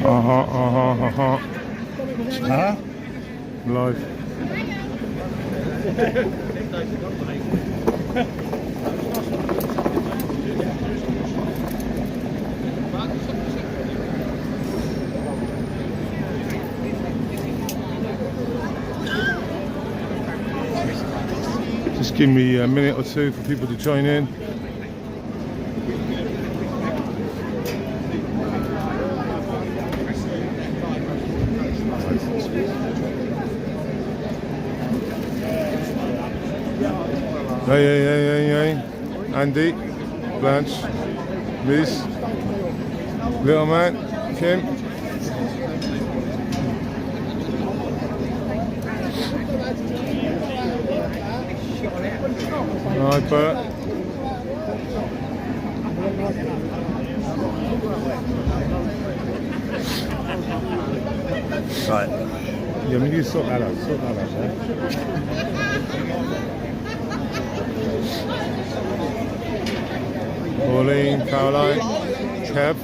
Huh? Live. Just give me a minute or two for people to join in. Hey. Andy, Blanche, Liz, little man, Kim. Hi, Bert. Right. Yeah, we need to sort that out. Pauline, Caroline, Kev.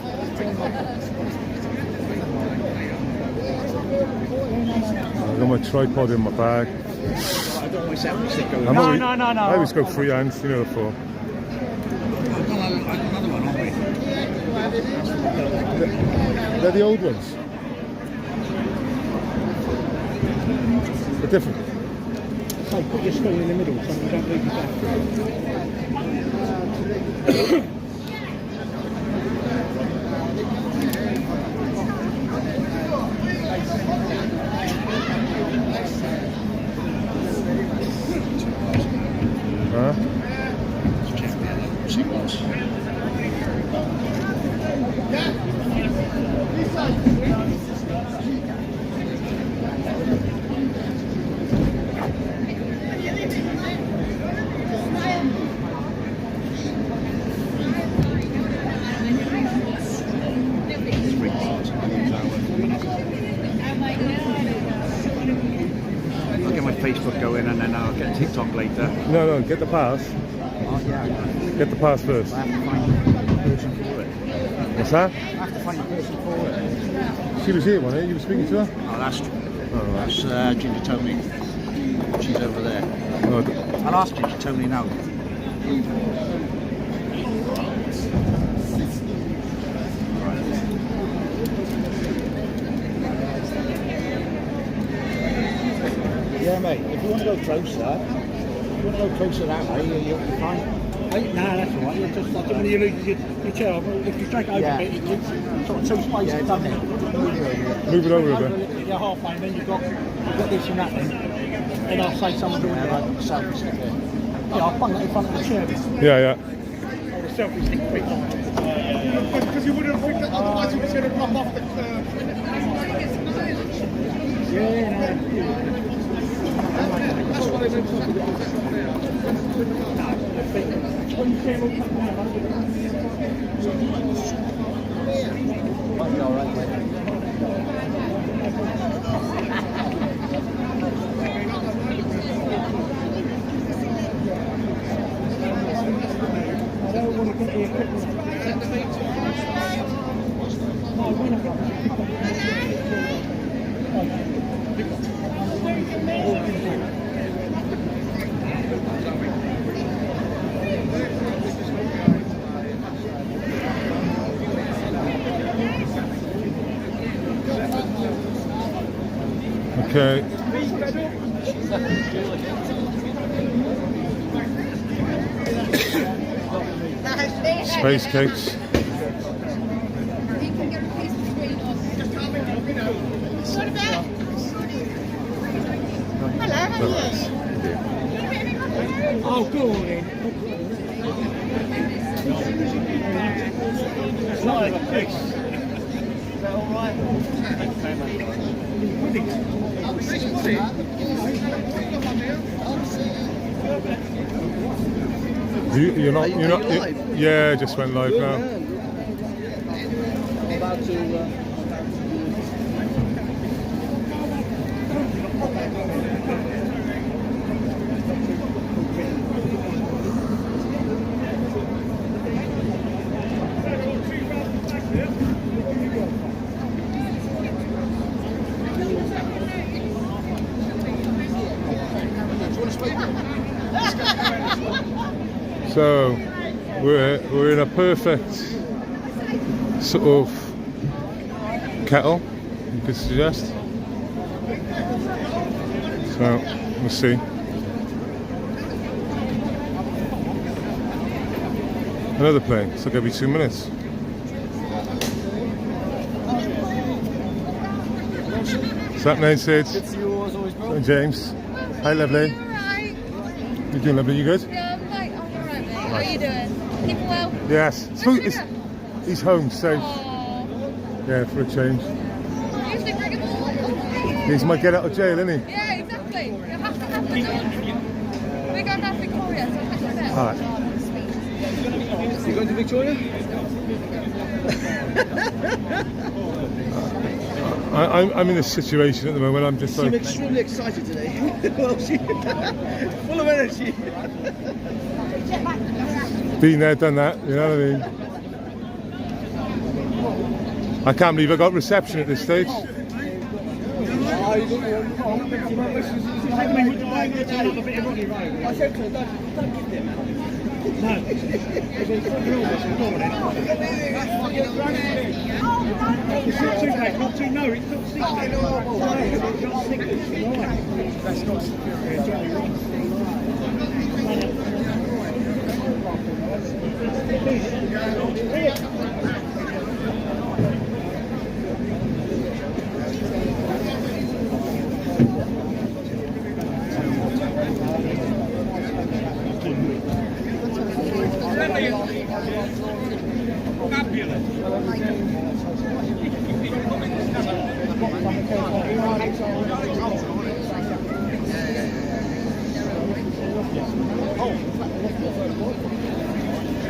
I've got my tripod in my bag. I got myself a stick going. No. I always go free hands, you know, for. I've got another one on me. They're the old ones. They're different. So put your spoon in the middle so you don't leave your back. Huh? I'll get my Facebook going and then I'll get TikTok later. No, get the pass. Oh, yeah. Get the pass first. I have to find the person for it. What's that? I have to find the person for it. She was here, wasn't it? You were speaking to her? Oh, that's true. Oh, right. That's Ginger Tony. She's over there. Oh, I'll ask Ginger Tony now. Yeah, mate. If you want to go closer, that way, you'll be fine. No, that's all right. You just, I don't want you lose your chair. If you drag it over a bit, you can sort of two spaces, doesn't it? move it over a bit. You're halfway, and then you've got this and that. Then I'll say someone's already there. Like the selfie stick there. Yeah, I'll bung that in front of the chair. Yeah. Oh, the selfie stick quick. Because you wouldn't have picked it, otherwise you was going to drop off the curb. Yeah, no. That's what I meant to do. Might be alright, mate. I don't want to get the equipment. Okay. Space cakes. Oh, go on then. It's not like this. Is that all right? Thank you very much. You're not. Yeah, just went live now. I'm about to. So we're in a perfect sort of kettle, you could suggest. So we'll see. Another plane. It's like every 2 minutes. What's happening, Sid? Good to see you as always, bro. And James. Hi, lovely. Alright. You doing, lovely? You good? Yeah, I'm alright, mate. How are you doing? Keeping well? Yes. He's home safe. Aww. Yeah, for a change. Usually bring him all. He's my get out of jail, isn't he? Yeah, exactly. You have to have the We're going down to Victoria, so catch you there. Alright. You going to Victoria? I'm in a situation at the moment. I'm just You seem like extremely excited today. Full of energy. been there, done that. You know what I mean? I can't believe I got reception at this stage. It's not too bad, not too, no, it's not sickness. It's not sickness, right. That's not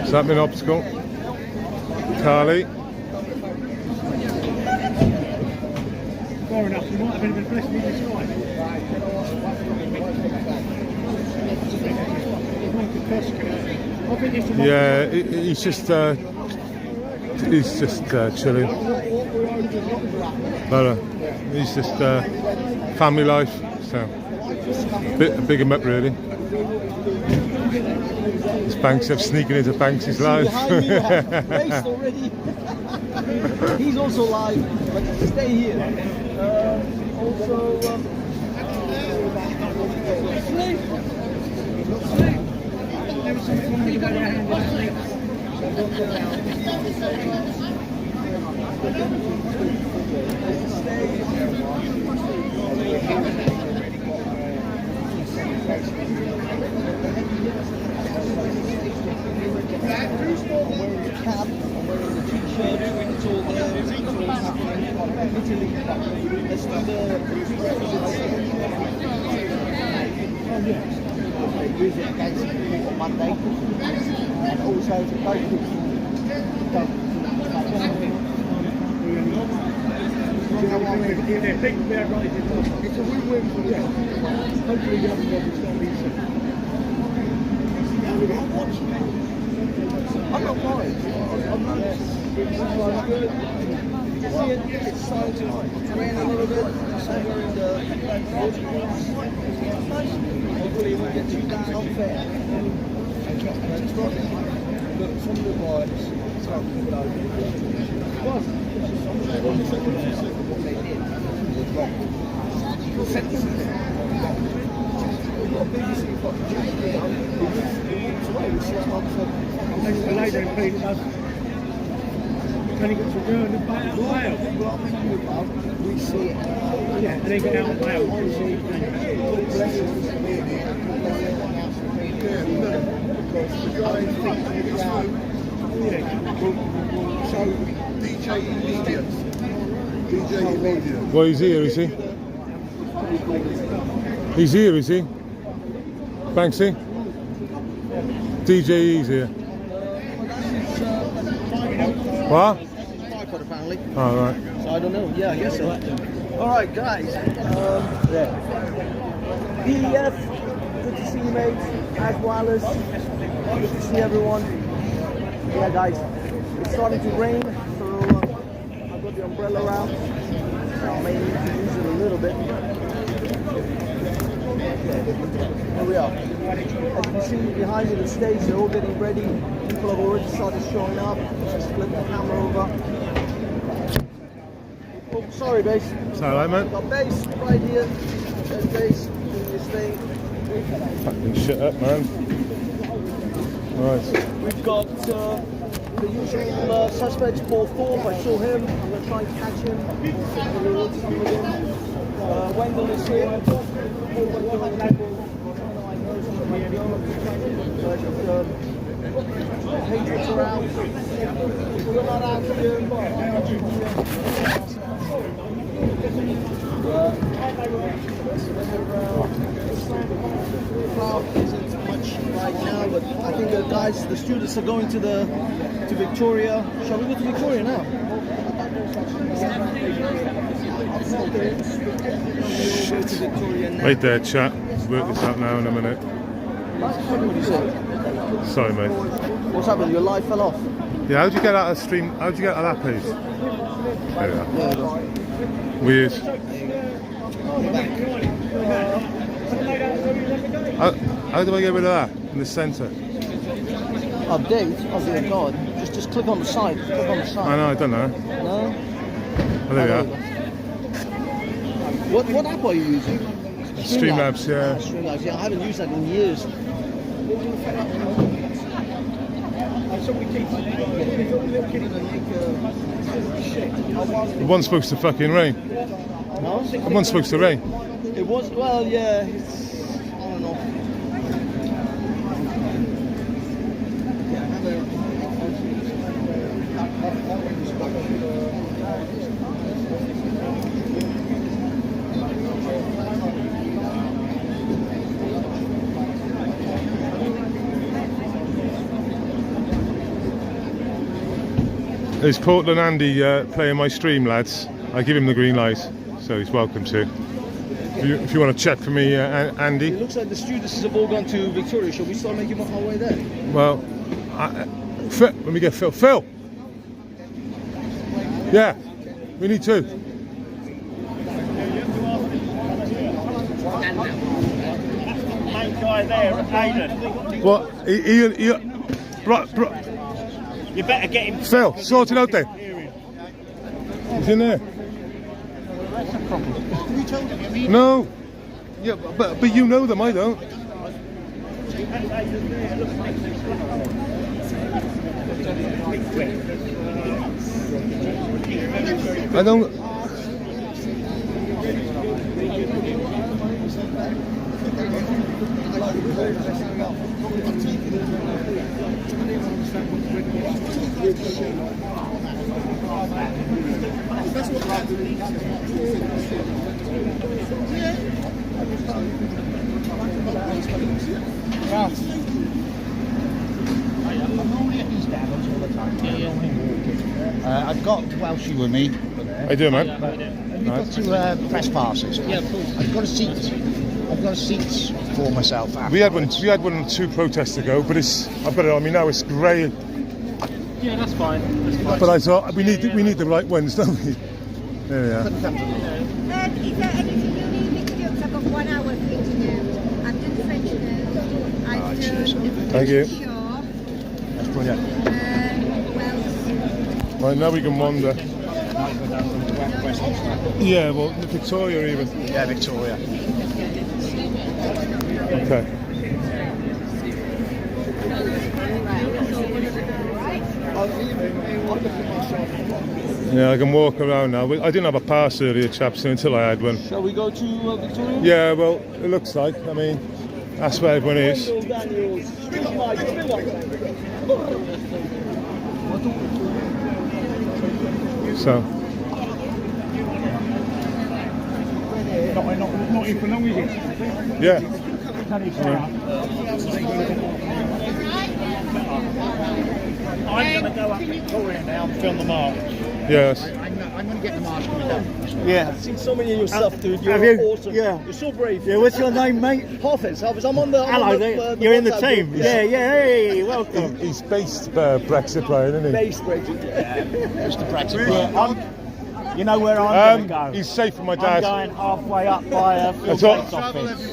Is that an obstacle? Carly? Far enough, you might have been blessed with this time. Yeah, he's just chilling. He's just family life, so big him up really. This Banks have sneaking into Banks' life. Behind you, raced already. He's also live, but stay here. Use it against him on Monday, and also to both it's a win-win for them. Hopefully the other one will start being sick. I'm not worried. I'm not. It's so tight. Rain a little bit. Somewhere in the 40 minutes. Hopefully we'll get you down on fair. Look, some of the boys start coming over. What they did was wrong. The later in Peter does. Then he gets to go and bail. We see it. Yeah, and then get out and bail. We see it. Because the guy thinks so DJ Media. Well, he's here, is he? He's here, is he? Banksy? DJE's here. What? Tripod apparently. Oh, right. So I don't know. Yeah, I guess so. Alright guys. DEF, good to see you mates. As well as good to see everyone. Yeah guys, it's starting to rain, so I've got the umbrella around. I may need to use it a little bit. Here we are. As you can see behind me, the stage, they're all getting ready. People have already started showing up. Just flip the camera over. Oh, sorry, bass. Is that alright, man? Got bass right here. There's bass doing this thing. Fucking shit up, man. Right. We've got the usual suspects, Paul Thorpe. I saw him. I'm going to try and catch him. Wendell is here. Patriots are out. We're not out here. Crowd isn't much right now, but I think the guys, the students are going to Victoria. Shall we go to Victoria now? Right there, chat. Work this out now in a minute. Sorry, mate. What's happened? Your light fell off? Yeah, how'd you get out of stream? How'd you get out of that page? There we are. Weird. How do I get rid of that in the centre? Update? Oh dear God. Just click on the side. Click on the side. I know, I don't know. No? Oh, there we are. What app are you using? Streamlabs, yeah. Streamlabs, yeah. I haven't used that in years. It wasn't supposed to fucking rain. No? It wasn't supposed to rain. It was, well, yeah. It's, I don't know. There's Portland Andy playing my stream, lads. I give him the green light, so he's welcome to. If you want to check for me, Andy. It looks like the students have all gone to Victoria. Shall we start making our way there? Well, Phil, let me get Phil. Phil! Yeah, we need two. Main guy there, Aiden. What? You better get him. Phil, sort it out there. He's in there. No. Yeah, but you know them, I don't. I don't. I've got Welshie with me. I do, man. Have you got two press passes? Yeah, of course. I've got a seat. I've got a seat for myself. We had one 2 protests ago, but I've got it on me now. It's grey. Yeah, that's fine. But I thought we need the right ones, don't we? There we are. Is there anything you need me to do? Because I've got 1 hour for you to do. I've done French nose. I've done Thank you. Shaw. That's brilliant. Wells. Right, now we can wander. Yeah, well, Victoria even. Yeah, Victoria. Okay. Yeah, I can walk around now. I didn't have a pass earlier, chaps, until I had one. Shall we go to Victoria? Yeah, well, it looks like. I mean, that's where everyone is. So. Not even for long, is it? Yeah. I'm going to go up Victoria now and film the march. Yes. I'm going to get the march coming down. Yeah, I've seen so many of your stuff, dude. You're have you? awesome. Yeah. You're so brave. Yeah, what's your name, mate? Hafiz. I'm on the. Hello, you're in the WhatsApp team. group. Yeah, hey, welcome. He's based Brexit player, isn't he? Base Brexit. Just the Brexit. You know where I'm going to go? He's safe for my I'm dad. going halfway up by Phil That's all. Bates' office.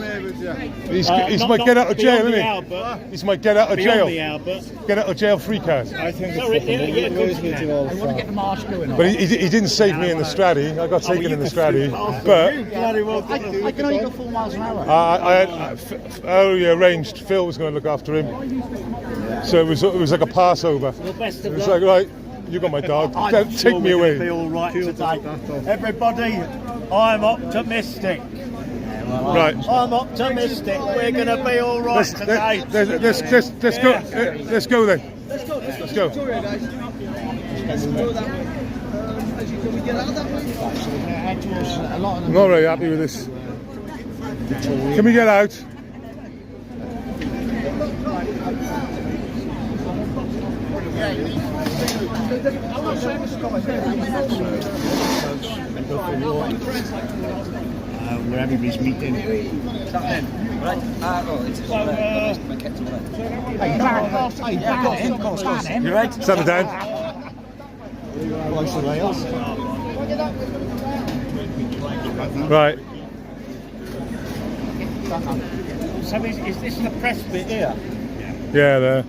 He's Not- my get out of jail, beyond the isn't Albert. he? He's my get out of Beyond the jail. Albert. Get out of jail free card. I think Sorry, it's yeah, of course you can. to all I want to get the marsh going on. But he didn't save me in the Straddy. I got taken in the Straddy. But Bloody well. I can only go 4 miles an hour. I arranged Phil was going to look after him. So it was like a Passover. Well, best It of was luck. like, right, you got my dog. I'm Take sure me we're away. gonna be all right today. Everybody, I'm optimistic. Right. I'm optimistic. We're going to be all right today. Let's go. Let's go then. Let's go. Victoria, guys. Let's go that way. As you can we get out that way? A lot of I'm them. not very happy with this. Can we get out? Where everybody's meeting. You right? Settle down. Right. So is this the press bit here? Yeah, there.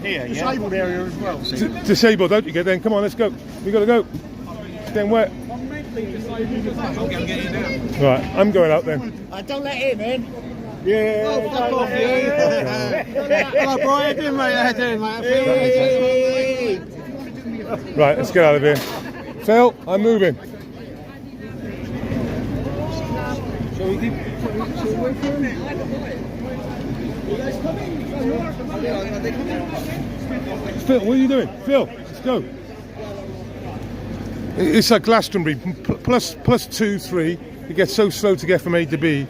Here, yeah? Disabled area as well. See? Disabled, don't you get then? Come on, let's go. We gotta go. It's getting wet. Right, I'm going out then. Don't let him in. Yeah. Oh, fuck off, Hello, Brian. How you doing, mate? How you doing, mate? Right, let's get out of here. Phil, I'm moving. Phil, what are you doing? Phil, let's go. It's like Glastonbury, plus 2, 3. It gets so slow to get from A to B.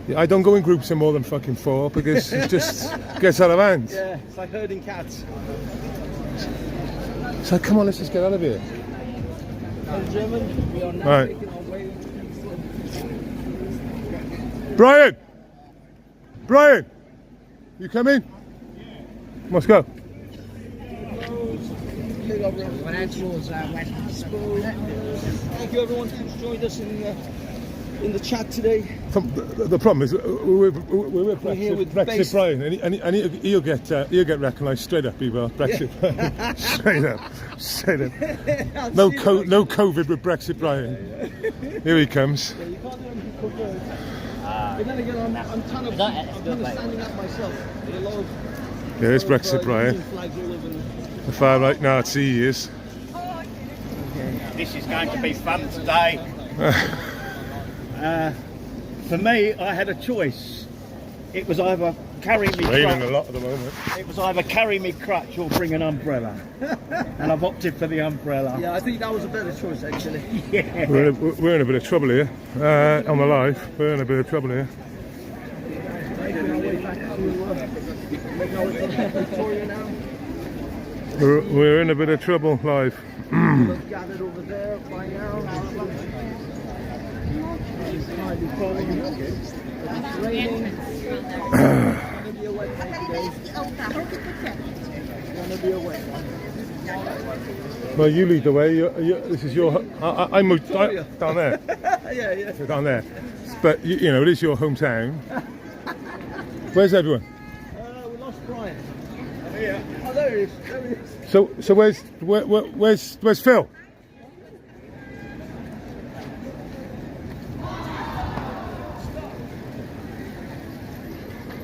Yeah. I don't go in groups of more than fucking 4 because it just gets out of hand. Yeah, it's like herding cats. So come on, let's just get out of here. German, we are now Right. making our way. Brian, you come in? Let's go. Went out towards Thank you everyone who's joined us in the chat today. The problem is we're with here with Brexit base. Brian, and he'll get recognised straight up. He will. Brexit Brian, straight up. No COVID with Brexit Brian. Here he comes. Yeah, you can't do anything covered. But then again, I'm kind of standing up myself. With a lot of, There's Brexit Brian. Union flags all over The far right Nazi he is. This is going to be fun today. For me, I had a choice. It was either carry me Raining a crutch. lot at the moment. It was either carry me crutch or bring an umbrella. And I've opted for the umbrella. Yeah, I think that was a better choice actually. Yeah. We're in a bit of trouble here. On the live, we're in a bit of trouble here. Making our way back to Victoria now. We're in a bit of trouble live. We've gathered over there by now. It's kindly falling. It's raining. It's gonna be a wet day today. It's gonna be a wet one. Well, you lead the way. This is your. I moved down there. Yeah. Down there. But you know, it is your hometown. Where's everyone? We lost Brian. Here. Oh, there he is. There he is. So where's Phil?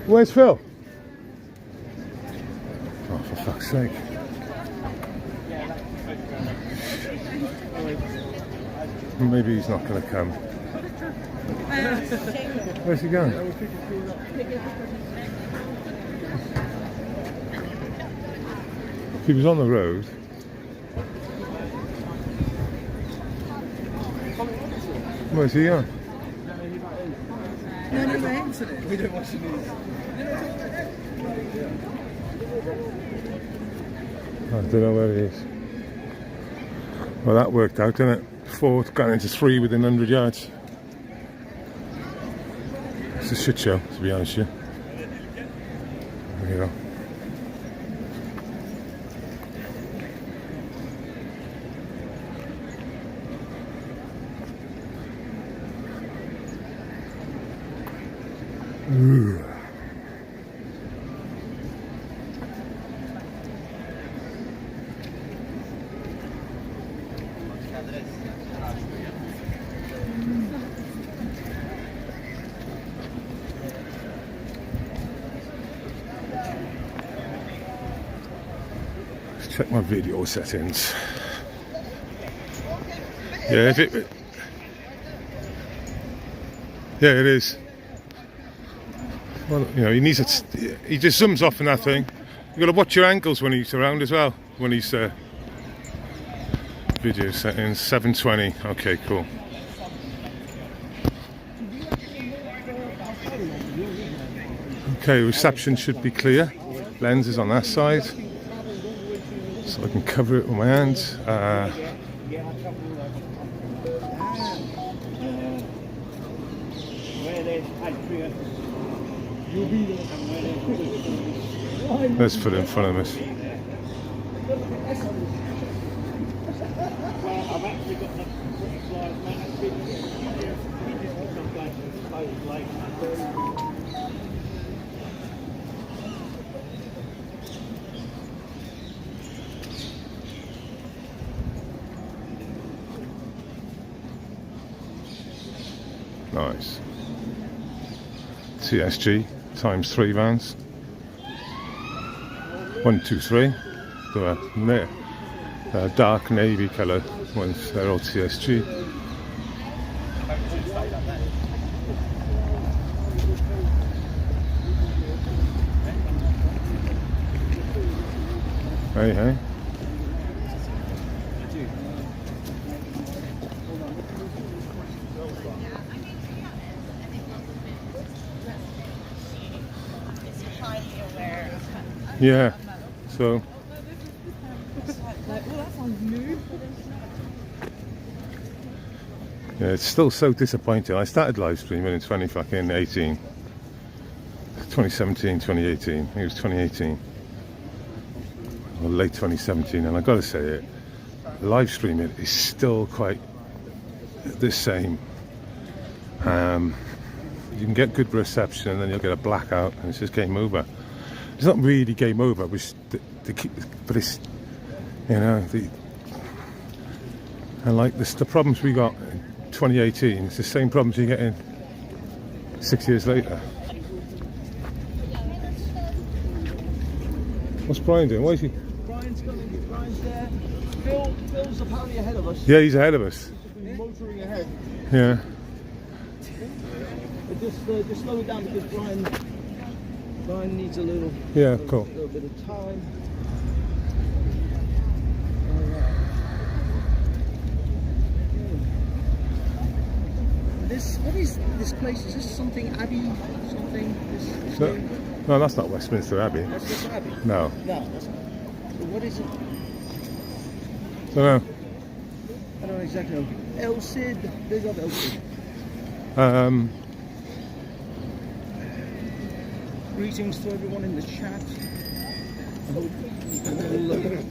Where's Phil? Oh, for fuck's sake. Maybe he's not going to come. Where's he going? If he was on the road. Where's he on? We don't watch the news. I don't know where he is. Well, that worked out, didn't it? 4 got into 3 within 100 yards. It's a shit show, to be honest with you. There you go. Let's check my video settings. Yeah, if it. Yeah, it is. Well, you know, he needs it. He just zooms off in that thing. You got to watch your ankles when he's around as well. When he's video settings 720. Okay, cool. Okay, reception should be clear. Lens is on that side, so I can cover it with my hands. Let's put it in front of us. Nice. TSG times 3 vans. 1, 2, 3. The dark navy colour ones, they're all TSG. Hey, hey. Yeah, so yeah, it's still so disappointing. I started live streaming in 2017, 2018. I think it was 2018 or late 2017, and I got to say it, live streaming is still quite the same. You can get good reception, and then you'll get a blackout, and it's just game over. It's not really game over, but it's, you know, the problems we got in 2018, it's the same problems you get in 6 years later. What's Brian doing? Why is he? Brian's coming. Brian's there. Phil's apparently ahead of us. Yeah, he's ahead of us. He's motoring ahead. Yeah. But just slow it down because Brian needs a little. Yeah, cool. A little bit of time. What is this place? Is this something Abbey? Something? This No, that's not Westminster Abbey. That's just Abbey? No. No, that's not. So what is it? Don't know. I don't know exactly know. El Cid. Big up El Cid. Greetings to everyone in the chat. I hope you're all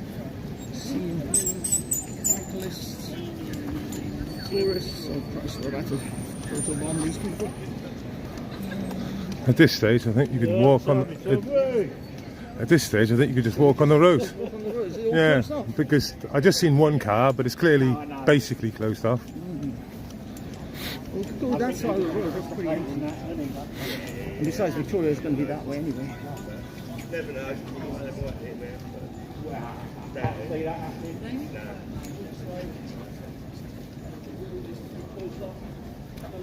seeing cyclists, tourists. Oh Christ, we're about to photobomb these people. At this stage, I think you could walk on. At this stage, I think you could just walk on the road. Walk on the road. Is it all Yeah, closed off? because I just seen one car, but it's clearly basically closed off. We could go that side of the road. That's pretty empty. And besides, Victoria's going to be that way anyway. Never know.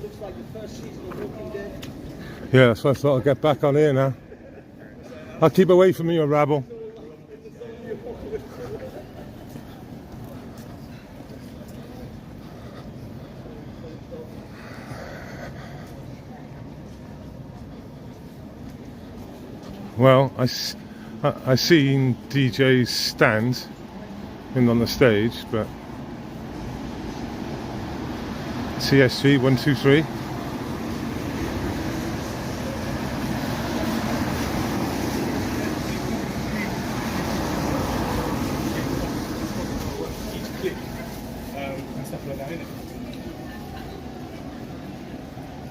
Looks like the first season of Walking Dead. Yeah, that's why I thought I'll get back on here now. I'll keep away from you, rabble. Well, I seen DJs stand in on the stage, but CSG 123.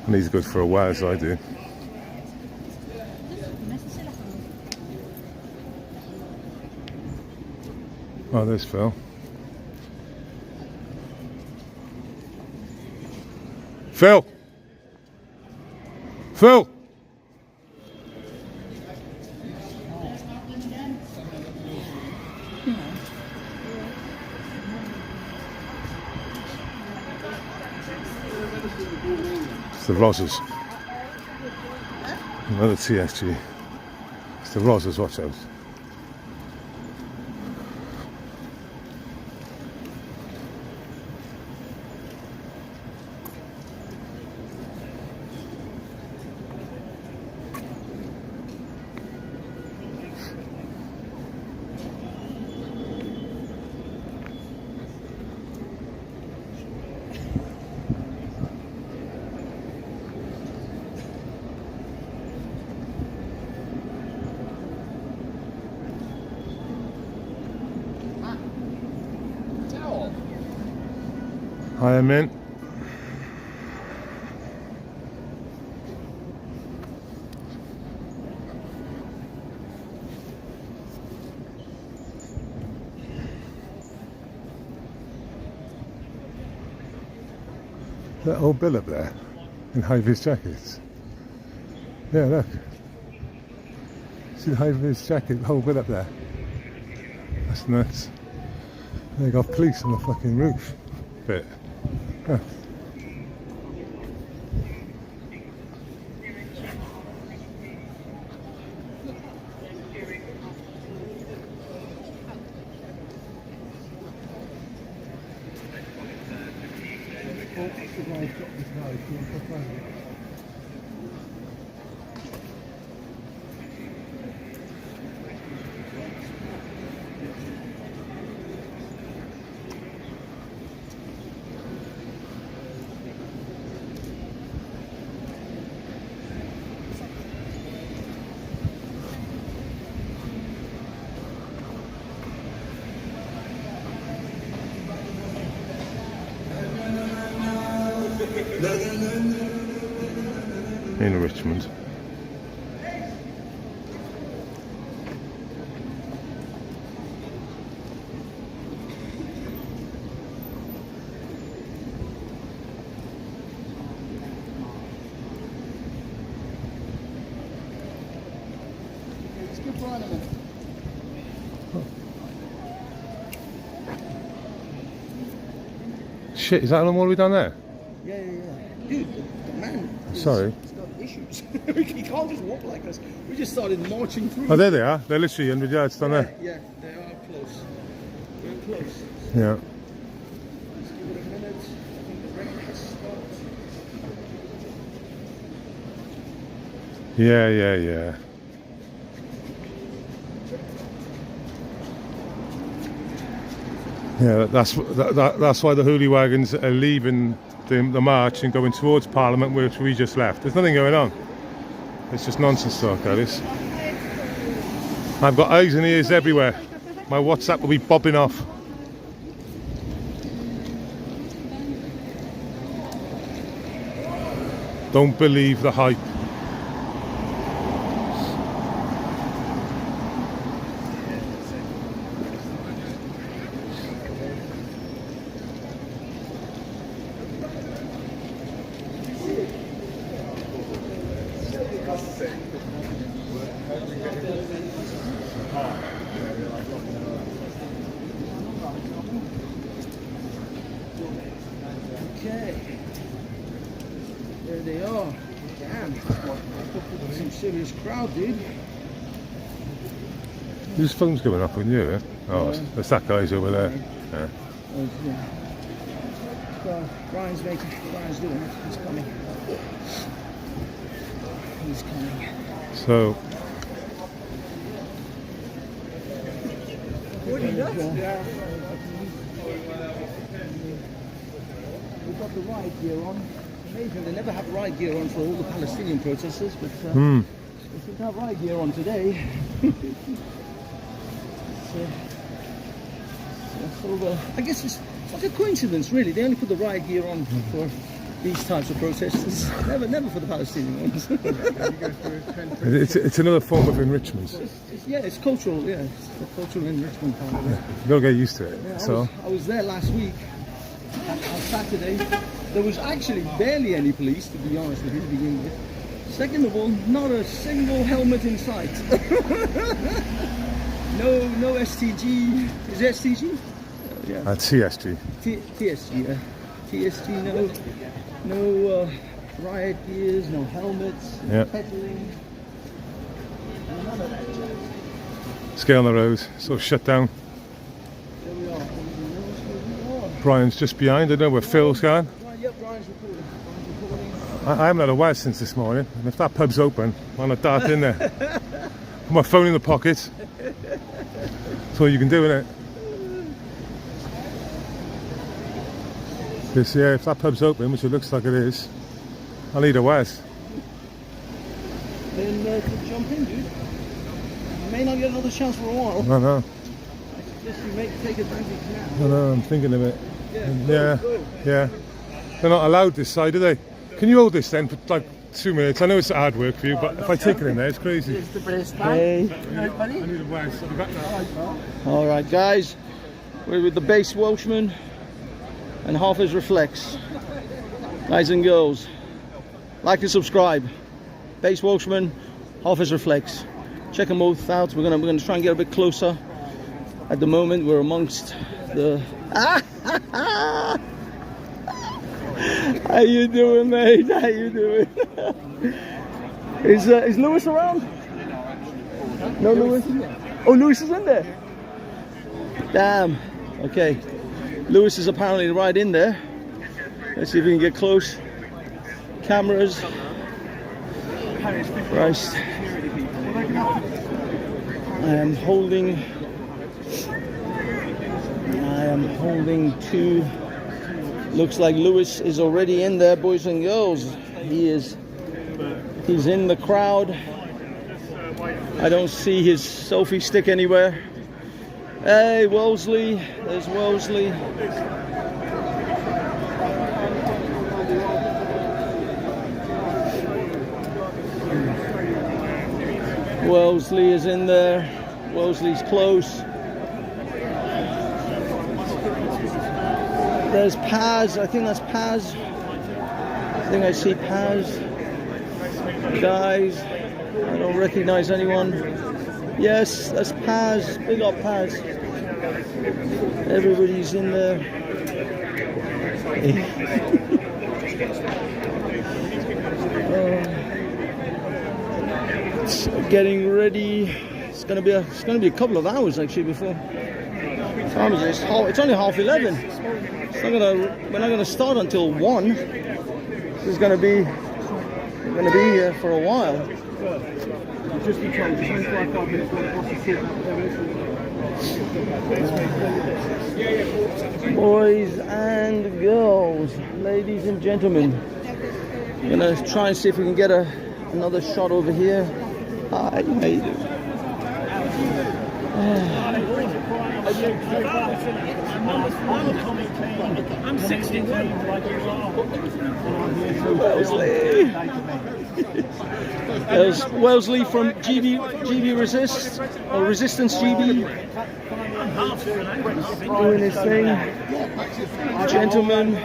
And he's good for a while, as I do. Oh, there's Phil. Phil! Phil! It's the Rosses. Another TSG. It's the Rosses, watch out. Hi, Mint. That old Bill up there in high-vis jackets. Yeah, look. See the high-vis jacket, the whole Bill up there. That's nuts. They got police on the fucking roof bit. Huh. In Richmond. Shit, is that them all the way down there? Yeah. Dude, the man. Sorry. He's got issues. He can't just walk like us. We just started marching through. Oh, there they are. They're literally 100 yards down there. Yeah, they are close. They're close. Yeah. Let's give it a minute. I think the rain has stopped. Yeah. Yeah, that's why the hoolie wagons are leaving the march and going towards Parliament, which we just left. There's nothing going on. It's just nonsense talk, Alice. I've got eyes and ears everywhere. My WhatsApp will be bobbing off. Don't believe the hype. Okay. There they are. Damn. Some serious crowd, dude. Whose phone's going off with you? Eh? Oh, it's that guy's over there. Yeah. So, Brian's doing it. He's coming. He's coming. So, What are you doing? We've got the riot gear on. Amazing, they never have riot gear on for all the Palestinian protesters, but we should have riot gear on today. I guess it's like a coincidence, really. They only put the riot gear on for these types of protests. Never for the Palestinian ones. It's another form of enrichment. Yeah, it's cultural. Yeah, it's the cultural enrichment part of it. You gotta get used to it. Yeah, I was there last week on Saturday. There was actually barely any police, to be honest with you, to begin with. Second of all, not a single helmet in sight. No STG. Is it STG? Yeah. TSG. TSG. TSG. No riot gears. No helmets. Yeah. Pedaling. None of that jazz. Let's get on the road. So shut down. There we are. Brian's just behind. I don't know where Phil's going. Yep, Brian's recording. I haven't had a Wes since this morning, and if that pub's open, I'm gonna dart in there. Put my phone in the pocket. That's all you can do, innit? This, yeah, if that pub's open, which it looks like it is, I'll need a Wes. Then jump in, dude. I may not get another chance for a while. I know. I suggest you take advantage now. I know, I'm thinking of it. Yeah. Yeah. They're not allowed this side, are they? Can you hold this then for like 2 minutes? I know it's hard work for you, but if I take it in there, it's crazy. Hey. I need a Wes. I'll be back now. All right, guys. We're with the bass Welshman and Hafiz Reflex. Guys and girls, like and subscribe. Bass Welshman, Hafiz Reflex. Check them both out. We're gonna try and get a bit closer. At the moment, we're amongst the. How you doing, mate? How you doing? Is Lewis around? No, Lewis. Oh, Lewis is in there. Damn. Okay. Lewis is apparently right in there. Let's see if we can get close. Cameras. Christ. I am holding two. Looks like Lewis is already in there, boys and girls. He's in the crowd. I don't see his selfie stick anywhere. Hey, Wellesley. There's Wellesley. Wellesley is in there. Wellesley's close. There's Paz. I think that's Paz. I think I see Paz. Guys, I don't recognize anyone. Yes, that's Paz. Big up Paz. Everybody's in there. Getting ready. It's gonna be a couple of hours actually before. Time is it? It's only 11:30. We're not gonna start until 1. This is gonna be here for a while. Just be told, 25 minutes Boys and girls, ladies and gentlemen, I'm gonna try and see if we can get another shot over here. Hi, how you doing? I'm 61. Wellesley. There's Wellesley from GB Resist, or Resistance GB. Doing his thing. Gentlemen.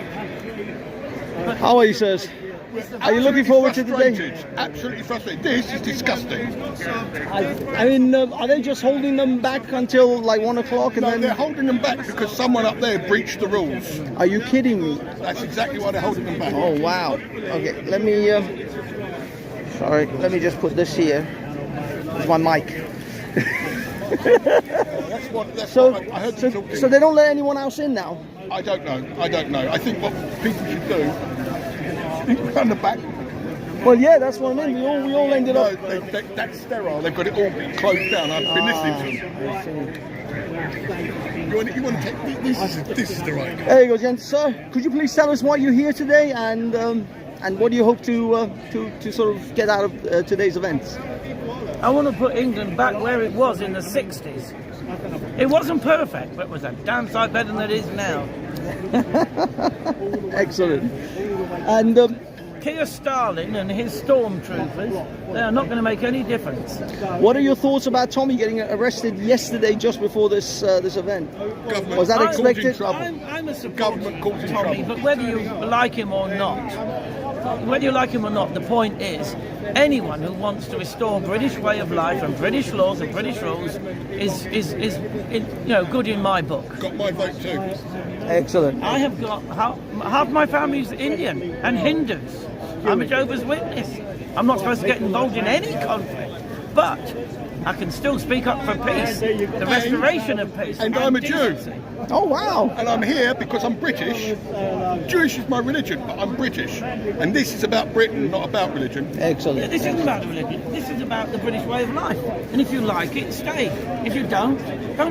How are you, sirs? Are you looking forward to the day? Absolutely frustrated. This is disgusting. I mean, are they just holding them back until like 1 o'clock? No, they're holding them back because someone up there breached the rules. Are you kidding me? That's exactly why they're holding them back. Oh wow. Okay, let me. Sorry, let me just put this here. It's my mic. So they don't let anyone else in now? I don't know. I think what people should do. Run the back. Well, yeah, that's what I mean. We all ended up. No, that's sterile. They've got it all closed down. I've been listening to them. You want to take this is the right. There you go, gents. Sir, could you please tell us why you're here today and And what do you hope to sort of get out of today's events? I want to put England back where it was in the 60s. It wasn't perfect, but it was a damn sight better than it is now. Excellent. And Keir Starling and his stormtroopers, they are not going to make any difference. what are your thoughts about Tommy getting arrested yesterday just before this event? Was that expected? I'm a supporter of Tommy, but whether you like him or not, the point is, anyone who wants to restore British way of life and British laws and British rules is good in my book. Got my vote too. Excellent. I have got half my family's Indian and Hindus. I'm a Jehovah's Witness. I'm not supposed to get involved in any conflict, but I can still speak up for peace, the restoration of peace. And I'm a decency. Jew. Oh wow. And I'm here because I'm British. Jewish is my religion, but I'm British. And this is about Britain, not about religion. Excellent. This isn't about religion. This is about the British way of life. And if you like it, stay. If you don't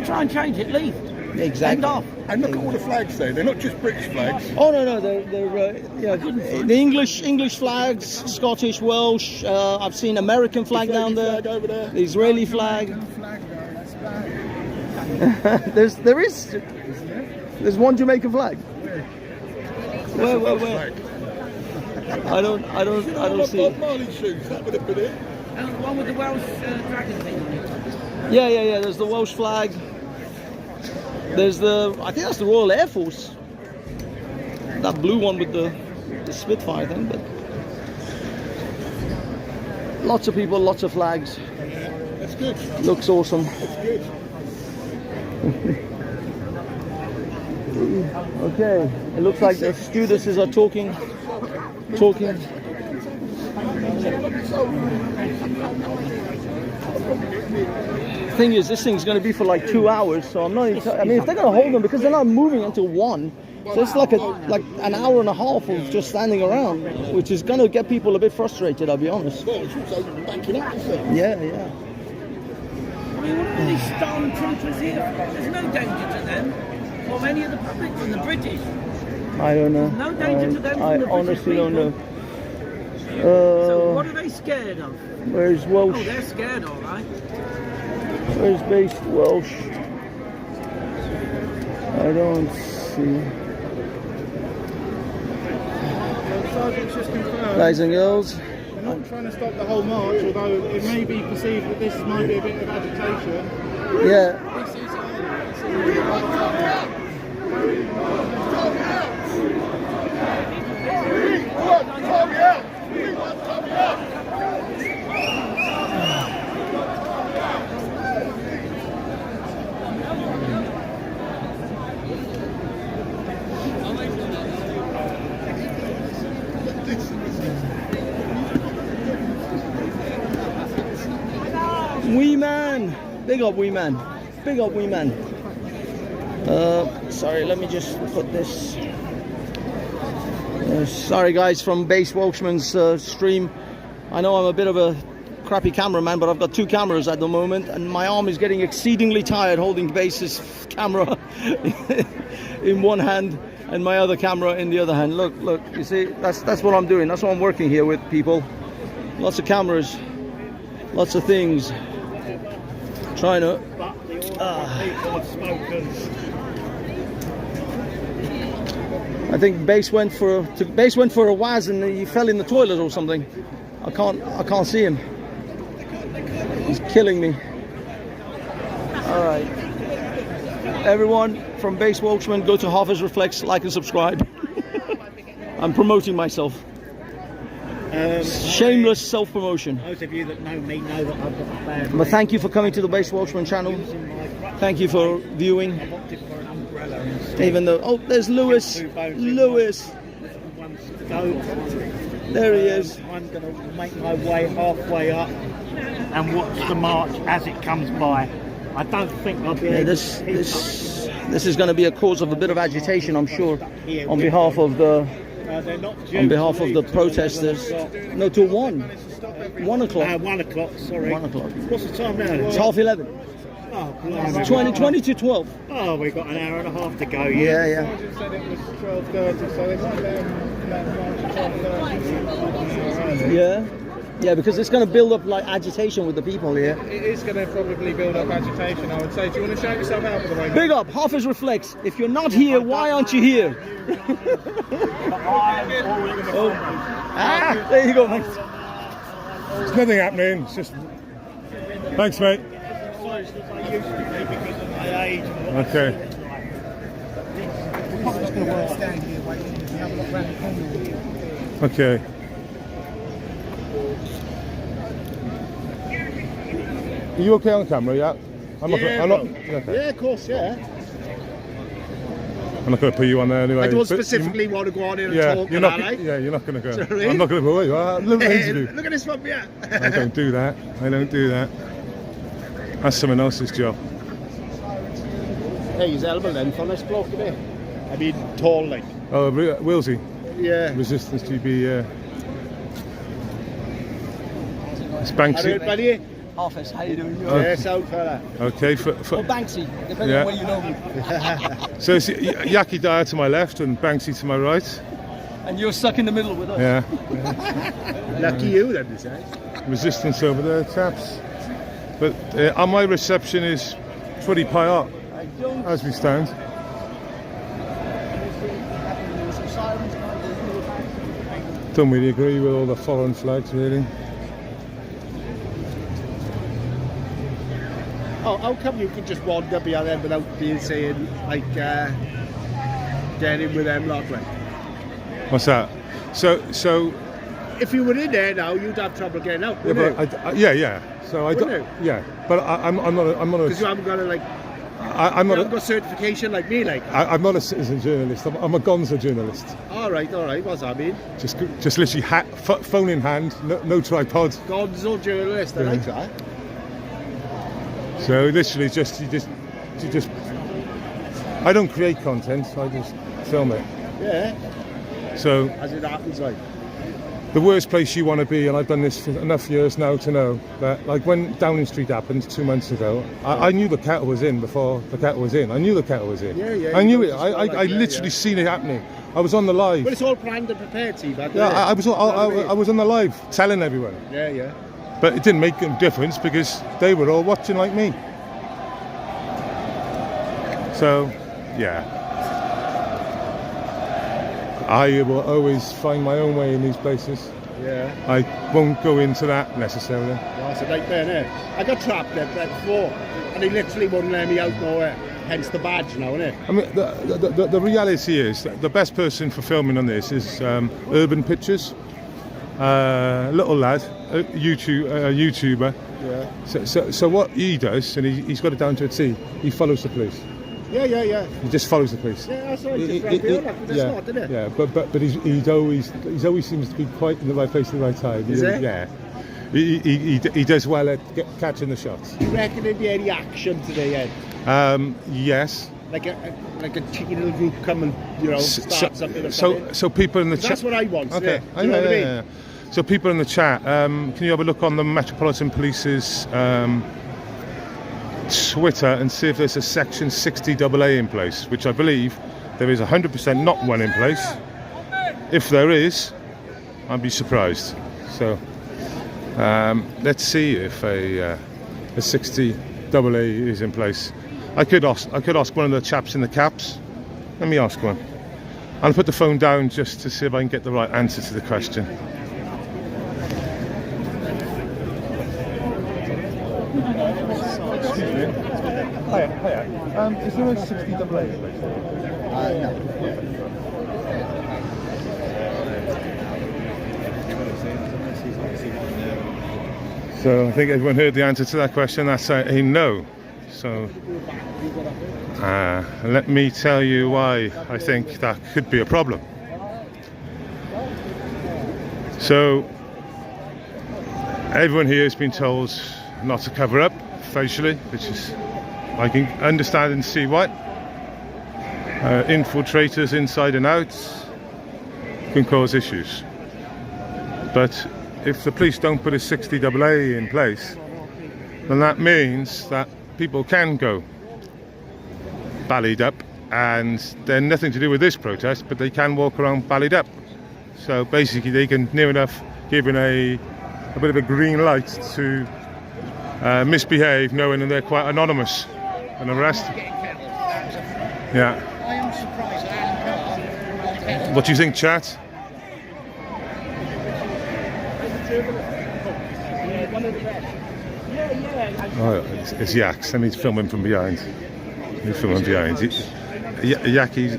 try and change it. Leave. Exactly. End off. And look at all the flags there. They're not just British flags. Oh no, they're the English flags, Scottish, Welsh. I've seen American flag down there. Flag over there. The Israeli flag. There's one Jamaican flag. Where? Flag. I don't see Bob it. Marley shoes. That would have been it. And the one with the Welsh dragon thing on it. Yeah. There's the Welsh flag. There's I think that's the Royal Air Force. That blue one with the Spitfire thing, but lots of people, lots of flags. That's good. Looks awesome. That's good. Okay, it looks like the stewardesses are talking. Thing is, this thing's going to be for like 2 hours, so I'm not even I mean, if they're going to hold them, because they're not moving until 1, so it's like an hour and a half of just standing around, which is going to get people a bit frustrated, I'll be honest. Well, it's also backing up, isn't it? Yeah. I mean, what are these stormtroopers here for? There's no danger to them or any of the public from the British. I don't know. No danger to them from I the British honestly don't know. So what are they scared of? Where's Welsh? Oh, they're scared, all right. Where's based Welsh? I don't see. Sergeant's just confirmed. Guys and girls. We're not trying to stop the whole march, although it may be perceived that this might be a bit of agitation. Yeah. Wee man, big up wee man, big up wee man. Sorry, let me just put this. Sorry guys, from Base Welshman's stream. I know I'm a bit of a crappy cameraman, but I've got 2 cameras at the moment, and my arm is getting exceedingly tired holding Base's camera in one hand and my other camera in the other hand. Look, you see, that's what I'm doing. That's what I'm working here with, people. Lots of cameras, lots of things. Trying to. I think Base went for a waz and he fell in the toilet or something. I can't see him. He's killing me. All right, everyone from Base Welshman, go to Harvest Reflex, like and subscribe. I'm promoting myself. Shameless self-promotion. Those of you that know me know that I've got a bad But thank you for coming to the Base Welshman channel. Thank you for viewing. I've opted for an umbrella instead. Even though, there's Lewis. Lewis. There he is. I'm going to make my way halfway up and watch the march as it comes by. I don't think I'll be able This is going to be a cause of a bit of agitation, I'm sure, on behalf of the protesters. No, till 1 o'clock. 1 o'clock, sorry. 1 o'clock. What's the time now? It's 11:30. Oh, blimey. 20 to 12. Oh, we've got an hour and a half to go. Yeah. Sergeant said it was 12:30, so they might let them march at 12:30. Yeah. Yeah, because it's going to build up like agitation with the people here. It is going to probably build up agitation, I would say. Do you want to shout yourself out for the moment? Big up, Hoffers Reflects. If you're not here, why aren't you here? There you go, mate. There's nothing happening. It's just. Thanks, mate. Okay. Okay. Are you okay on camera? Yeah. I'm not. Okay. Yeah, of course, yeah. I'm not going to put you on there anyway. I don't but specifically want to go on here and yeah, talk you're about not. it. Yeah, you're not going to go. Sorry? I'm not going to go. You are. Look what you do. Look at this one, yeah. I don't do that. I don't do that. That's someone else's job. Hey, he's elbow then for this bloke today. I mean, tall like. Oh, Willsey. Yeah. Resistance GB. It's Banksy. Buddy. Office, how you doing? Yes, out fella. Okay, Or Banksy, depending on where you know me. So it's Yaki Dyer to my left and Banksy to my right. And you're stuck in the middle with us. Yeah. Lucky you then, you say. Resistance over there, chaps. But my reception is pretty high up as we stand. Don't really agree with all the foreign flags, really. Oh, how come you could just wander behind them without being saying, like, get in with them lot, like? What's that? So If you were in there now, you'd have trouble getting out, yeah, wouldn't but yeah. So I don't. Wouldn't Yeah, but I'm not. Because you haven't got a, like, I'm you not. haven't got certification like me, like. I'm not a citizen journalist. I'm a gonzo journalist. All right, what's that mean? Just literally phone in hand, no tripod. Gonzo journalist, I like that. So literally, you just. I don't create content. I just film it. Yeah, So as it happens, like. the worst place you want to be, and I've done this for enough years now to know that, like when Downing Street happened 2 months ago, I knew the kettle was in before the kettle was in. I knew the kettle was in. Yeah. I knew it. I literally seen it happening. I was on the live. But it's all planned and prepared, see, back Yeah, there. I was on the live telling everyone. Yeah. But it didn't make a difference because they were all watching like me. So, yeah. I will always find my own way in these places. Yeah. I won't go into that necessarily. Well, it's a nightmare, innit? I got trapped there before, and they literally wouldn't let me out nowhere. Hence the badge now, innit? I mean, the reality is that the best person for filming on this is Urban Pictures. Little lad, YouTuber. Yeah. So what he does, and he's got it down to a T, he follows the police. Yeah. He just follows the police. Yeah, that's right. Just right there, like, that's not, isn't it? Yeah, but he's always seems to be quite in the right place at the right time. Is it? Yeah. He does well at catching the shots. Do you reckon there'd be any action today, Ed? Yes. Like a cheeky little group come and, start something. So people in the chat. That's what I want. Okay. Yeah. Do you know what I mean? Yeah. So people in the chat, can you have a look on the Metropolitan Police's Twitter and see if there's a section 60AA in place, which I believe there is 100% not one in place. If there is, I'd be surprised. So let's see if a 60AA is in place. I could ask one of the chaps in the caps. Let me ask one. I'll put the phone down just to see if I can get the right answer to the question. Hiya. Is there a 60AA in place? No. So I think everyone heard the answer to that question. That's a no. So let me tell you why I think that could be a problem. So everyone here has been told not to cover up facially, which is, I can understand and see why. Infiltrators inside and out can cause issues. But if the police don't put a 60AA in place, then that means that people can go ballied up, and they're nothing to do with this protest, but they can walk around ballied up. So basically they can near enough giving a bit of a green light to misbehave, knowing that they're quite anonymous and the rest. Yeah. I am surprised I haven't. What do you think, chat? Oh, it's Yaks. Let me film him from behind. Yak is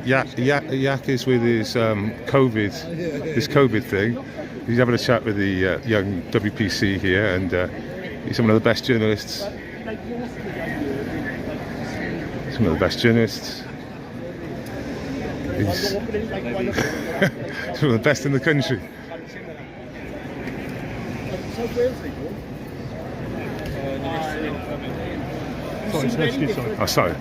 with his COVID thing. He's having a chat with the young WPC here, and he's one of the best journalists. He's one of the best journalists. He's one of the best in the country. Oh, sorry.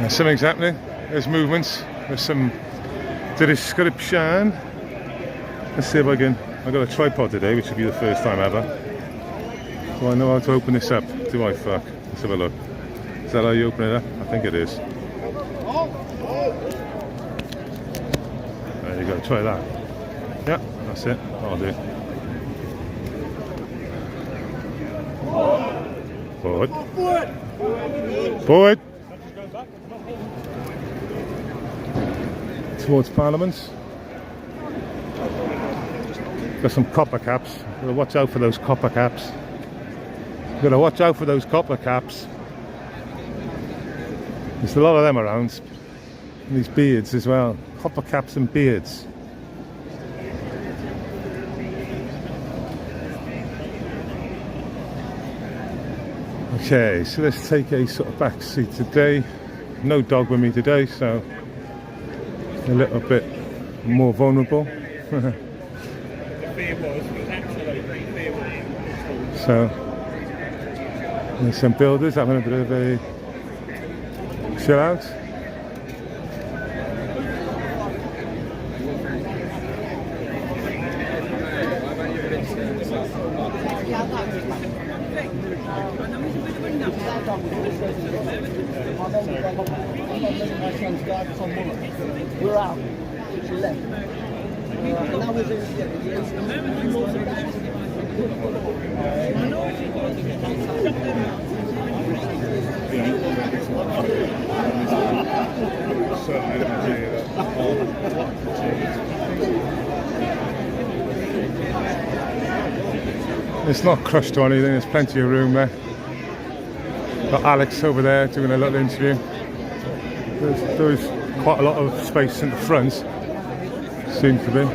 Something's happening. There's movements. There's some description. Let's see if I can. I've got a tripod today, which will be the first time ever. Do I know how to open this up? Do I? Fuck. Let's have a look. Is that how you open it up? I think it is. There you go. Try that. Yeah, that's it. I'll do. Forward. Forward. Towards Parliament. Got some copper caps. Gotta watch out for those copper caps. Gotta watch out for those copper caps. There's a lot of them around. And these beards as well. Copper caps and beards. Okay, so let's take a sort of back seat today. No dog with me today, so a little bit more vulnerable. So there's some builders having a bit of a chill out. We're out. She left. Now we're It's not crushed or anything, there's plenty of room there. Got Alex over there doing a little interview. There's quite a lot of space in the front, seems to be.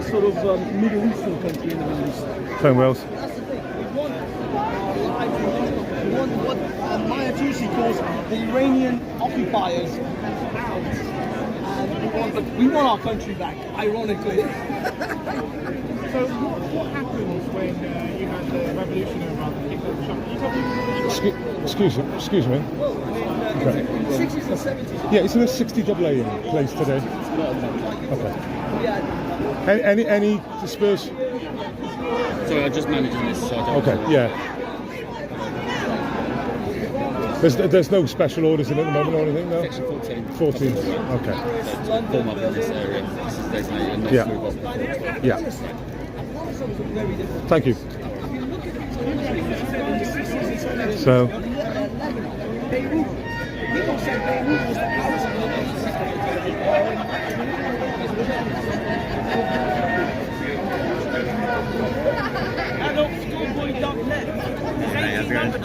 Sort of Middle Eastern country in the Middle East. Playing Wales. what Maya Tusi calls the Iranian occupiers out. And we want our country back, ironically. So what happens when you had the revolution around the people Excuse me. Okay. 60s and 70s. Yeah, it's in the 60 AA in place today. Okay. Any dispersion? Sorry, I'm just managing this. So I don't Okay, yeah. There's no special orders in at the moment or anything, no? Section 14. 14. Okay. Form up in this area. This is designated and not Yeah. move off before. Yeah. Thank you. So.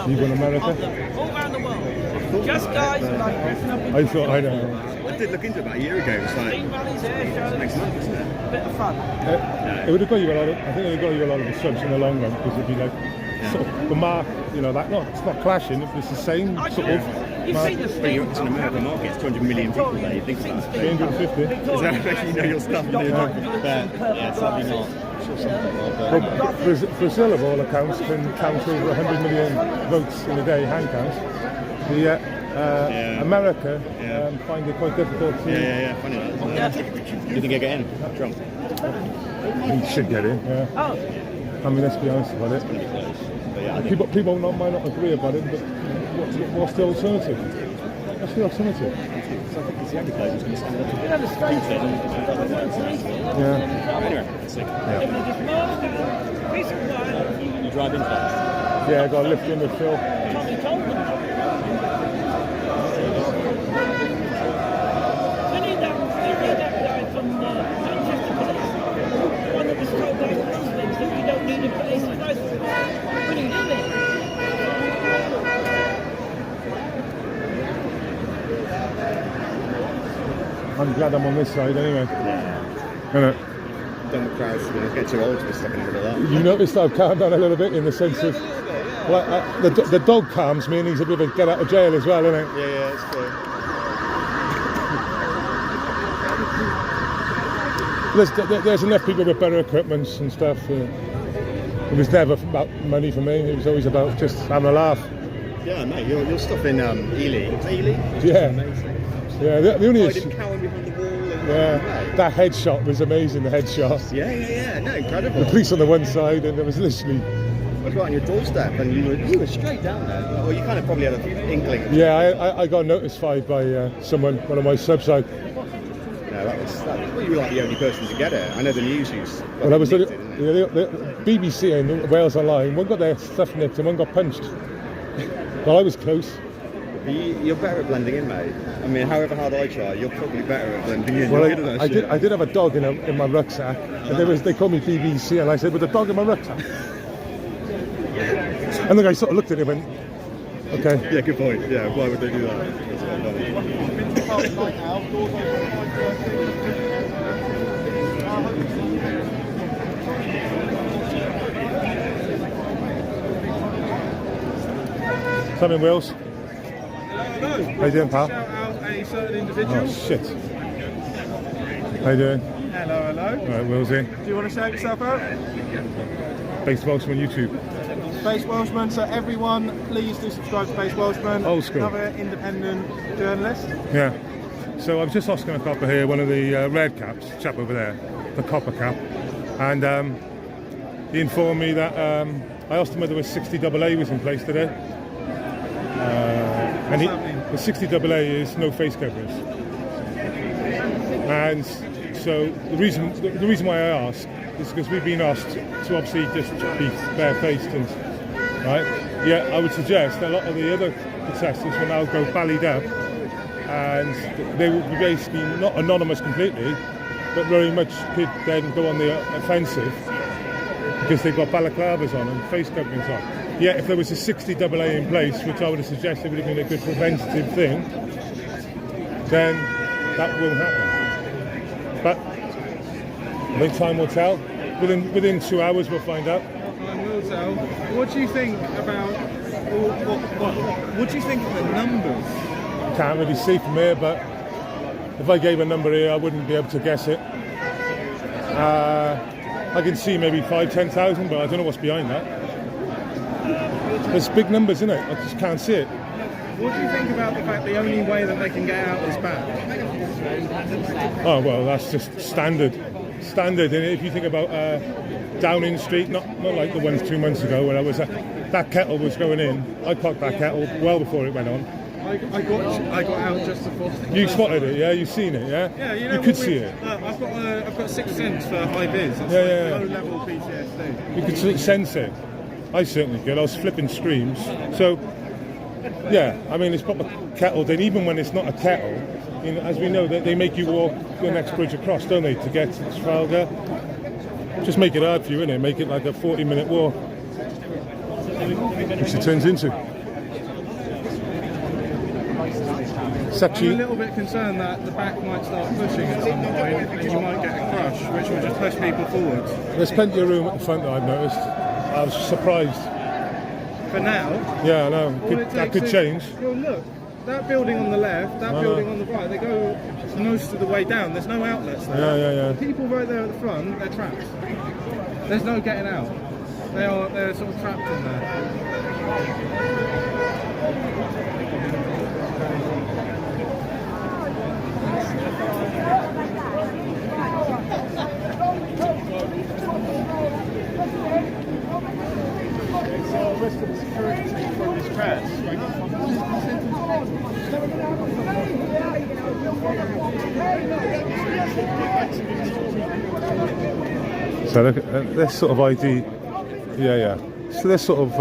You going to America? All around the world. Just guys like I thought, I know. I did look into it about a year ago. It was like, next month, isn't it? bit of fun. It would have got you a lot of, I think it would have got you a lot of the subs in the long run, because it'd be like, sort of, the mark, you know, that, no, it's not clashing, it's the same sort of You've mark. seen the But it's an American market, it's 200 million people there, you think about it. 350. Is that actually you know your stuff? And yeah, sadly not. Well, Brazil, of all accounts, can count over 100 million votes in a day, hand counts. America find it quite difficult to... Yeah, funny that, isn't it? You think he'll get in? Trump? He should get in, yeah. Oh. I mean, let's be honest about it. But yeah, I think People might not agree about it, but what's the alternative? What's the alternative? so I think it's the only place who's going to stand up to You know the straight thing? Yeah. Anyway, let's see. You drive in fast. Yeah, I got to lift in with Phil. Tommy told them. We need that guy from Manchester Police. One that was told by the Muslims that we don't need a police license. What are you doing? I'm glad I'm on this side anyway. Yeah. Innit? Don't the crowds get too old to be stuck in the middle of that. You noticed I've calmed down a little bit in the sense of... Well, the dog calms me and he's a bit of a get out of jail as well, isn't it? Yeah, it's cool. There's enough people with better equipment and stuff. It was never about money for me. It was always about just having a laugh. Yeah, mate, your stuff in Ely. Was it Ely? Yeah. Amazing. Yeah, the only Hiding cower behind the wall. And that headshot was amazing. The headshot. Yeah. No, incredible. The police on the one side, and there was literally. I was right on your doorstep, and you were straight down there. Well, you kind of probably had an inkling. Yeah, I got notified by one of my subs. No, well, you were like the only person to get it. I know the news used. Well, I was the BBC and Wales Online. One got their stuff nicked, and one got punched. Well, I was close. You're better at blending in, mate. I mean, however hard I try, you're probably better at blending in. Well, I did have a dog in my rucksack, and they called me BBC, and I said, "With a dog in my rucksack." And the guy sort of looked at him and went, "Okay." Yeah, good point. Yeah, why would they do that? Something Wales. Hello. How you doing, pal? Shout out a certain individual. Oh shit. How you doing? Hello. Alright, Will's in. Do you want to shout yourself out? Based Welshman YouTube. Space Welshman. So everyone, please do subscribe to Space Welshman. Old school. Another independent journalist. Yeah. So I was just asking a copper here, one of the red caps, chap over there, the copper cap, and he informed me that I asked him whether the 60AA was in place today. And the 60AA is no face coverings. And so the reason why I asked is because we've been asked to obviously just be barefaced and right. Yeah, I would suggest that a lot of the other protesters will now go ballied up, and they will be basically not anonymous completely, but very much could then go on the offensive because they've got balaclavas on and face coverings on. Yeah, if there was a 60AA in place, which I would have suggested would have been a good preventative thing, then that won't happen. But I think time will tell. Within 2 hours, we'll find out. Time will tell. What do you think about? What do you think of the numbers? Can't really see from here, but if I gave a number here, I wouldn't be able to guess it. I can see maybe 5,000-10,000, but I don't know what's behind that. There's big numbers, isn't it? I just can't see it. What do you think about the fact the only way that they can get out is back? Oh well, that's just standard. And if you think about Downing Street, not like the ones 2 months ago where I was that kettle was going in. I clocked that kettle well before it went on. I got out just before. You spotted it, yeah? You've seen it, yeah? Yeah, you know. You could see it. I've got 6 cents for high vis. It's low level PTSD. You could sense it. I certainly could. I was flipping screams. So, yeah, I mean, it's proper kettled in. Even when it's not a kettle, as we know, they make you walk the next bridge across, don't they, to get to Trafalgar? Just make it hard for you, innit? Make it like a 40-minute walk. Which it turns into. I'm a little bit concerned that the back might start pushing at some point and you might get a crush, which will just push people forwards. There's plenty of room at the front that I've noticed. I was surprised. For now? Yeah, I know. That could change. Well, look, that building on the left, that building on the right, they go most of the way down. There's no outlets there. Yeah. The people right there at the front, they're trapped. There's no getting out. They're sort of trapped in there. So look at this sort of ID. Yeah. So this sort of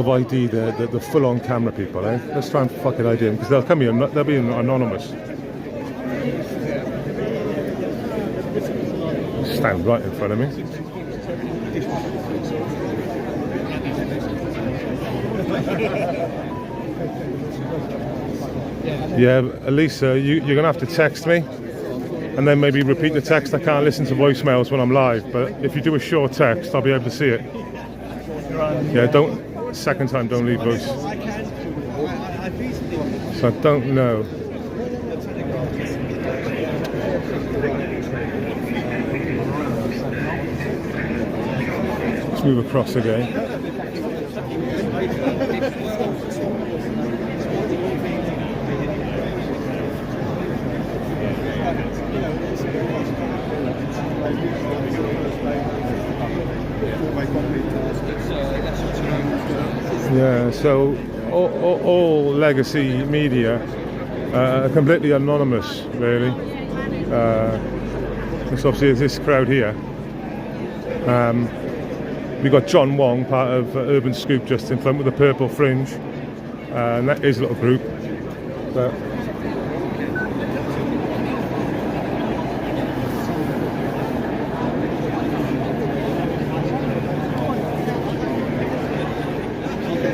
ID the full-on camera people, eh? Let's try and fucking ID them because they'll come here. They'll be anonymous. Stand right in front of me. Yeah, Elisa, you're going to have to text me and then maybe repeat the text. I can't listen to voicemails when I'm live, but if you do a short text, I'll be able to see it. Yeah, second time, don't leave voice. So I don't know. Let's move across again. Yeah, so all legacy media are completely anonymous, really. It's obviously this crowd here. We've got John Wong, part of Urban Scoop, just in front with the purple fringe, and that is a little group. But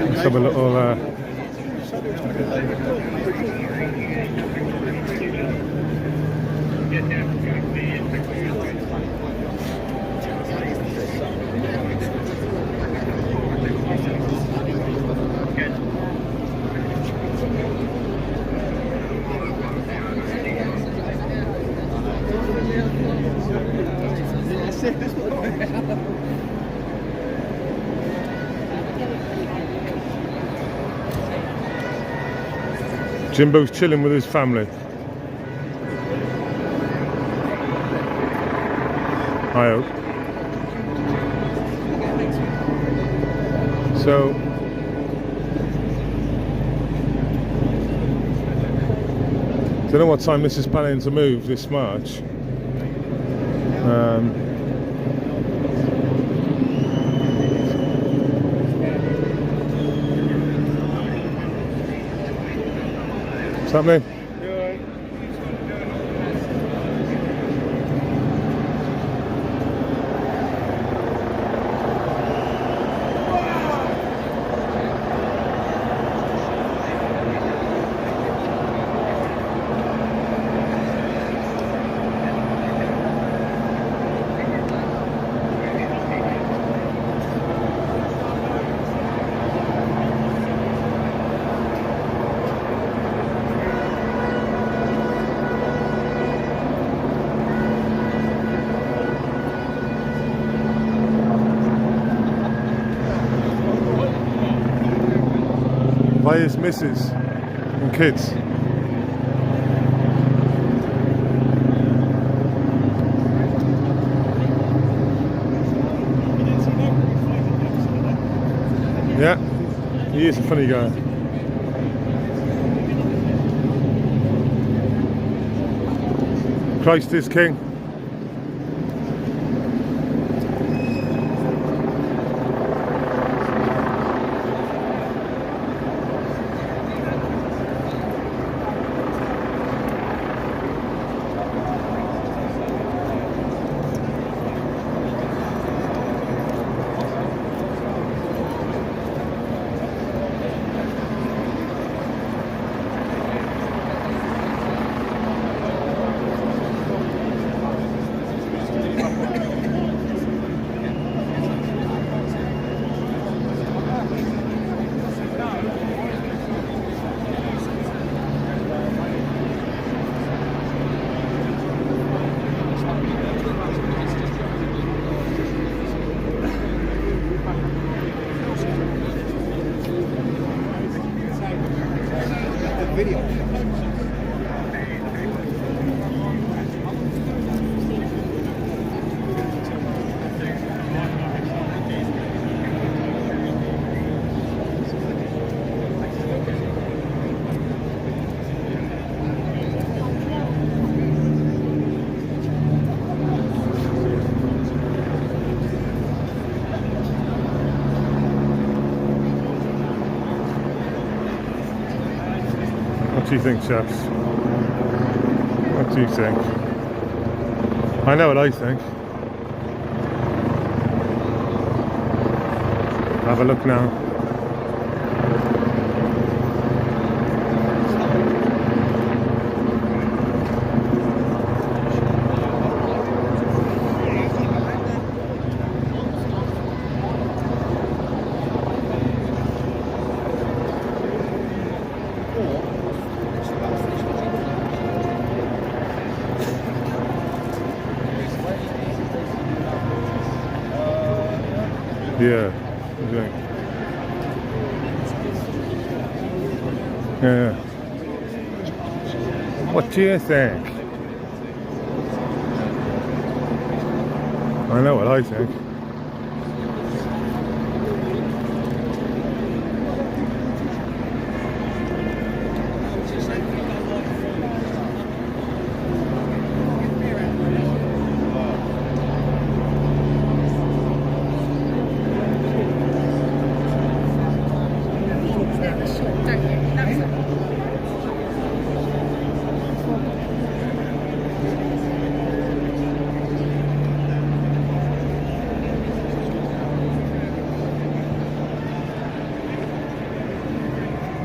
let's have a little. Jimbo's chilling with his family. I hope. So don't know what time this is planning to move this March. What's happening? By his missus and kids. Yeah, he is a funny guy. Christ is King. do you think, chaps? What do you think? I know what I think. Have a look now. Yeah, what do you think? Yeah. What do you think? I know what I think.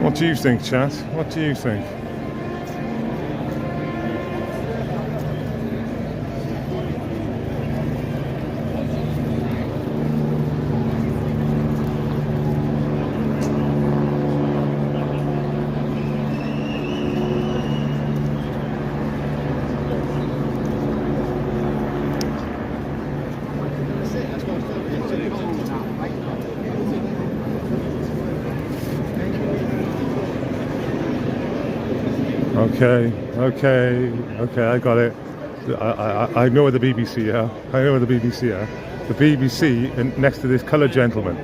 What do you think, chat? What do you think? Okay, I got it. I know where the BBC are. I know where the BBC are. The BBC, and next to this coloured gentleman.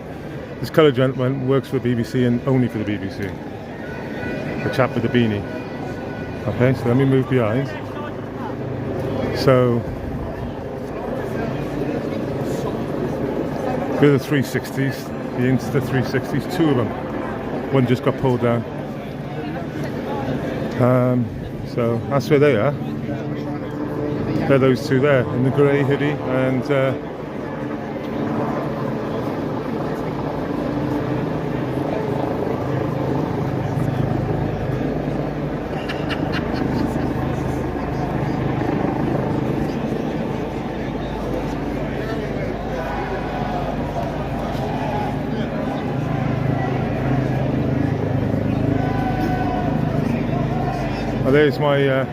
This coloured gentleman works for the BBC and only for the BBC. The chap with the beanie. Okay, so let me move behind. So, with the 360s, the Insta 360s, two of them. One just got pulled down. So that's where they are. They're those two there in the grey hoodie and there's my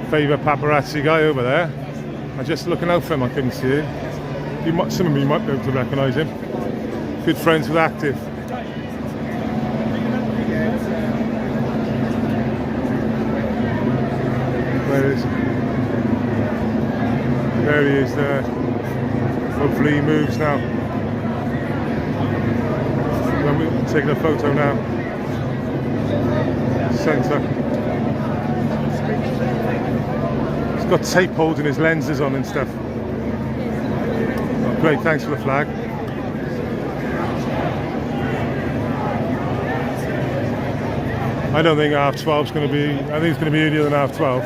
favourite paparazzi guy over there. I'm just looking out for him, I couldn't see him. Some of you might be able to recognise him. Good friends with Active. Where is he? There he is there. Hopefully he moves now. I'm taking a photo now. Centre. Got tape holding his lenses on and stuff. Oh, great, thanks for the flag. I don't think half 12 is going to be. I think it's going to be earlier than half 12.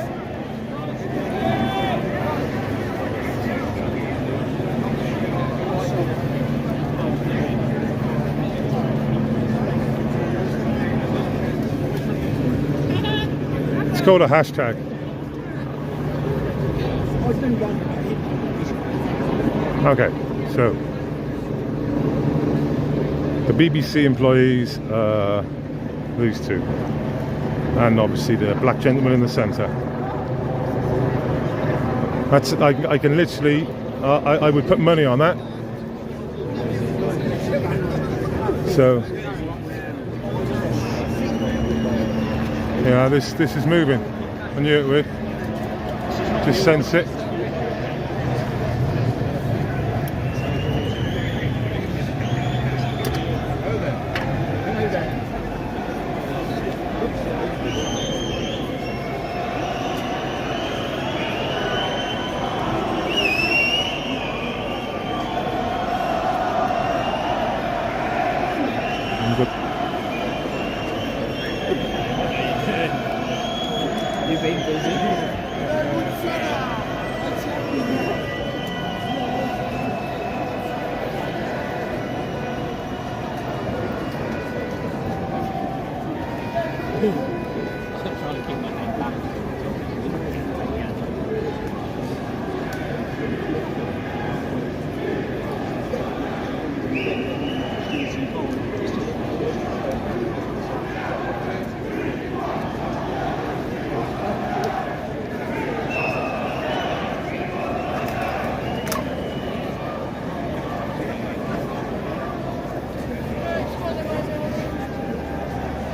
It's called a hashtag. Okay, so the BBC employees are these two, and obviously the black gentleman in the centre. That's I can literally I would put money on that. So yeah, this is moving. I knew it would. Just sense it.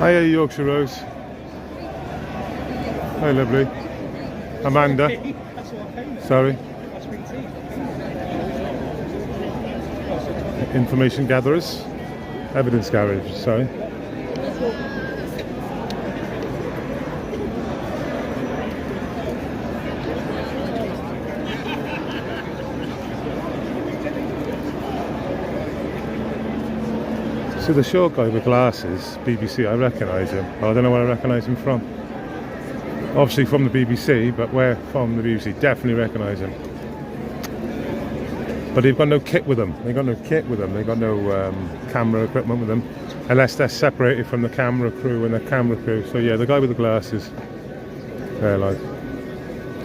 Hiya, Yorkshire Rose. Hi, lovely. Amanda. Sorry. Information gatherers. Evidence garage, sorry. So the short guy with glasses, BBC, I recognise him. Well, I don't know where I recognise him from. Obviously from the BBC, but where from the BBC? Definitely recognise him. But they've got no kit with them. They've got no kit with them. They've got no camera equipment with them, unless they're separated from the camera crew and the camera crew. So yeah, the guy with the glasses, they're like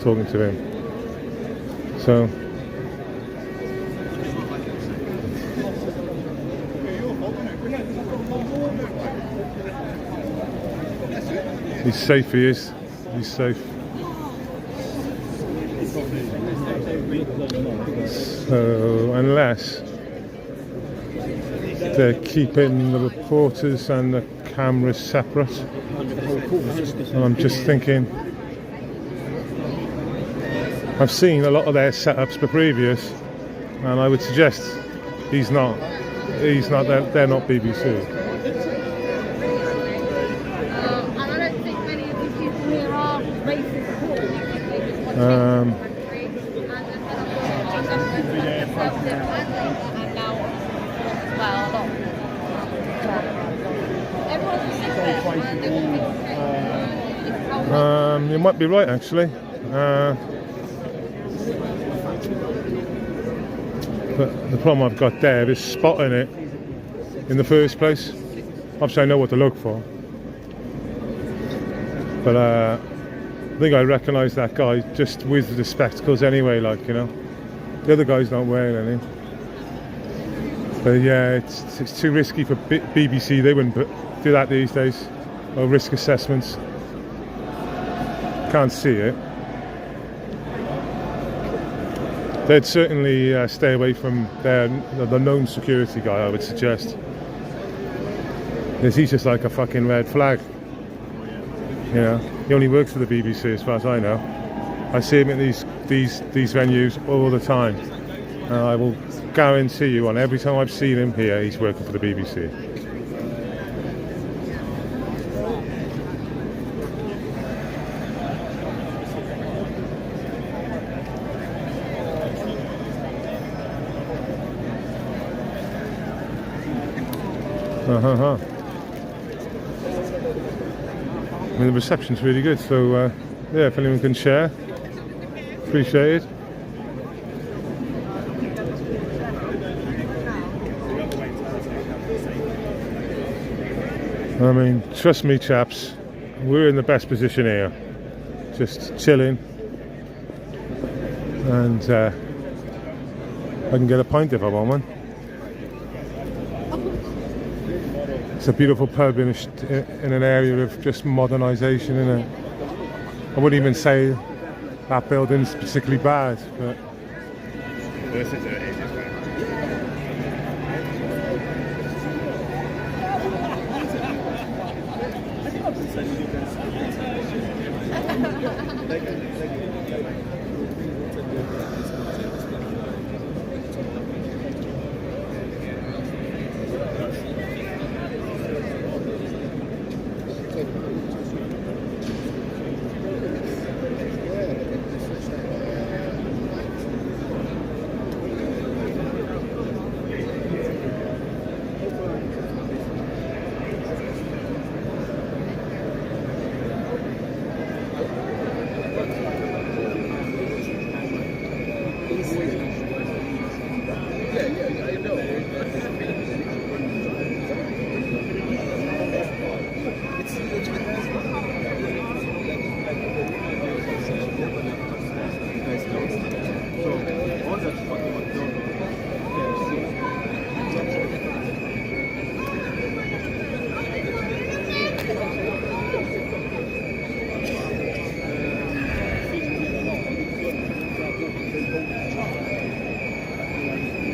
talking to him. So. He's safe, he is. He's safe. So, unless they're keeping the reporters and the cameras separate. And I'm just thinking, I've seen a lot of their setups previous, and I would suggest they're not BBC. You might be right, actually. But the problem I've got there is spotting it in the first place. Obviously, I know what to look for. But I think I recognise that guy just with the spectacles anyway, like, you know. The other guy's not wearing any. But yeah, it's too risky for BBC. They wouldn't do that these days. Or risk assessments. Can't see it. They'd certainly stay away from the known security guy, I would suggest. Because he's just like a fucking red flag. You know, he only works for the BBC as far as I know. I see him at these venues all the time. And I will guarantee you, on every time I've seen him here, he's working for the BBC. I mean, the reception's really good, so yeah, if anyone can share, appreciate it. I mean, trust me, chaps, we're in the best position here, just chilling, and I can get a pint if I want one. It's a beautiful pub in an area of just modernisation, isn't it? I wouldn't even say that building's particularly bad, but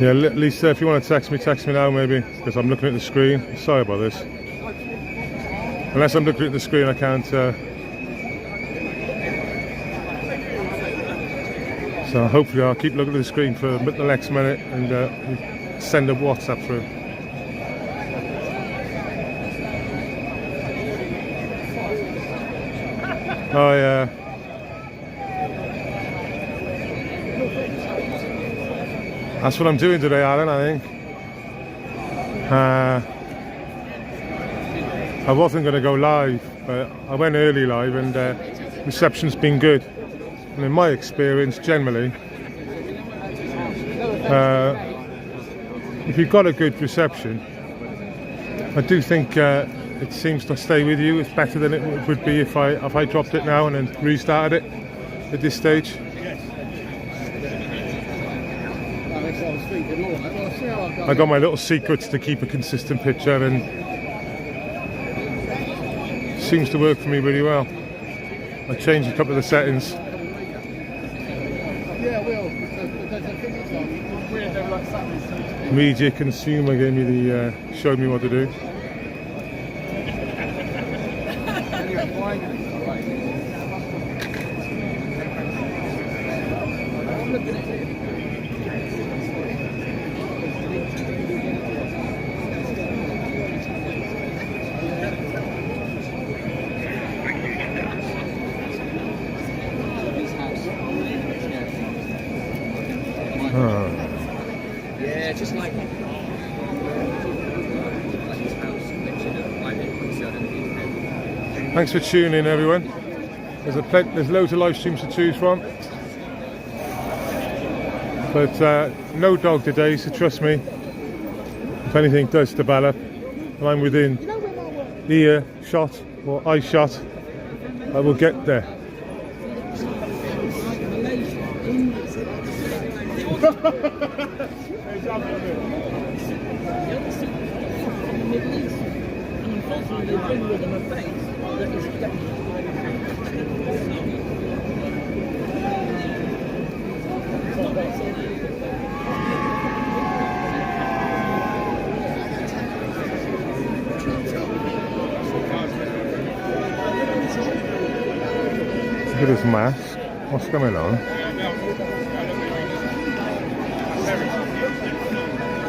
Yeah, Lisa, if you want to text me now maybe, because I'm looking at the screen. Sorry about this. Unless I'm looking at the screen, I can't. So hopefully I'll keep looking at the screen for the next minute and send a WhatsApp through. Oh yeah. That's what I'm doing today, Alan, I think. I wasn't going to go live, but I went early live and reception's been good. And in my experience, generally, if you've got a good reception, I do think it seems to stay with you. It's better than it would be if I dropped it now and then restarted it at this stage. I got my little secrets to keep a consistent picture, and it seems to work for me really well. I changed a couple of the settings. Media consumer gave me the showed me what to do. Yeah, just like Thanks for tuning in, everyone. There's loads of live streams to choose from, but no dog today, so trust me, if anything does develop and I'm within ear shot or eye shot, I will get there. Look at his mask. What's going on?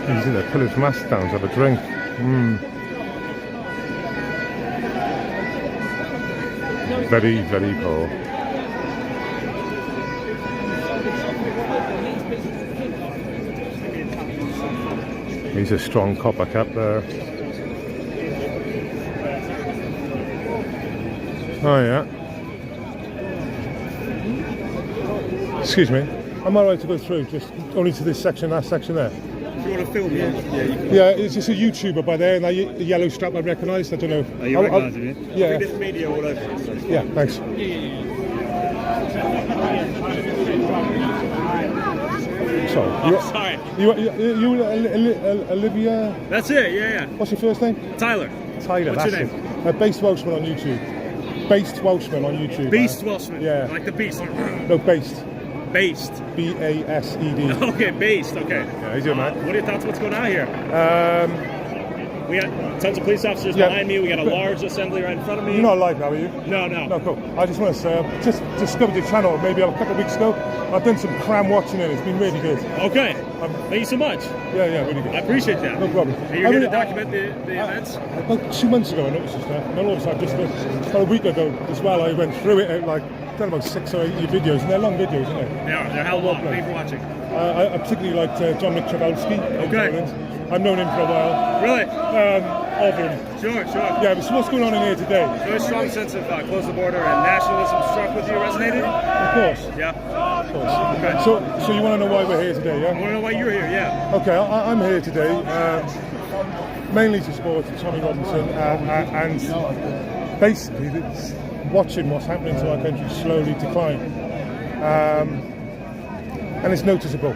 He's in there, pull his mask down to have a drink. Very, very poor. He's a strong copper cap there. Oh yeah. Excuse me. I'm alright to go through, just only to this section, that section there. If you want to film, Yeah, it's just a YouTuber by there, and the yellow strap I recognise. I don't know. Are you recognising it? Yeah. This media all over. Yeah, thanks. Sorry. Sorry. You Olivia? That's it, yeah. What's your first name? Tyler. Tyler, What's that's your it. Based Welshman on YouTube. Based Welshman on YouTube. Beast Welshman. Yeah. Like the beast. No, based. Based. B-A-S-E-D. Okay, based, okay. Yeah, how you doing, man? What are your thoughts? What's going on here? We got tons of police officers behind me. We got a large assembly right in front of me. You're not live now, are you? No. No, cool. I just want to say, just discovered your channel maybe a couple of weeks ago. I've done some cram watching it. It's been really good. Okay. Thank you so much. Yeah, really good. I appreciate that. No problem. And you're here to document the events? About 2 months ago I noticed this stuff. And all of a sudden, just about a week ago as well, I went through it like, done about 6 or 8 videos, and they're long videos, aren't they? They are. They're how long? Thank you for watching. I particularly liked John Travolsky. Okay. I've known him for a while. Really? Of him. Sure. Yeah, but so what's going on in here today? Very strong sense of close the border and nationalism struck with you, resonated? Of course. Yeah. Of course. Okay. So you want to know why we're here today, yeah? I want to know why you're here, yeah. Okay, I'm here today mainly to support Tommy Robinson and basically it's watching what's happening to our country slowly decline. And it's noticeable.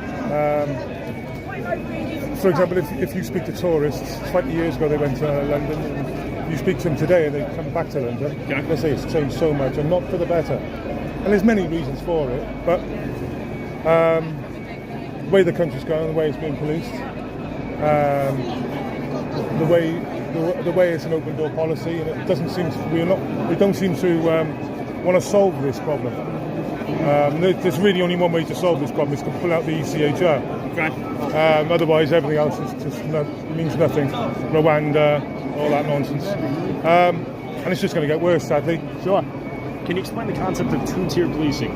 For example, if you speak to tourists, 20 years ago they went to London, and you speak to them today and they come back to London, they say it's changed so much and not for the better. And there's many reasons for it, but way the country's going, the way it's being policed, the way it's an open door policy, and it doesn't seem to, we don't seem to want to solve this problem. There's really only one way to solve this problem: is to pull out the ECHR. Okay. Otherwise, everything else is just means nothing. Rwanda, all that nonsense, and it's just going to get worse, sadly. Sure. Can you explain the concept of two-tier policing?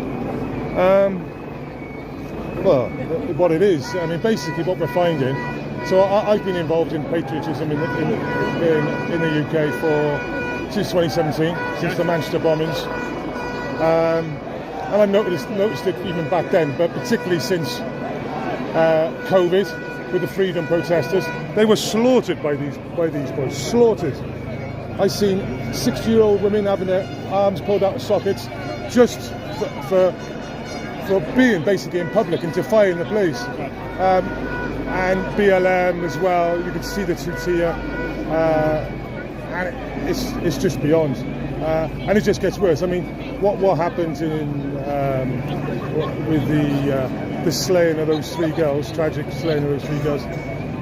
Well, what it is, I mean, basically what we're finding. So I've been involved in patriotism in the UK since 2017, since the Manchester bombings, and I've noticed it even back then, but particularly since COVID with the freedom protesters. They were slaughtered by these boys, slaughtered. I've seen 60-year-old women having their arms pulled out of sockets just for being basically in public and defying the police. And BLM as well, you can see the two-tier, and it's just beyond. And it just gets worse. I mean, what happened with the slaying of those 3 girls, tragic slaying of those 3 girls,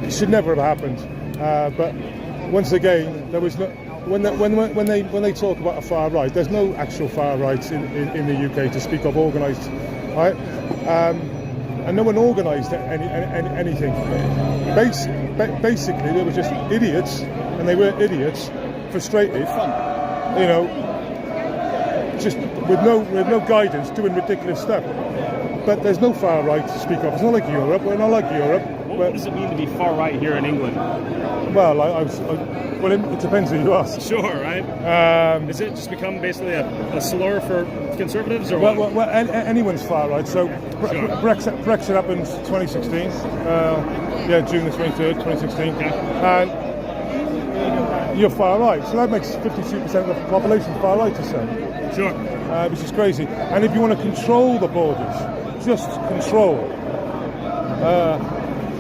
it should never have happened. But once again, there was no. When they talk about a far right, there's no actual far right in the UK to speak of organised, right? And no one organised anything. Basically, they were just idiots, and they were idiots, frustrated, you know, just with no guidance, doing ridiculous stuff. But there's no far right to speak of. It's not like Europe. We're not like Europe. What does it mean to be far right here in England? Well, well, it depends who you ask. Sure, right? Has it just become basically a slur for conservatives, or well, anyone's far right. So Brexit happened 2016. June the 23rd, 2016. And you're far right. So that makes 52% of the population far right to say. Sure. Which is crazy. And if you want to control the borders, just control.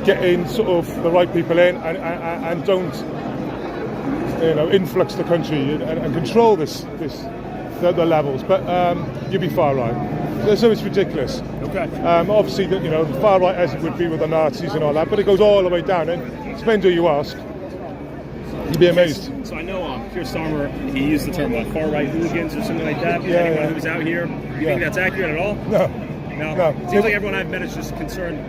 Getting sort of the right people in and don't, you know, influx the country and control the levels. But you'd be far right. So it's ridiculous. Okay. Obviously, the far right as it would be with the Nazis and all that, but it goes all the way down. And it depends who you ask. You'd be amazed. So I know Keir Starmer, he used the term far right hooligans or something like that. Anyone who was out here, you think that's accurate at all? No. No. Seems like everyone I've met is just concerned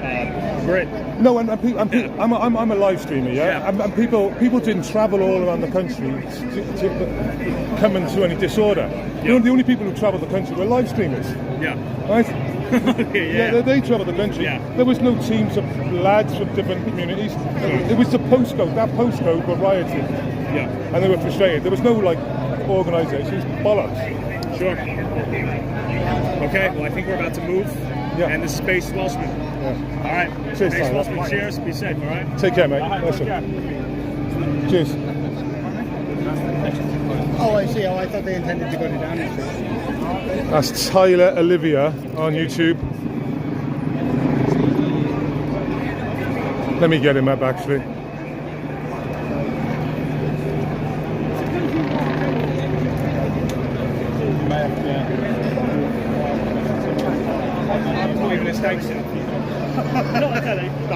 Brit. No, I'm a live streamer, and people didn't travel all around the country to come into any disorder. The only people who travelled the country were live streamers. Yeah. Right? Okay, they travelled the country. Yeah. There was no teams of lads from different communities. It was the postcode. That postcode were rioting. Yeah. And they were frustrated. There was no organisations. Bollocks. Sure. Okay, well, I think we're about to move. Yeah. And this is Base Welshman. Yeah. All right. Cheers, Base Tyler. Welshman, cheers. Be safe, all right? Take care, mate. Take care. Cheers. Oh, I see. Oh, I thought they intended to go to Downing Street. That's Tyler Olivia on YouTube. Let me get him up, actually.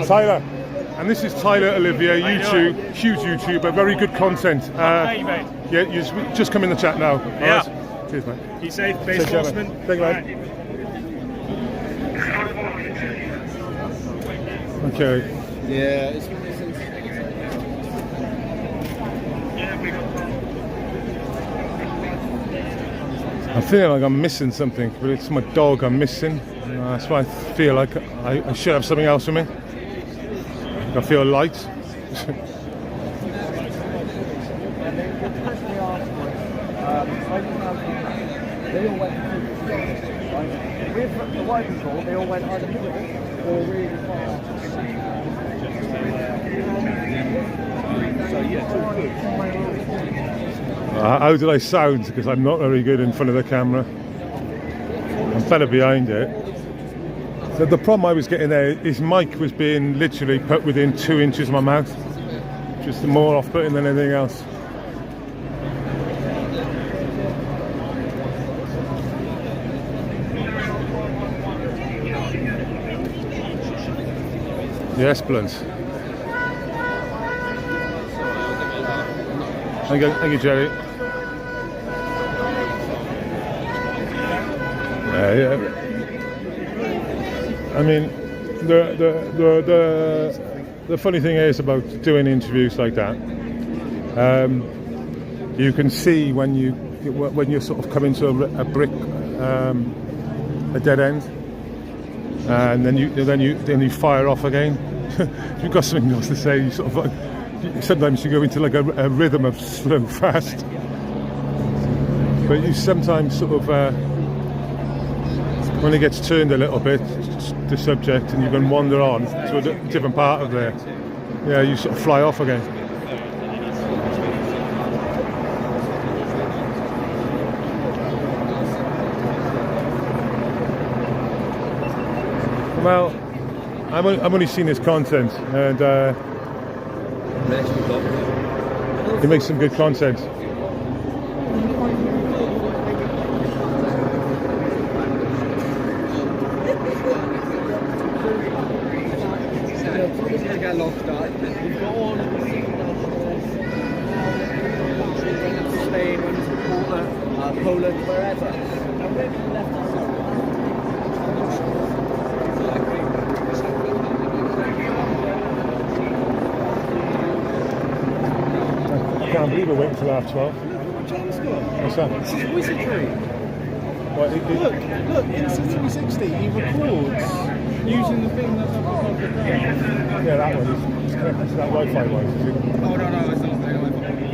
Tyler, and this is Tyler Olivia, YouTube, huge YouTuber, very good content. Thank you, mate. Yeah, you just come in the chat now. Yeah. Right. Cheers, mate. Be safe, Base Welshman. Thank you, mate. Okay. Yeah. I'm feeling like I'm missing something, but it's my dog I'm missing. That's why I feel like I should have something else with me. I feel light. They all went with the white people, they all went either middle or really far. So yeah, How did I sound? Because I'm not very good in front of the camera. I'm better behind it. So the problem I was getting there, his mic was being literally put within 2 inches of my mouth. Just more off-putting than anything else. Yes, blunt. Thank you, Jerry. Yeah. I mean, the funny thing is about doing interviews like that. You can see when you sort of come into a brick, a dead end, and then you fire off again. If you've got something else to say, you sort of like, sometimes you go into like a rhythm of slow fast, but you sometimes sort of when it gets turned a little bit, the subject, and you can wander on to a different part of there. Yeah, you sort of fly off again. Well, I've only seen his content, and he makes some good content. We've got all of the Spain, Poland, wherever. And we're being left I can't believe we're waiting till half 12. What's that? This is wizardry. What, Look, Insta360, he records using the thing that's up above the ground. yeah, that one is connected to that Wi-Fi one, is it? Oh, no, it's not.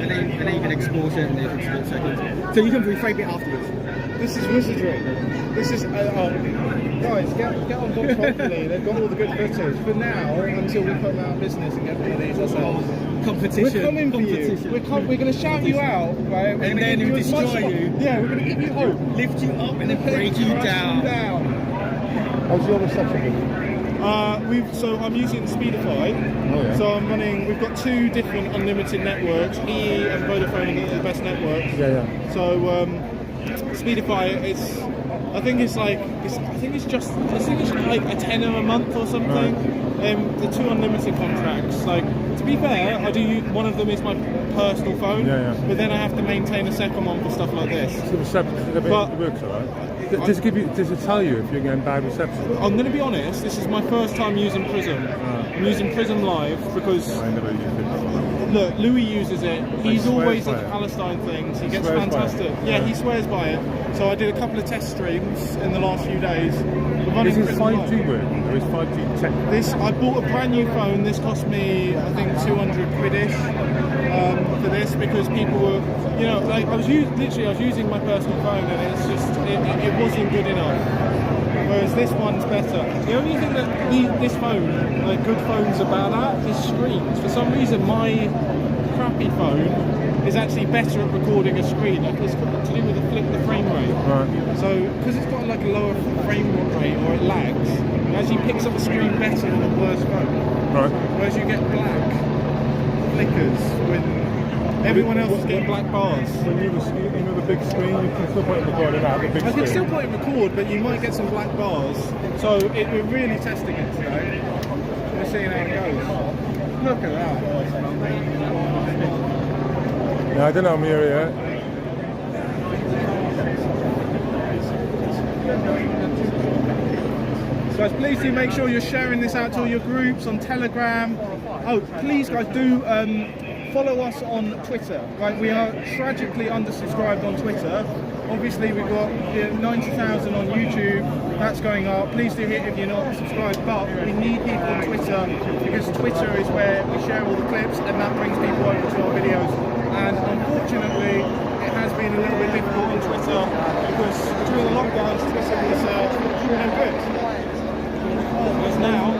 And then you can export it in a split second. So you can reframe it afterwards. This is wizardry. This is guys, get on board properly. They've got all the good footage. For now, until we put them out of business and get one of these ourselves. Competition. We're coming for you. We're going to shout you out, right? And then we'll destroy you. Yeah, we're going to give you hope. Lift you up and then break you down. How's your reception? So I'm using Speedify. Oh, yeah. So I'm running. We've got two different unlimited networks. EE and Vodafone are the best networks. Yeah. So Speedify, I think it's like a tenner a month or something. The two unlimited contracts. Like, to be fair, I do. One of them is my personal phone. Yeah. But then I have to maintain a second one for stuff like this. So the reception, it works alright. Does it tell you if you're getting bad reception? I'm going to be honest, this is my first time using Prism. I'm using Prism Live because, I never used it. look, Louis uses it. He's always at Palestine things. He gets fantastic. Yeah, he swears by it. So I did a couple of test streams in the last few days. Is this 5G working? Or is 5G tech? I bought a brand new phone. This cost me, I think, 200 quid-ish for this because people were, like I was using my personal phone and it's just, it wasn't good enough. Whereas this one's better. The only thing that this phone, like good phones, are bad at is screens. For some reason, my crappy phone is actually better at recording a screen. Like, it's got to do with the frame rate. Right. So, because it's got like a lower frame rate or it lags, it actually picks up the screen better than a worse phone. Right. Whereas you get black flickers when everyone else is getting black bars. When you were the big screen, you can still put it recording out the big screen. I can still put it record, but you might get some black bars. So we're really testing it today. We're seeing how it goes. Look at that. Yeah, I don't know, Miria. Guys, please do make sure you're sharing this out to all your groups on Telegram. Oh, please, guys, do follow us on Twitter. Right, we are tragically undersubscribed on Twitter. Obviously, we've got 90,000 on YouTube. That's going up. Please do hit if you're not subscribed. But we need people on Twitter because Twitter is where we share all the clips, and that brings people over to our videos. And unfortunately, it has been a little bit difficult on Twitter because during the lockdowns, Twitter was no good. Whereas now,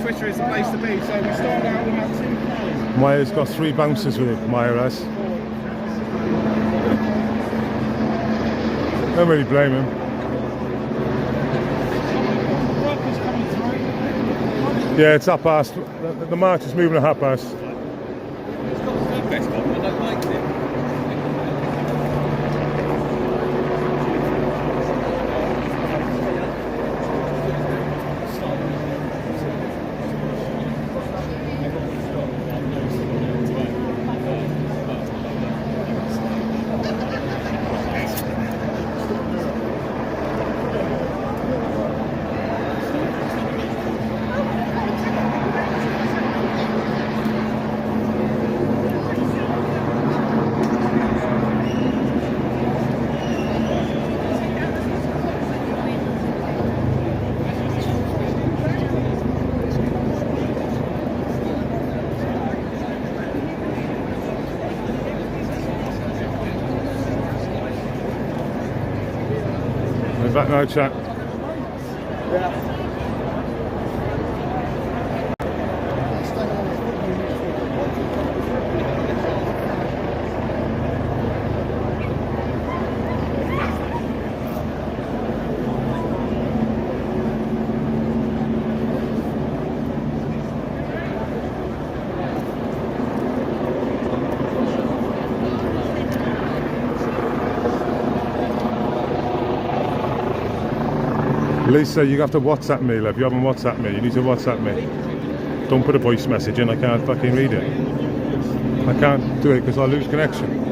Twitter is the place to be. So we started out with about 2. Maya's got 3 bouncers with it, Maya has. Don't really blame him. Yeah, it's past. The march is moving at past. chat now, chat. Yeah. Lisa, you have to WhatsApp me, love. You haven't WhatsApp me. You need to WhatsApp me. Don't put a voice message in. I can't fucking read it. I can't do it because I lose connection.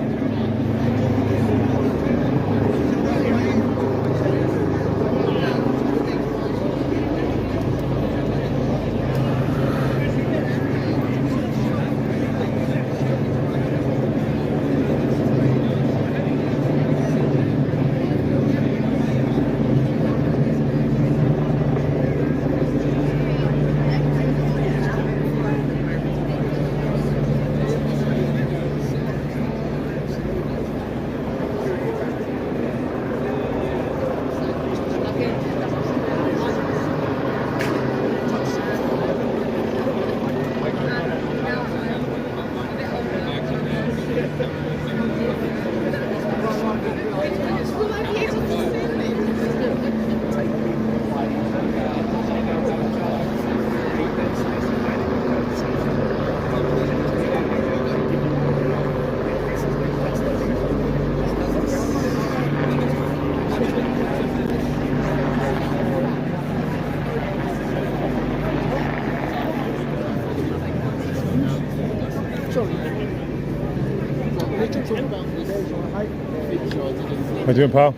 How you doing, pal?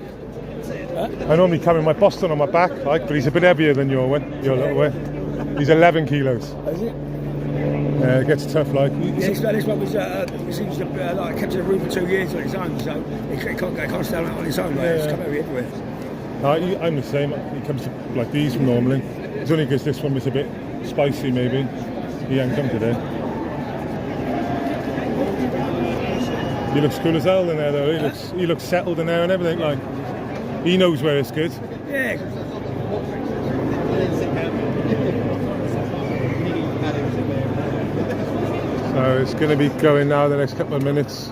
I normally carry my Boston on my back, like, but he's a bit heavier than your little one. He's 11 kilos. Is it? Yeah, it gets tough, like. This one was seems to like kept in the room for 2 years on its own, so it can't stand out on its own. Like, it's come over everywhere. I'm the same. He comes to like these normally. It's only because this one was a bit spicy, maybe. He hasn't come today. He looks cool as hell in there, though. He looks settled in there and everything. Like, he knows where it's good. Yeah. So it's going to be going now the next couple of minutes.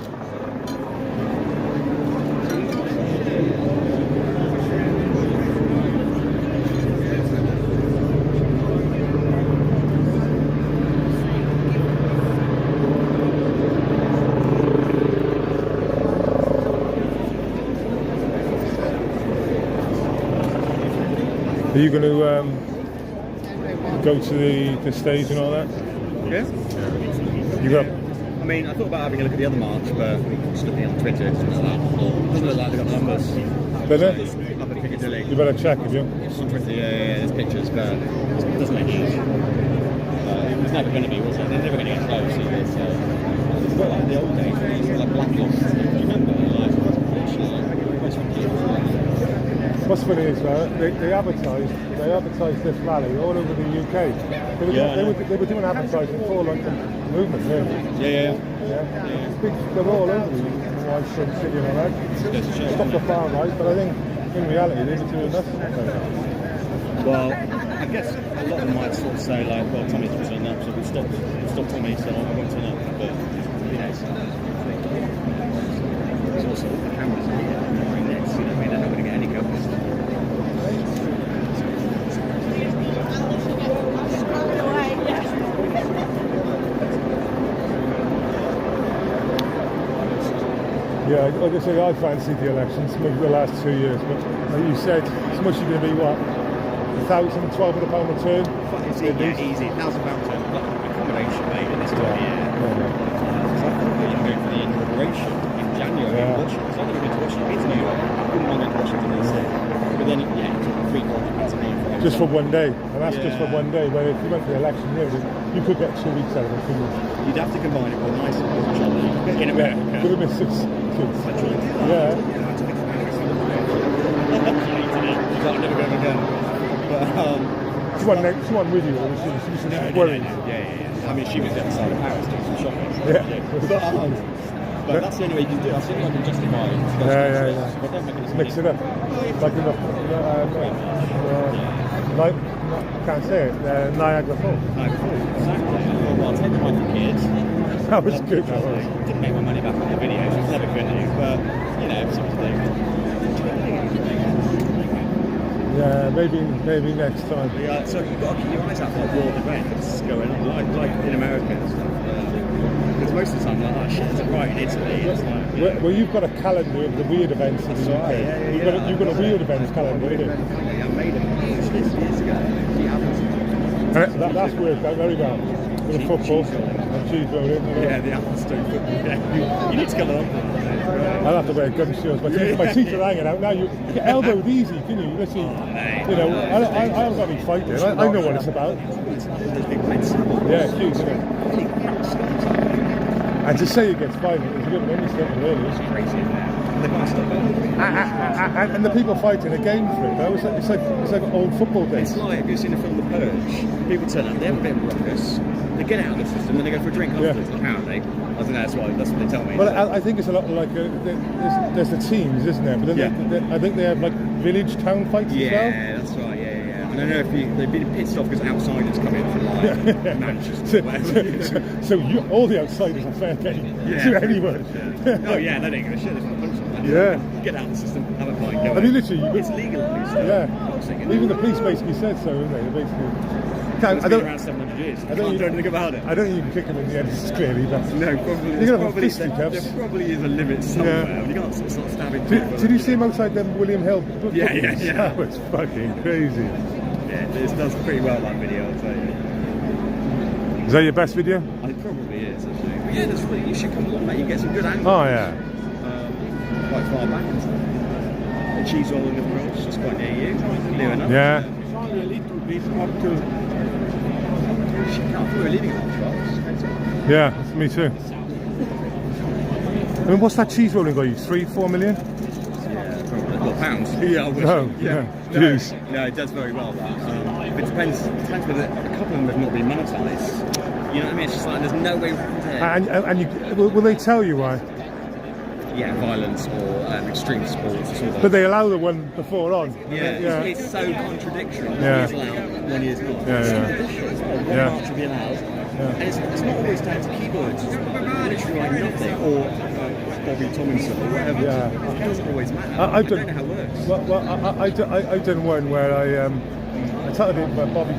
Are you going to go to the stage and all that? Yeah. You got? I mean, I thought about having a look at the other march, but just looking on Twitter, it doesn't look like they've got numbers. Did they? Up at Piccadilly. You better check, have you? It's on Twitter, yeah, there's pictures, but it doesn't make sense. It was never going to be, was it? They're never going to get close either, so it's a bit like the old days, when they used to like black lists, do you remember? Like, What's funny is they advertised this rally all over the UK. They were doing advertising for London movement, really. Yeah. They were all over the White City and all that. Stop the far right, but I think in reality they were doing nothing. Well, I guess a lot of them might sort of say like, well, Tommy's turning up, so we stopped Tommy, so I won't turn up. But you know, it's also the cameras right next. You know, I mean, they're not going to get any coverage. Yeah, like I say, I fancied the elections maybe the last 2 years, but like you said, it's mostly going to be what, £1,000, £1,200 return? Fucking easy, £1,000 return, accommodation, mate, in this time of year. So I thought we were going for the inauguration in January in Washington. So I'm going to go to Washington, it's New York. I wouldn't mind going to Washington DC. But then, it took £300 a night. Just for 1 day, and that's just for 1 day, where if you went to the election here, you could get 2 weeks out of it, couldn't you? You'd have to combine it with a nice jolly in America. Could have been 6 kids. Yeah. You can't never go again. But, she wasn't with you, or was she was worried? Yeah. I mean, she was the other side of Paris doing some shopping. Yeah. But that's the only way you can do it. That's the only way I can justify it. Yeah. But don't make it Mix it up. Like in the, can't say it, Niagara Falls. Exactly. Well, I'll take the one for kids. That was good. That was. Didn't make my money back on the videos. It was never going to, but you know, something to do. Yeah, maybe next time. Yeah, so you've got to keep your eyes out for world events going on, like in America and stuff. Because most of the time, like, oh shit, it's right in Italy. It's like, well, you've got a calendar of the weird events in the UK. You've got a weird events calendar, haven't you? I made it years ago. That's worked out very well. With the football and cheese rolling. Yeah, the Applestown football. Yeah. You need to come along. I'll have to wear gum shields. My teeth are hanging out now. You get elbowed easy, can you? Literally, you know, I haven't got any fighting. I know what it's about. Yeah, huge, isn't it? And to say it gets violent is a bit of an understatement, really. It's crazy, isn't it? And the people fighting again for it, though, it's like old football days. It's like, have you seen the film The Purge? People turn up, they have a bit of ruckus, they get out of the system, and they go for a drink afterwards, apparently. I think that's what they tell me. Well, I think it's a lot like, there's the teams, isn't there? But then I think they have like village town fights as well. Yeah, that's right, yeah. I don't know if they've been pissed off because outsiders come in from like Manchester. So all the outsiders are fair game to anyone. Oh yeah, they don't give a shit. There's no punishment. Yeah. Get out of the system, have a pint, go. I mean, literally, it's legalised. Yeah. Even the police basically said so, didn't they? They basically. It's been around 700 years. I don't do anything about it. I don't think you can kick them in the head, clearly, but no, probably. You're gonna have fisticuffs. There probably is a limit somewhere. You can't sort of stab it. Did you see him outside them William Hill? Yeah. That was fucking crazy. Yeah, this does pretty well, that video, I'll tell you. Is that your best video? It probably is, actually. But yeah, that's really, you should come along, mate. You get some good angles. Oh, yeah. Quite far back and stuff. The cheese roll in the Welsh, it's quite near you. Near enough. Yeah. We're leaving it. Yeah, me too. I mean, what's that cheese rolling got you? 3-4 million? Yeah, probably. Well, pounds. Yeah, I wish. No, it does very well. It depends whether a couple of them have not been monetised. You know what I mean? It's just like there's no way around it. And will they tell you why? Yeah, violence or extreme sports. But they allow the one before on. Yeah. It's so contradictory. One Yeah. year's allowed, 1 year's not. Yeah. One march will be allowed. And it's not always down to keyboards. It's literally like nothing. Or Bobby Tomlinson or whatever. Yeah. It doesn't always matter. I don't know how it works. Well, I've done one where I started it by Bobby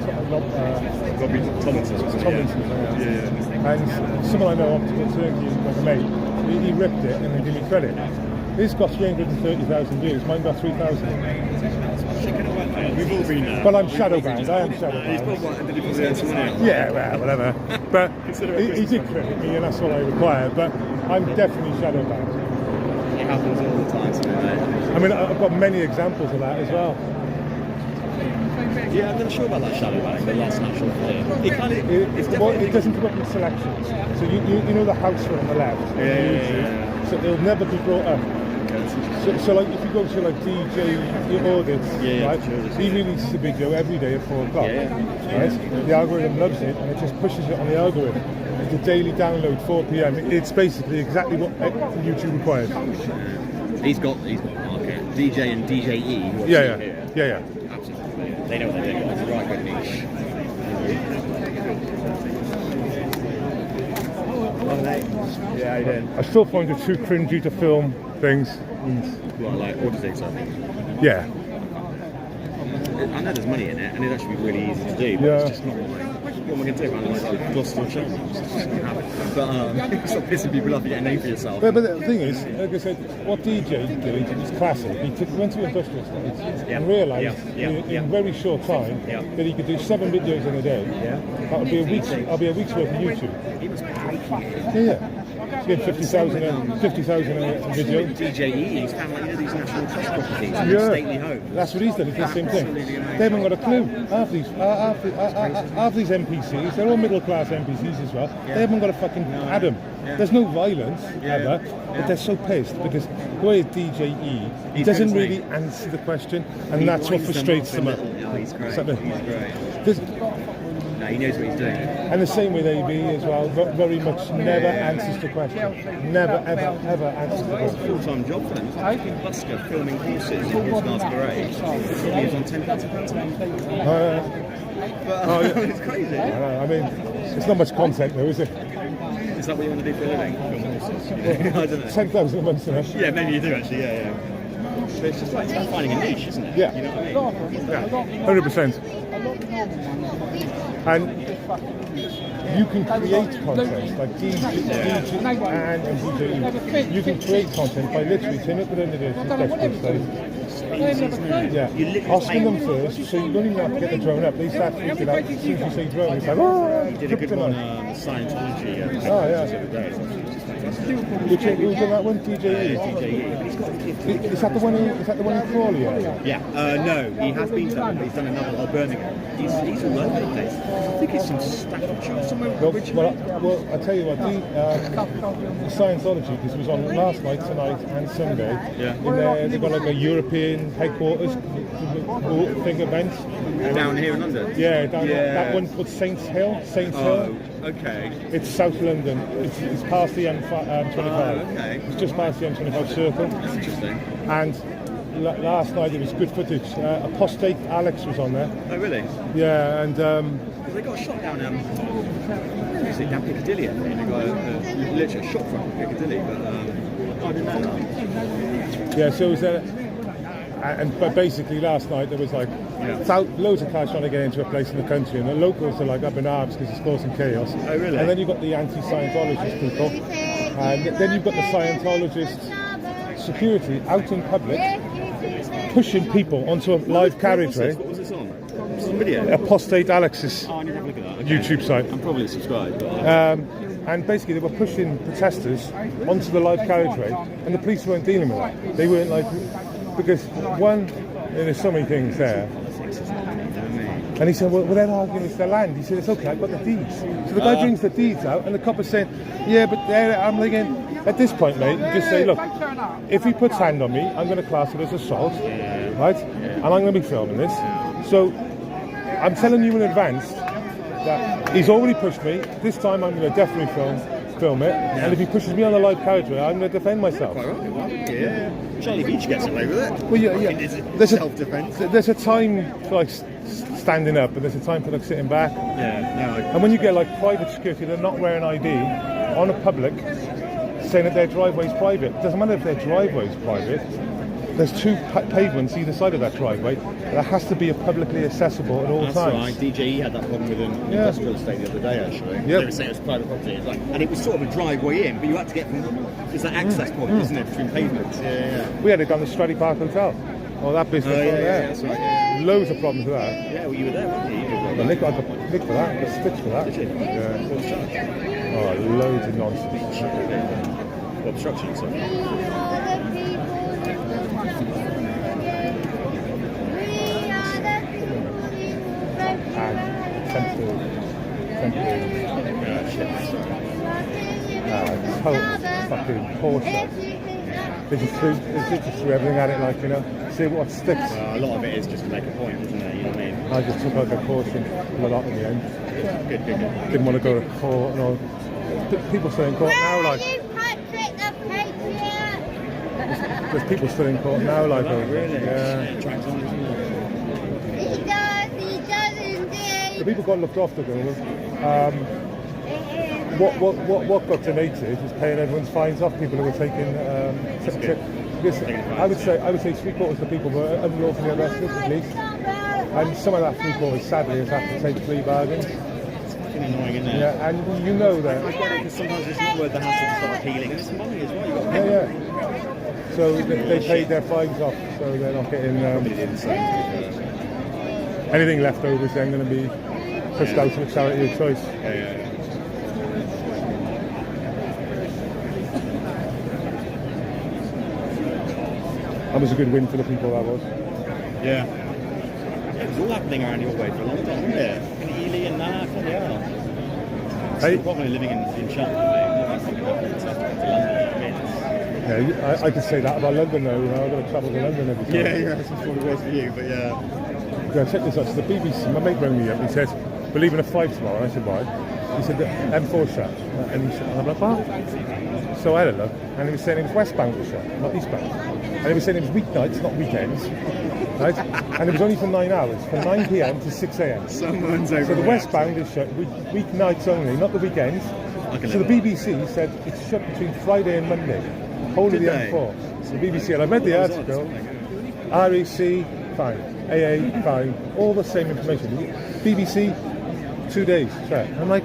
Tomlinson. And someone I know, optical turkey, like a mate, he ripped it and then gave me credit. His got 330,000 views, mine got 3,000. We've all been there. Well, I'm shadow banned. I am shadow banned. Yeah, well, whatever. But he did credit me, and that's all I require. But I'm definitely shadow banned. It happens all the time. I mean, I've got many examples of that as well. Yeah, I'm not sure about that shadow banning, but that's natural thing. It doesn't come up in selections. So you know the house one on the left. Yeah. So it'll never be brought up. So like if you go to like DJ audits, right? He releases a video every day at 4 o'clock. Right? The algorithm loves it and it just pushes it on the algorithm. It's a daily download, 4 PM. It's basically exactly what YouTube requires. He's got market. DJ and DJE. Yeah. Absolutely. They know what they're doing. It's a right good niche. Yeah, I did. I still find it too cringy to film things. Like audits, I think. Yeah. I know there's money in it, and it'd actually be really easy to do, but it's just not like, what am I going to do? I'm like Gloucester or Chelsea. But stop pissing people off, you get a name for yourself. But the thing is, like I said, what DJ did is classic. He went to industrial estates and realised in a very short time that he could do 7 videos in a day. That would be a week's worth of YouTube. He was Yeah. He had 50,000 a video. DJE, he's found like these national trust properties and stately homes. That's what he's done. He did the same thing. They haven't got a clue. Half these NPCs, they're all middle class NPCs as well. They haven't got a fucking atom. There's no violence ever, but they're so pissed because the way DJE, he doesn't really answer the question, and that's what frustrates them. He's great. No, he knows what he's doing. And the same with AB as well, very much never answers the question. Never, ever answers the It's a question. full-time job for them. It's like a busker filming horses in his masquerade. He was on £10,000 a month. It's crazy. I mean, it's not much content though, is it? Is that what you want to do for a living? Film horses? I don't know. 10,000 a month enough. Yeah, maybe you do actually, yeah. But it's just like finding a niche, isn't it? Yeah. You know what I mean? Yeah, 100%. And you can create content like DJ and DJ. You can create content by literally turning up the desperate state. Yeah, asking them first, so you don't even have to get the drone up. They start freaking out as soon as you say drone. It's like, oh, You did a good one on Scientology. Oh, yeah. The other day. It's absolutely fantastic. Who's done that one? DJ? DJE. But he's got Is that the one? Is that the one in Crawley? Yeah. No, he has been to that one, but he's done another at Birmingham. He's all over the place. I think it's in Staffordshire somewhere. Well, I tell you what, the Scientology, because it was on last night, tonight, and Sunday. Yeah. In there, they've got like a European headquarters thing event. Down here in London? Yeah, that one called Saints Hill. Okay. It's South London. It's past the M25. Okay. It's just past the M25 circle. That's interesting. And last night there was good footage. Apostate Alex was on there. Oh, really? Yeah, and they got a shot down down Piccadilly. I think they got literally a shot from Piccadilly, but I didn't know that. Yeah, so it was but basically last night there was like loads of cars trying to get into a place in the country, and the locals are like up in arms because it's causing chaos. Oh, really? And then you've got the anti-Scientologist people, and then you've got the Scientologist security out in public pushing people onto a live carriageway. What was this on? Some video? Apostate Alex's I need to have a look at that. YouTube site. I'm probably subscribed. And basically they were pushing protesters onto the live carriageway, and the police weren't dealing with that. They weren't like, because one, there's so many things there. And he said, well, they're arguing it's their land. He said, it's okay, I've got the deeds. So the guy brings the deeds out, and the cop is saying, yeah, but I'm thinking, at this point, mate, you just say, look, if he puts hand on me, I'm going to class it as assault, right? And I'm going to be filming this. So I'm telling you in advance that he's already pushed me. This time I'm going to definitely film it. And if he pushes me on the live carriageway, I'm going to defend myself. Quite right. Yeah. Charlie Beach gets away with it. Well, yeah. There's self-defense. There's a time for like standing up, and there's a time for like sitting back. Yeah. And when you get like private security, they're not wearing ID on a public, saying that their driveway's private. It doesn't matter if their driveway's private. There's two pavements either side of that driveway. That has to be publicly accessible at all times. That's right. DJE had that problem with an industrial estate the other day, actually. They were saying it was private property. It was like, and it was sort of a driveway in, but you had to get from... It's that access point, isn't it, between pavements? Yeah. We had it down the Stradley Park Hotel. Oh, that business there. Yeah, that's right. Loads of problems with that. Yeah, well, you were there, weren't you? I got nicked for that. I got stitched for that. Did you? Yeah. What was charged? Oh, loads of nonsense. What obstruction, sorry? Fucking Porsche. They just threw everything at it, like, you know, see what sticks. A lot of it is just to make a point, isn't it? You know what I mean? I just took like a caution from a lot in the end. Good. Didn't want to go to court and all. People still in court now, like. There's people still in court now, like. Oh, really? Yeah. He does The people got looked after, though. What got donated is paying everyone's fines off. People who were taking. I would say 3/4 of the people were unlawfully arrested, at least, and some of that 3/4 sadly has had to take plea bargains. It's fucking annoying, isn't it? Yeah, and you know that. I get it, because sometimes it's not worth the hassle to start appealing, and it's money as well. You've got to pay. Yeah. So they paid their fines off, so they're not getting anything left over. Is then going to be pushed out to a charity of choice. Yeah. That was a good win for the people, that was. Yeah. It was all happening around your way for a long time, wasn't it? And Ely and that, yeah. Hey. Probably living in Cheltenham, Yeah, I could say that about London though, you know, I've got to travel to London every time. Yeah, it's probably worse for you, but yeah. Yeah, check this out, so the BBC, my mate rang me up, he said, we're leaving at 5 tomorrow. And I said, why? He said, the M4 shut. And I'm like, what? So I had a look, and he was saying it was westbound was shut, not eastbound. And he was saying it was weeknights, not weekends. Right? And it was only for 9 hours, from 9 p.m. to 6 a.m. Someone's So the westbound is shut, weeknights only, not the weekends. So the BBC said it's shut between Friday and Monday, whole of the M4. So the BBC, and I read the article, REC, fine, AA, fine, all the same information. BBC, 2 days, straight. I'm like,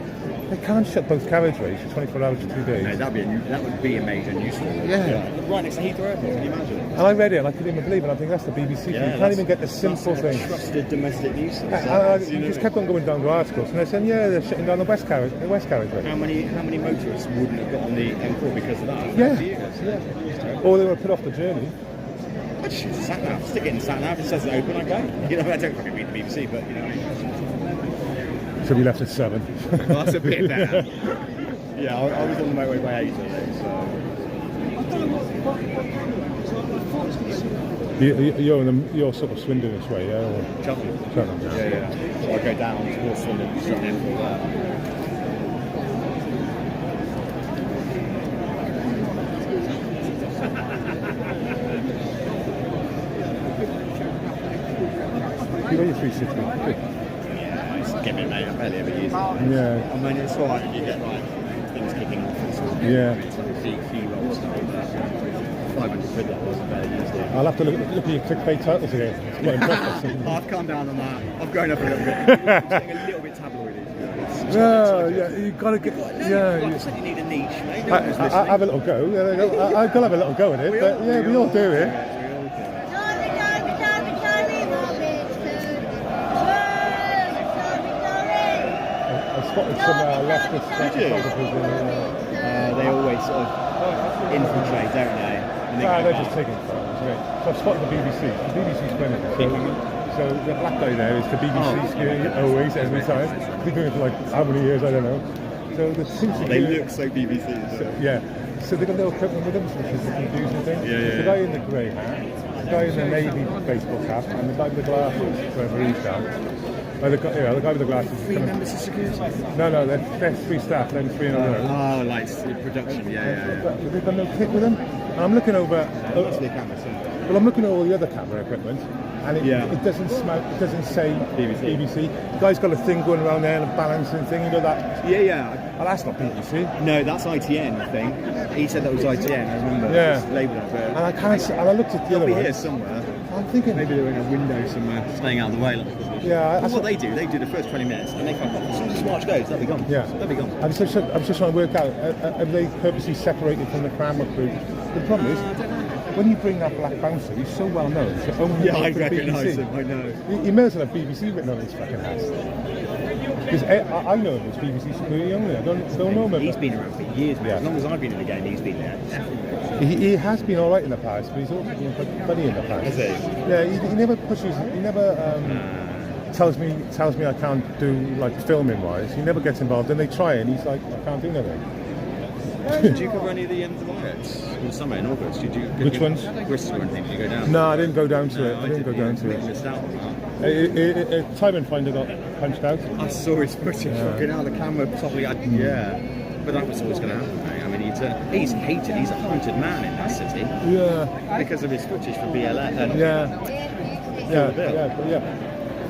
they can't shut both carriageways for 24 hours for 2 days. No, that would be a major news story. Yeah. Right next to Heathrow Airport, can you imagine? And I read it and I couldn't even believe it. I think that's the BBC. Yeah, you can't even get the simple that's things. Trusted domestic news source. You just kept on going down to articles and they're saying, yeah, they're shutting down the west carriageway. How many motorists wouldn't have got on the M4 because of that? Yeah. Or they were put off the journey. I just use the sat nav. Stick it in the sat nav. It says it's open. I go. You know, I don't fucking read the BBC, but you know. So we left at 7. Well, that's a bit better. Yeah, I was on the motorway by 8 today, so. You're sort of Swindon this way, yeah? Or Cheltenham. Yeah. Yeah. So I go down towards Swindon, shut the M4 there. You got your 360. Give me, mate. I barely ever use it. Yeah. I mean, it's alright if you get like things kicking off and stuff. Yeah. It's like a key roll stuff. 500 quid that was, I barely used it. I'll have to look at your clickbait titles again. It's quite impressive. I've calmed down on that. I've grown up a little bit. I'm getting a little bit tabloidy. Yeah, you've got to get. Like Yeah. I said, you need a niche, mate. I have a little go. I've got to have a little go at it. But yeah, we all do it. I spotted some leftist photographers in they always sort of infiltrate, don't they? they're just taking photos. So I've spotted the BBC. The BBC's winning it. So the black guy there is the BBC skiing always, every time. They've been doing it for like how many years, I don't know. So the they look so BBC. Yeah. So they've got little equipment with them, which is the confusing thing. The guy in the grey hat, the guy in the navy baseball cap, and the guy with the glasses, wherever he's down. The guy with the glasses. 3 members of security? No, they're 3 staff, then 3 in a row. Oh, like production, yeah. They've got no kit with them. And I'm looking over. Well, I'm looking at all the other camera equipment, and it doesn't smell. It doesn't say BBC. The guy's got a thing going around there, and a balancing thing. You know that? Yeah. Oh, that's not BBC. No, that's ITN. I think he said that was ITN. I remember. Yeah. Labelled it. And I can't. And I looked at the other one. Here somewhere. I'm thinking maybe they're in a window somewhere, staying out of the way. Yeah. Well, what they do the first 20 minutes, and they fuck off. As soon as the march goes, they'll be gone. Yeah. They'll be gone. I was just trying to work out. Are they purposely separated from the camera crew? The problem is, when you bring that black bouncer, he's so well known. So only I recognise him. I know. He may as well have BBC written on his fucking house. Because I know him as BBC security only. I don't know him. He's been around for years. Yeah. As long as I've been in the game, he's been there. He has been all right in the past, but he's also been quite funny in the past. Has he? Yeah, he never pushes. He never tells me I can't do like filming wise. He never gets involved, and they try, and he's like, I can't do nothing. Did you cover any of the riots in the summer in August? Which ones? Bristol or anything? Did you go down? No, I didn't go down to it. I didn't go down to it. Missed out on that. Timon Finder got punched out. I saw his footage. Fucking out of the camera, probably. But that was always going to happen, mate. I mean, he's hated. He's a haunted man in that city. Yeah. Because of his footage for BLS. Yeah.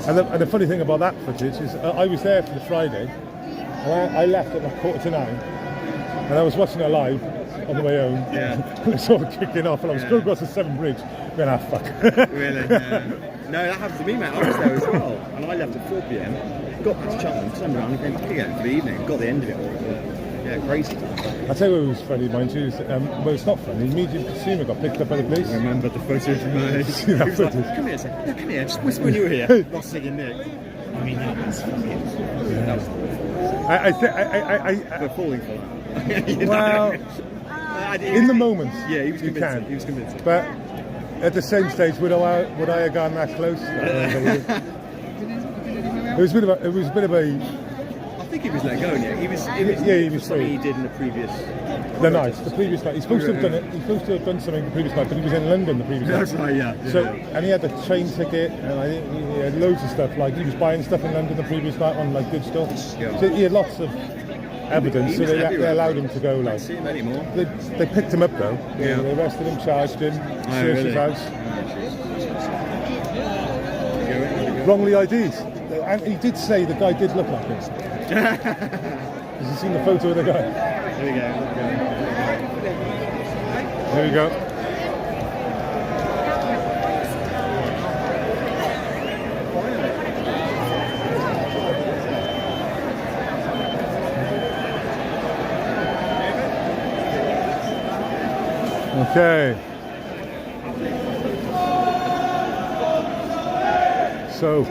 And the funny thing about that footage is, I was there for the Friday, and I left at like 9:15, and I was watching it live on the way home. Yeah. It was sort of kicking off, and I was going across the Severn Bridge. Going, fuck. Really? Yeah. No, that happened to me, mate. I was there as well, and I left at 4 p.m. Got back to Cheltenham, turned around, and came back again for the evening. Got the end of it all. Yeah, crazy. I'll tell you what was funny, mind you. Well, it's not funny. The immediate consumer got picked up by the police. I remember the footage, mate. See that footage? Like, come here a second. No, come here. Just whisper when you were here. Not singing Nick. I mean, that was fucking... That was We're falling for that. Well, in the moment, yeah, he was convincing. you can. He was convincing. But at the same stage, would I have gone that close? It was a bit of a think he was let go, yeah. He was something he did in the previous. The night, the previous night. He's supposed to have done it. He's supposed to have done something the previous night, but he was in London the previous night. That's right, yeah. So, and he had the train ticket, and I think he had loads of stuff. Like he was buying stuff in London the previous night on like good stuff. Yeah. So he had lots of evidence, so they allowed him to go. Like, see him anymore. They picked him up though. Yeah. They arrested him, charged him, searched his house. Wrongly ID'd. And he did say the guy did look like him. Has you seen the photo of the guy? There we go. There we go. Okay. So.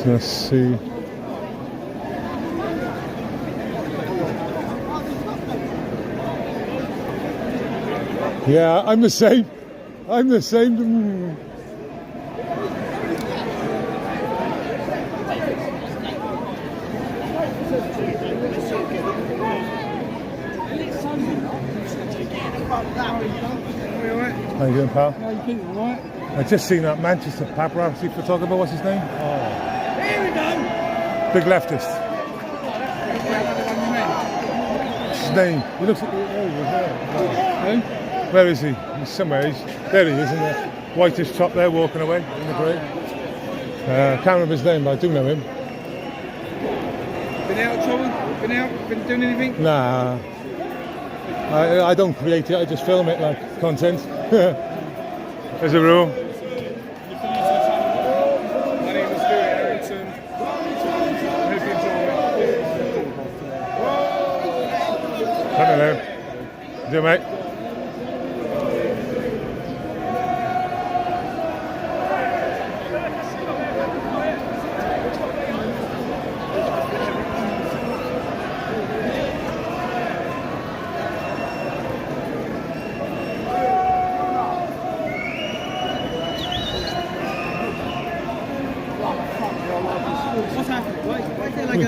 Let's see. Yeah, I'm the same. I'm the same. How you doing, pal? How you keeping, all right? I just seen that Manchester paparazzi photographer. What's his name? Here we go! Big leftist. His name. He looks like. Where is he? He's somewhere. There he is in the whitish top there, walking away in the grey. Can't remember his name, but I do know him. Been out of trouble? Been out? Been doing anything? Nah. I don't create it, I just film it like content. As a rule. My name is Stuart Harrington. Hope you enjoy it. I don't know. Do you, mate? What's happening? Why is there like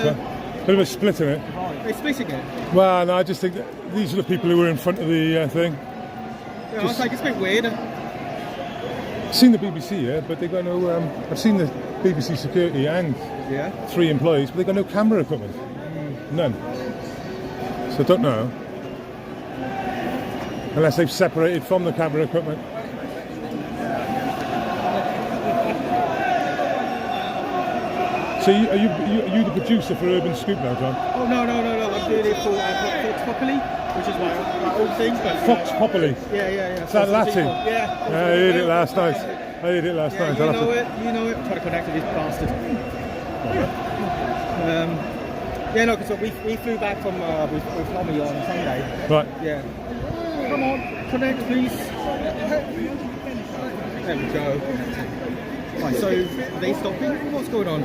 Bit of a split in it. They're splitting it? Well, no, I just think that these are the people who were in front of the thing. Yeah, I was like, it's a bit weird. I've seen the BBC, yeah, but they got no. I've seen the BBC security and 3 employees, but they got no camera equipment. None. So I don't know. Unless they've separated from the camera equipment. So are you the producer for Urban Scoop now, John? Oh, no. I'm doing it for Fox Populi, which is my old thing. But, Fox Populi? Yeah. Is that Latin? Yeah. I heard it last night. You know it. I'm trying to connect with this bastard. Because we flew back from with Tommy on Sunday. Right. Yeah. Come on, connect, please. There we go. Right, so are they stopping? What's going on? I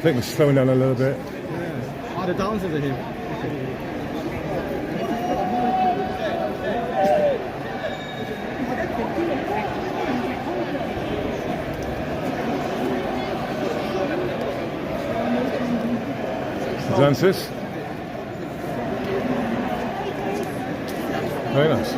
think we're slowing down a little bit. Yeah. The dancers are here. Dancers. Very nice.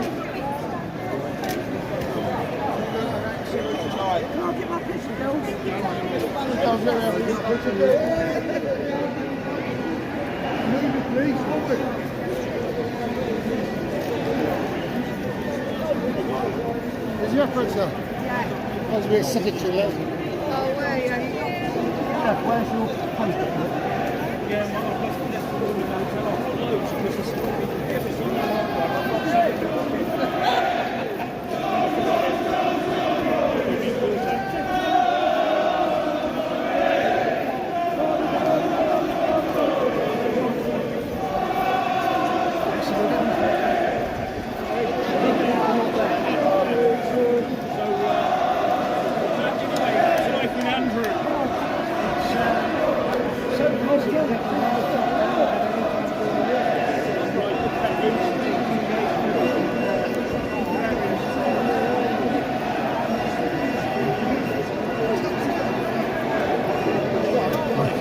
Is your friend, sir? Yeah. That's a bit secretary, Oh, where are you? where's your post-it?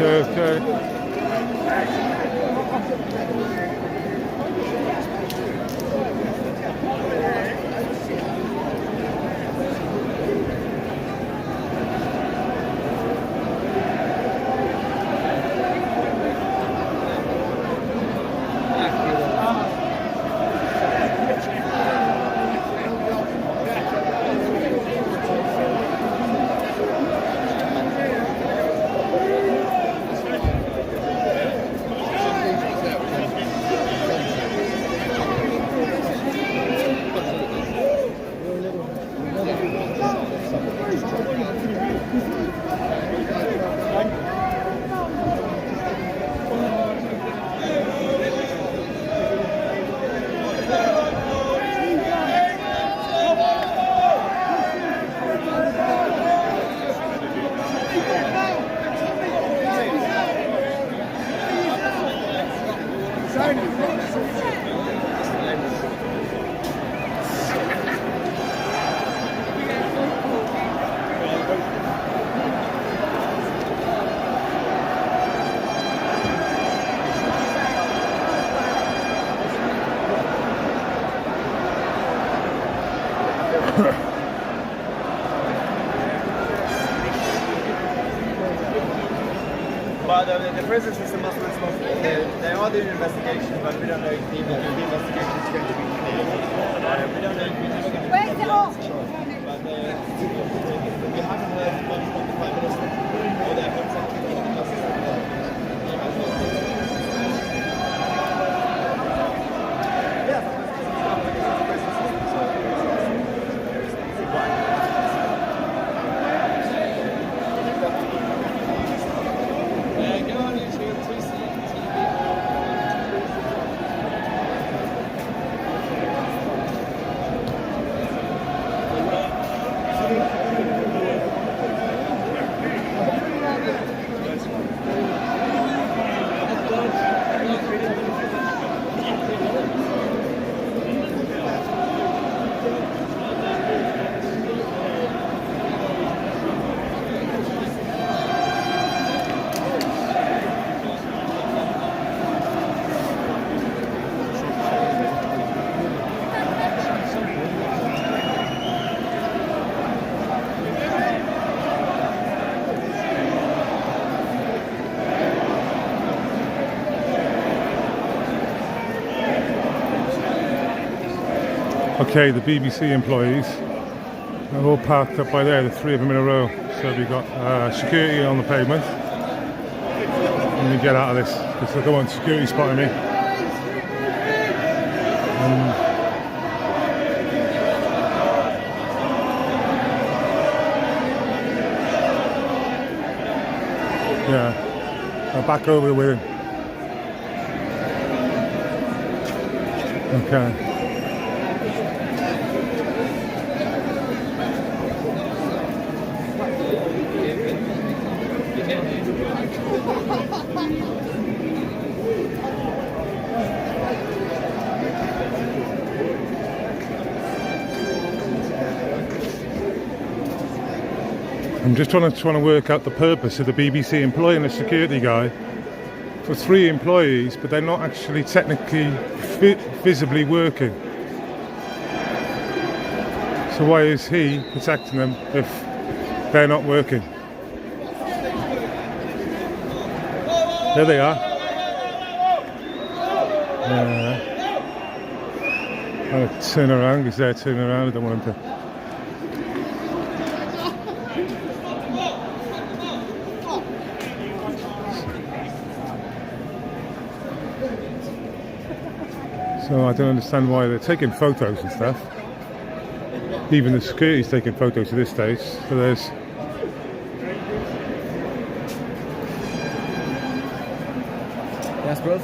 okay. But the prison system must be responsible. They are doing an investigation, but we don't know if the investigation is going to be clear. We don't know if it's Where's the off? But we haven't heard much from the Prime Minister or their Home Secretary. Okay, the BBC employees are all parked up by there, the three of them in a row. So we've got security on the pavement. Let me get out of this because I don't want security spotting me. Yeah, I'll back over with him. Okay. I'm just trying to work out the purpose of the BBC employing a security guy for 3 employees, but they're not actually technically visibly working. So why is he protecting them if they're not working? There they are. I'll turn around because they're turning around. I don't want them to. So I don't understand why they're taking photos and stuff. Even the security's taking photos at this stage. So there's Yes, bro.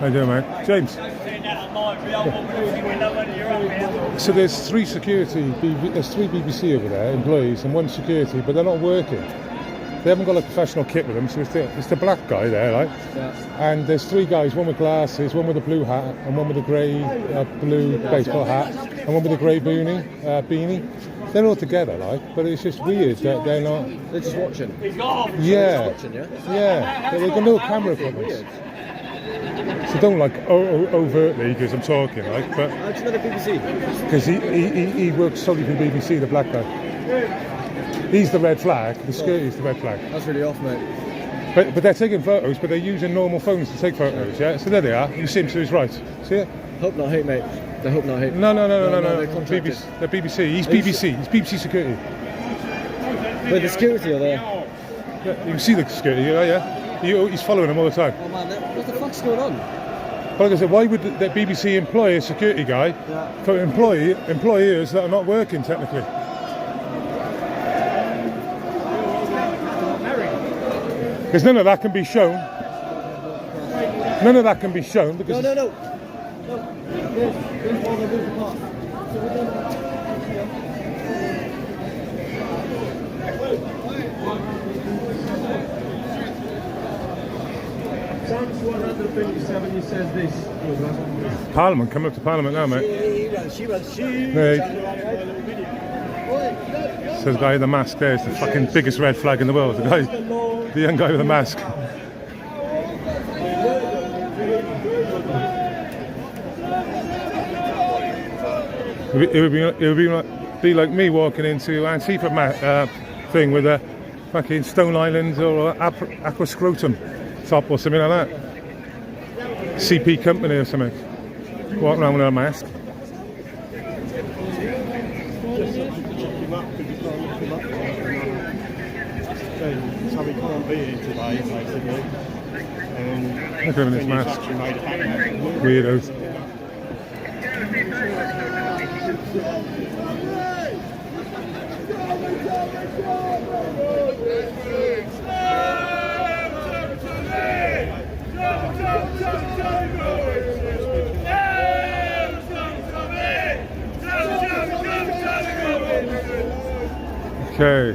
how you doing, mate? James. Yeah. So there's 3 security, there's 3 BBC over there, employees, and 1 security, but they're not working. they haven't got a professional kit with them, so it's the black guy there, right? Yeah. And there's 3 guys, one with glasses, one with a blue hat, and one with a grey, blue baseball hat, and one with a grey beanie. They're all together, like, but it's just weird that they're not. They're just watching. Yeah. Watching, yeah. Yeah. They've got no camera equipment. So don't like overtly because I'm talking, like, but. How do you know the BBC? Because he works solely for BBC, the black guy. He's the red flag. The skirt is the red flag. That's really off, mate. But they're taking photos, but they're using normal phones to take photos, yeah? So there they are. You see him to his right. See it? Hope not hate, mate. They hope not hate. No. They're contracted. They're BBC. He's BBC. He's BBC security. Wait, the security are there? Yeah, you can see the security, yeah? He's following them all the time. Oh man, what the fuck's going on? But like I said, why would the BBC employ a security guy for employers that are not working technically? Because none of that can be shown. None of that can be shown because. No. Psalms 157 says this. Parliament, come up to Parliament now, mate. There. Says the guy with the mask there is the fucking biggest red flag in the world. The young guy with the mask. It would be like me walking into Antifa thing with a fucking Stone Island or Aqua Scrotum top or something like that. CP company or something. Walking around with a mask. So we can't be here today, basically. Look at this mask. Weirdos. Okay.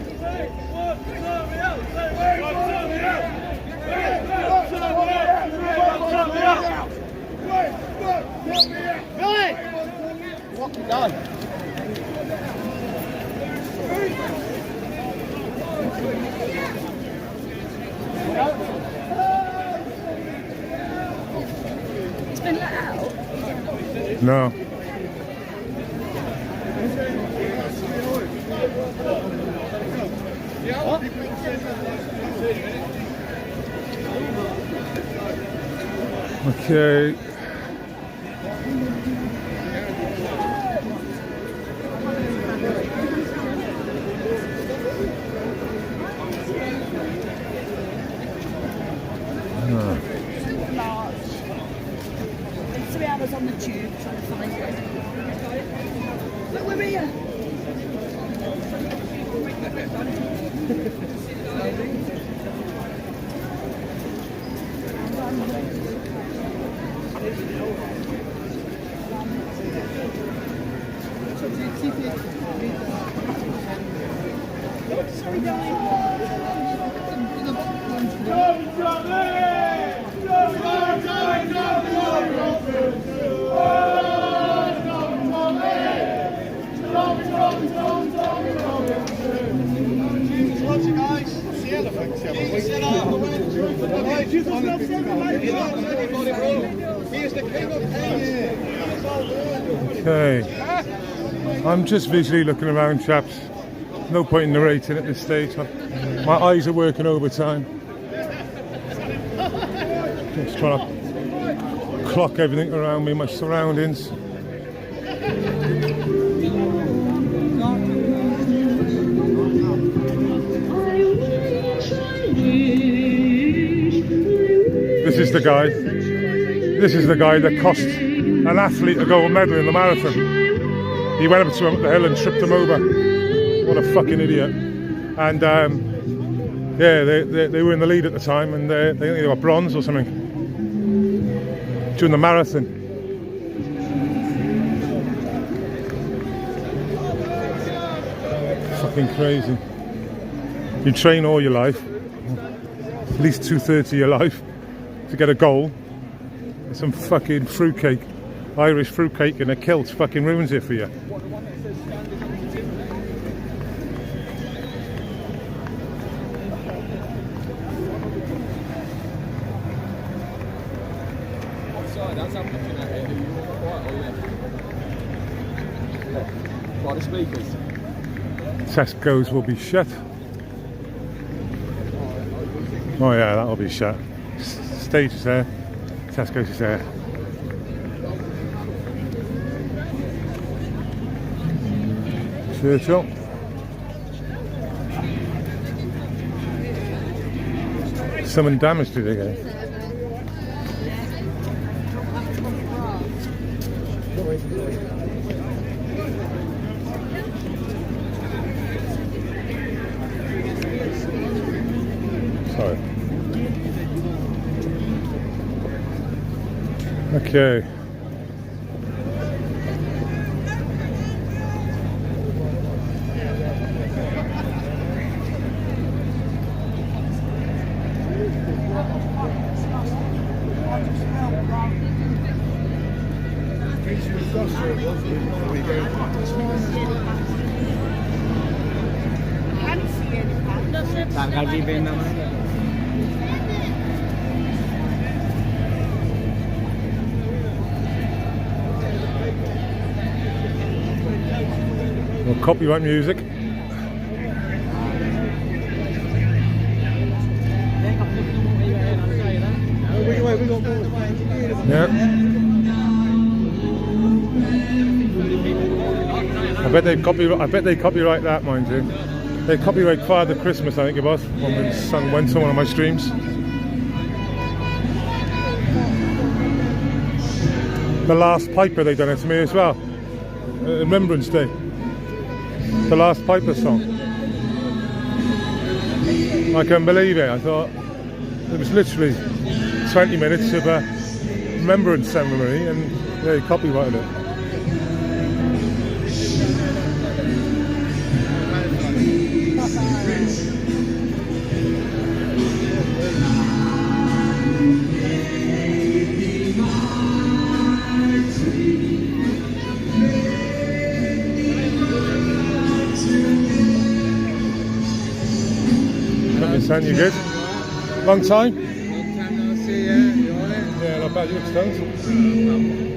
What you done? It's been let out. No. Okay. It's 3 hours on the tube trying to find it. Look, we're here. Okay. I'm just visually looking around, chaps. No point in narrating at this stage. My eyes are working overtime. Just trying to clock everything around me, my surroundings. This is the guy. This is the guy that cost an athlete a gold medal in the marathon. He went up to him at the hill and tripped him over. What a fucking idiot. And yeah, they were in the lead at the time, and they think they got bronze or something during the marathon. Fucking crazy. You train all your life, at least 2/3 of your life to get a goal. Some fucking fruitcake, Irish fruitcake in a kilt fucking ruins it for you. That's I'm looking at it. Right or left? By the speakers. Tesco's will be shut. Oh yeah, that'll be shut. Stage is there. Tesco's is there. Churchill. Someone damaged it again. Sorry. Okay. Well, copyright music. Yeah. I bet they copyright that, mind you. They copyright Father Christmas, I think it was, when it sung went to one of my streams. The Last Piper, they done it to me as well. Remembrance Day. The Last Piper song. I couldn't believe it. I thought it was literally 20 minutes of a remembrance ceremony and they copyrighted it. Son, you good? Long time? Long time no see, yeah. You alright? Yeah, not bad. You look stoned. You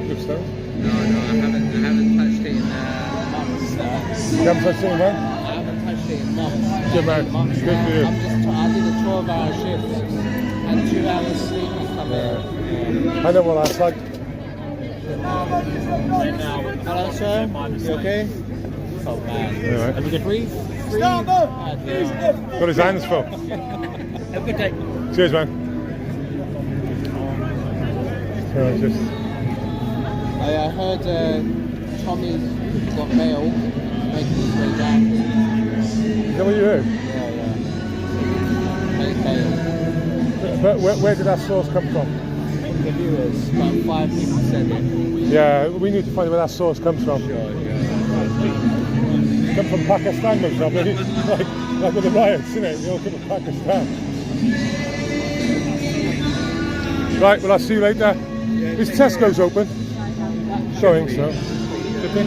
look stoned? No, I haven't touched it in months. You haven't touched it in when? I haven't touched it in months. Good man. Months. Good for you. I did a 12-hour shift and 2 hours sleep and come here. I know what that's like. Hello, sir. You okay? Oh man. Right. Have a good breathe? Got his hands full. Have a good day. Cheers, man. So just... I heard Tommy got mail making his way down here. Is that what you heard? Yeah. But where did that source come from? The viewers, about 5 people said it. Yeah, we need to find where that source comes from. Come from Pakistan, most probably. like with the riots, isn't it? They all come from Pakistan. Right, well, I'll see you later. Is Tesco's open? Showing so. Okay.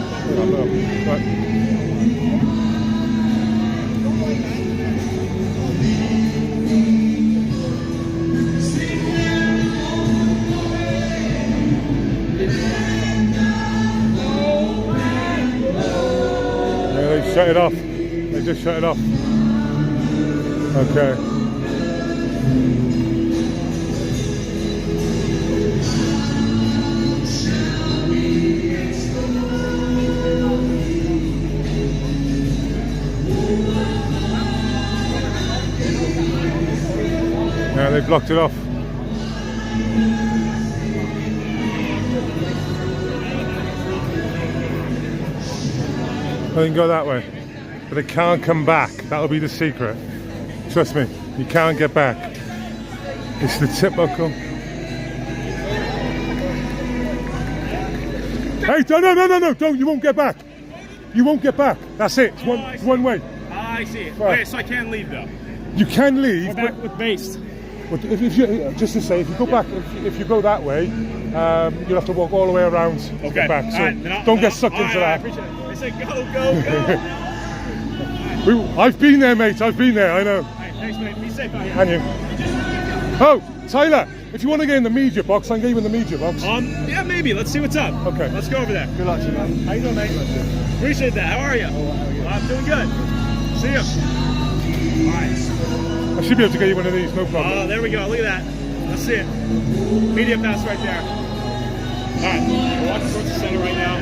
Right. Shut it off. They just shut it off. Okay. Yeah, they blocked it off. I can go that way, but it can't come back. That'll be the secret. Trust me, you can't get back. It's the typical. Hey, no, don't, you won't get back. You won't get back. That's it, it's one way. I see. Right. Okay, so I can't leave though. You can leave. We're back with base. But if you, just to say, if you go back, if you go that way, you'll have to walk all the way around to get back. So don't get sucked into that. I appreciate it. They say go. I've been there, mate. I've been there. I know. Right, thanks, mate. Be safe out here. And you. Oh, Tyler, if you want to get in the media box, I can get you in the media box. Yeah, maybe. Let's see what's up. Okay. Let's go over there. Good luck to you, man. How you doing, mate? Appreciate that. How are you? I'm doing good. See you. All right. I should be able to get you one of these, no problem. Oh, there we go. Look at that. Let's see it. Media pass right there. All right. We're walking towards the center right now.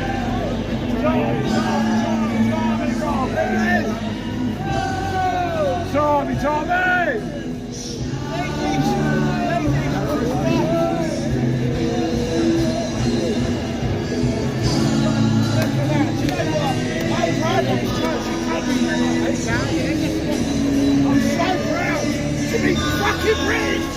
Tommy! I'm so proud to be fucking British!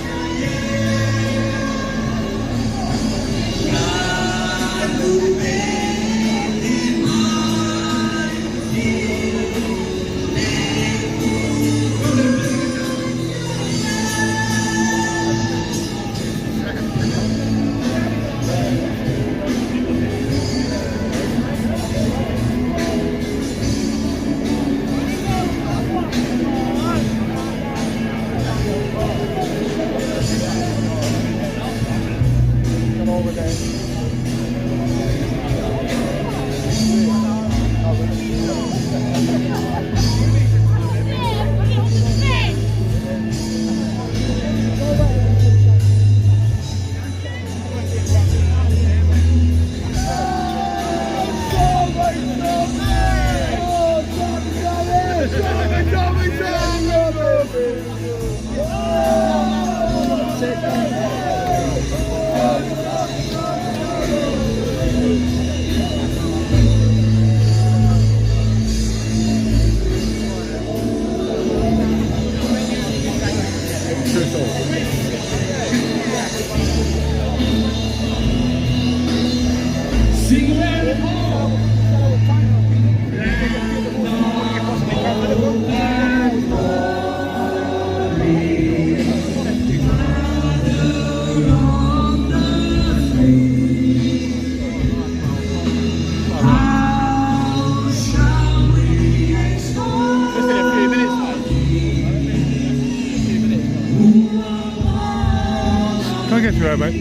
Can I get you out, mate?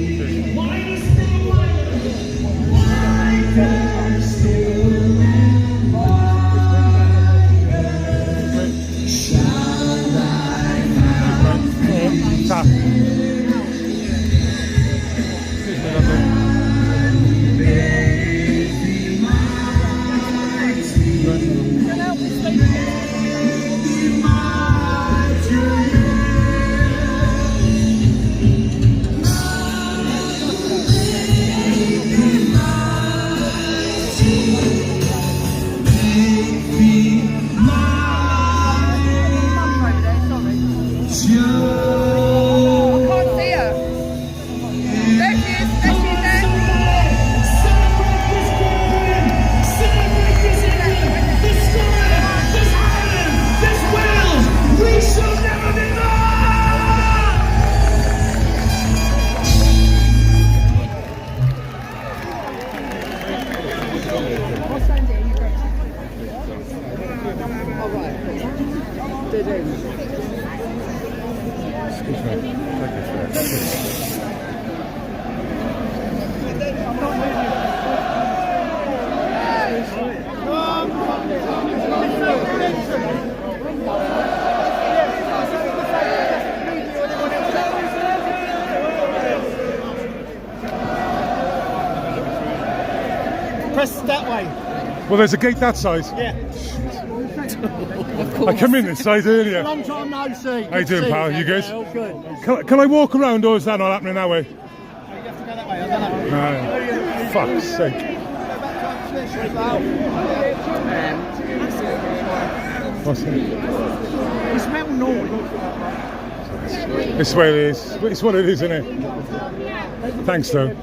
Press that way. Well, there's a gate that size. Yeah. I come in this side earlier. Long time no see. How you doing, pal? You good? Yeah, all good. Can I walk around, or is that not happening that way? You have to go that way. I don't know. Fuck's sake. What's that? It's metal noise. It's the way it is. It's what it is, isn't it? Thanks, though.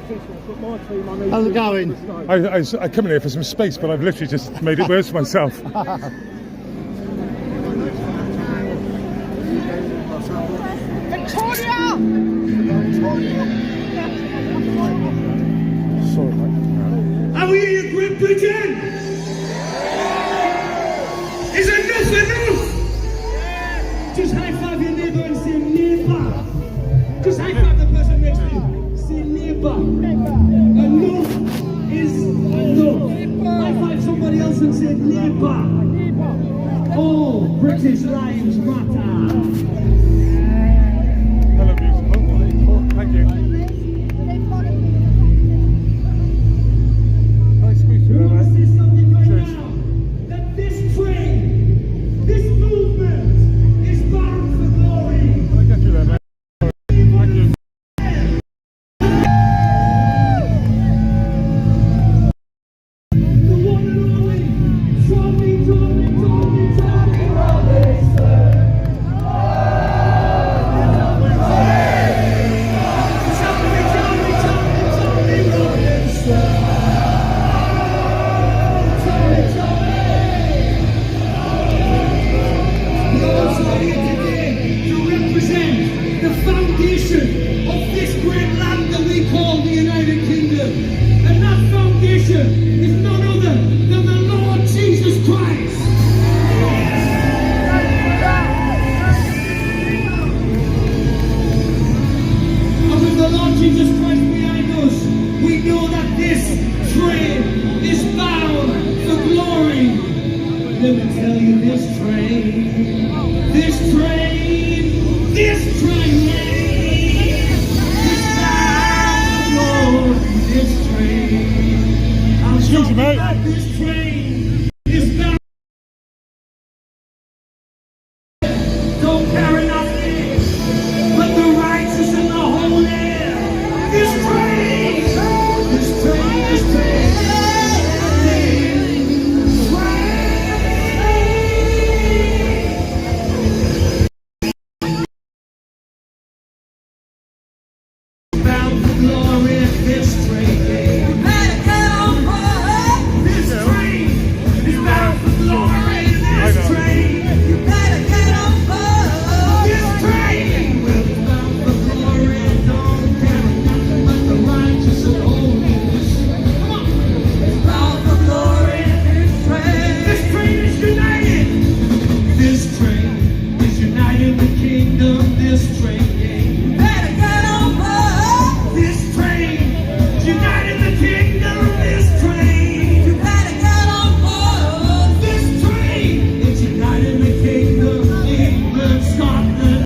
How's it going? I come in here for some space, but I've literally just made it worse for myself. Sorry, mate. Are we in Great Britain? Is enough enough? Just high five your neighbour and say neighbour. Just high five the person next to you. Say neighbour. Enough is enough. High five somebody else and say neighbour. All British lives matter. Hello, beautiful. Thank you. Nice squeeze through there, mate. Cheers. That this train, this movement is bound for glory. I'll get you there, mate. Thank you. The one and only Tommy Robinson. The foundation of this great land that we call the United Kingdom. And that foundation is none other than the Lord Jesus Christ. And with the Lord Jesus Christ behind us, we know that this train is bound for glory. Let me tell you, this train is bound, this train. Excuse me, mate. This train is bound. Don't carry nothing but the righteous and the holy. This train. Bound for glory, this train. This train is bound for glory, this train. This train will be bound for glory, don't carry nothing but the righteous and holiness. Come on. It's bound for glory, this train. This train is united. This train is united with kingdom, this train. This train, united the kingdom, this train. You better get on board. This train is united the kingdom, England, Scotland.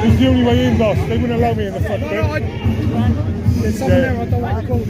This is the only way in, boss. They wouldn't allow me in the front bit. There's someone there, I don't want to call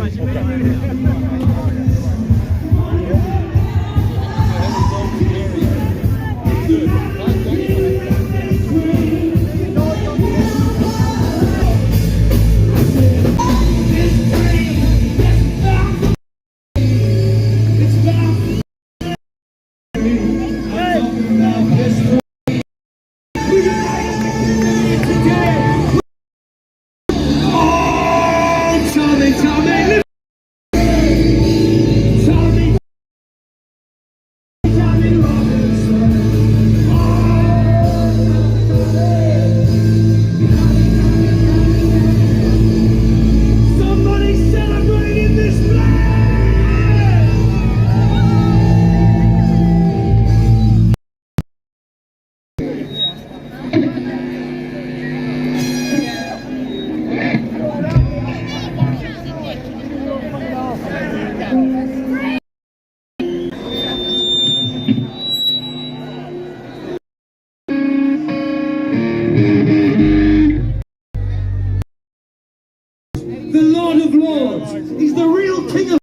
of Lords. He's the real King of.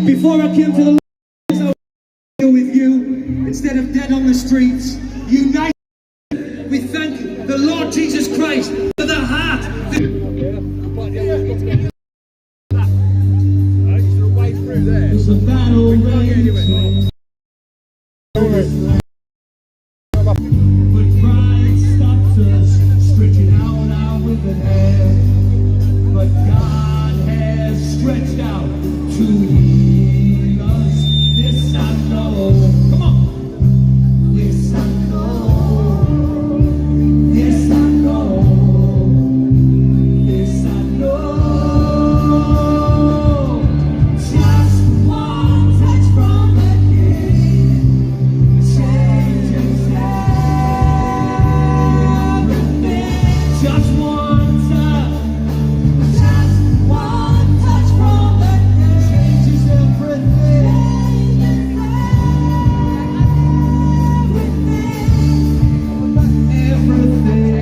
Before I came to the Lord, I was here with you instead of dead on the streets. United, we thank the Lord Jesus Christ for the heart. There's a battle raging. But pride stopped us, stretching out our withered hand. But God has stretched out to heal us. This I know. Come on. This I know. This I know. This I know. Just one touch from the King changes everything. Just one touch. Just one touch from the King changes everything. Everything.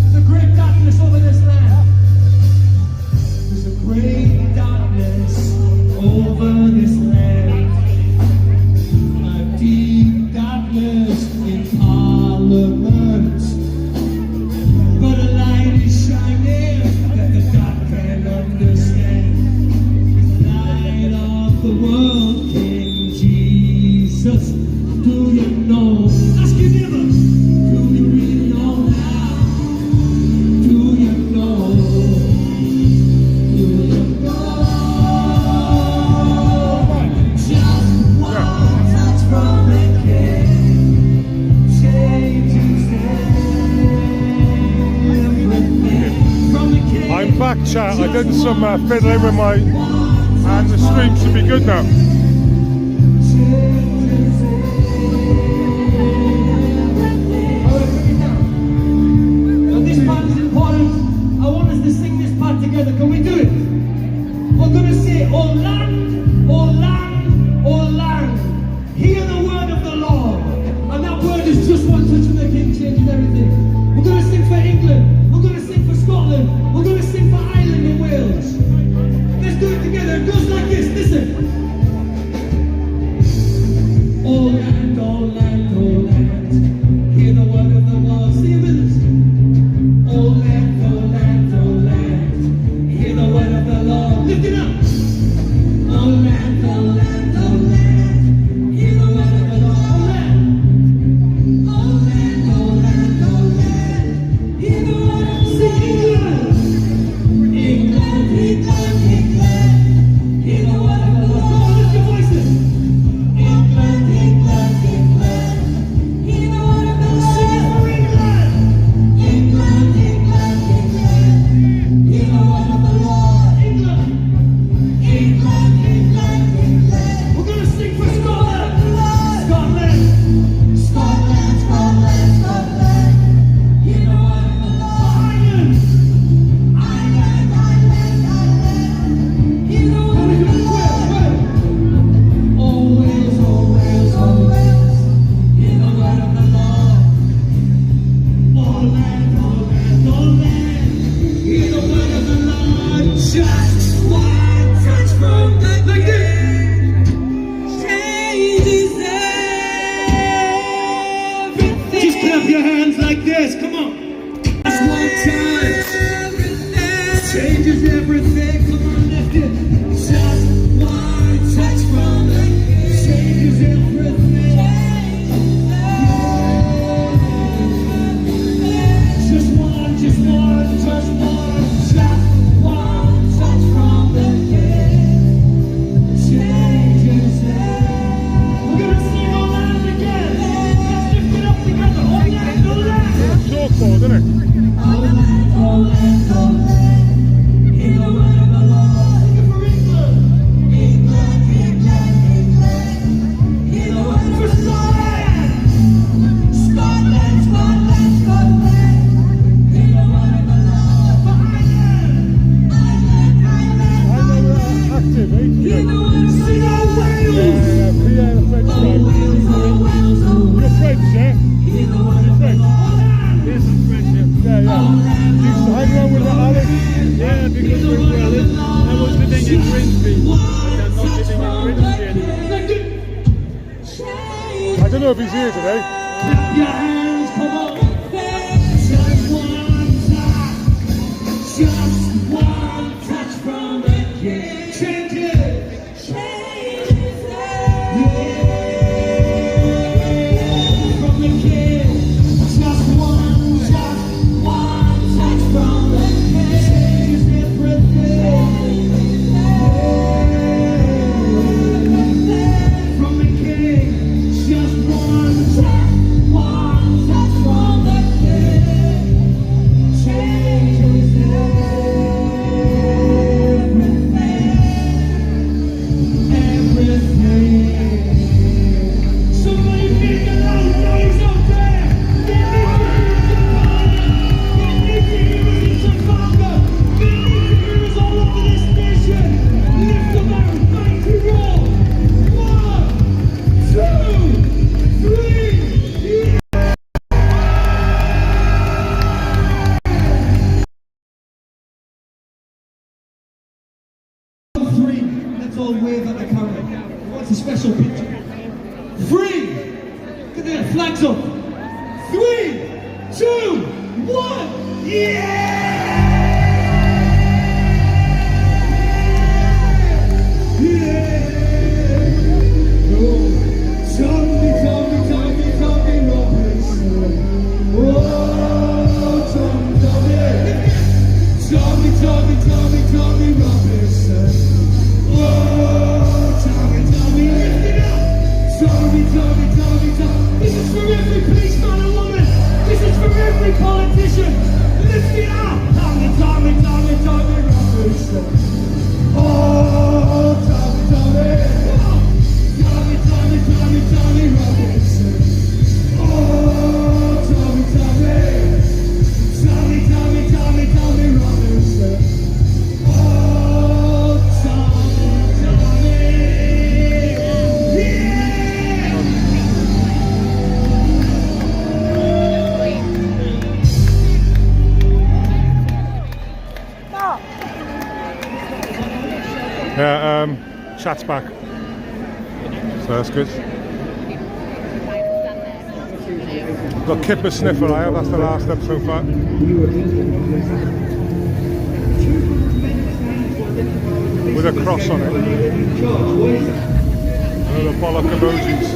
There's a great darkness over this land. There's a great darkness over this land. A deep darkness in Parliament. But a light is shining that the dark can understand. It's the light of the world, King Jesus. Do you know? Ask your neighbor. Do you really know now? Do you know? Do you know? Just one touch from the King changes everything. From the King. I'm back, chat. I did some fiddling with my, and the stream should be good now. Now this part is important. I want us to sing this part together. Can we do it? We're going to say, "Oh land, oh land, oh land, hear the word of the Lord." And that word is just one touch of the King changes everything. We're going to sing for England. We're going to sing for Scotland. We're going to sing for Ireland and Wales. Let's do it together. It goes like this. Listen. Oh land, oh land, oh land, hear the word of the Lord. Sing it with us. Oh land, oh land, oh land, hear the word of the Lord. Lift it up. Oh land, oh land, oh land, hear the word of the Lord. Oh land. Oh land, oh land, oh land, hear the word of the Lord. Sing England. England, England, England, hear the word of the Lord. Come on, lift your voices. England, England, England, hear the word of the Lord. Sing it for England. England, England, England, hear the word of the Lord. England, England, England, England. We're gonna sing for Scotland. Scotland, Scotland, Scotland, Scotland, hear the word of the Lord. Ireland, Ireland, Ireland, Ireland, hear the word of the Lord. Oh Wales, oh Wales, oh Wales, hear the word of the Lord. Oh land, oh land, oh land, hear the word of the Lord. Just one touch from the King changes everything. Just clap your hands like this, come on. Just one touch changes everything. Come on, lift it. Just one touch from the King changes everything. Just one, just one, just one, just one touch from the King changes everything. We're gonna sing all land again. Let's lift it up together. All land, all land. Chalkboard, isn't it? All land, all land, all land. Hear the word of the Lord. Sing it for England. England, England, England. Hear the word for Scotland. Scotland, Scotland, Scotland. Hear the word of the Lord for Ireland. Ireland, Ireland, Ireland. Active, Hear the word of sing all Wales. Yeah, Pierre, the French Oh guy. Wales, oh Wales, oh You're Wales. French, yeah? Hear the word of the Lord. Here's some French, yeah. Yeah, yeah. Used to hang around with that Alex? Yeah, because I was living in Grimsby. But I'm not living in Grimsby anymore. I don't know if he's here today. Clap your hands, come on. Just one touch. Just one touch from the king. Change it. Change it. Yeah. From the king. Just one touch from the king. Changes everything. From the king. Just one touch from the king. Changes everything. Somebody make a loud noise up there. Get the heroes in Chicago. Get the heroes all over this nation. Lift them out, mighty roar. 1, 2, 3, yeah. Three. Let's all wave at the camera. What's a special picture? 3. Get the flags up. 3, 2, 1. Yeah! Tommy Robinson. Oh, Tommy Robinson. Oh, Tommy, lift it up. Tommy. This is for every policeman and woman. This is for every politician. Lift it up. Tommy Robinson. Oh, Tommy. Tommy Robinson. Oh, Tommy Robinson. Oh, Tommy. Yeah, chat's back. So that's good. Got Kipper Sniffer, I have, that's the last step so far. With a cross on it. And the bollock emojis.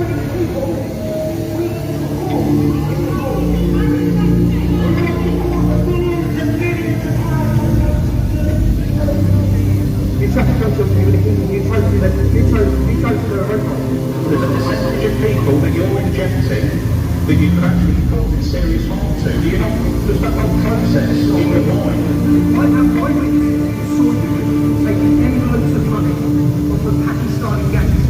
People that you're injecting that you could actually cause serious harm to. Do you know there's that whole process in your mind? I saw you taking envelopes of money off the Pakistani gangs.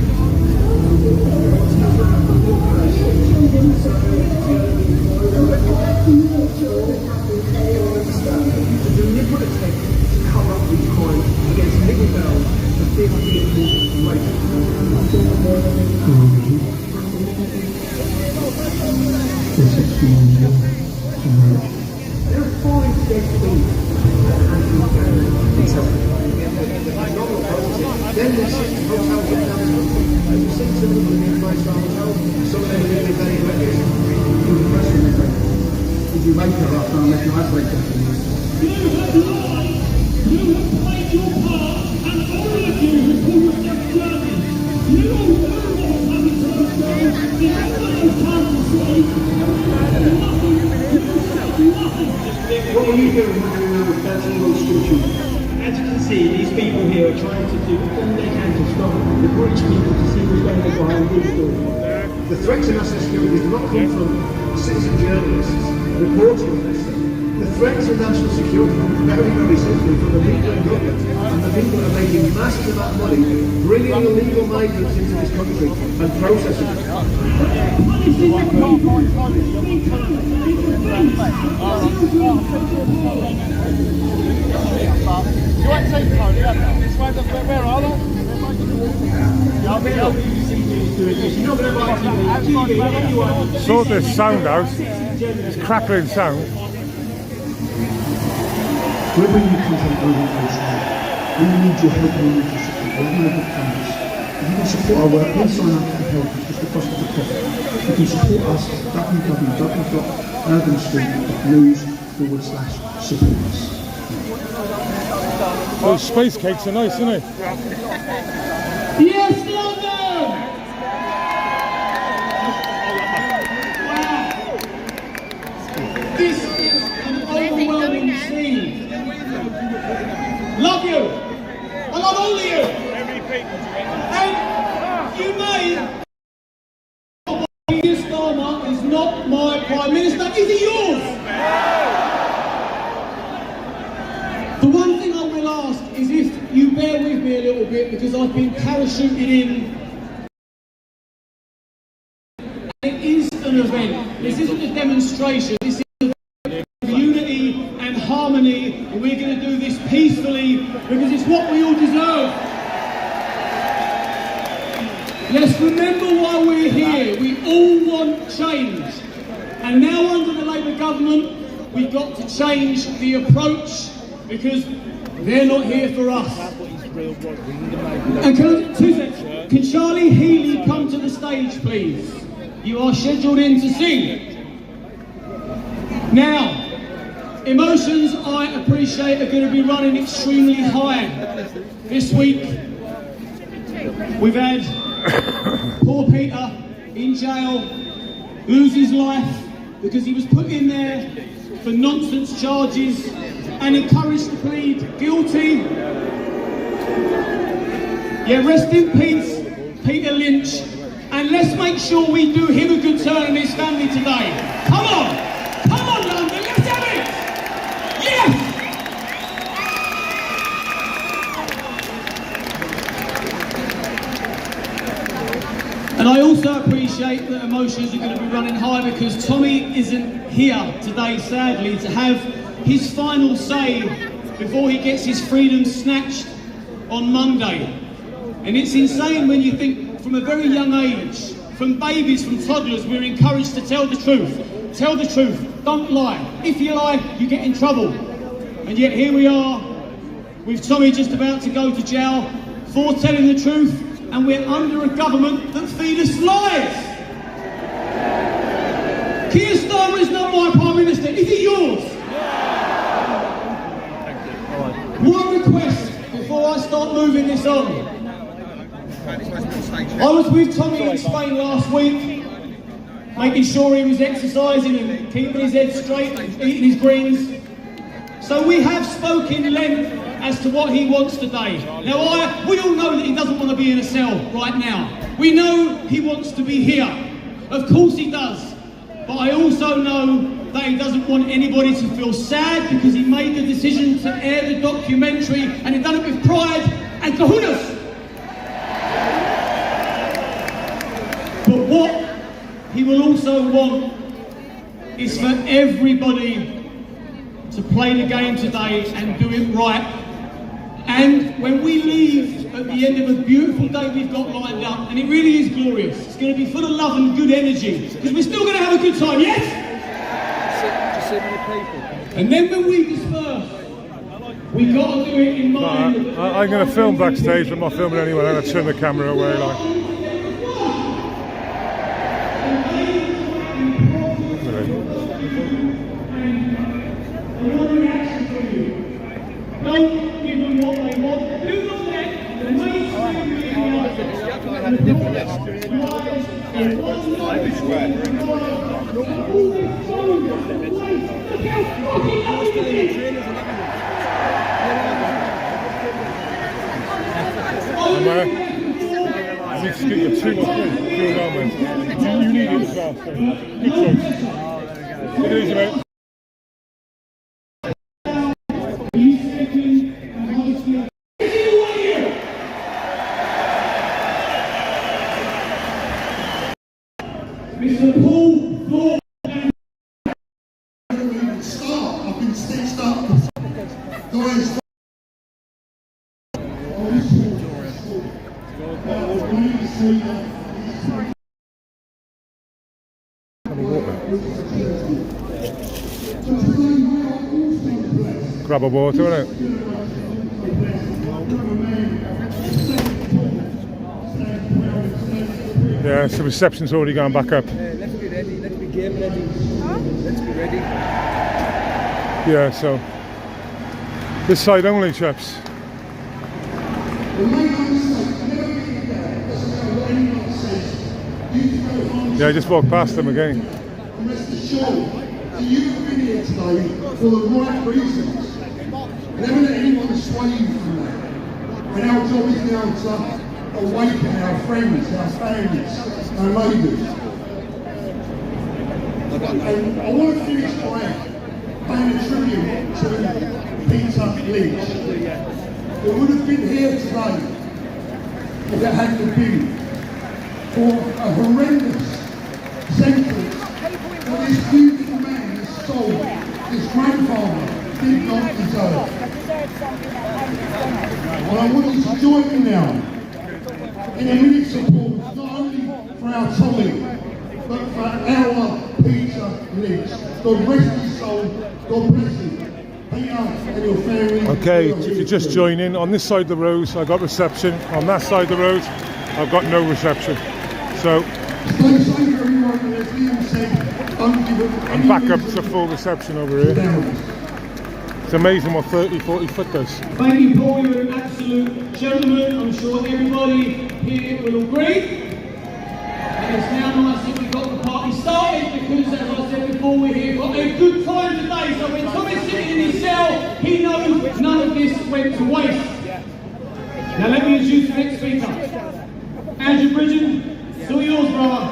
It's a deliberate attempt to cover up these crimes against little girls for fear of being called rape. There are 5 dead things then there's 60 hotels in Amazon. As you see, some of them are in 5-star hotels, some of them are in very records. Did you make her after I left your athlete? You have lied, you have played your part, and all of you have pulled yourself journey. You all know what's happened to yourself. You have what you can't say. What were you doing when you were 13-year-old school children? As you can see, these people here are trying to do all they can to stop the British people to see what's going on behind these doors. The threat to national security does not come from citizen journalists reporting this. The threat to national security comes very, very simply from the people in government and the people that are making massive amount of money, bringing illegal migrants into this country and processing them. You want to take the code, yeah? This way, where are they? Sort this sound out. It's crackling sound. Wherever you come from over the place, we need your help, we need your support. We have no good funders. If you can support our work, please sign up to the help. It's just the cost of the coffee. You can support us at www.urbanstreet.news/support us. Those space cakes are nice, aren't they? Yes, London! Wow! This is an overwhelming scene. Love you! I love all of you! And you may... Keir Starmer is not my Prime Minister, is he yours? The one thing I will ask is if you bear with me a little bit, because I've been parachuted in. It is an event. This isn't a demonstration. This is an event of unity and harmony, and we're going to do this peacefully because it's what we all deserve. Let's remember why we're here. We all want change. And now under the Labour government, we've got to change the approach because they're not here for us. And can Charlie Healy come to the stage, please? You are scheduled in to sing. Now, emotions, I appreciate, are going to be running extremely high. This week, we've had poor Peter in jail lose his life because he was put in there for nonsense charges and encouraged to plead guilty. Yeah, rest in peace, Peter Lynch. And let's make sure we do him a good turn and his family today. Come on! Come on, London, let's have it! Yes! And I also appreciate that emotions are going to be running high because Tommy isn't here today, sadly, to have his final say before he gets his freedom snatched on Monday. And it's insane when you think from a very young age, from babies, from toddlers, we're encouraged to tell the truth. Tell the truth, don't lie. If you lie, you get in trouble. And yet here we are, with Tommy just about to go to jail for telling the truth, and we're under a government that feed us lies. Keir Starmer is not my Prime Minister, is it yours? One request before I start moving this on. I was with Tommy in Spain last week, making sure he was exercising and keeping his head straight and eating his greens. So we have spoken length as to what he wants today. Now we all know that he doesn't want to be in a cell right now. We know he wants to be here. Of course he does. But I also know that he doesn't want anybody to feel sad because he made the decision to air the documentary and he done it with pride and kahunas. But what he will also want is for everybody to play the game today and do it right. And when we leave at the end of a beautiful day we've got lined up, and it really is glorious, it's going to be full of love and good energy, because we're still going to have a good time, yes? And then when we disperse, we got to do it in mind. I'm going to film backstage, but I'm not filming anyone. I'm going to turn the camera away like. Don't give them what they want. Do not let the mainstream I need to get you 2 more things. You need it as well. So good choice. Take it easy, mate. Mr. Paul Thorpe. I've been stitched up. Guys. Today we are also blessed grab a water, innit? Yeah, so reception's already gone back up. Let's be ready, let's be game ready. Let's be ready. Yeah, so this side only, chaps. Yeah, I just walked past them again. Rest assured, you've been here today for the right reasons. Never let anyone sway you from that. And our job is now to awaken our friends, our families, our neighbours. And I want to finish by paying a tribute to Peter Lynch, who would have been here today if it hadn't been for a horrendous sentence that this beautiful man, his soul, his grandfather, did not deserve. Well, I want you to join me now in a minute's applause, not only for our Tommy, but for our Peter Lynch. God rest his soul, God bless him. Peter and your family. Okay, if you just join in, on this side of the road I got reception, on that side of the road I've got no reception. So stay safe everyone, and as Liam said, don't give up. I'm back up to full reception over here. It's amazing what 30-40 foot does. Thank you, Paul. You're an absolute gentleman. I'm sure everybody here will agree. And it's now nice that we've got the party started because, as I said before, we're here got a good time today. So when Tommy's sitting in his cell, he knows none of this went to waste. Now let me introduce the next speaker. Andrew Bridgen, it's all yours, brother.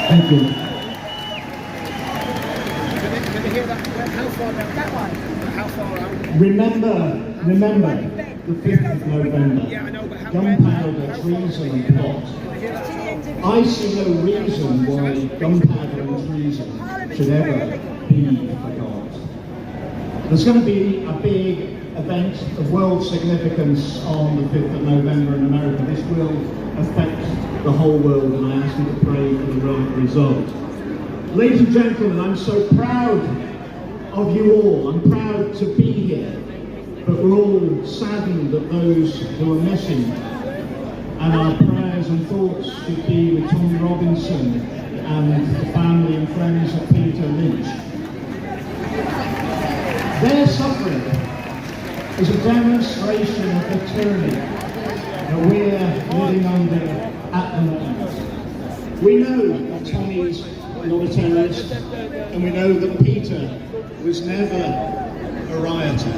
Thank you. Remember the 5th of November, gunpowder, treason and plot. I see no reason why gunpowder and treason should ever be forgot. There's going to be a big event of world significance on the 5th of November in America. This will affect the whole world, and I ask you to pray for the right result. Ladies and gentlemen, I'm so proud of you all. I'm proud to be here, but we're all saddened that those who are missing, and our prayers and thoughts should be with Tommy Robinson and the family and friends of Peter Lynch. Their suffering is a demonstration of the tyranny that we're living under at the moment. We know that Tommy's not a terrorist, and we know that Peter was never a rioter.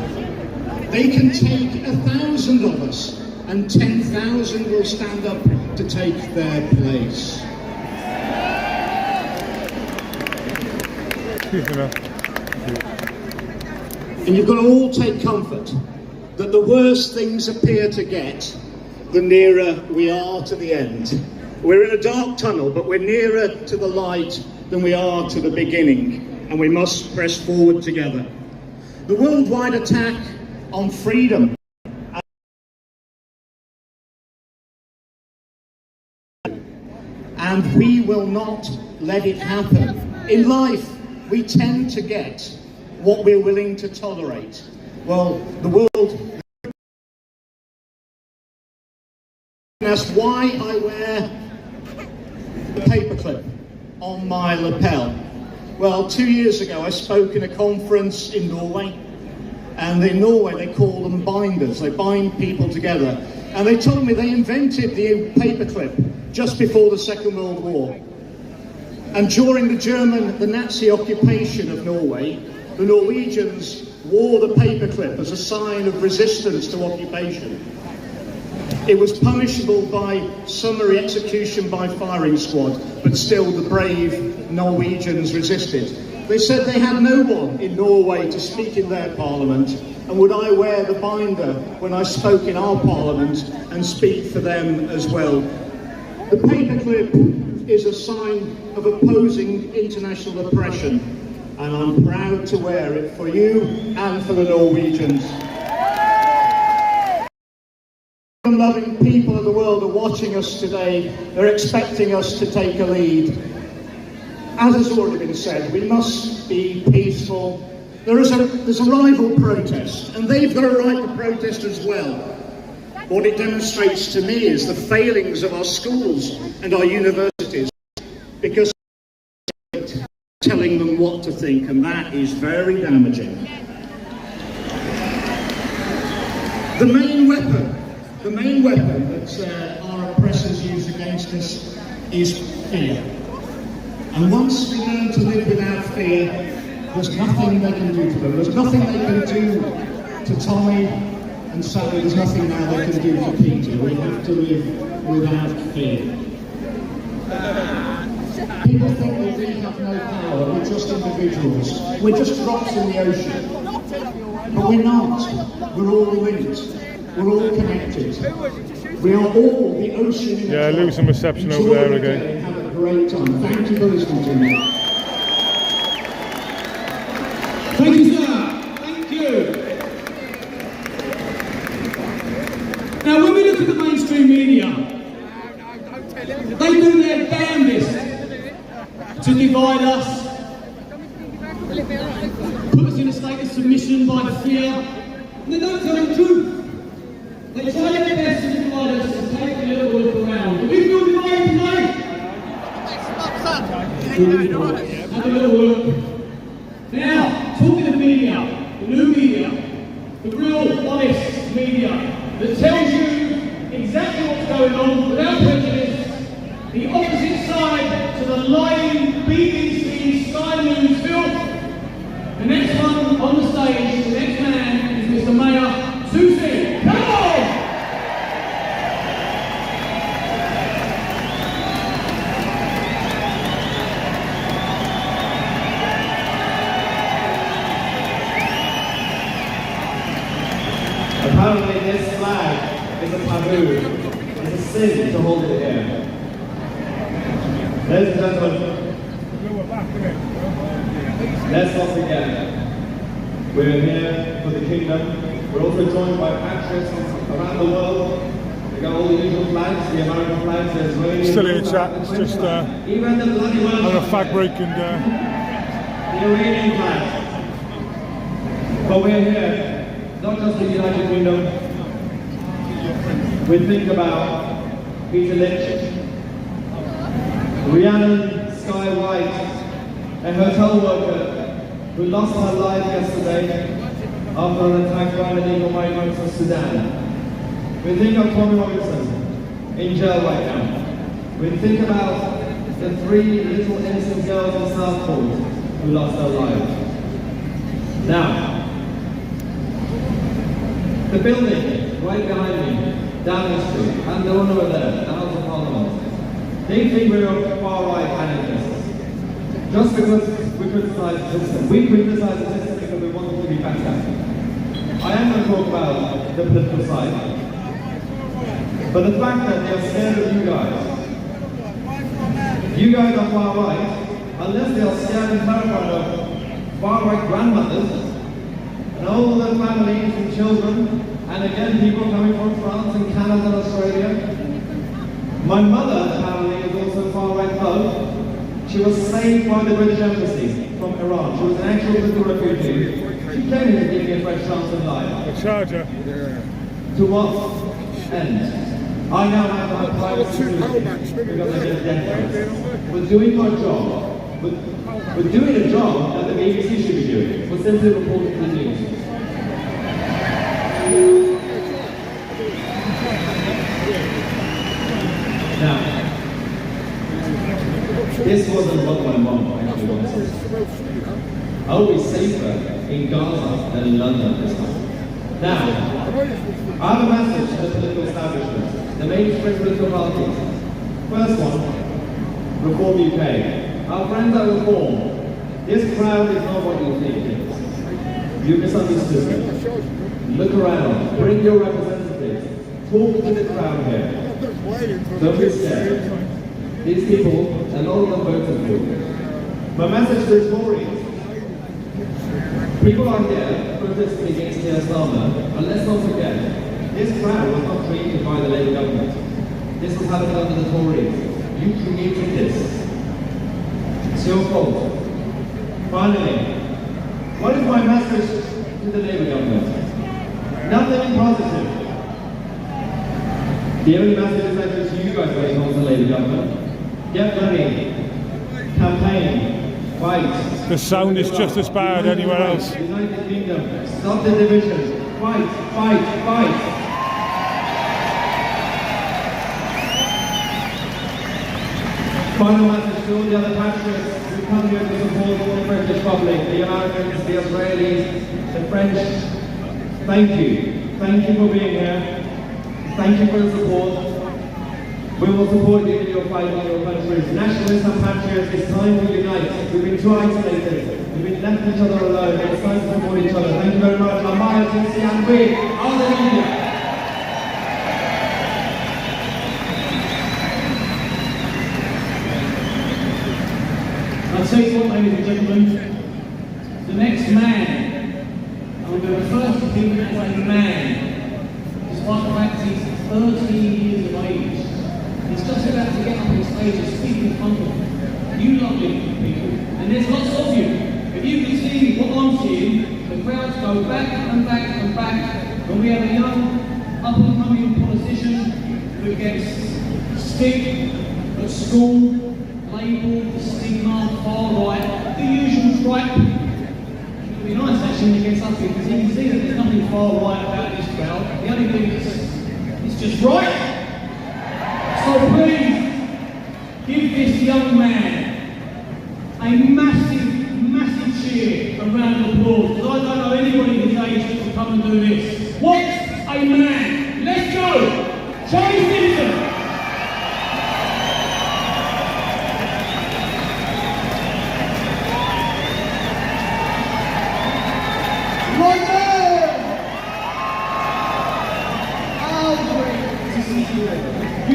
They can take 1,000 of us, and 10,000 will stand up to take their place. And you've got to all take comfort that the worse things appear to get, the nearer we are to the end. We're in a dark tunnel, but we're nearer to the light than we are to the beginning, and we must press forward together. The worldwide attack on freedom and we will not let it happen. In life, we tend to get what we're willing to tolerate. Well, the world asks why I wear the paperclip on my lapel. Well, 2 years ago I spoke in a conference in Norway, and in Norway they call them binders. They bind people together, and they told me they invented the paperclip just before the Second World War. And during the Nazi occupation of Norway, the Norwegians wore the paperclip as a sign of resistance to occupation. It was punishable by summary execution by firing squad, but still the brave Norwegians resisted. They said they had no one in Norway to speak in their parliament, and would I wear the binder when I spoke in our parliament and speak for them as well? The paperclip is a sign of opposing international oppression, and I'm proud to wear it for you and for the Norwegians. Loving people of the world are watching us today. They're expecting us to take a lead. As has already been said, we must be peaceful there's a rival protest, and they've got a right to protest as well. What it demonstrates to me is the failings of our schools and our universities, because telling them what to think, and that is very damaging. The main weapon that our oppressors use against us is fear. And once we learn to live without fear, there's nothing they can do to them. There's nothing they can do to Tommy, and sadly there's nothing now they can do to Peter. We have to live without fear. People think that we have no power, we're just individuals. We're just drops in the ocean. But we're not. We're all linked. We're all connected. We are all the ocean in Yeah, losing reception over there again. Have a great time. Thank you for listening to me. Thank you, sir. Thank you. Now, when we look at the mainstream media, they do their damnedest to divide us, put us in a state of submission by the fear, and they don't tell the truth. They try their best to divide us and take a little look around. But we feel divided tonight. Have a little look. Now, talking of media, the new media, the real honest media that tells you exactly what's going on without prejudice, the opposite side to the lying BBC Sky News filth. The next one on the stage, the next man is Mr. Mayor Susie. Come on! Apparently this flag is a taboo. It's a sin to hold it here. Ladies and gentlemen, let's not forget, we're here for the kingdom. We're also joined by patriots from around the world. We've got all the usual flags, the American flags, the Israeli. Still here, chat. It's just even the bloody on a fag break and the Iranian flag. But we're here. Not just the United Kingdom. We think about Peter Lynch, Rhiannon Sky White, a hotel worker who lost her life yesterday after an attack by illegal migrants from Sudan. We think of Tommy Robinson in jail right now. We think about the 3 little innocent girls in Southport who lost their lives. Now, the building right behind me, Downing Street, and the one over there, the House of Parliament, they think we're far-right anarchists. Just because we criticize the system. We criticize the system because we want it to be better. I am going to talk about the political side. But the fact that they are scared of you guys are far-right, unless they are scared and terrified of far-right grandmothers, and all their families and children, and again people coming from France and Canada and Australia. My mother apparently is also far-right thug. She was saved by the British Embassy from Iran. She was an actual political refugee. She came here to give me a fresh chance in life. a charger. To what end? I now have to have private security because I get a death sentence. We're doing my job. We're doing a job that the BBC should be doing. We're simply reporting the news. Now, this wasn't what my mom actually wanted. I will be safer in Gaza than in London this time. Now, I have a message to the political establishment, the mainstream political parties. First one, Reform UK. Our friends at Reform, this crowd is not what you think it is. You misunderstood me. Look around, bring your representatives, talk to the crowd here. Don't be scared. These people, a lot of them voted for you. My message to the Tories, people are here protesting against the Osama, but let's not forget, this crowd was not created by the Labour government. This was happening under the Tories. You created this. It's your fault. Finally, what is my message to the Labour government. Nothing positive. The only message is that to you guys when it comes to the Labour government. Get money. Campaign. Fight. The sound is just as bad anywhere else. United Kingdom. Stop the division. Fight, fight, fight. Final message to all the other patriots who come here to support the British public, the Americans, the Israelis, the French. Thank you. Thank you for being here. Thank you for your support. We will support you in your fight in your countries. Nationalists and patriots, it's time to unite. We've been too isolated. We've been left each other alone. It's time to support each other. Thank you very much. I'm Maya Tinsi and we are the media. I'll tell you what, ladies and gentlemen, the next man, I'm going to refer to him as a man, despite the fact he's 13 years of age. He's just about to get up on stage and speak in front of them. You love it, people, and there's lots of you. If you can see what I'm seeing, the crowds go back and back and back when we have a young, up-and-coming politician who gets stick at school, labelled, stigma, far right, the usual tripe. It would be nice actually when he gets up here because you can see that there's nothing far right about this crowd. The only thing is, it's just right. So please, give this young man a massive, massive cheer, a round of applause, because I don't know anybody his age that can come and do this. What a man! Let's go! Charlie Simpson! Right there! How great to see you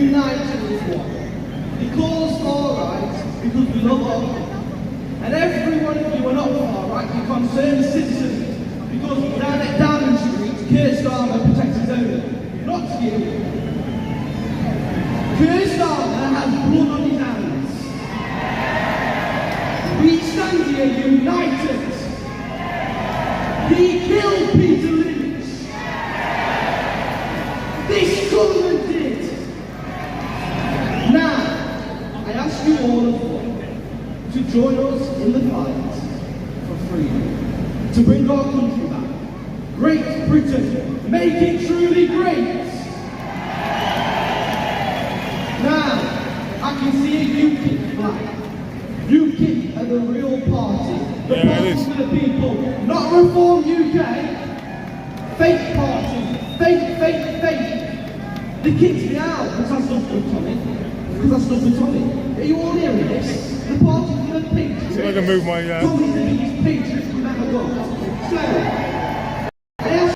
united as one. Because far right, because we love our country. And every one of you are not far right, you're concerned citizens. Because down at Downing Street, Keir Starmer protects his own. Not you. Keir Starmer has blood on his hands. We stand here united. He killed Peter Lynch. This government did. Now, I ask you all of you to join us in the fight for freedom, to bring our country back. Great Britain, make it truly great. Now, I can see a UKIP flag. UKIP are the real party. The party for the people, not Reform UK. Fake party, fake. They kicked me out because I stood for Tommy. Are you all hearing this? The party for the patriots. See if I can move my... Tommy's the biggest patriot we've ever got. So, I ask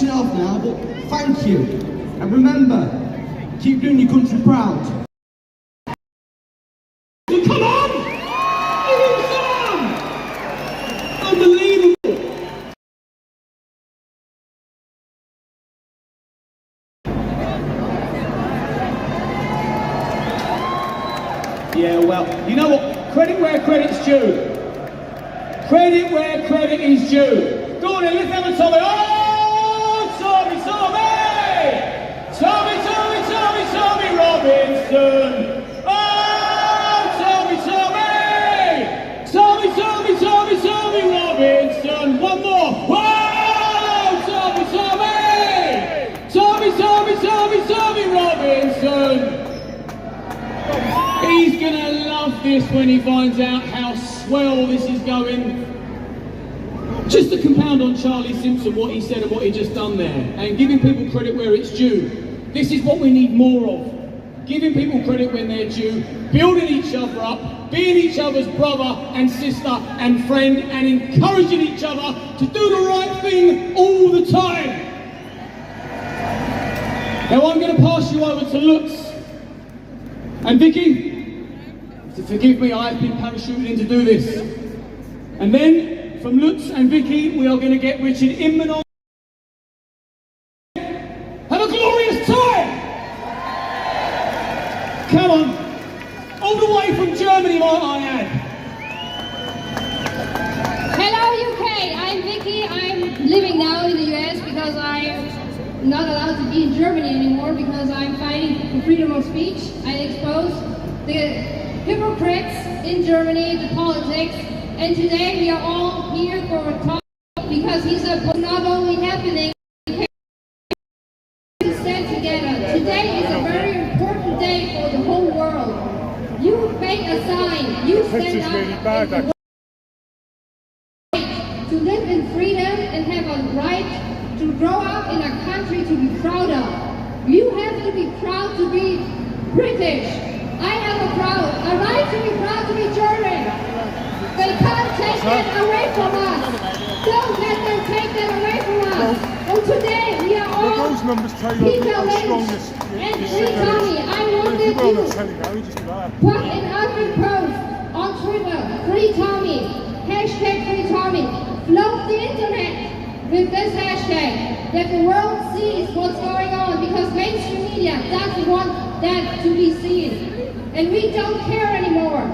you off now, but thank you. And remember, keep doing your country proud. Come on! Unbelievable! Yeah, well, you know what? Credit where credit's due. Credit where credit is due. Go on then, let's have a Tommy. Oh, Tommy Robinson. Oh, Tommy Robinson. One more. Whoa, Tommy Robinson. He's gonna love this when he finds out how swell this is going. Just to compound on Charlie Simpson, what he said and what he just done there, and giving people credit where it's due. This is what we need more of. Giving people credit when they're due, building each other up, being each other's brother and sister and friend, and encouraging each other to do the right thing all the time. Now I'm going to pass you over to Lutz and Vicky. To forgive me, I've been parachuted in to do this. And then, from Lutz and Vicky, we are going to get Richard Inman on. Have a glorious time! Come on. All the way from Germany, might I add. Hello UK, I'm Vicky. not allowed to be in Germany anymore because I'm fighting for freedom of speech. I expose the hypocrites in Germany, the politics, and today we are all here for a talk because he's not only happening, we can stand together. Today is a very important day for the whole world. You make a sign, you stand up to live in freedom and have a right to grow up in a country to be proud of. You have to be proud to be British. I have a right to be proud to be German. They can't take that away from us. Don't let them take that away from us. And today we are all Peter Lynch and Free Tommy. I want them to put an urgent post on Twitter, Free Tommy, hashtag Free Tommy. Float the internet with this hashtag, that the world sees what's going on, because mainstream media doesn't want that to be seen. And we don't care anymore.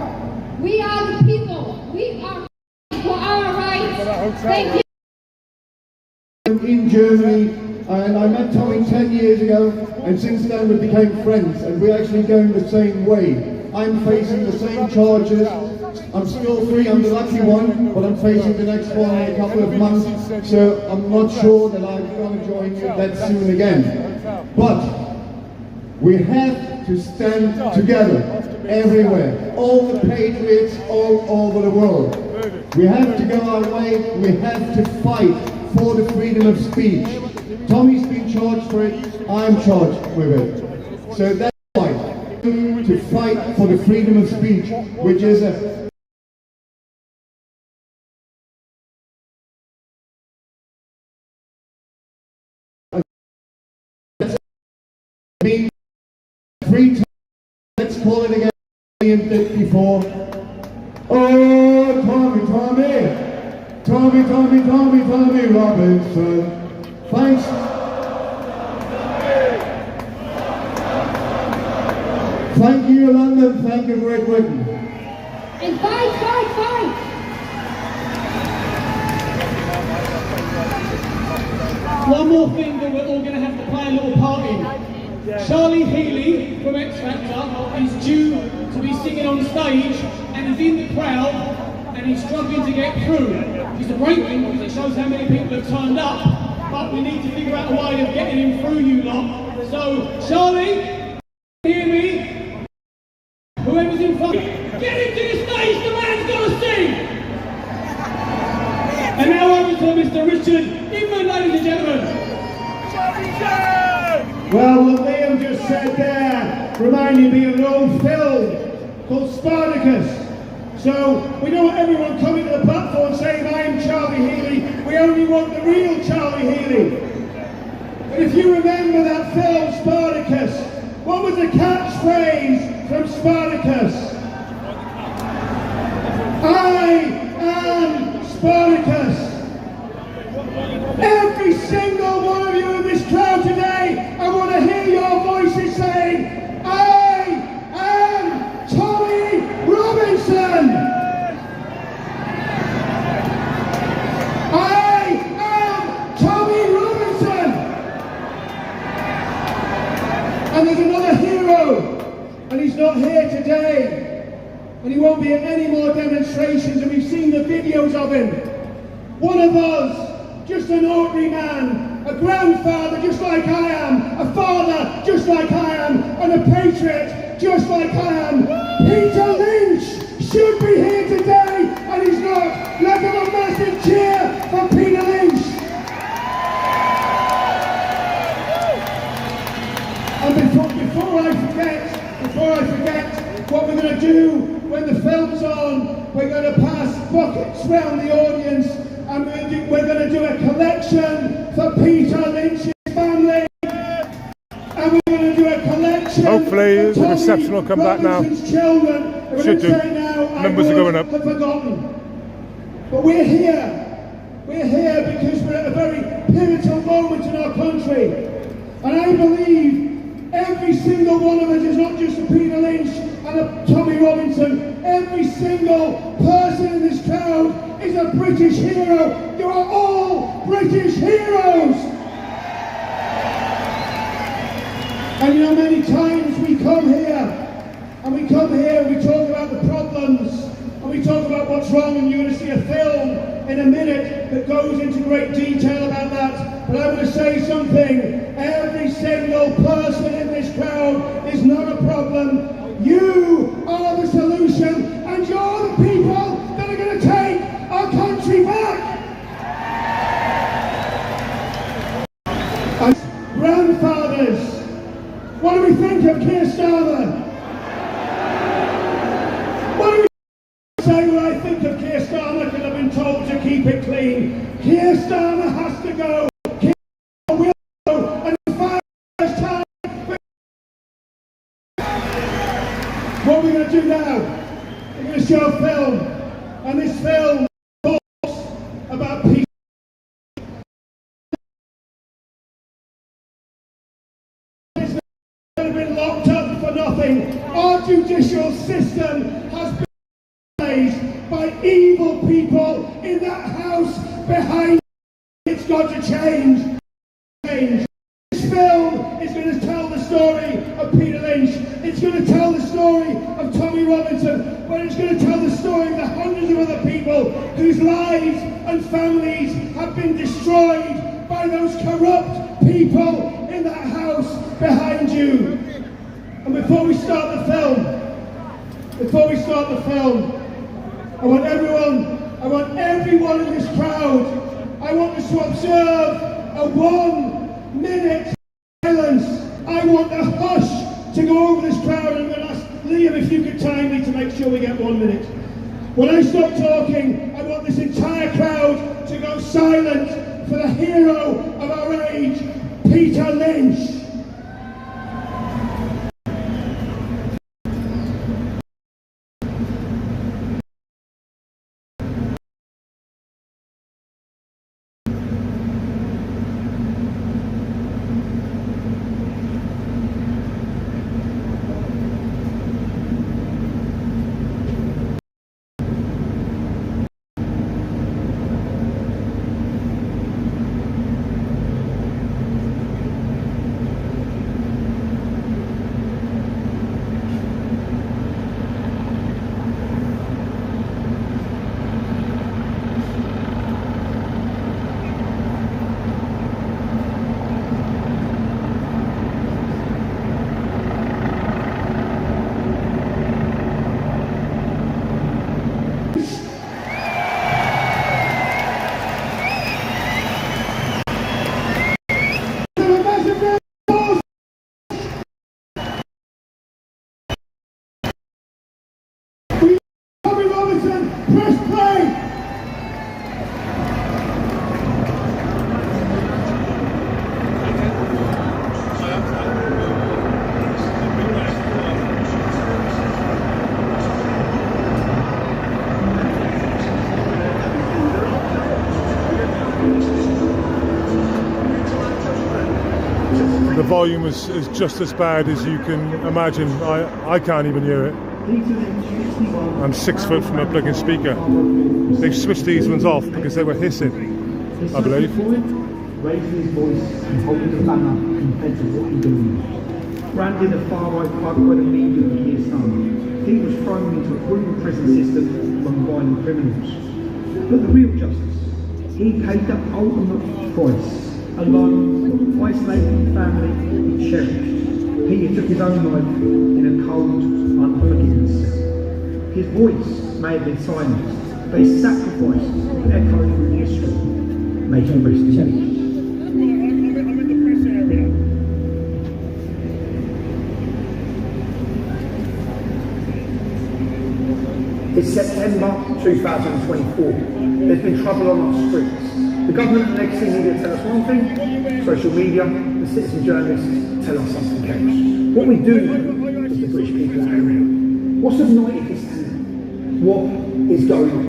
We are the people. We are for our rights. Thank you. In Germany, and I met Tommy 10 years ago, and since then we became friends, and we're actually going the same way. I'm facing the same charges. I'm still free, I'm the lucky one, but I'm facing the next one in a couple of months, so I'm not sure that I'm going to join you that soon again. But we have to stand together, everywhere, all the patriots all over the world. We have to go our way, we have to fight for the freedom of speech. Tommy's been charged for it, I'm charged with it. So that's why, to fight for the freedom of speech, which is a free time. Let's call it again. Before. Oh, Tommy Robinson. Thanks. Thank you, London. Thank you, Great Britain. And fight! One more thing that we're all going to have to play a little part in. Charlie Healy from X Factor is due to be singing on stage, and he's in the crowd and he's struggling to get through. It's a great thing because it shows how many people have turned up, but we need to figure out a way of getting him through, you lot. So, Charlie, hear me? Whoever's in front, get him to the stage, the man's got to sing! And now over to Mr. Richard Inman, ladies and gentlemen. Well, what Liam just said there reminded me of an old film called Spartacus. So we don't want everyone coming to the platform saying, I'm Charlie Healy. We only want the real Charlie Healy. But if you remember that film Spartacus, what was the catchphrase from Spartacus? I am Spartacus. Every single one of you in this crowd today, I want to hear your voices saying, I am Tommy Robinson. I am Tommy Robinson. And there's another hero, and he's not here today, and he won't be at any more demonstrations, and we've seen the videos of him. One of us, just an ordinary man, a grandfather just like I am, a father just like I am, and a patriot just like I am. Peter Lynch should be here today, and he's not. Let's have a massive cheer for Peter Lynch. And before I forget what we're going to do when the film's on, we're going to pass buckets round the audience. And we're going to do a collection for Peter Lynch's family. And we're going to do a collection hopefully for the reception will come back now. Children. Should do. Numbers are going up. Forgotten. But we're here. We're here because we're at a very pivotal moment in our country. And I believe every single one of us is not just a Peter Lynch and a Tommy Robinson. Every single person in this crowd is a British hero. You are all British heroes. And you know, many times we come here and we talk about the problems and we talk about what's wrong, and you're going to see a film in a minute that goes into great detail about that. But I'm going to say something. Every single person in this crowd is not a problem. You are the solution, and you're the people that are going to take our country back. And grandfathers, what do we think of Keir Starmer? What do we say when I think of Keir Starmer, because I've been told to keep it clean? Keir Starmer has to go. Keir Starmer will go. And in 5 years' time, what are we going to do now? We're going to show a film. And this film talks about peace. Been locked up for nothing. Our judicial system has been replaced by evil people in that house behind. It's got to change. This film is going to tell the story of Peter Lynch. It's going to tell the story of Tommy Robinson, but it's going to tell the story of the hundreds of other people whose lives and families have been destroyed by those corrupt people in that house behind you. And before we start the film, I want everyone in this crowd, I want us to observe a 1 minute silence. I want a hush to go over this crowd. I'm going to ask Liam if you could time me to make sure we get 1 minute. When I stop talking, I want this entire crowd to go silent for the hero of our age, Peter Lynch. The volume is just as bad as you can imagine. I can't even hear it. I'm 6 foot from a plug-in speaker. They've switched these ones off because they were hissing, I believe. Raising his voice and holding the banner compared to what he believed. Branded a far-right plug by the media of Keir Starmer, he was thrown into a brutal prison system among violent criminals. But the real justice, he paid the ultimate price. Alone, isolated from family, he cherished. Peter took his own life in a cold, unforgiving cell. His voice may have been silenced, but his sacrifice would echo through history. May he rest in peace. It's September 2024. There's been trouble on our streets. The government and legacy media tell us one thing, social media and citizen journalists tell us something else. What we do know is the British people are angry. What's ignited this anger? What is going on?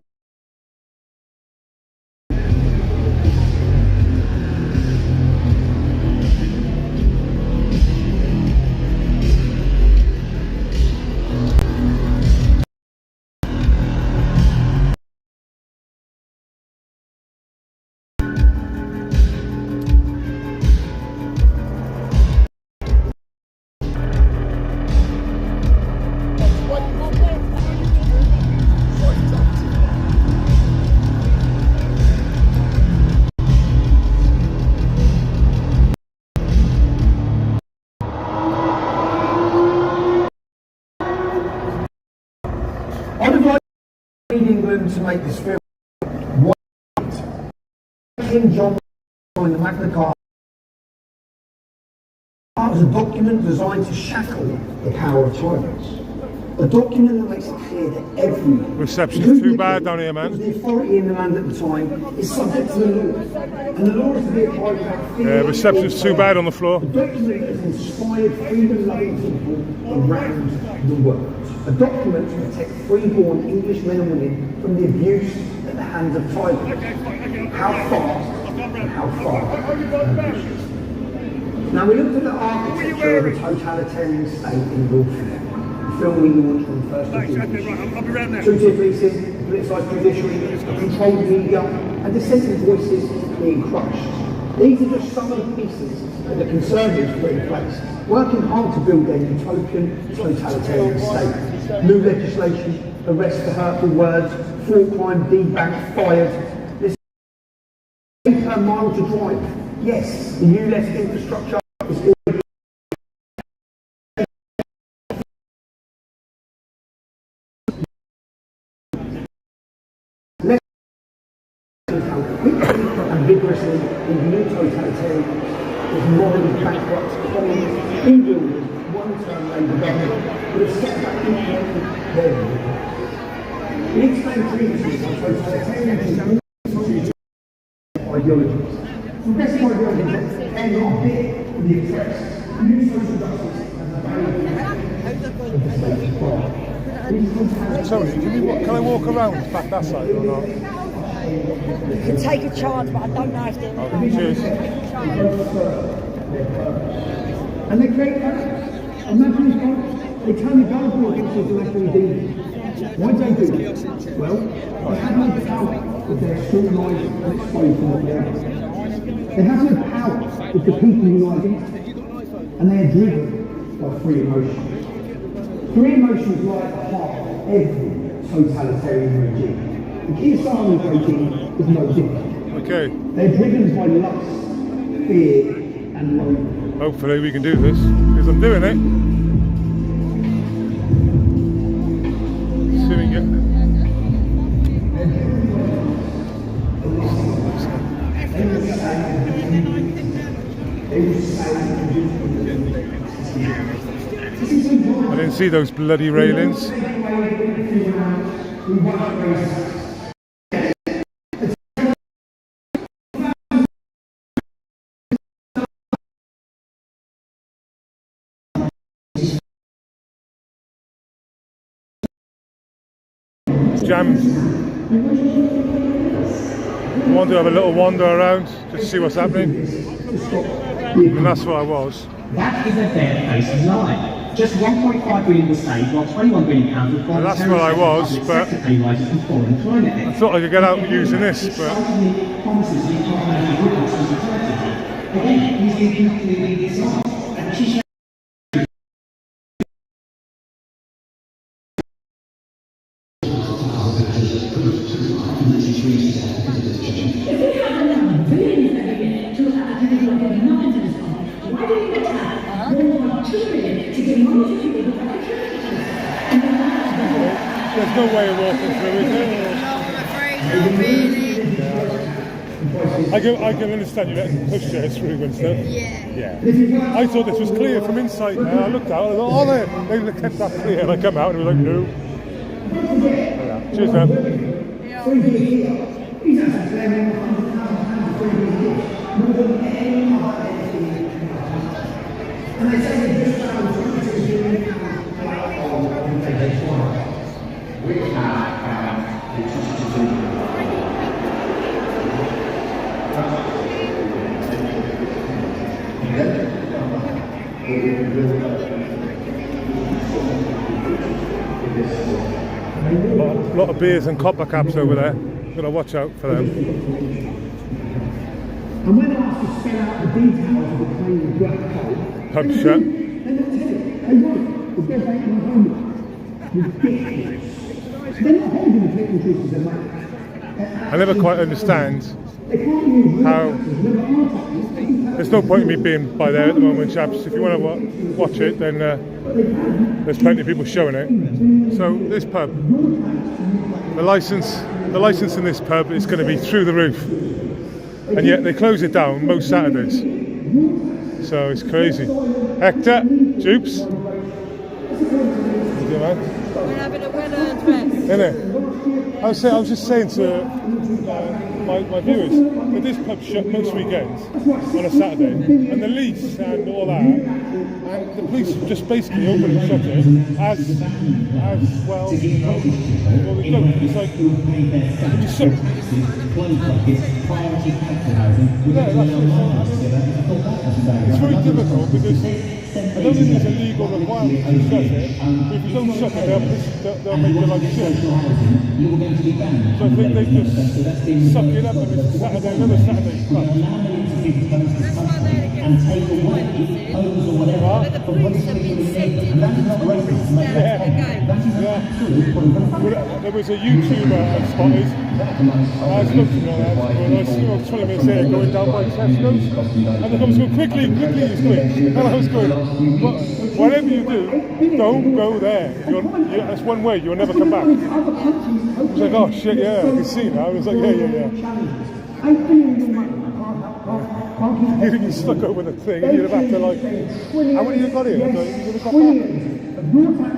England to make this film. King John signed the Magna Carta. It was a document designed to shackle the power of tyrants. A document that makes it clear that everyone, reception's too bad down here, man. The authority in the land at the time is subject to the law, and the law is to be applied without fear. Yeah, reception's too bad on the floor. A document has inspired freedom-loving people around the world. A document to protect freeborn English men and women from the abuse at the hands of tyrants. How fast and how far. Now we looked at the architecture of a totalitarian state in warfare. The film we launched on the 1st of June. Two-tier policing, politicised judiciary, controlled media, and dissenting voices being crushed. These are just some of the pieces that the Conservatives put in place, working hard to build their utopian totalitarian state. New legislation, arrest for hurtful words, fraud crime, debanked, fired. This is per mile to drive. Yes, the US infrastructure is already less how quickly and vigorously the new totalitarian is morally bankrupt economies, in-building one-term Labour government would have set back implementing their rule. We explained previously how totalitarianism is ideologies. Progressive ideologies end not big for the oppressed. New social justice as a value of the state of power. Tony, can I walk around back that side or not? You can take a chance, but I don't know if they're Okay, cheers. And they create that. Imagine if they turn the government against intellectual demons. Why do they do that? Well, they have no power with their short lives and exposed from the world. They have no power with the people unite against them, and they are driven by free emotions. Free emotions lie at the heart of every totalitarian regime. The Kiyosani regime is no different. Okay. They're driven by lust, fear, and loathing. Hopefully we can do this, because I'm doing it. See if we can get... I didn't see those bloody railings. Jammed. I want to have a little wander around just to see what's happening. And that's what I was. That is a bare-faced lie. Just 1.5 billion was saved, while 21 billion pounds was And that's what I was, but I thought I could get out using this, but there's no way of walking through, is there? I can understand you letting pushchairs through and stuff. Yeah. I thought this was clear from inside now. I looked out, I thought, oh, they kept that clear. And I come out and it was like, no. Yeah. Cheers, man. A lot of beers and copper caps over there. Gotta watch out for them. And when asked to spell out the details of the claim of black hole, Pub shut. they don't tell it. They won't, because they ain't my homework. Ridiculous. They're not holding the political truth as they I never quite understand how. There's no point in me being by there at the moment, chaps. If you want to watch it, then there's plenty of people showing it. So this pub The license in this pub is going to be through the roof, and yet they close it down most Saturdays. So it's crazy. Hector, Jupes. We're having a well-earned rest. Isn't it? I was just saying to my viewers that this pub shut most weekends on a Saturday, and the lease and all that, and the police just basically open and shut it as well. You know, well they don't. It's like you shut. It's very difficult because I don't think there's a legal requirement to shut it. But if you don't shut it, they'll make your life shit. So I think they just suck it up and it's Saturday, another Saturday club. And take away homes or whatever. But the police have been sent in on the 26th down to the game. There was a YouTuber I spotted. I was looking at that, and I was 20 minutes there going down by Tesco's, and the guy was going, quickly, he's going. And I was going, but whatever you do, don't go there. That's one way, you'll never come back. I was like, oh shit, yeah, I can see now. I was like, yeah. You'd be stuck over the thing, and you'd have to like, how many you got here? You've got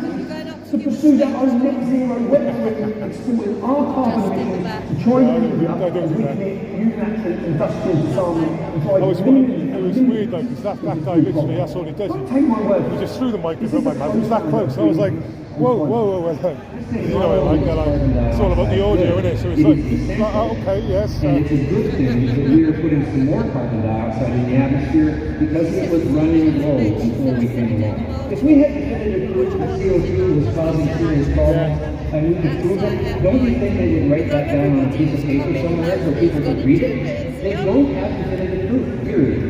to pursue their own net zero weapon exporting our carbon emissions to try and unilateral industrial disarmament. It was weird though, because that guy literally, that's all he does. He just threw the microphone at my mouth, it was that close. I was like, whoa. You know what like, it's all about the audio, isn't it? So it's like, okay, yes. And it's a good thing that we were putting some more carbon dioxide in the atmosphere because it was running low before we came along. If we had to prove that CO2 was causing serious problems, and we could prove it, don't you think they would write that down on a piece of paper somewhere so people could read it? They don't have definitive proof, period.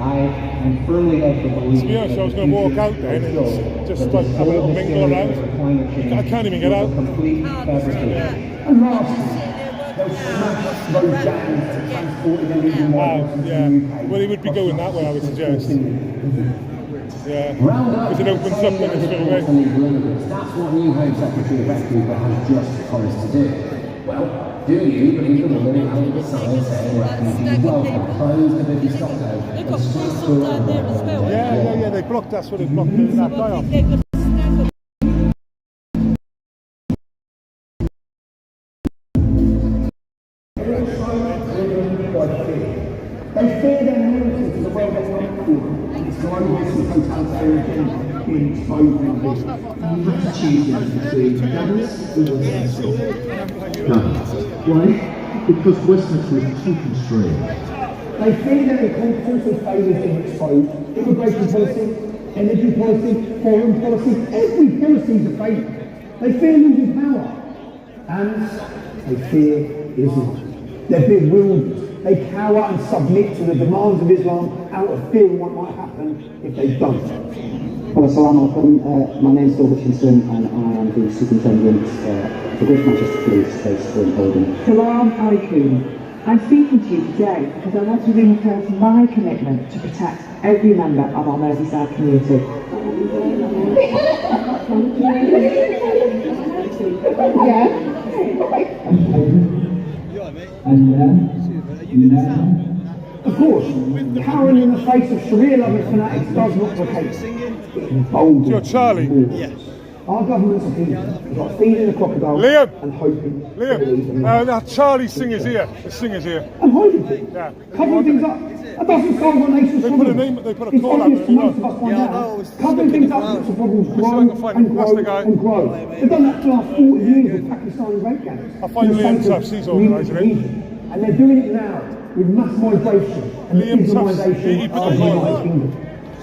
I'm firmly of the belief. To be honest, I was going to walk out there and it's just like a little mingle around. I can't even get out. And lastly, they'll smash those dams to transport illegal migrants to the UK. Well, he would be going that way, I would suggest. Yeah, because it opens up and it's straight away. That's what New Home Secretary Becky has just promised to do. Well, do you believe the woman who made the sign saying refugees welcome, close the busy Stockholm? They've got police all down there as well. Yeah, they blocked, that's what they blocked that guy off. They fear their loyalty to the world economic forum and its globalist and totalitarian agenda being exposed in this massive difference between governments and Why? Because Westminster is too constrained. They fear their incompetence and failures being exposed. Immigration policy, energy policy, foreign policy, every policy is a failure. They fear losing power. And they fear Islam. They're bewildered. They cower and submit to the demands of Islam out of fear of what might happen if they don't. Well, assalamu alaikum. My name is Phil Hutchinson and I am the Superintendent for Greater Manchester Police based in Oldham. Salam alaikum. I'm speaking to you today because I want to reinforce my commitment to protect every member of our Merseyside community. Of course, cowering in the face of Sharia-loving fanatics does not placate. You're Charlie. Yes. Our government's opinion is like feeding a crocodile and hoping. Now Charlie Singer's here. The Singer's here. And hiding things. Yeah. Covering things up. That doesn't solve our nation's problems. They put a call out there. Covering things up makes the problems grow and grow. They've done that for the last 40 years with Pakistani rape gangs. I'll find Liam Tufts, he's organising it. And they're doing it now with mass migration and the Islamisation of the United Kingdom.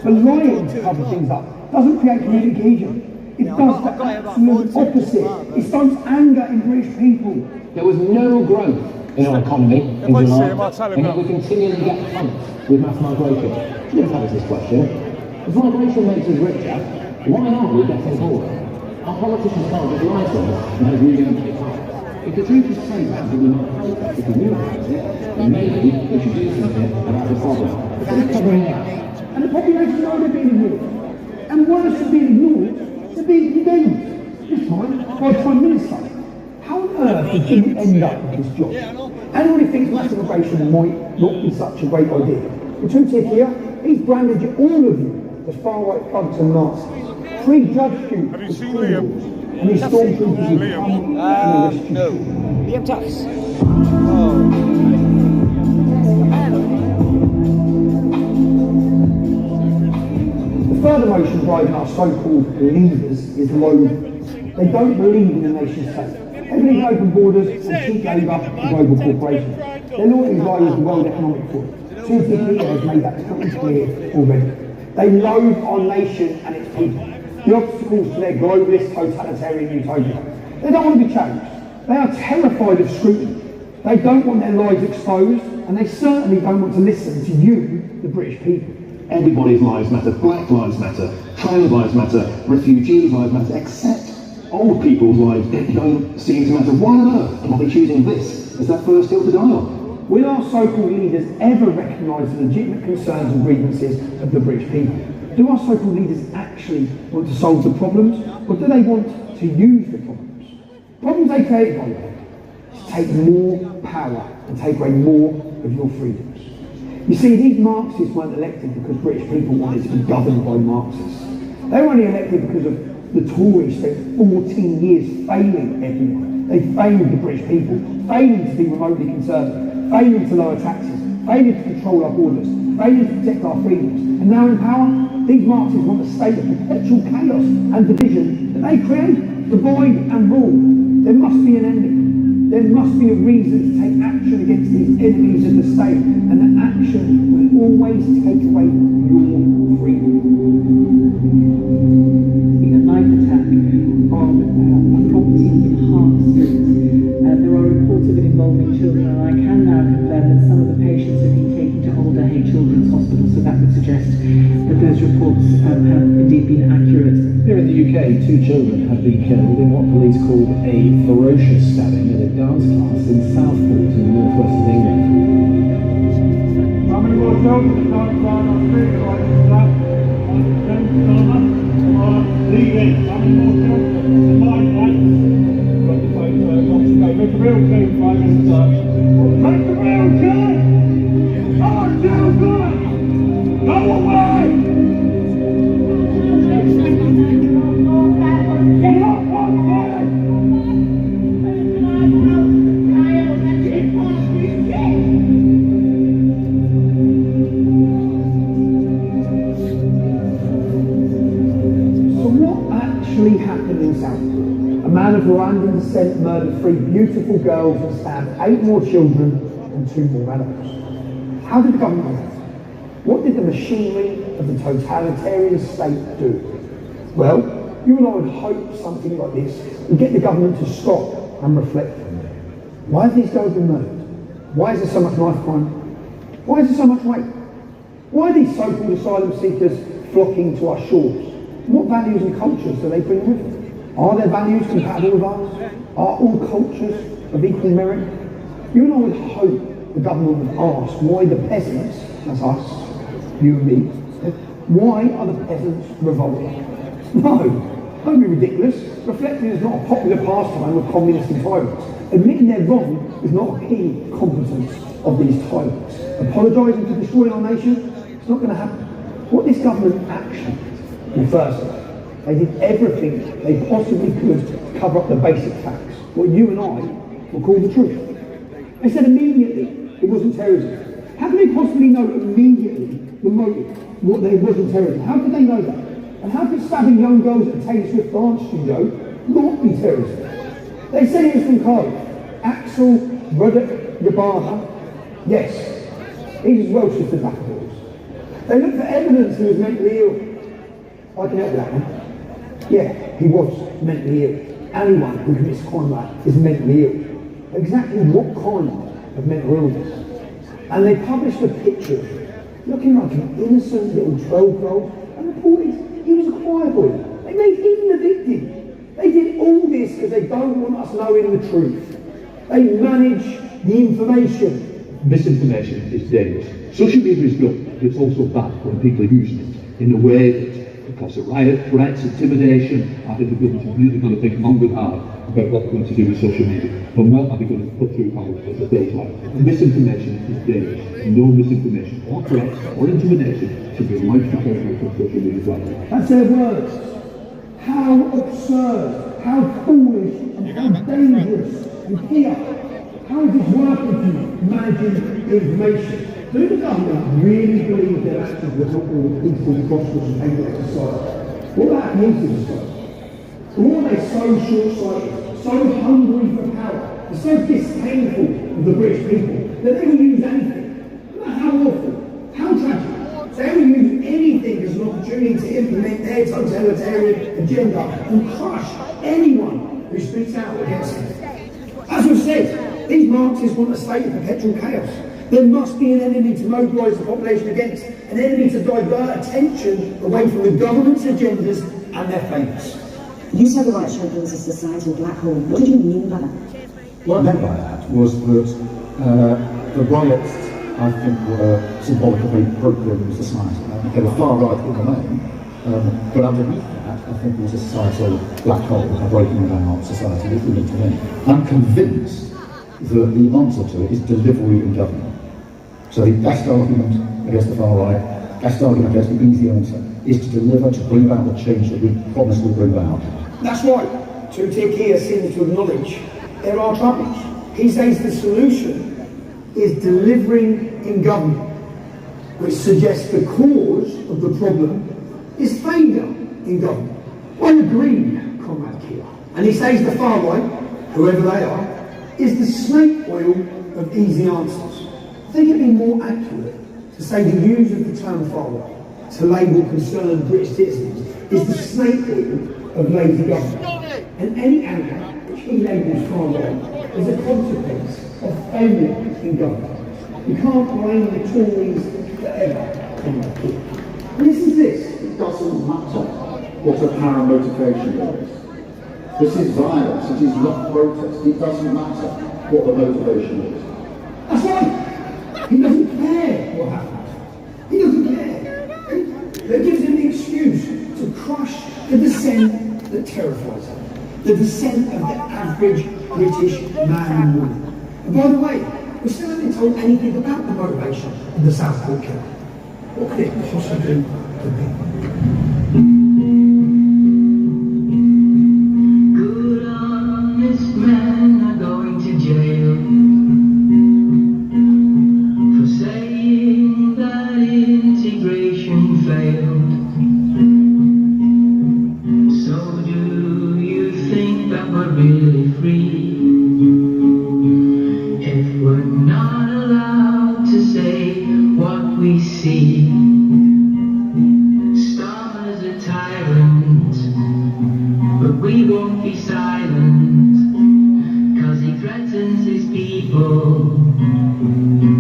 But lying to cover things up doesn't create community cohesion. It does the absolute opposite. It stows anger in British people. There was no growth in our economy in July, and yet we continually get pumped with mass migration. Let's have this question. If migration makes us richer, why aren't we getting poorer? Our politicians can't just lie to us and have really good time. If the truth is so bad that we're not helped, if we knew about it, then maybe we should do something about the problem. It's covering it up. And the population know they're being ignored. And worse than being ignored, they're being condemned. This time by the Prime Minister. How on earth did he end up with this job? Anyone who thinks mass immigration might not be such a great idea, the truth is here, he's branded you, all of you, as far-right thugs and Nazis. Prejudged you as criminals, and these stormtroopers will come and arrest you. No. Liam Tufts. The further motion driving our so-called leaders is loathing. They don't believe in the nation state. They believe in open borders and cheap labour and global corporations. Their loyalties lie with the World Economic Forum. Two big leaders made that pretty clear already. They loathe our nation and its people. The obstacles to their globalist totalitarian utopia. They don't want to be changed. They are terrified of scrutiny. They don't want their lives exposed, and they certainly don't want to listen to you, the British people. Everybody's lives matter, black lives matter, trans lives matter, refugees' lives matter, except old people's lives don't seem to matter. Why on earth are they choosing this as that first hill to die on? Will our so-called leaders ever recognise the legitimate concerns and grievances of the British people? Do our so-called leaders actually want to solve the problems, or do they want to use the problems? Problems they create, by the way, to take more power and take away more of your freedoms. You see, these Marxists weren't elected because British people wanted to be governed by Marxists. They were only elected because of the Tories spent 14 years failing everyone. They failed the British people, failing to be remotely conservative, failing to lower taxes, failing to control our borders, failing to protect our freedoms. And now in power, these Marxists want a state of perpetual chaos and division that they create, divide and rule. There must be an ending. There must be a reason to take action against these enemies of the state, and that action will always take away your freedom. A knife attack on a property in Hart Street. There are reports of it involving children, and I can now confirm that some of the patients have been taken to Older Hay Children's Hospital, so that would suggest that those reports have indeed been accurate. Here in the UK, 2 children have been killed in what police called a ferocious stabbing at a dance class in Southport in the northwest of England. How many more children are down on the street like that? Leaving. How many more children? Make a real team, 5 minutes up. Make a real team! Oh, children! Go away! Get up one side! So what actually happened in Southport? A man of Rwandan descent murdered 3 beautiful girls and stabbed 8 more children and 2 more adults. How did the government do that? What did the machinery of the totalitarian state do? Well, you and I would hope something like this would get the government to stop and reflect on it. Why have these girls been murdered? Why is there so much knife crime? Why is there so much rape? Why are these so-called asylum seekers flocking to our shores? What values and cultures do they bring with them? Are their values compatible with ours? Are all cultures of equal merit? You and I would hope the government would ask why the peasants, that's us, you and me, why are the peasants revolting? No, don't be ridiculous. Reflecting is not a popular pastime with communists and tyrants. Admitting they're wrong is not a key competence of these tyrants. Apologising for destroying our nation, it's not going to happen. What this government action, well, firstly, they did everything they possibly could to cover up the basic facts, what you and I will call the truth. They said immediately it wasn't terrorism. How can they possibly know immediately the motive, what they wasn't terrorism? How could they know that? And how could stabbing young girls at a Taylor Swift dance studio not be terrorism? They said it was from Cardiff. Axel Ruddock Yabana, yes, he's as Welsh as the Daffodils. They looked for evidence he was mentally ill. I can help that one. Yeah, he was mentally ill. Anyone who commits crime like that is mentally ill. Exactly what kind of mental illness? And they published a picture of him, looking like an innocent little 12-year-old, and reported he was a choir boy. They made him the victim. They did all this because they don't want us knowing the truth. They manage the information. Misinformation is dangerous. Social media is good, but it's also bad when people are using it in a way that because of riot threats, intimidation. I think the government is really going to think long and hard about what they're going to do with social media. But what are they going to put through as a daylight? Misinformation is dangerous. No misinformation or threats or intimidation should be allowed to go through social media platforms. That's their words. How absurd, how foolish, and how dangerous and fear. How is it working for you, managing information? Do the government really believe their actions will help all the peaceful, prosperous and able society? What that means to society? Or are they so short-sighted, so hungry for power, and so disdainful of the British people that they will use anything? No matter how awful, how tragic. They will use anything as an opportunity to implement their totalitarian agenda and crush anyone who speaks out against it. As we've said, these Marxists want a state of perpetual chaos. There must be an enemy to mobilise the population against, an enemy to divert attention away from the government's agendas and their favours. You said the right champion is a societal black hole. What did you mean by that? What I meant by that was that the riots, I think, were symbolic of a broken society. They were far right in the main, but underneath that, I think was a societal black hole, a breaking down society that we need to win. I'm convinced that the answer to it is delivery in government. So the best argument against the far right, best argument against the easy answer, is to deliver, to bring about the change that we promised we'd bring about. That's right. Tutik here seems to acknowledge there are troubles. He says the solution is delivering in government, which suggests the cause of the problem is failure in government. I agree, Comrade Keir. And he says the far right, whoever they are, is the snake oil of easy answers. I think it'd be more accurate to say the use of the term far right to label concerned British citizens is the snake oil of lazy government. And any anger which he labels far right is a consequence of failure in government. You can't blame the Tories forever, Comrade Keir. This is this. It doesn't matter what apparent motivation there is. This is violence, it is not protest. It doesn't matter what the motivation is. That's right. He doesn't care what happens. He doesn't care. That gives him the excuse to crush the dissent that terrifies him. The dissent of the average British man and woman. And by the way, we still haven't told anything about the motivation of the Southport killer. What could it possibly be? Men are going to jail for saying that integration failed. So do you think that we're really free if we're not allowed to say what we see? Starmer's a tyrant, but we won't be silent. He threatens his people.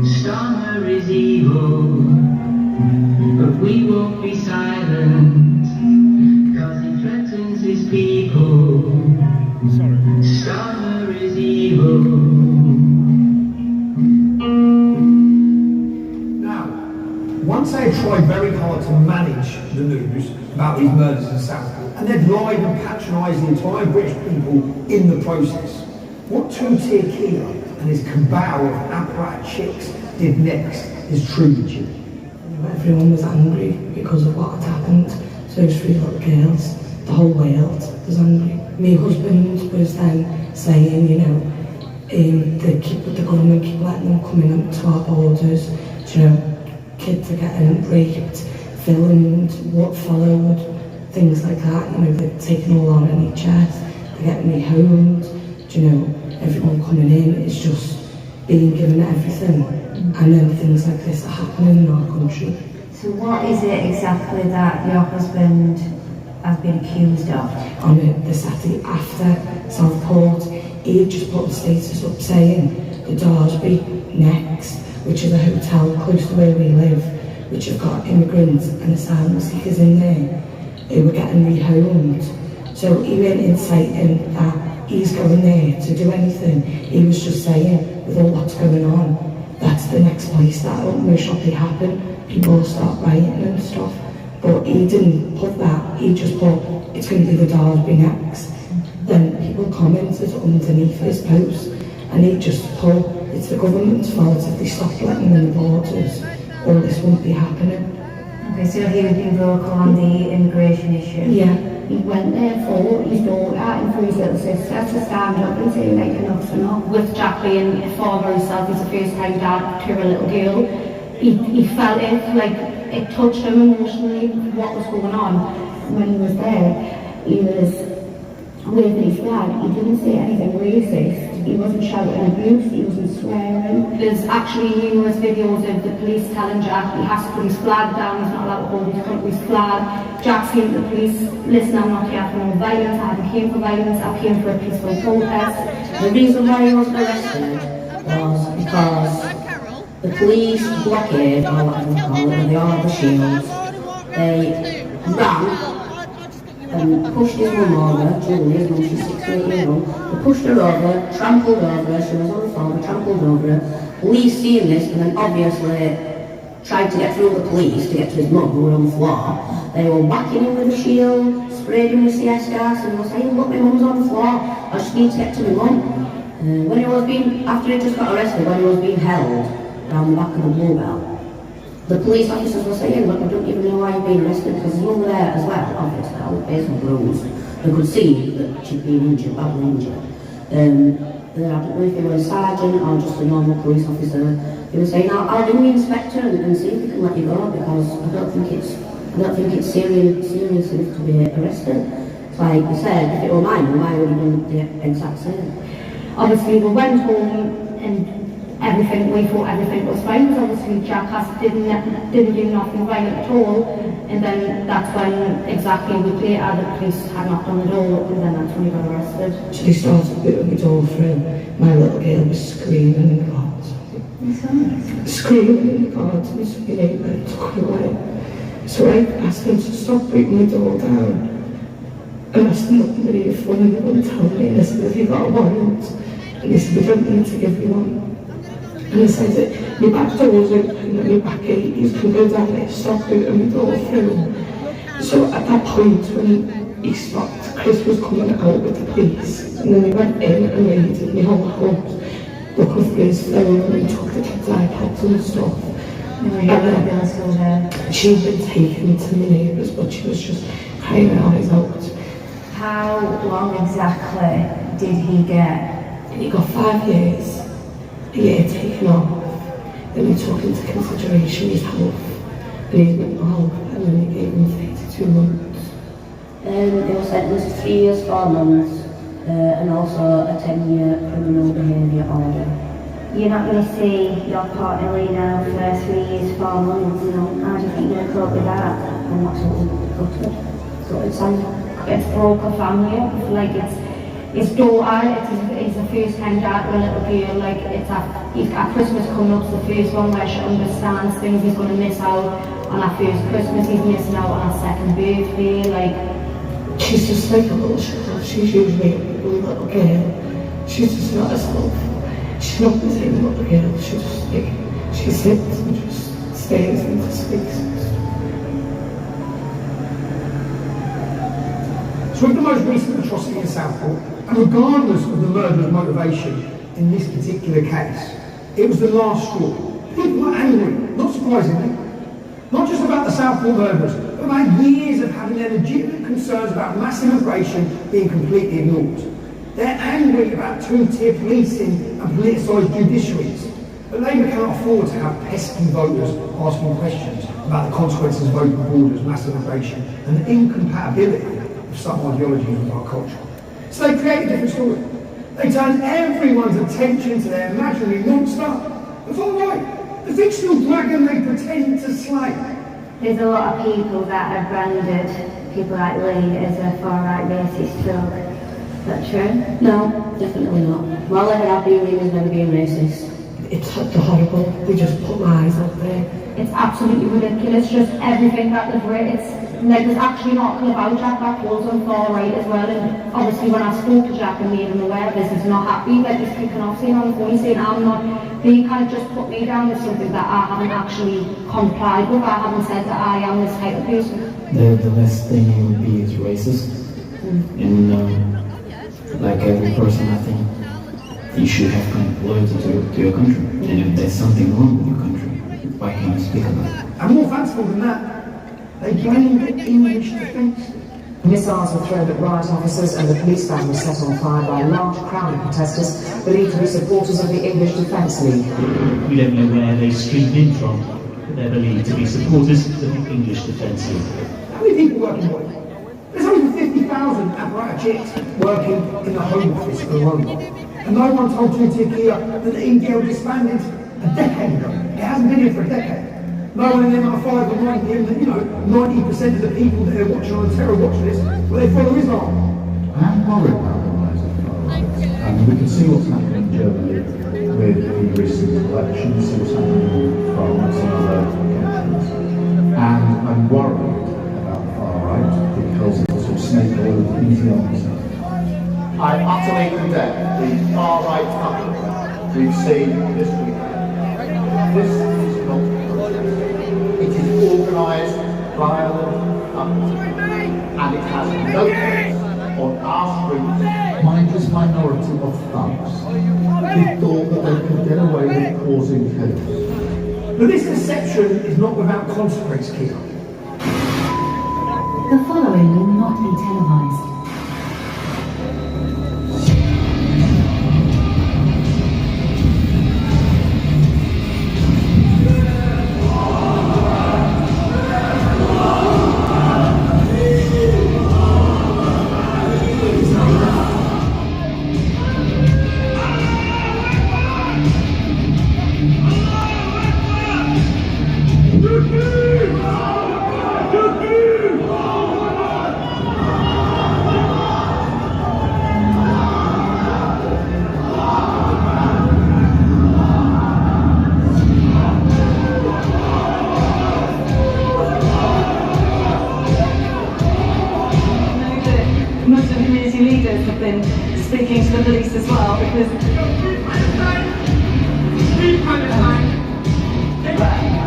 Starmer is evil, but we won't be silent, cause he threatens his people. Starmer is evil. Now, once they had tried very hard to manage the news about these murders in Southport, and they'd lied and patronised the entire British people in the process, what Tutik Keir and his cabal of apparat chicks did next is truly cheap. Everyone was angry because of what had happened. So those three little girls, the whole world was angry. My husband was then saying, you know, the government keep letting them come in to our borders. You know, kids are getting raped, filmed, what followed, things like that. You know, they're taking all our NHS, they're getting rehomed. You know, everyone coming in is just being given everything, and then things like this are happening in our country. So what is it exactly that your husband has been accused of? On the Saturday after Southport, he had just put a status up saying the Daresbury next, which is a hotel close to where we live, which have got immigrants and asylum seekers in there, who were getting rehomed. So he went inciting that he's going there to do anything. He was just saying, with all that's going on, that's the next place that will most likely happen. People will start rioting and stuff. But he didn't put that, he just put, it's going to be the Darsby next. Then people commented underneath his post, and he just put, it's the government's fault if they stop letting in the borders, all this won't be happening. Okay, so he was being vocal on the immigration issue? Yeah. He went there for his daughter and for his little sister to stand up and say, like, enough's enough. With Jack being a father himself, he's a first-time dad to a little girl. He felt it, like, it touched him emotionally, what was going on. When he was there, he was waving his flag. He didn't say anything racist. He wasn't shouting abuse, he wasn't swearing. There's actually numerous videos of the police telling Jack he has to put his flag down, he's not allowed to hold his country's flag. Jack saying to the police, listen, I'm not here for no violence, I haven't came for violence, I came for a peaceful protest. The reason why he wasn't arrested was because the police blockade, or what they call it, they all have the shields. They ran and pushed his mum over, Julie, his mum, she's 6 years old. They pushed her over, trampled over her, she was on the floor, they trampled over her. Police seeing this and then obviously tried to get through the police to get to his mum who was on the floor. They were whacking him with a shield, sprayed him with CS gas, and they were saying, look, my mum's on the floor, I just need to get to my mum. When he was being, after he just got arrested, when he was being held down the back of the bluebell, the police officers were saying, look, I don't even know why you've been arrested, because his mum were there as well, obviously, all basement rules. They could see that she'd been injured, badly injured. I don't know if he was a sergeant or just a normal police officer. They were saying, I'll ring the inspector and see if he can let you go, because I don't think it's serious enough to be arrested. It's like you said, if it were mine, I would have done the exact same. Obviously we went home and everything, we thought everything was fine, because obviously Jack didn't do nothing violent at all, and then that's when exactly a week later the police had knocked on the door, and then that's when he got arrested. So they started putting the door through, my little girl was screaming in the guards. Screaming in the guards, and so the neighbour took her away. So I asked them to stop breaking the door down. And I asked them what they were funny, and they wouldn't tell me, and I said, have you got a warrant? And they said, we don't need to give you one. And I said that your back door's open and your back gate, you can go down there, stop booting the door through. So at that point when he stopped, Chris was coming out with the police, and then we went in and raided my whole house, looking for his phone, and we took the kids' iPads and stuff. She'd been taken to my neighbours, but she was just crying her eyes out. How long exactly did he get? He got 5 years. A year taken off, then we took into consideration his health and his mental health, and then we gave him 32 months. He was sentenced to 3 years, 4 months, and also a 10-year criminal behaviour order. You're not going to see your partner Lee now for 3 years, 4 months, you know, how do you think you're going to cope with that? I'm absolutely gutted. So it's broke a family up, like it's his daughter, it's the first time dad with a little girl, like he's got Christmas coming up, it's the first one where she understands things, he's going to miss out on her first Christmas, he's missing out on her second birthday, like... She's just like a little child, she's usually a little girl, she's just not herself. She's not the same little girl, she just like, she sits and just stares into space. So with the most recent atrocity in Southport, and regardless of the murderer's motivation in this particular case, it was the last straw. People were angry, not surprisingly. Not just about the Southport murderers, but about years of having their legitimate concerns about mass immigration being completely ignored. They're angry about two-tier policing and politicised judiciaries. But Labour cannot afford to have pesky voters asking questions about the consequences of open borders, mass immigration, and the incompatibility of some ideologies with our culture. So they create a different story. They turn everyone's attention to their imaginary monster. It's all right. The fictional dragon they pretend to slay. There's a lot of people that have branded people like Lee as a far-right racist drug. Is that true? No, definitely not. While ever I've been Lee has never been racist. It's horrible. They just put lies out there. It's absolutely ridiculous. Just everything that they've written. like there's actually an article about Jack that calls on far right as well, and obviously when I spoke to Jack and made him aware of this, he's not happy, like he's kicking off saying on the phone, saying I'm not, they kind of just put me down as something that I haven't actually complied with, I haven't said that I am this type of person. The best thing you would be is racist. And like every person, I think you should have kind of loyalty to your country. And if there's something wrong with your country, why can't you speak about it? And more fanciful than that, they blamed the English defence. Missiles were thrown at riot officers and the police van was set on fire by a large crowd of protesters believed to be supporters of the English Defence League. We don't know where they streamed in from, but they're believed to be supporters of the English Defence League. How many people work in Wales? There's over 50,000 apparatchiks working in the Home Office alone. And no one told Kia that the EDL disbanded a decade ago. It hasn't been here for a decade. No one in MI5 reminded him that, 90% of the people that are watching on the terror watch list, well, they follow Islam. I'm worried about the rise of far right. And we can see what's happening in Germany with the recent elections, see what's happening in France and other countries. And I'm worried about the far right because it's a sort of snake oil easy answer. I utterly condemn the far right cover we've seen this weekend. This is not protest. It is organised, violent, and it has no place on our streets. Mindless minority of thugs who thought that they could get away with causing chaos. But this deception is not without consequence, Kia. The following will not be televised. Speaking to the police as well, because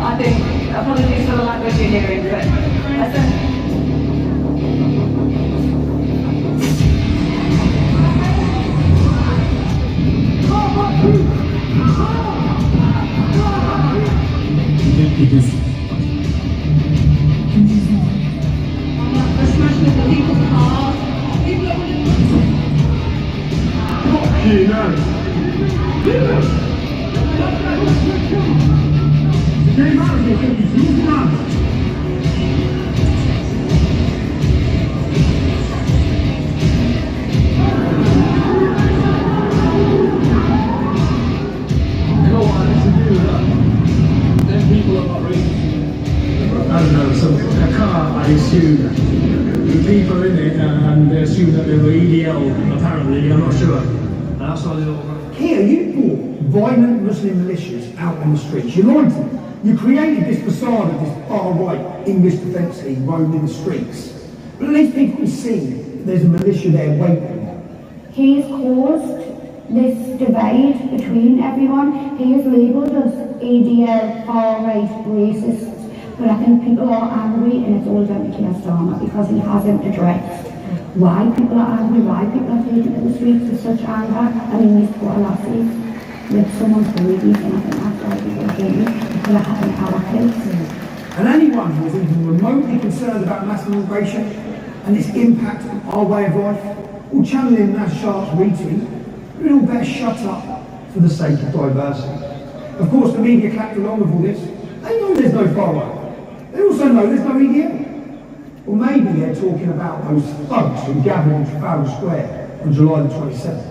I think, apologies for the language you're hearing, but I said the smashing of the people's cars, I don't know, so a car, I assume, the people in it, and they assume that they were EDL, apparently, I'm not sure. And that's why they all... Kia, you brought violent Muslim militias out on the streets. You lied to them. You created this facade of this far-right English Defence League roaming the streets. But at least people can see that there's a militia there waiting. He's caused this divide between everyone. He is labelled as ADL, far-right, racist. But I think people are angry, and it's all down to Keir Starmer because he hasn't addressed why people are angry, why people are taking to the streets with such anger. I mean, these poor lasses with someone's babies, and I think that's why people are angry, because it happened to our kids. And anyone who is even remotely concerned about mass immigration and its impact on our way of life will channel in Nash Sharp's retweet, we all better shut up for the sake of diversity. Of course, the media clapped along with all this. They know there's no far right. They also know there's no EDL. Or maybe they're talking about those thugs who gathered in Trafalgar Square on July the 27th.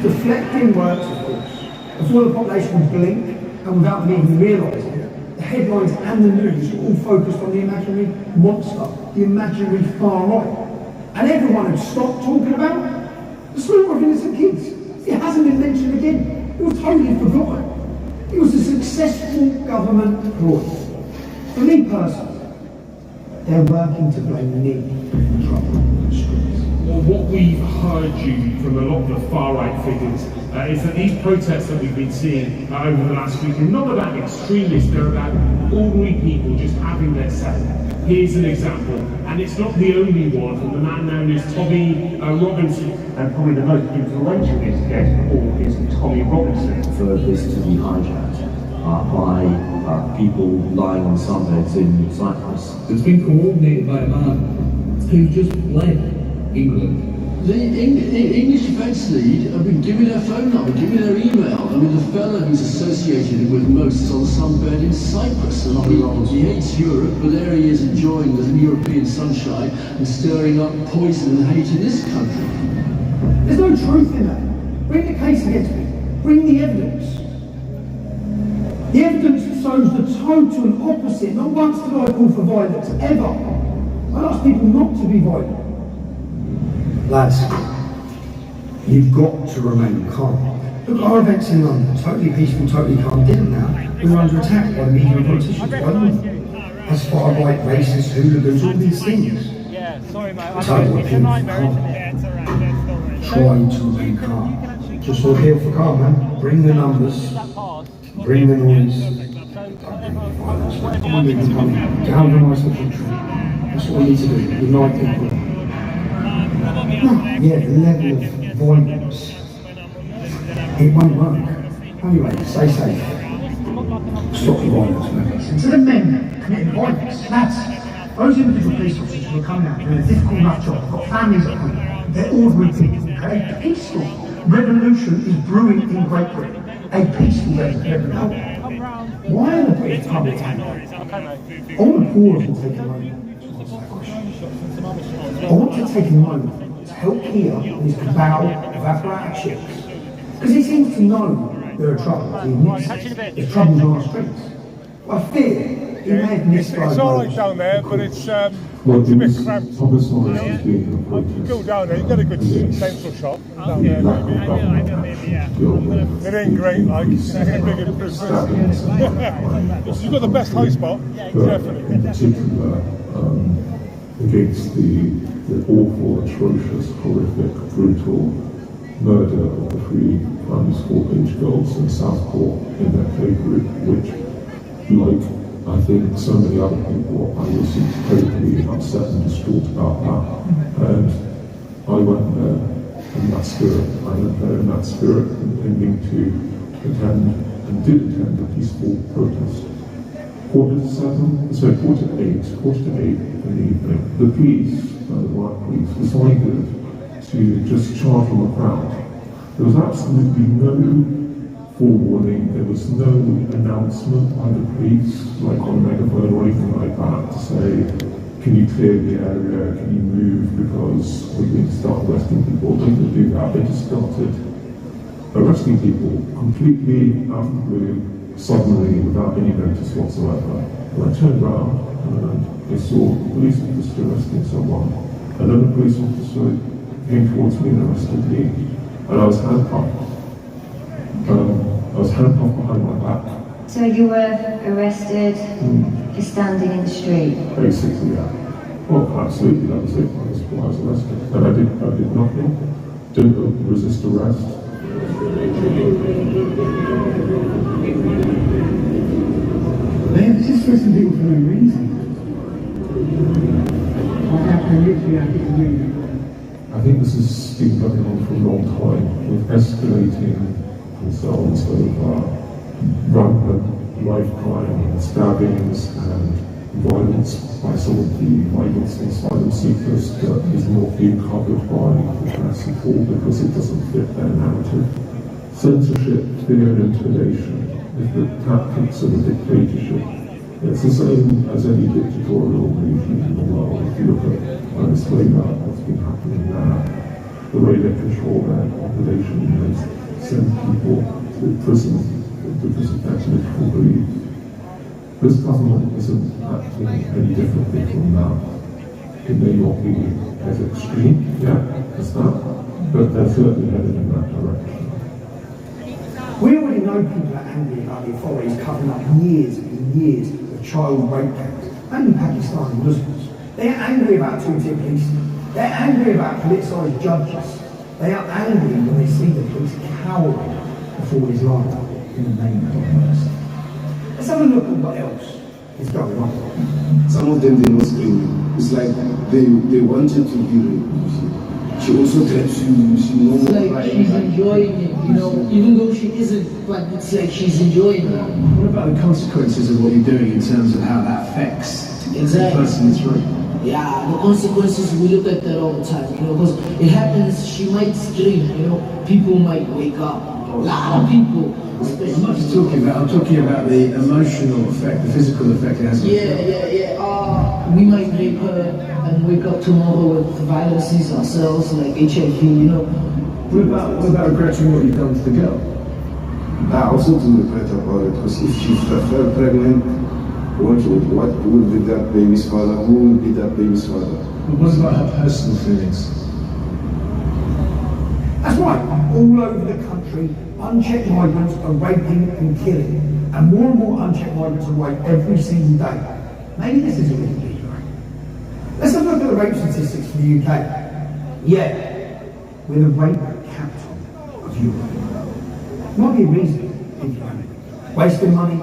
Deflecting works, of course. Before the population would blink, and without them even realising it, the headlines and the news were all focused on the imaginary monster, the imaginary far right. And everyone had stopped talking about the slaughter of innocent kids. It hasn't been mentioned again. It was totally forgotten. It was a successful government ploy. For me personally, they're working to blame me for trouble in the streets. Well, what we've heard you from a lot of the far-right figures is that these protests that we've been seeing over the last week are not about extremists, they're about ordinary people just having their say. Here's an example, and it's not the only one, from the man known as Tommy Robinson. And probably the most influential instigator of all is Tommy Robinson. For this to be hijacked by people lying on sunbeds in Cyprus. It's been coordinated by a man who just fled England. The English defence lead have been giving their phone number, giving their email. I mean, the fellow who's associated with most is on sunbed in Cyprus. And he hates Europe, but there he is enjoying the European sunshine and stirring up poison and hate in this country. There's no truth in that. Bring the case against me. Bring the evidence. The evidence shows the total opposite. Not once did I call for violence, ever. I ask people not to be violent. Lads, you've got to remain calm. Look, our events in London, totally peaceful, totally calm, didn't now. We were under attack by the media and politicians, by all of them. As far-right, racist, hooligans, all these things. Totally calm. Try to remain calm. Just all hail for calm, man. Bring the numbers, bring the noise. Don't bring the violence. Galvanise the country. That's what we need to do. Unite people. Yeah, the level of violence, it won't work. Anyway, stay safe. Stop the violence, man. To the men committing violence, lads, those individual police officers who are coming out doing a difficult enough job, got families at home, they're ordinary people, okay? Peaceful revolution is brewing in Great Britain. A peaceful revolution. Why are the British public angry? I want to pause and take a moment. I want to take a moment to help Keir and his cabal of apparatchiks, because he seems to know there are troubles. He admits it. There's troubles on our streets. I fear he may have misdiagnosed. It's all right down there, but it's a bit cramped. Go down there, you get a good central shop down there, maybe. It ain't great, like, it's a big improvement. You've got the best high spot, definitely. In particular, against the awful, atrocious, horrific, brutal murder of the 3 primary school-age girls in Southport in their playgroup, which, like I think so many other people, I was incredibly upset and distraught about that. And I went there in that spirit. Intending to attend, and did attend, a peaceful protest. 8:45 in the evening, the police, the white police, decided to just charge on the crowd. There was absolutely no forewarning, there was no announcement by the police, like on a megaphone or anything like that, to say, can you clear the area, can you move, because we're going to start arresting people. They didn't do that, they just started arresting people completely out of the blue, suddenly, without any notice whatsoever. And I turned around and I saw a police officer arresting someone, and then the police officer came towards me and arrested me, and I was handcuffed. Behind my back. So you were arrested for standing in the street? Basically, yeah. Well, absolutely, that was it. I was arrested. And I did nothing. Didn't resist arrest. They're just arresting people for no reason. I think this has been going on for a long time, with escalating concerns over rampant life crime, stabbings, and violence by some of the migrants and asylum seekers that is not being covered by the press at all because it doesn't fit their narrative. Censorship, fear, and intimidation is the tactics of a dictatorship. It's the same as any dictatorial regime in the world. If you look at Venezuela, what's been happening there, the way they control their population, they send people to prison because of their political beliefs. This government isn't acting any differently from that. It may not be as extreme, as that, but they're certainly headed in that direction. We already know people are angry about the authorities covering up years and years of child rape camps, mainly Pakistani Muslims. They are angry about two-tier policing. They're angry about politicised judges. They are angry when they see the police cowering before his life in the name of mercy. Let's have a look at what else is going on. Some of them, they were screaming. It's like they wanted to be raped. She also grabs you, she knows like she's enjoying it, you know, even though she isn't, but it's like she's enjoying it. What about the consequences of what you're doing in terms of how that affects the person that's raped? Yeah, the consequences, we look at that all the time, you know, because it happens, she might scream, you know, people might wake up, a lot of people. I'm not just talking about, I'm talking about the emotional effect, the physical effect it has on we might rape her and wake up tomorrow with viruses ourselves, like HIV, you know. What about regretting what you've done to the girl? I also do regret about it, because if she fell pregnant, what would be that baby's father? Who will be that baby's father? But what about her personal feelings? That's right, all over the country, unchecked migrants are raping and killing, and more unchecked migrants are raped every single day. Maybe this is a really big right. Let's have a look at the rape statistics for the UK. Yeah, we're the rape capital of Europe. Might be a reason, if you like. Wasting money,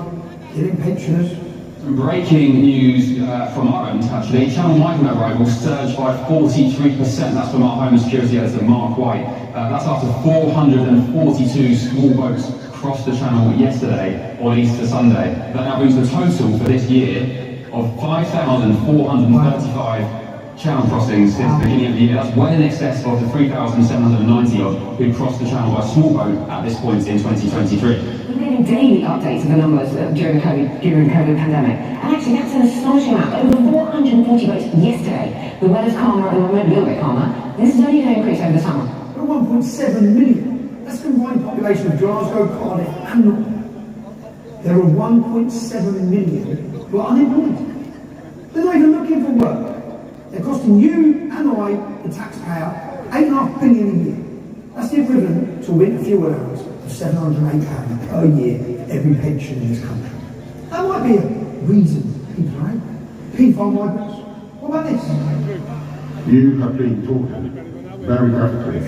killing pensioners. Breaking news from our end, actually. Channel migrant arrivals surged by 43%. That's from our Home and Security Editor, Mark White. That's after 442 school boats crossed the channel yesterday on Easter Sunday. That now brings the total for this year of 5,435 channel crossings since the beginning of the year. That's well in excess of the 3,790 who crossed the channel by small boat at this point in 2023. We're getting daily updates of the numbers during the COVID pandemic. And actually, that's an astonishing amount. Over 440 boats yesterday. The weather's calmer and we're a little bit calmer. This is only going to increase over the summer. We're 1.7 million. That's the combined population of Glasgow, Cardiff and Norfolk. There are 1.7 million who are unemployed. They're not even looking for work. They're costing you and I, the taxpayer, £8.5 billion a year. That's the equivalent to a winter fuel allowance of £708 per year for every pension in this country. That might be a reason people are angry. Paedophile migrants. What about this? You have been talking very graphically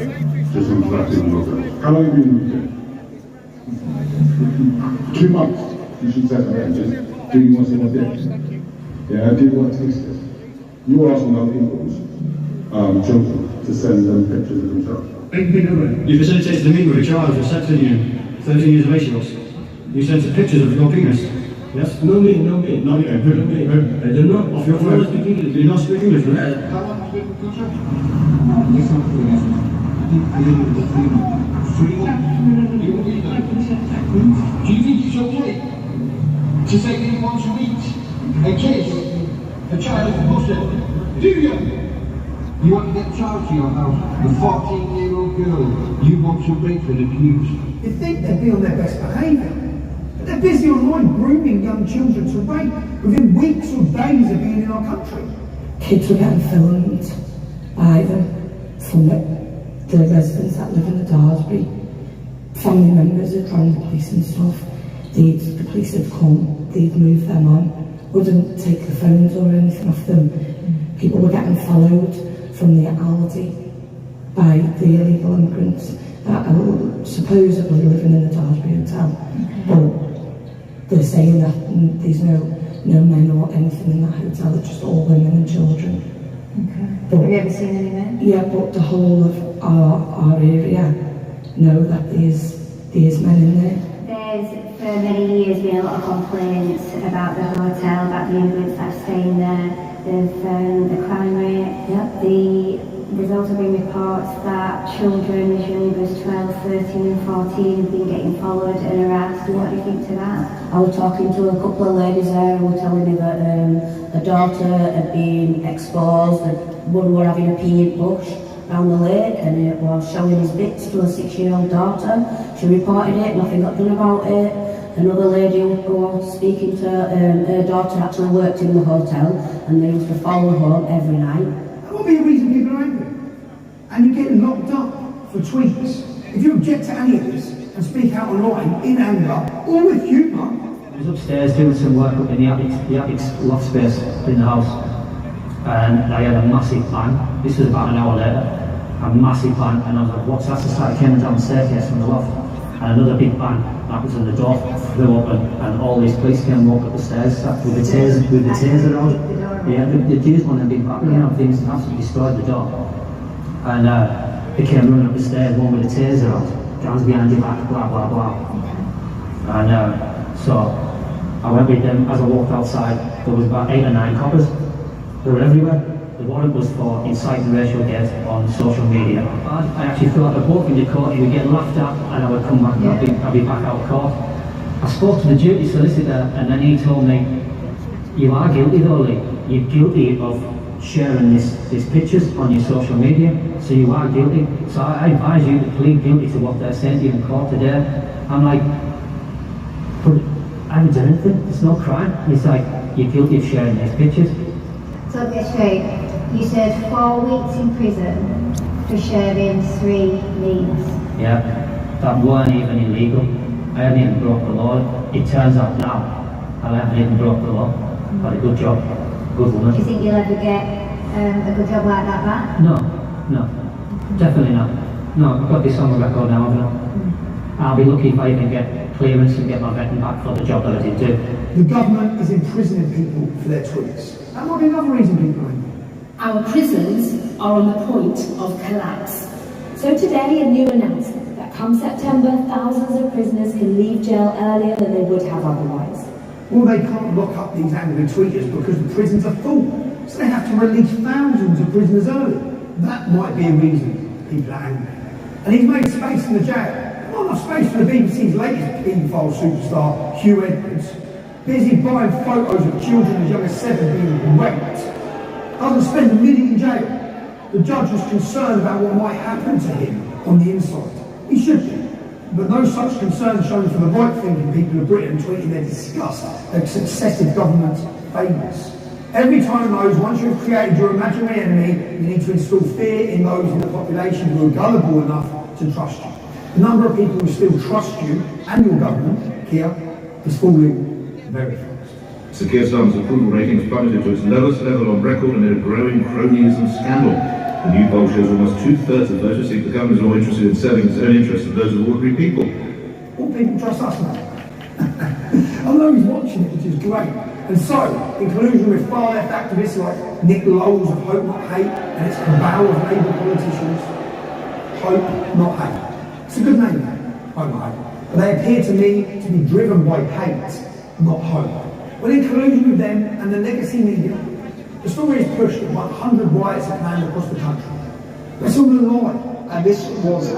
to some Latin bloggers. How long have you been in 2 months, you should say that, just do you want to see my dick? Yeah, do you want to taste this? You're asking other people's children to send them pictures of themselves. You facilitated the meeting with a child for sex, didn't you? 13 years of age she was. You sent pictures of your penis. Yes? No me. I do not. Of your father speak English. Do you not speak English? How long have you been teaching? Do you think it's okay to say that you want to meet a kiss a child of a Muslim? Do you? You want to get a child to your house, a 14-year-old girl you want to rape and abuse. You'd think they'd be on their best behaviour. But they're busy online grooming young children to rape within weeks or days of being in our country. Kids were getting filmed by them from the residents that live in the Darsbury. Family members had rang the police and stuff. The police had come, they'd moved them on, wouldn't take the phones or anything off them. People were getting followed from the Aldi by the illegal immigrants that are supposedly living in the Darsbury Hotel. But they're saying that there's no men or anything in that hotel, it's just all women and children. Okay. But, have you ever seen any men? Yeah, but the whole of our area know that there's men in there. There's for many years been a lot of complaints about the hotel, about the immigrants that are staying there. There's the crime rate, the there's also been reports that children as young as 12, 13 and 14 have been getting followed and harassed. What do you think to that? I was talking to a couple of ladies there who were telling me that a daughter had been exposed, and one were having a pee bush around the lake, and it was showing his bits to a 6-year-old daughter. She reported it, nothing got done about it. Another lady who was speaking to her daughter actually worked in the hotel, and they used to follow her home every night. That would be a reason people are angry. And you get locked up for tweets. If you object to any of this and speak out online in anger or with humour. I was upstairs doing some work up in the attic loft space in the house, and I had a massive bang. This was about an hour later. A massive bang, and I was like, what's that? So I came down the staircase from the loft, and another big bang. That was when the door flew open, and all these police came and walked up the stairs with the taser on. Yeah, they used one of the big background things and absolutely destroyed the door. And they came running up the stairs, one with a taser on, hands behind your back, blah blah blah. And so I went with them. As I walked outside, there was about 8 or 9 coppers. They were everywhere. The warrant was for inciting racial hate on social media. I actually thought I'd walk into court, you would get laughed at, and I would come back, I'd be back out of court. I spoke to the duty solicitor, and then he told me, you are guilty though, Lee. You're guilty of sharing these pictures on your social media, so you are guilty. So I advise you to plead guilty to what they're saying to you in court today. I'm like, but I haven't done anything, it's no crime. He's like, you're guilty of sharing these pictures. So get straight, you said 4 weeks in prison for sharing 3 leads. Yeah, that weren't even illegal. I haven't even broke the law. It turns out now, I haven't even broke the law. But a good job, good woman. Do you think you'll ever get a good job like that back? No, definitely not. No, I've got this on the record now, haven't I? I'll be lucky if I even get clearance and get my vetting back for the job that I did do. The government is imprisoning people for their tweets. That might be another reason people are angry. Our prisons are on the point of collapse. So today, a new announcement that come September, thousands of prisoners can leave jail earlier than they would have otherwise. Well, they can't lock up these angry tweeters because the prisons are full. So they have to release thousands of prisoners early. That might be a reason people are angry. And he's made space in the jail. Not enough space for the BBC's latest paedophile superstar, Hugh Edwards. Busy buying photos of children as young as 7 being raped. Doesn't spend a minute in jail. The judge was concerned about what might happen to him on the inside. He should be. But no such concern shown for the right-thinking people of Britain tweeting their disgust at successive government failures. Every time those, once you've created your imaginary enemy, you need to instill fear in those in the population who are gullible enough to trust you. The number of people who still trust you and your government, Keir, is falling very fast. Sir Keir Starmer's approval rating has plummeted to its lowest level on record amid a growing cronyism scandal. The new poll shows almost 2/3 of voters think the government is more interested in serving its own interests than those of ordinary people. All people trust us now. I know he's watching it, which is great. And so, in collusion with far-left activists like Nick Lowell's of Hope Not Hate and its cabal of Labour politicians, Hope Not Hate. It's a good name, Hope Not Hate. But they appear to me to be driven by hate, not hope. Well, in collusion with them and the legacy media, the story is pushed that 100 riots are planned across the country. That's all a lie. And this was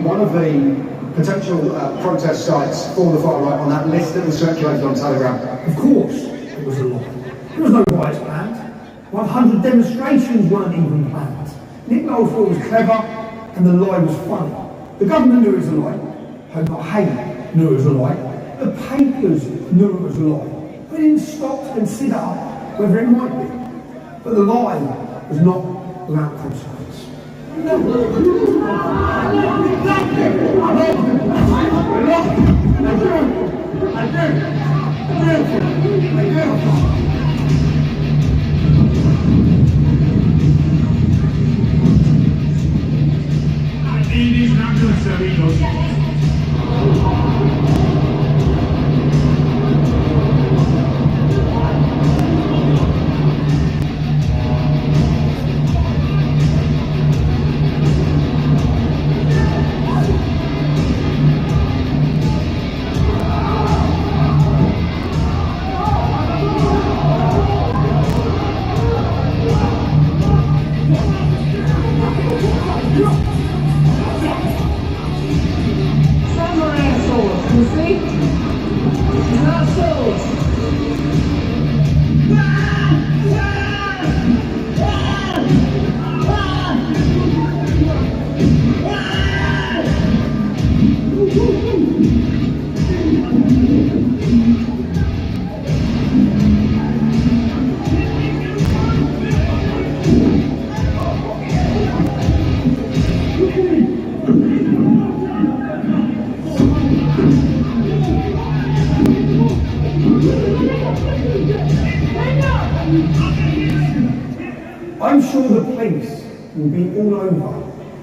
one of the potential protest sites for the far right on that list that was circulated on Telegram. Of course, it was a lie. There was no riots planned. 100 demonstrations weren't even planned. Nick Lowell thought it was clever, and the lie was funny. The government knew it was a lie. Hope Not Hate knew it was a lie. The papers knew it was a lie. They didn't stop to consider whether it might be. But the lie was not without consequence. It is not necessary, Some are assholes, you see? Assholes. I'm sure the police will be all over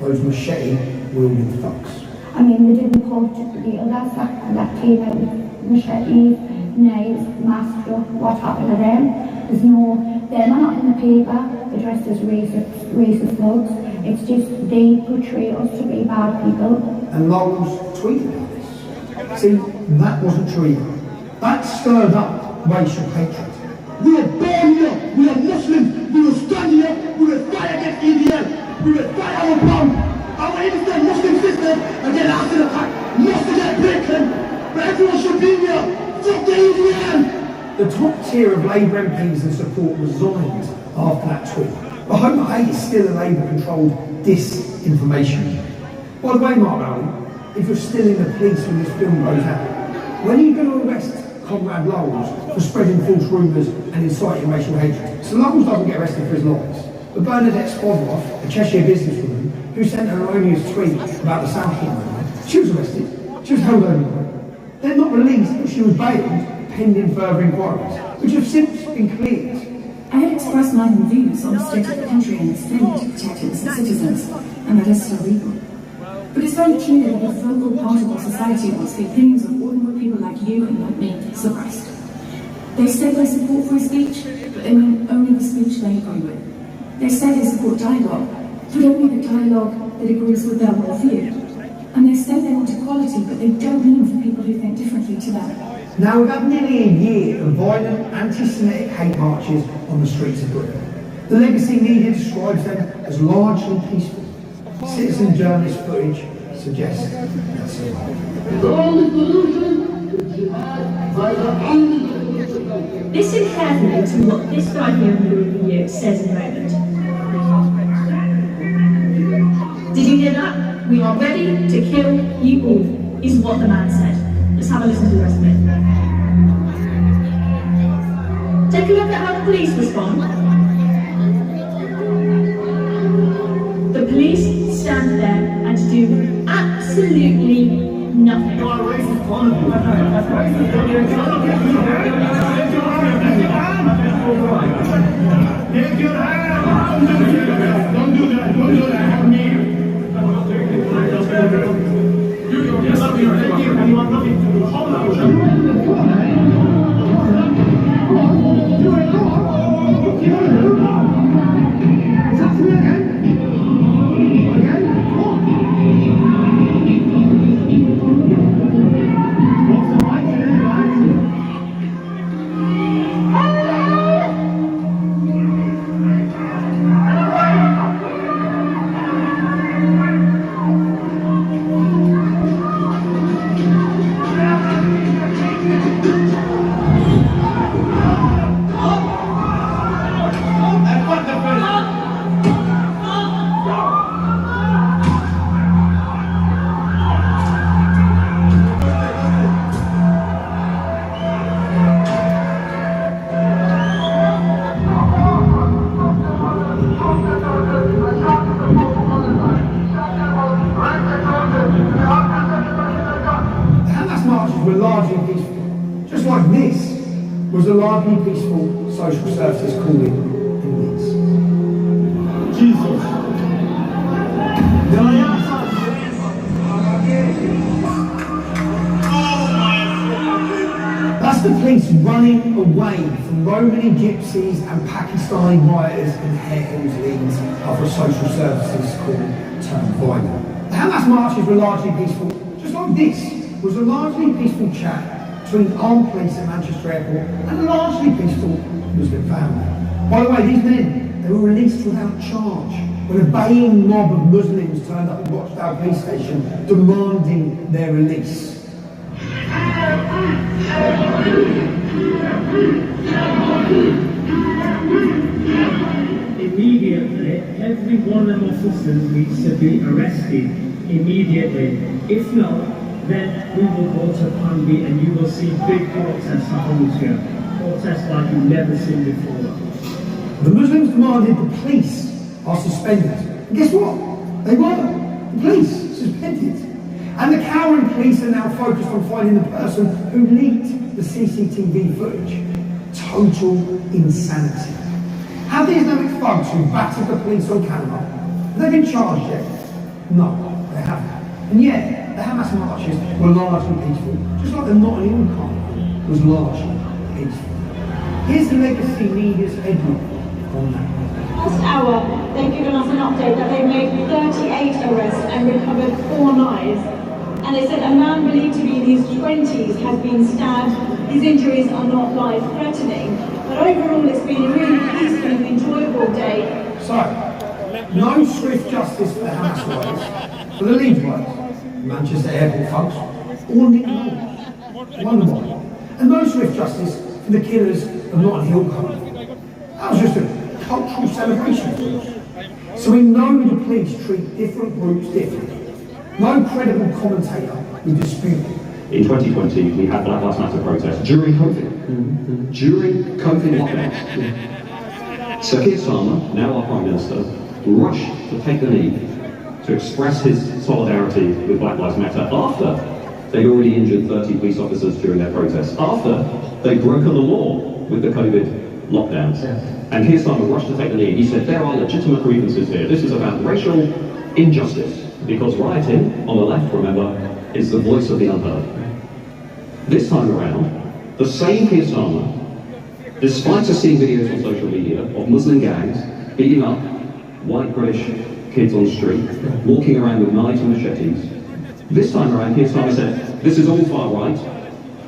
those machete-wielding thugs. I mean, they didn't report the others that came out with machetes, knives, masks, what happened to them. They're not in the paper, they're dressed as racist thugs. It's just they portray us to be bad people. And Lowell's tweeted about this. See, that wasn't true either. That stirred up racial hatred. We are born here, we are Muslims, we will stand here, we will fight against EDL, we will fight our pound, our innocent Muslim sisters against acid attack, must get broken, but everyone should be here, fuck the EDL! The top tier of Labour MPs and support resigned after that tweet. But Home 8 is still a Labour-controlled disinformation. By the way, Mark Rowley, if you're still in the police when this film goes out, when are you going to arrest Conrad Lowell for spreading false rumours and inciting racial hatred? So Lowell doesn't get arrested for his lies. But Bernadette Spodroff, a Cheshire businesswoman who sent an erroneous tweet about the Southall murder, she was arrested. She was held overnight. They're not released, but she was bailed pending further inquiries, which have since been cleared. I had expressed my own views on the state of the country and its failure to protect its citizens, and that is still legal. But it's very clear that a vocal part of our society wants the opinions of ordinary people like you and like me suppressed. They say they support free speech, but they mean only the speech they agree with. They say they support dialogue, but only the dialogue that agrees with their worldview. And they say they want equality, but they don't mean for people who think differently to them. Now, we've had nearly a year of violent anti-Semitic hate marches on the streets of Britain. The legacy media describes them as largely peaceful. Citizen journalist footage suggests that's a lie. Listen carefully to what this guy here in the review says in a moment. Did you hear that? We are ready to kill you all, is what the man said. Let's have a listen to the rest of it. Take a look at how the police respond. The police stand there and do absolutely nothing. You are racist, one of you. That's racist. Take your hand. Don't do that. Don't do that. Have me. You want nothing to do. Hold on. Were largely peaceful, just like this was a largely peaceful social services calling in Leeds. Jesus. That's the police running away from Romani gypsies and Pakistani rioters in Hare Hills, Leeds after a social services call turned violent. The Hamas marches were largely peaceful, just like this was a largely peaceful chat between armed police at Manchester Airport and a largely peaceful Muslim family. By the way, these men, they were released without charge. when a baying mob of Muslims turned up at Rochdale police station demanding their release. Immediately, every one of them officers needs to be arrested immediately. If not, then we will go to Plan B and you will see big protests happen here. Protests like you've never seen before. The Muslims demanded the police are suspended. And guess what? They were. The police suspended. And the cowering police are now focused on finding the person who leaked the CCTV footage. Total insanity. Have the Islamic thugs who battered the police on camera, have they been charged yet? No, they haven't. And yet, the Hamas marches were largely peaceful, just like the Notting Hill Carnival was largely peaceful. Here's the legacy media's headline on that. Last hour, they've given us an update that they've made 38 arrests and recovered 4 knives. And they said a man believed to be in his 20s has been stabbed. His injuries are not life-threatening. But overall, it's been a really peaceful and enjoyable day. So, no swift justice for the Hamas riders, for the Leeds riders, Manchester Airport thugs, or Nick Knowles, Wonderboy. And no swift justice for the killers of Notting Hill Carnival. That was just a cultural celebration, of course. So we know the police treat different groups differently. No credible commentator would dispute it. In 2020, we had Black Lives Matter protests during COVID. During COVID lockdowns. Sir Keir Starmer, now our Prime Minister, rushed to take the knee to express his solidarity with Black Lives Matter after they'd already injured 30 police officers during their protests, after they'd broken the law with the COVID lockdowns. And Keir Starmer rushed to take the knee. He said, there are legitimate grievances here. This is about racial injustice. Because rioting, on the left, remember, is the voice of the unheard. This time around, the same Keir Starmer, despite us seeing videos on social media of Muslim gangs beating up white British kids on the street, walking around with knives and machetes, this time around Keir Starmer said, this is all far right,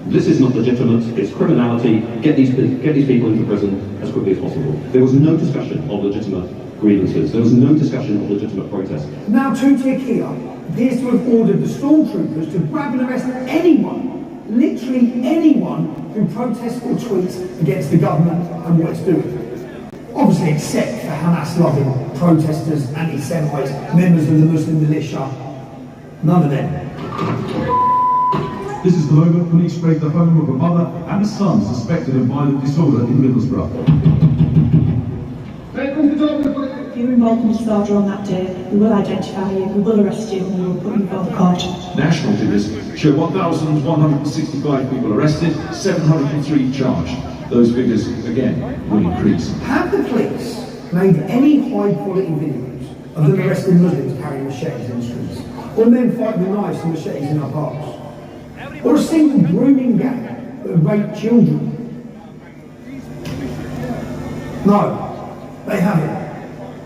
this is not legitimate, it's criminality, get these people into prison as quickly as possible. There was no discussion of legitimate grievances. There was no discussion of legitimate protest. Now Tutia Kia appears to have ordered the stormtroopers to grab and arrest anyone, literally anyone, who protests or tweets against the government and what it's doing. Obviously except for Hamas-loving protesters, anti-Semites, members of the Muslim militia. None of them. This is the moment police raid the home of a mother and a son suspected of violent disorder in Middlesbrough. If you're involved in disorder on that day, we will identify you, we will arrest you, and we will put you before the court. National figures show 1,165 people arrested, 703 charged. Those figures, again, will increase. Have the police made any high-quality videos of them arresting Muslims carrying machetes in the streets? Or men fighting with knives and machetes in our parks? Or a single grooming gang that raped children? No. They haven't.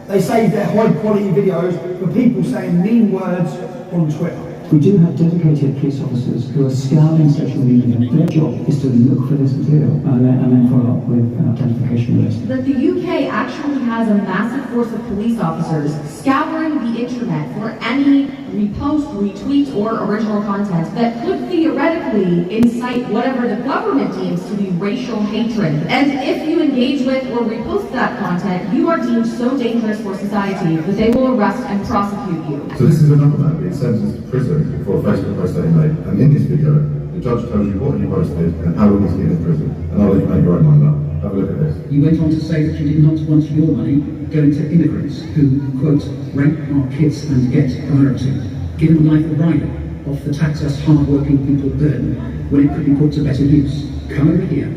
They save their high-quality videos for people saying mean words on Twitter. We do have dedicated police officers who are scouring social media. Their job is to look for this material and then follow up with an identification list. That the UK actually has a massive force of police officers scouring the internet for any repost, retweet, or original content that could theoretically incite whatever the government deems to be racial hatred. And if you engage with or repost that content, you are deemed so dangerous for society that they will arrest and prosecute you. So this is another man being sentenced to prison for a Facebook post that he made. And in this video, the judge tells you what he posted and how long he's been in prison. And I'll let you make your own mind up. Have a look at this. You went on to say that you did not want your money going to immigrants who, quote, rape our kids and get priority. Given the life of Ryder, off the tax us hard-working people earn, when it could be put to better use. Come over here,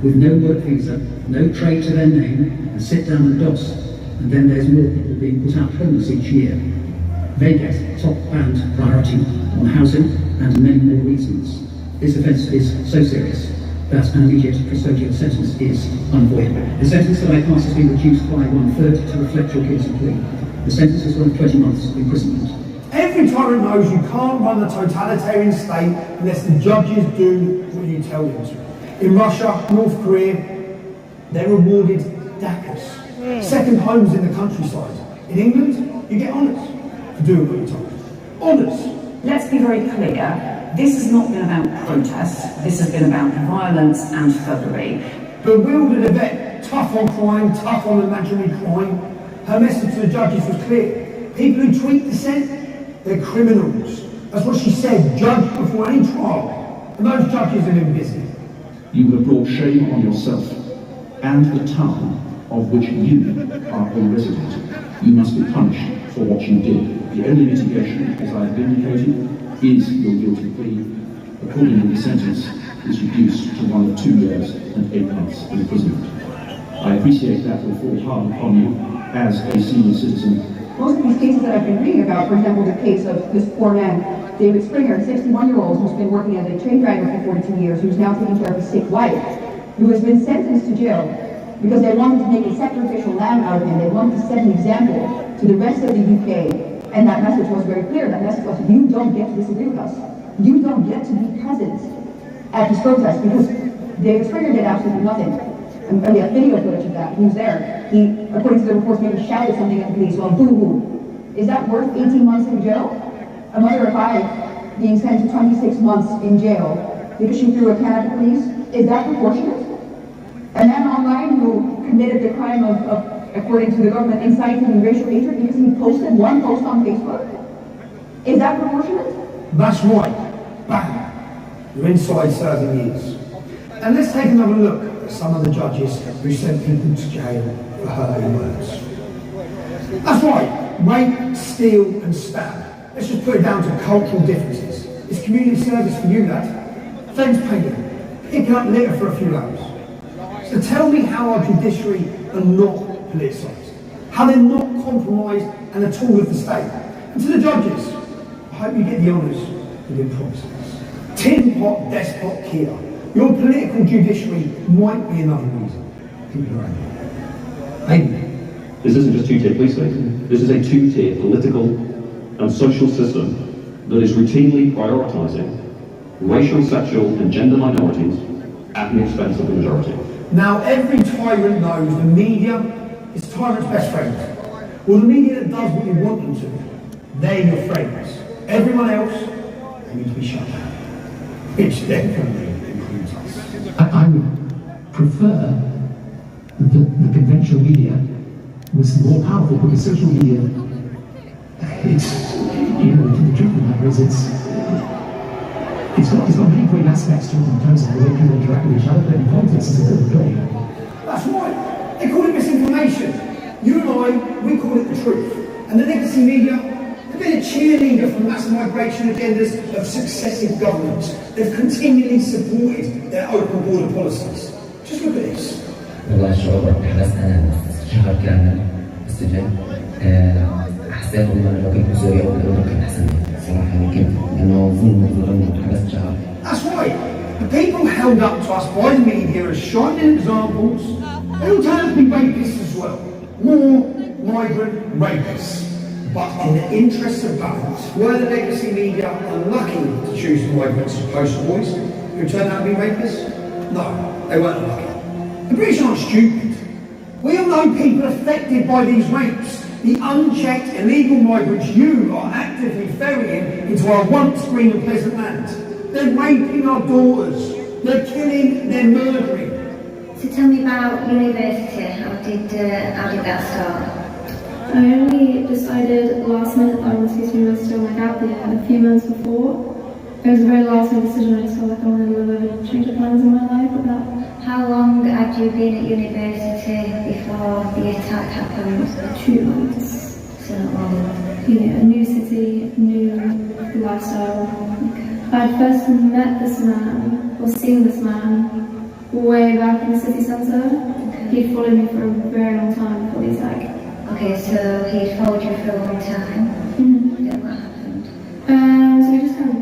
with no work visa, no trade to their name, and sit down and DOS. And then there's more people being put out homeless each year. They get top-band priority on housing and many more reasons. This offence is so serious that an immediate custodial sentence is unavoidable. The sentence that I pass has been reduced by 1/3 to reflect your guilty plea. The sentence is worth 20 months imprisonment. Every tyrant knows you can't run a totalitarian state unless the judges do what you tell them to. In Russia, North Korea, they're rewarded dakas, second homes in the countryside. In England, you get honours for doing what you're told. Honours. Let's be very clear. This has not been about protests. This has been about violence and thuggery. Bewildered Yvette, tough on crime, tough on imaginary crime. Her message to the judges was clear. People who tweet dissent, they're criminals. That's what she said, judge before any trial. And those judges have been busy. You have brought shame on yourself and the town of which you are a resident. You must be punished for what you did. The only mitigation, as I have indicated, is your guilty plea. Accordingly, the sentence is reduced to 1 of 2 years and 8 months imprisonment. I appreciate that will fall hard upon you as a senior citizen. Most of these cases that I've been reading about, for example, the case of this poor man, David Springer, a 61-year-old who's been working as a train driver for 42 years, who's now taking care of his sick wife, who has been sentenced to jail because they wanted to make a sacrificial lamb out of him. They wanted to set an example to the rest of the UK. And that message was very clear. That message was, you don't get to disagree with us. You don't get to be present at this protest, because David Springer did absolutely nothing. And we have video footage of that. He was there. He, according to the reports, maybe shouted something at the police. Well, boo-hoo. Is that worth 18 months in jail? A mother of 5 being sent to 26 months in jail because she threw a can at the police? Is that proportionate? A man online who committed the crime of according to the government, inciting racial hatred because he posted one post on Facebook? Is that proportionate? That's right. Bang. You're inside serving years. And let's take another look at some of the judges who sent people to jail for hurting words. That's right. Rape, steal and stab. Let's just put it down to cultural differences. It's community service for you, lad. Fence painting. Picking up litter for a few hours. So tell me how our judiciary are not politicised, how they're not compromised and a tool of the state. And to the judges, I hope you get the honours within promises. Tin pot, despot, Kia. Your political judiciary might be another reason people are angry. Maybe. This isn't just two-tier police state. This is a two-tier political and social system that is routinely prioritising racial, sexual and gender minorities at the expense of the majority. Now every tyrant knows the media is tyrant's best friend. Well, the media that does what you want them to, they're your friends. Everyone else, they need to be shut down. Which definitely includes us. I would prefer that the conventional media was more powerful, because social media, it's, you know, the truth of the matter is it's got many great aspects to it in terms of the way people interact with each other, but in politics it's a bit of a play. That's right. They call it misinformation. You and I, we call it the truth. And the legacy media, they've been a cheerleader for mass migration agendas of successive governments. They've continually supported their open border policies. Just look at this. والله الشعور بحدث أنا شهر كامل بالسجن حسيت إنه لو كنت بسوريا أو بالأردن كنت أحسن صراحة يمكن لأنه ظلم وحبست شهر. That's right. The people held up to us by the media as shining examples, they all turn out to be rapists as well. More migrant rapists. But in the interests of balance, were the legacy media unlucky to choose the migrants as poster boys who turned out to be rapists? No, they weren't unlucky. The British aren't stupid. We all know people affected by these rapes. The unchecked illegal migrants you are actively ferrying into our once green and pleasant land. They're raping our daughters. They're killing, they're murdering. So tell me about university. How did that start? I only decided last minute that I wanted to go to university on my gap year a few months before. It was a very last minute decision. I just felt like I wanted to change the plans in my life with that. How long had you been at university before the attack happened? 2 months. So not long. Yeah, a new city, new lifestyle. Okay. I had first met this man, or seen this man, way back in the city centre. Okay. He followed me for a very long time before the attack. Okay, so he followed you for a long time. Mm-hmm. Then what happened? So he just kind of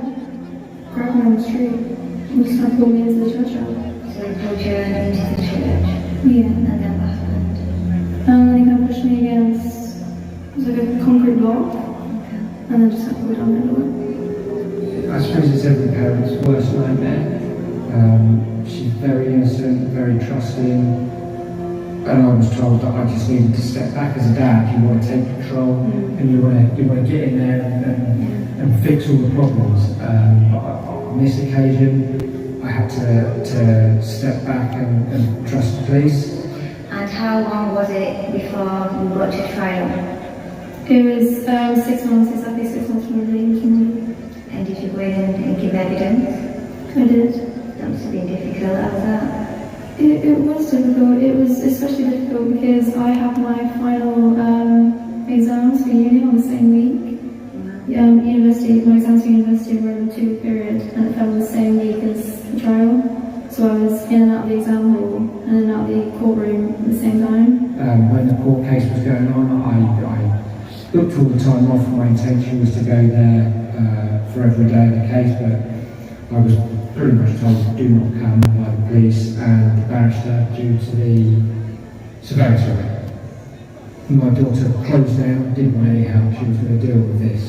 grabbed me on the street and just kind of pulled me into the churchyard. So he pulled you into the church? Yeah. And then what happened? And then he kind of pushed me against, it was like a concrete block. Okay. And then just kind of put it down the door. I suppose it's every parent's worst nightmare. She's very innocent, very trusting. And I was told that I just needed to step back as a dad. You want to take control, and you want to get in there and fix all the problems. But on this occasion, I had to step back and trust the police. And how long was it before you got to trial? It was 6 months, exactly 6 months from the day. And did you go in and give evidence? I did. That must have been difficult. How was that? It was difficult. It was especially difficult because I had my final exams for uni on the same week. University, my exams for university were in a 2-week period, and it fell on the same week as the trial. So I was in and out of the exam hall and in and out of the courtroom at the same time. When the court case was going on, I looked all the time off. My intention was to go there for every day of the case, but I was pretty much told do not come by the police and the barrister due to the severity of it. My daughter closed down, didn't want any help. She was going to deal with this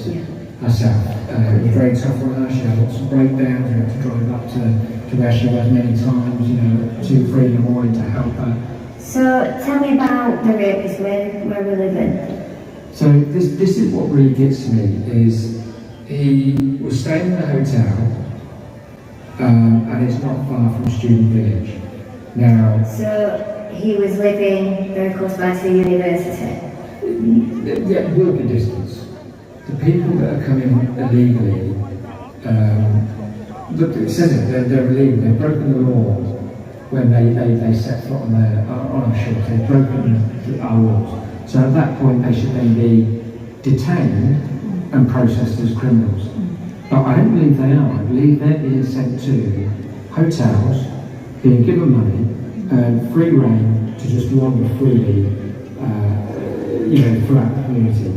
herself. It was very tough on her. She had lots of breakdowns. We had to drive up to where she was many times, 2, 3 in the morning to help her. So tell me about the rapist, where we're living. So this is what really gets to me, is he was staying in a hotel, and it's not far from Student Village. Now, So he was living very close by to the university? Yeah, walking distance. The people that are coming illegally, look, it says it, they're illegal, they've broken the law when they set foot on our shores, they've broken our laws. So at that point they should then be detained and processed as criminals. But I don't believe they are. I believe they're being sent to hotels, being given money, and free rein to just wander freely, throughout the community.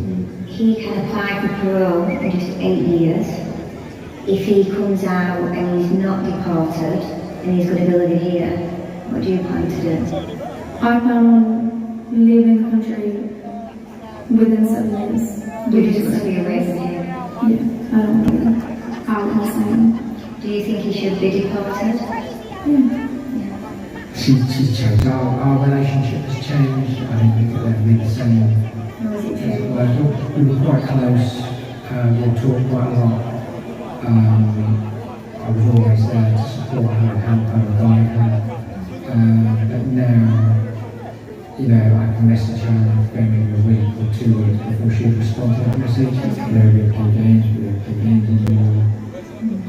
He can apply for parole in just 8 years. If he comes out and he's not deported and he's going to be living here, what do you plan to do? I plan on leaving the country within 7 years. You just want to be away from here? Yeah, I don't want to be out insane. Do you think he should be deported? Yeah. She's changed. Our relationship has changed. I don't think it'll ever be the same. How was it changed? We were quite close. We talked quite a lot. I was always there to support her and help her and guide her. But now, I can message her maybe a week or 2 weeks before she responds to that message. We play games anymore.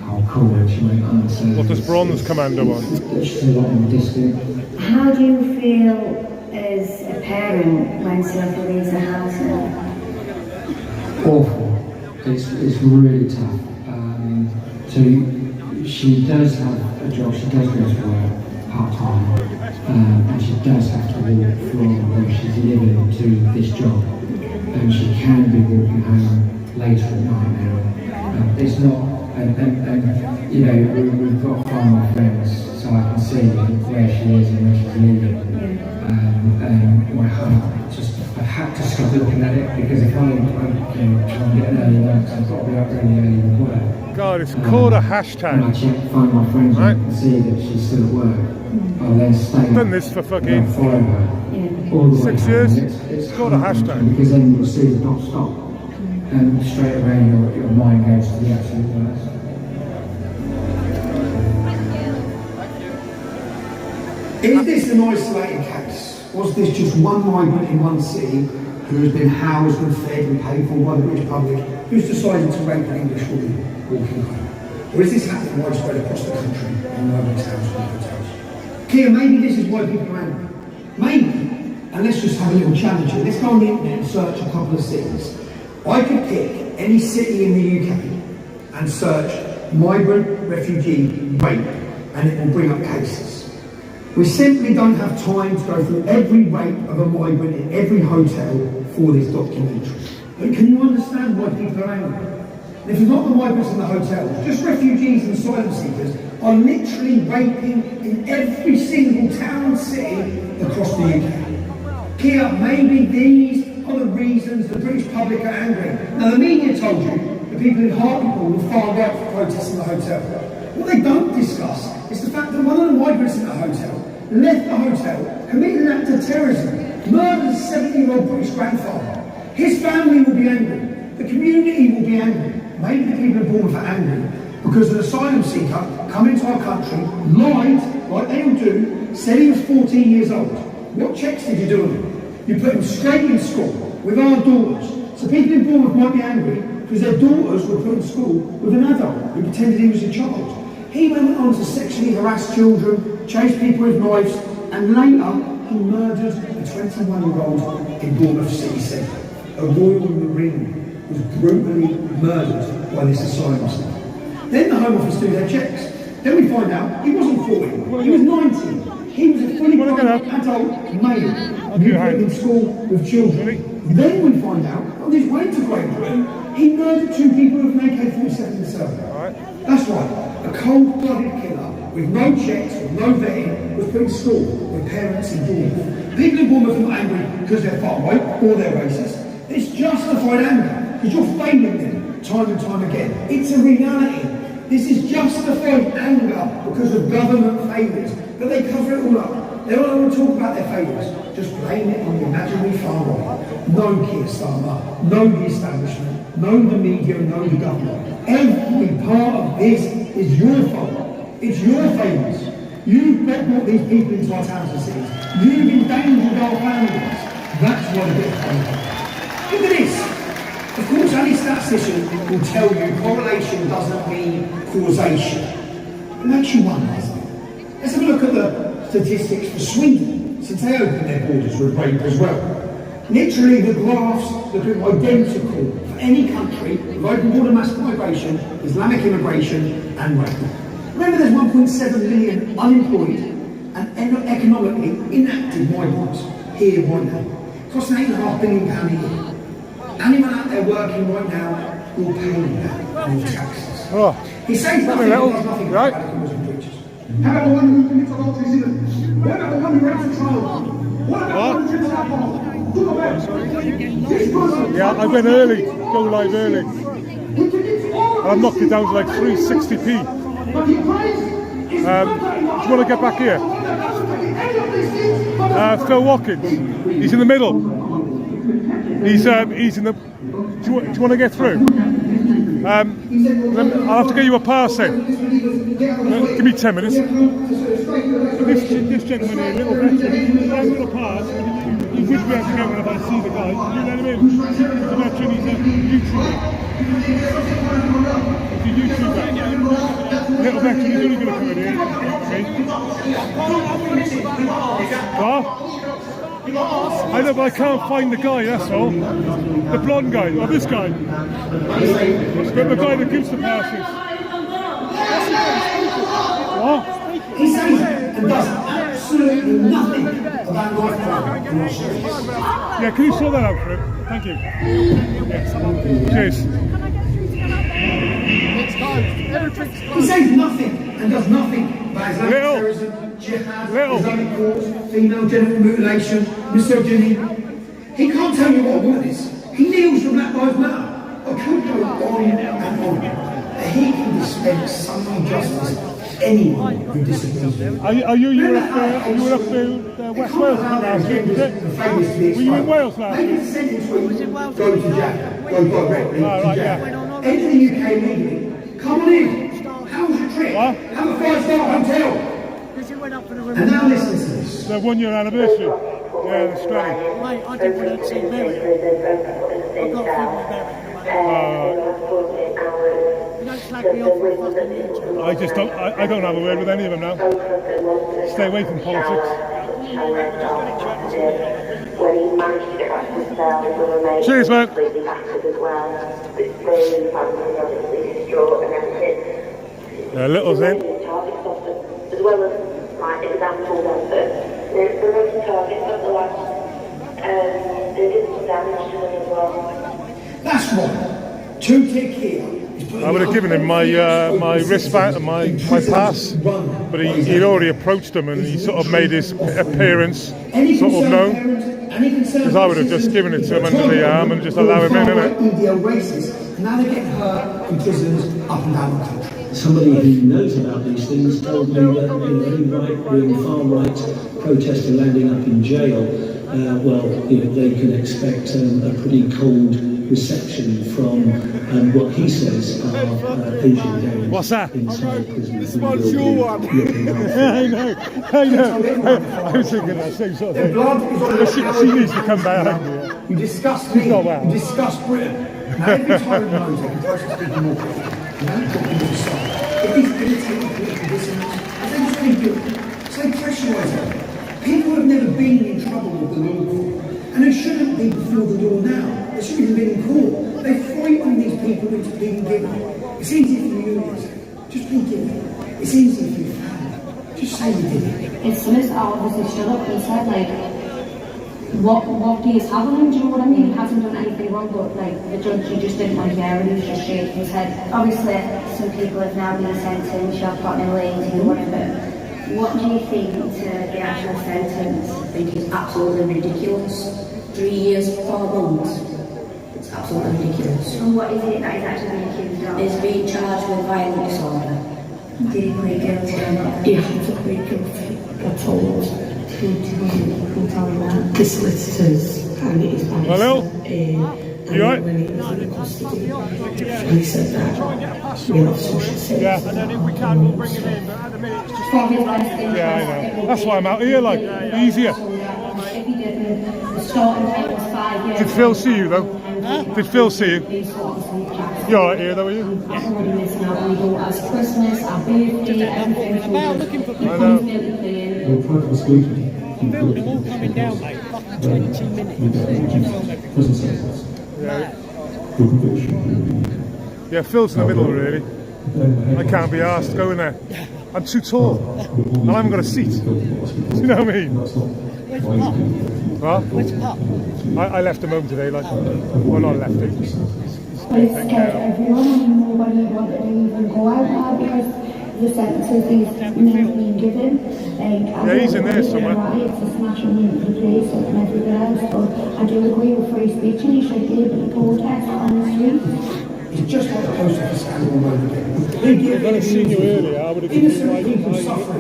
I'll call her, she won't answer. What does Bronze Commando want? She's a lot more distant. How do you feel as a parent when Sophie leaves the house now? Awful. It's really tough. So she does have a job, she does go to work part-time, and she does have to walk from where she's living to this job. And she can be walking home later at night now. It's not, we've got far more friends, so I can see where she is and where she's leaving. My heart I've had to stop looking at it, because if I try and get an early night, I've got to be up really early with work. God, it's called a hashtag. When I find my friends and see that she's still at work, I'll then stay. I've done this for fucking follow her all the 6 way years. It's called a hashtag. Because then you'll see the dot stop, and straight away your mind goes to the absolute worst. Is this an isolated case? Was this just one migrant in one city who has been housed and fed and paid for by the British public, who's decided to rape an English woman walking home? Or is this happening widespread across the country in migrant towns and hotels? Kia, maybe this is why people are angry. Maybe, and let's just have a little challenge here. Let's go on the internet and search a couple of cities. I could pick any city in the UK and search migrant, refugee, rape, and it will bring up cases. We simply don't have time to go through every rape of a migrant in every hotel for this documentary. But can you understand why people are angry? And if it's not the migrants in the hotels, just refugees and asylum seekers are literally raping in every single town and city across the UK. Kia, maybe these are the reasons the British public are angry. Now the media told you the people in Hartlepool were far out for protests in the hotel. What they don't discuss is the fact that one of the migrants in the hotel left the hotel, committed an act of terrorism, murdered a 70-year-old British grandfather. His family will be angry. The community will be angry. Maybe the people in Bournemouth are angry because an asylum seeker come into our country, lied, like they all do, said he was 14 years old. What checks did you do on him? You put him straight in school with our daughters. So people in Bournemouth might be angry because their daughters were put in school with an adult who pretended he was a child. He went on to sexually harass children, chase people with knives, and later he murdered a 21-year-old in Bournemouth city centre. A Royal Marine was brutally murdered by this asylum seeker. Then the Home Office do their checks. Then we find out he wasn't 14, he was 19. He was a fully grown adult male who put in school with children. Then we find out, on his way to Great Britain, he murdered 2 people with an AK-47 in the cell. That's right, a cold-blooded killer with no checks, with no vetting, was put in school with parents in Bournemouth. People in Bournemouth are not angry because they're far right or they're racist. It's justified anger because you're failing them time and time again. It's a reality. This is justified anger because of government failures, but they cover it all up. They don't want to talk about their failures. Just blame it on the imaginary far right. No Keir Starmer, no the establishment, no the media, no the government. Every part of this is your fault. It's your failures. You've brought these people into our towns and cities. You've endangered our families. That's why they get paid. Look at this. Of course, any statistician will tell you correlation doesn't mean causation. It makes you wonder, doesn't it? Let's have a look at the statistics for Sweden, since they opened their borders with rape as well. Literally, the graphs look identical for any country with open border mass migration, Islamic immigration, and rape. Remember, there's 1.7 million unemployed and economically inactive migrants here right now. Costing £8.5 billion a year. Anyone out there working right now will pay that on taxes. Oh, he says nothing, does nothing about radicalism preachers. How about the one who commits adultery? What about the one who rapes a child? What about the one who drinks alcohol? Do the best. Yeah, I went early, go live early. And I've knocked it down to like 360p. Do you want to get back here? Phil Watkins, he's in the middle. He's in the. Do you want to get through? I'll have to get you a pass then. Give me 10 minutes. This gentleman here, little veteran, I've got a pass. He would be able to get one if I see the guy. You know what I mean? He's a veteran, he's a YouTuber. Little veteran, he's only going to come in here. I know, but I can't find the guy, that's all. The blonde guy, or this guy. But the guy that gives the passes. What? He says and does absolutely nothing about life crime in Australia. Yeah, can you sort that out for him? Thank you. Yes. Cheers. He says nothing and does nothing about Islamic terrorism, jihad, Islamic wars, female genital mutilation, misogyny. He can't tell you what a woman is. He kneels for Black Lives Matter. I could go on and on. He can dispense some justice to anyone who disagrees with him. You were up to West Wales last week, was it? Were you in Wales last week? Go to jail. Go directly to jail. Enter the UK legally. Come on in. How was your trip? Have a 5-star hotel. And now listen to this. The 1 year anniversary. Yeah, the story. Mate, I didn't want to see Mary. I've got a friend with Mary. You don't slag me off for a fucking YouTube. I just don't. I don't have a word with any of them now. Stay away from politics. Cheers, man. Little Zen. As well as like examples of the road targets of the last they did some damage to them as well. That's right. 2 tick here. I would have given him my my wristband, my pass, but he'd already approached him and he sort of made his appearance sort of known. Because I would have just given it to him under the arm and just allow him in, innit? Now they're getting hurt in prisons up and down the country. Somebody who knows about these things told me that any right-wing, far-right protester landing up in jail well, they can expect a pretty cold reception from what he says are Asian gays. What's that? Inside prison. The sponsor one. I know. I was thinking that same sort of thing. She needs to come back. You discuss me. You discuss Britain. Now every time knows they can try to speak more. You haven't got people to stop. If these irritating political dissonance, I think it's really good. So they pressurise them. People have never been in trouble with the law before. And they shouldn't be before the law now. They shouldn't have been in court. They frighten these people into pleading guilty. It's easy for you to say, just plead guilty. It's easy for your family. Just say you did it. It's Smith obviously stood up and said, like, what do you have on him? Do you know what I mean? He hasn't done anything wrong, but like the judge, he just didn't want to hear it. He was just shaking his head. Obviously, some people have now been sentenced, you've got in lazy, whatever. What do you think to the actual sentence? I think it's absolutely ridiculous. 3 years, 4 months. It's absolutely ridiculous. And what is it that is actually being accused of? He's being charged with violent disorder. Did he plead guilty or not? He had to plead guilty. I told. Who told him that? The solicitors, and it is by Hello? You right? When he was in custody, and he said that we have social services. Yeah, and then if we can, we'll bring him in, but at the minute it's just... Yeah, I know. That's why I'm out here, like, easier. If he didn't, the starting rate was 5 years. Did Phil see you, though? Huh? Did Phil see you? You're alright here, though, are you? Everybody missing out. We do as Christmas, our birthday, everything. About looking for people. I know. Building all coming down, mate. Fucking 20 minutes. Yeah, Phil's in the middle, really. I can't be arsed going there. I'm too tall, and I haven't got a seat. Do you know what I mean? Where's Pop? What? Where's Pop? I left him home today, like, well, not left him. But it's scared everyone, and nobody wanted to even go out now because the sentences these men being given. Yeah, he's in there somewhere. It's a smashing into the place and everything else, but I do agree with free speech and you should be able to protest on the streets. It's just like the post office scandal all over again. If I'd have seen you earlier, I would have given you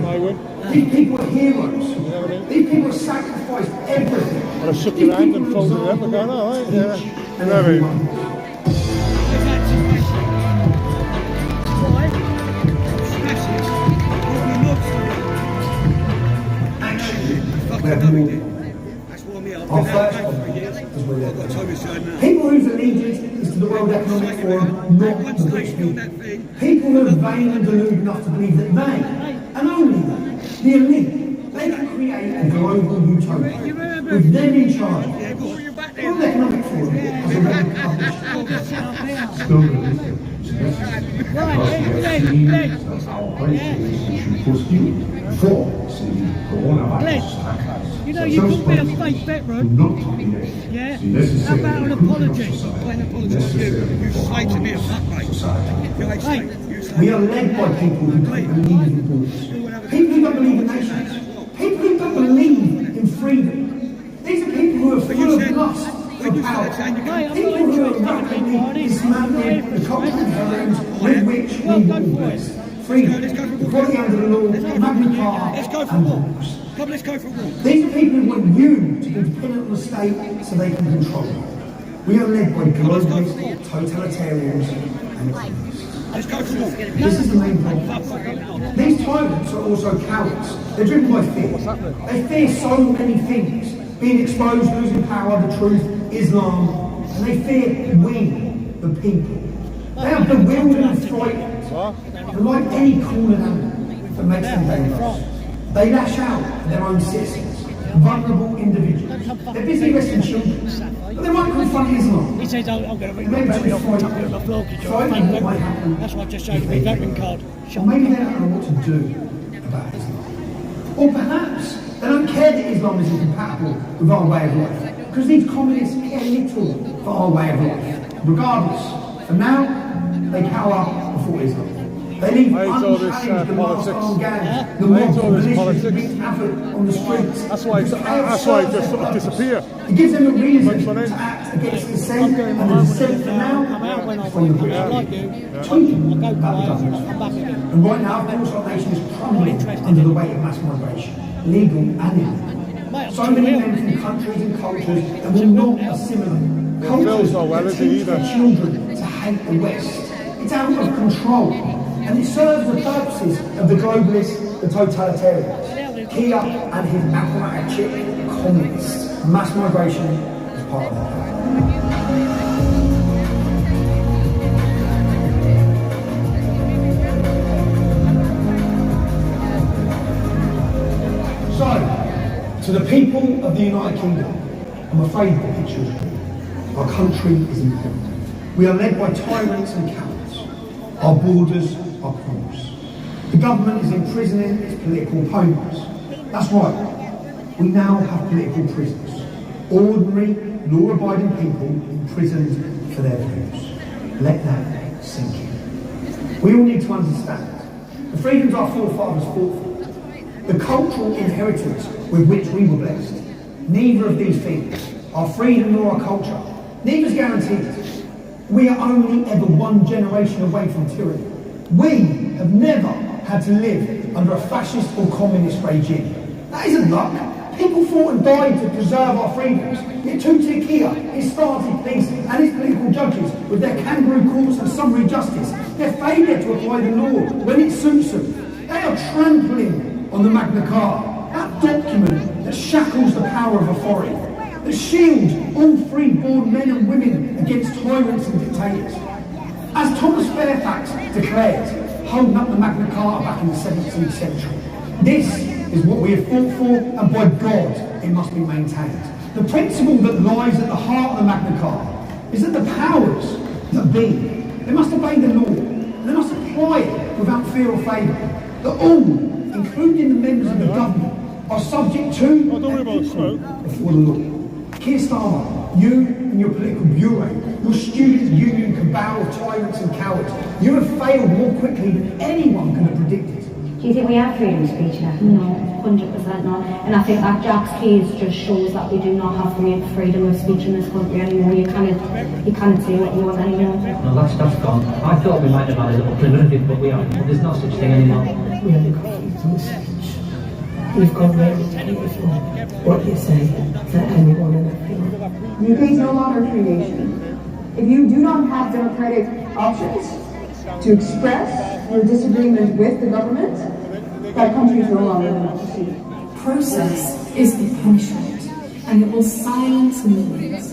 my win. These people are heroes. These people have sacrificed everything. I'd have shook your hand and folded it up and gone, all right, yeah. You know what I mean? Our first point is we're people whose allegiance is to the World Economic Forum, not the rich people. People who are vain and deluded enough to believe that they, and only they, the elite, they can create a global utopia with them in charge. The World Economic Forum has already you know, you called me a fake veteran. Yeah? How about an apology? An apology to you. You say to me a fuck, mate. We are led by people who don't believe in borders. People who don't believe in nations. People who don't believe in freedom. These are people who are full of lust for power. People who are rapidly dismantling the comprehensions with which we rule best. Freedom, equality under the law, Magna Carta, and rules. Come, let's go for a walk. These are people who want you to be dependent on the state so they can control you. We are led by globalists, totalitarians, and communists. Let's go for a walk. This is the main problem. These tyrants are also cowards. They're driven by fear. They fear so many things. Being exposed, losing power, the truth, Islam, and they fear we, the people. They are bewildered and frightened. And like any cornered animal that makes them dangerous, they lash out at their own citizens, vulnerable individuals. They're busy arresting children, but they won't confront Islam. He says, I'm going to ring my phone off and tuck it in my vlog. That's why I just showed you my veteran card. Or maybe they don't know what to do about Islam. Or perhaps they don't care that Islam is incompatible with our way of life, because these communists care little for our way of life. Regardless, for now, they cower before Islam. They leave unchanged the masked armed gangs, the mobs and militias wreak havoc on the streets. That's why I just sort of disappear. It gives them a reason to act against dissent, and the dissent for now is from the British. Tweaking about the government. And right now, of course, our nation is crumbling under the weight of mass migration, legal and illegal. So many men from countries and cultures that will not assimilate. Cultures that teach their children to hate the West. It's out of control, and it serves the purposes of the globalists, the totalitarians. Kia and his apparatchik communists. Mass migration is part of that. So, to the people of the United Kingdom, I'm afraid the picture is clear. Our country is in peril. We are led by tyrants and cowards. Our borders are porous. The government is imprisoning its political opponents. That's right. We now have political prisoners. Ordinary, law-abiding people imprisoned for their views. Let that sink in. We all need to understand the freedoms our forefathers fought for, the cultural inheritance with which we were blessed. Neither of these things, our freedom nor our culture, neither is guaranteed. We are only ever one generation away from tyranny. We have never had to live under a fascist or communist regime. That isn't luck. People fought and died to preserve our freedoms. Yet Tutu Kia, his started police and his political judges, with their kangaroo courts and summary justice, their failure to apply the law when it suits them, they are trampling on the Magna Carta, that document that shackles the power of authority, that shields all free-born men and women against tyrants and dictators. As Thomas Fairfax declared, holding up the Magna Carta back in the 17th century, this is what we have fought for, and by God, it must be maintained. The principle that lies at the heart of the Magna Carta is that the powers that be, they must obey the law, and they must apply it without fear or favour. That all, including the members of the government, are subject to and equal before the law. Keir Starmer, you and your political bureau, your student union cabal of tyrants and cowards, you have failed more quickly than anyone could have predicted. Do you think we have freedom of speech now? No, 100% not. And I think that Jack's case just shows that we do not have freedom of speech in this country anymore. You can't say what you want anymore. No, that's gone. I thought we might have had a little primitive, but we haven't. There's no such thing anymore. We haven't got freedom of speech. We've got very little what you say to anyone and everyone. The UK is no longer a free nation. If you do not have democratic options to express your disagreement with the government, that country is no longer a democracy. Process is the punishment, and it will silence millions.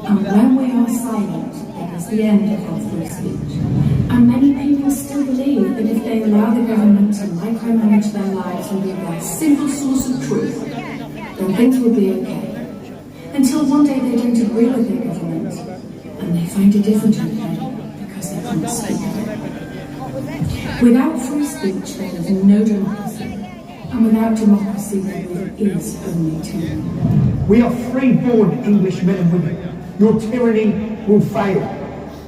And when we are silent, it is the end of our free speech. And many people still believe that if they allow the government to micromanage their lives and be their single source of truth, then things will be okay. Until one day they don't agree with their government, and they find a different okay because they can't speak of it. Without free speech, there is no democracy. And without democracy, there is only tyranny. We are free-born English men and women. Your tyranny will fail.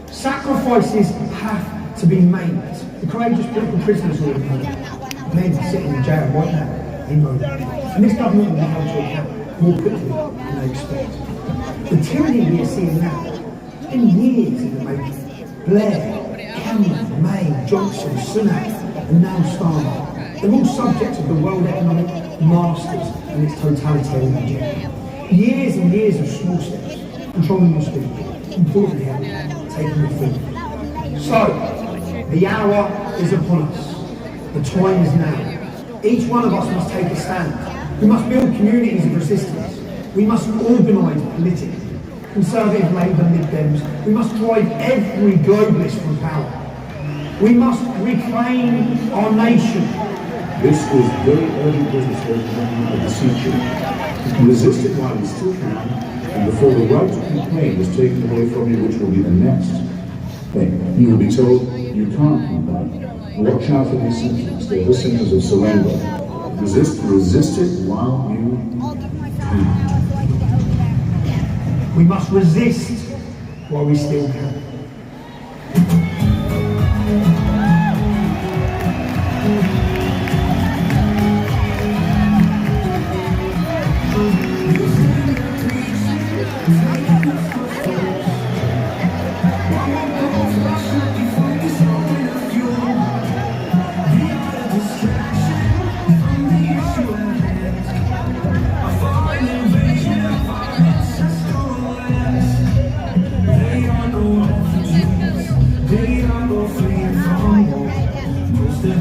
Sacrifices have to be made. The courageous political prisoners are already home. Men sitting in jail right now, in Rome. And this government will be held to account more quickly than they expect. The tyranny we are seeing now has been years in the making. Blair, Cameron, May, Johnson, Sunak, and now Starmer. They're all subjects of the World Economic Masters and its totalitarian agenda. Years and years of small steps, controlling your speech, importantly, taking the food. So, the hour is upon us. The time is now. Each one of us must take a stand. We must build communities of resistance. We must organise politically. Conservative Labour Lib Dems. We must drive every globalist from power. We must reclaim our nation. This is very urgent business for the beseech you. You can resist it while you still can, and before the right to complain is taken away from you, which will be the next thing. You will be told you can't complain. Watch out for these symptoms. They're the symptoms of surrender. Resist it while you can. We must resist while we still can. I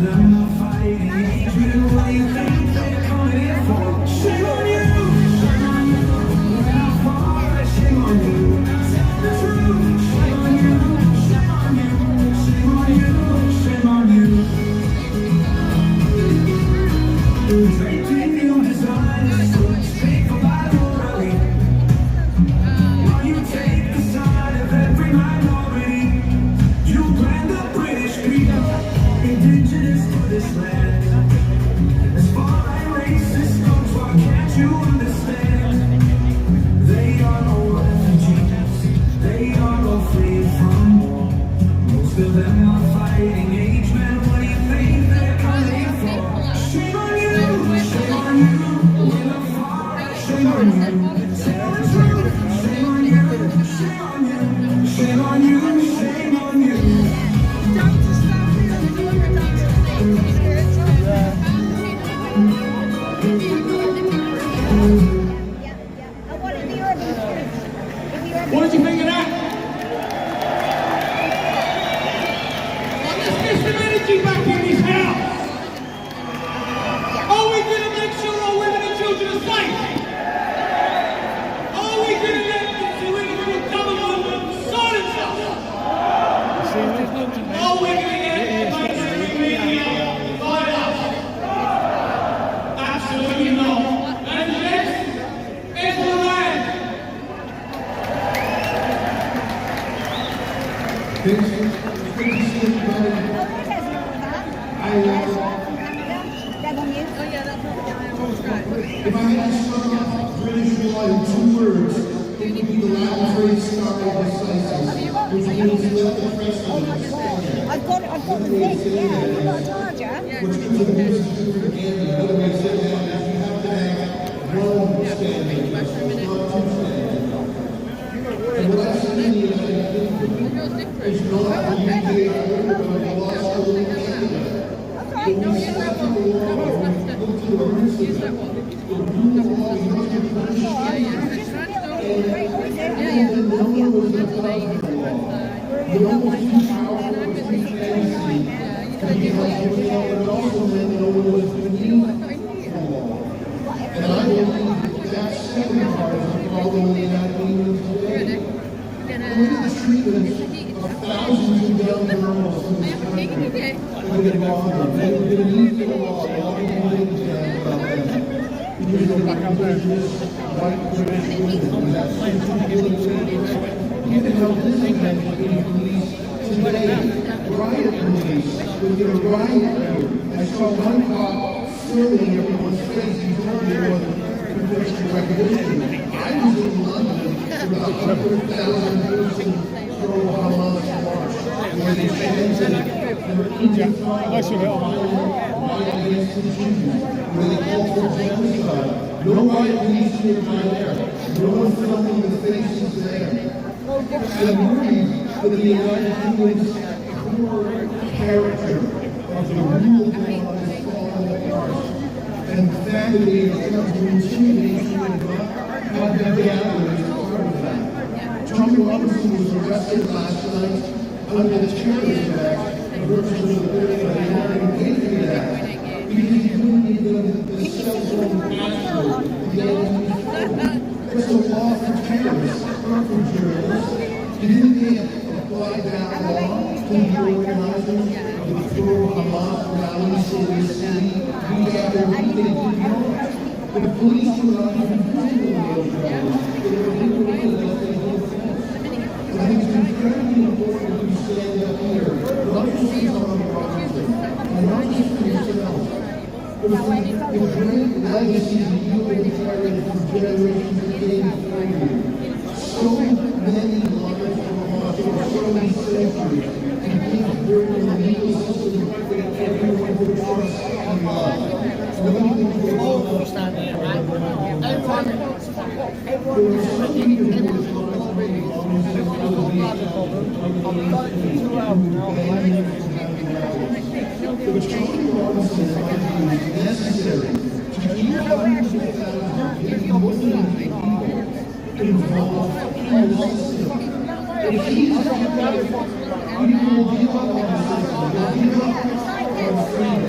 them are fighting age, man, what do you think they're coming here for? Shame on you! Shame on you! When I fall, shame on you! Tell the truth! Shame on you! Shame on you! Shame on you! Shame on you! Draped in your designs, straight for battle rally. While you take the side of every minority, you blend the British people, indigenous to this land. As far as racist goes, why can't you understand? They are all refugees, they are all free from war. Most of them are fighting age, man, what do you think they're coming for? Shame on you, shame on you, when I fall, shame on you. Tell the truth, shame on you, shame on you, shame on you, shame on you. What did you think of that? Let's get some energy back in this house. Are we going to make sure our women and children are safe? Are we going to let the tyrannical government silence us? Are we going to get the mainstream media fired up? Absolutely not. And yes, it's the land. Good to see everybody. If I had to sum up British law in 2 words, it would be the Latin phrase stare decisis, which means let the precedent. I've got the thing, yeah. You've got a charger. Which means the music is propaganda. Another way to say that is you have to have one standard, not 2 standards. And what I've seen in the United Kingdom is not the UK or the lost school in Canada. But we set the law, when we look to the roots of it, the rule of law, you must be punished standards. And no one was going to stop the law. But almost too powerful, it was too fancy to be held to account, but it also meant no one was beneath the law. And I believe that's second part of the problem in the United Kingdom today. Look at the treatment of thousands of young girls in this country who get bothered. They were beneath the law. A lot of people didn't stand about that. Because they were indigenous, white British women. That's politically correct. You can help this country in police today. Riot police would get a riot code. I saw one cop filming everyone's face. He told me it wasn't professional recognition. I was in London with 100,000 person pro-Hamas march, where they chanted their Egypt against the Jews, where they called for genocide. No riot police nearby there. No one filming the faces there. I'm worried that the United Kingdom's core character of the rule of law is falling apart. And the fact that they have come to intimidation and not have gathered is part of that. Tommy Robinson was arrested last night under the Terrorist Act, a version of the American Patriot Act, because he wouldn't give them the cell phone password to get into his phone. That's a law for terrorists, not for journalists. Didn't they apply that law to the organizers of the pro-Hamas rallies in this city week after week? They did not. But the police were not even visible in those rallies. They were people unless they did offense. I think it's incredibly important that we stand up here, not just for Tommy Robinson, and not just for yourself, but for the great legacy that you have inherited from generations that came before you. So many lives were lost for so many centuries, and things buried in the legal system that everyone would trust and love. There are some people who have lost many lives since the but Tommy Robinson might be necessary to keep hundreds of thousands of Muslim people involved in a lawsuit. If he's not, people will give up on the system. They'll give up find freedom.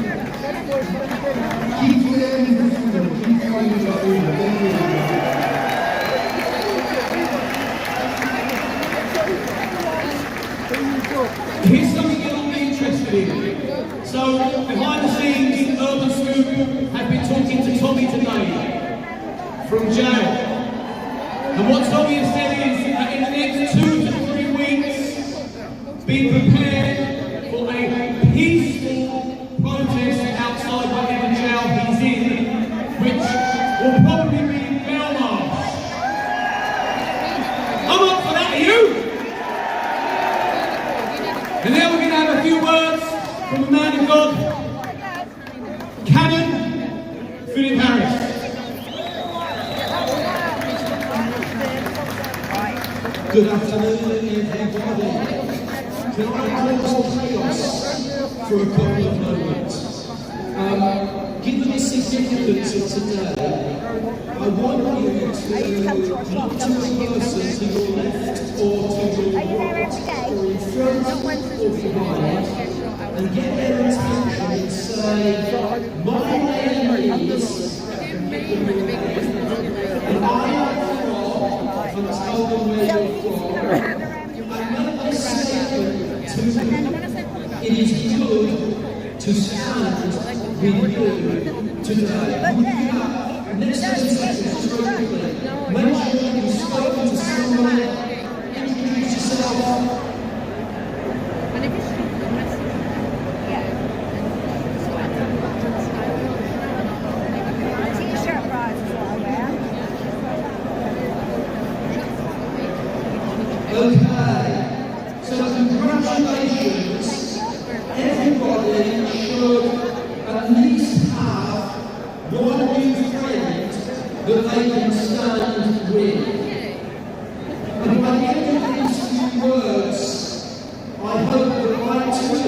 Keep standing for freedom. Keep fighting for freedom. Thank you. Here's something you'll be interested in. So, behind the scenes, Urban Scoop have been talking to Tommy today from jail. And what Tommy has said is that in the next 2 to 3 weeks, be prepared for a peaceful protest outside whatever jail he's in, which will probably be Belmarsh. I'm up for that, are you? And now we're going to have a few words from the man of God, Canon Philip Harris. Good afternoon, everybody. Can I cause chaos for a couple of moments? Given the significance of today, I want you to look to the person to your left or to your right, or in front or behind, and get their attention and say, my name is, and I am from, and tell them where you're from, and make a statement to them. It is good to stand with you today. Next 10 seconds, just very quickly. Make sure you've spoken to someone, introduce yourself. Okay, so congratulations. Everybody should at least have one new friend that they can stand with. And by the end of these few words, I hope that I too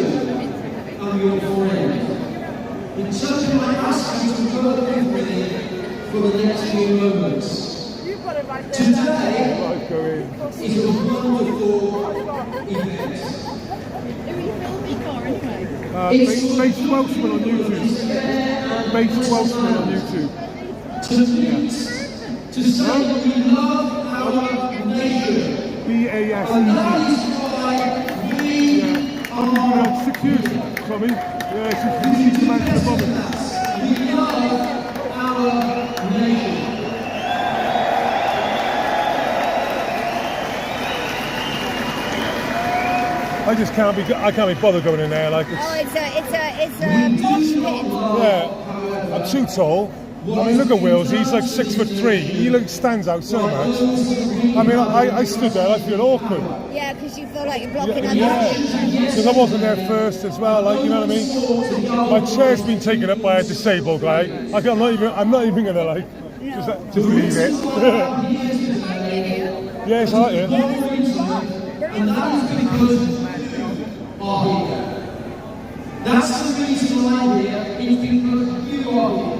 am your friend. In token, I ask you to work with me for the next few moments. Today is a wonderful event. Based Welshman on YouTube. Based Welshman on YouTube. To meet, to say that we love our nation. B-A-S-E-D. And that is why we are 6 years, Tommy. Yeah, she's the man to the bombing. We love our nation. I just can't be bothered going in there. Like it's mosh pit. Yeah, I'm too tall. I mean, look at Wills. He's like 6'3". He stands out so much. I mean, I stood there. I feel awkward. Yeah, because you feel like you're blocking other because I wasn't there first as well. Like, you know what I mean? My chair's been taken up by a disabled guy. I'm not even gonna like just leave it. Yeah, it's hard. Yeah. And that is because are here. That's the reason I'm here, is because you are here.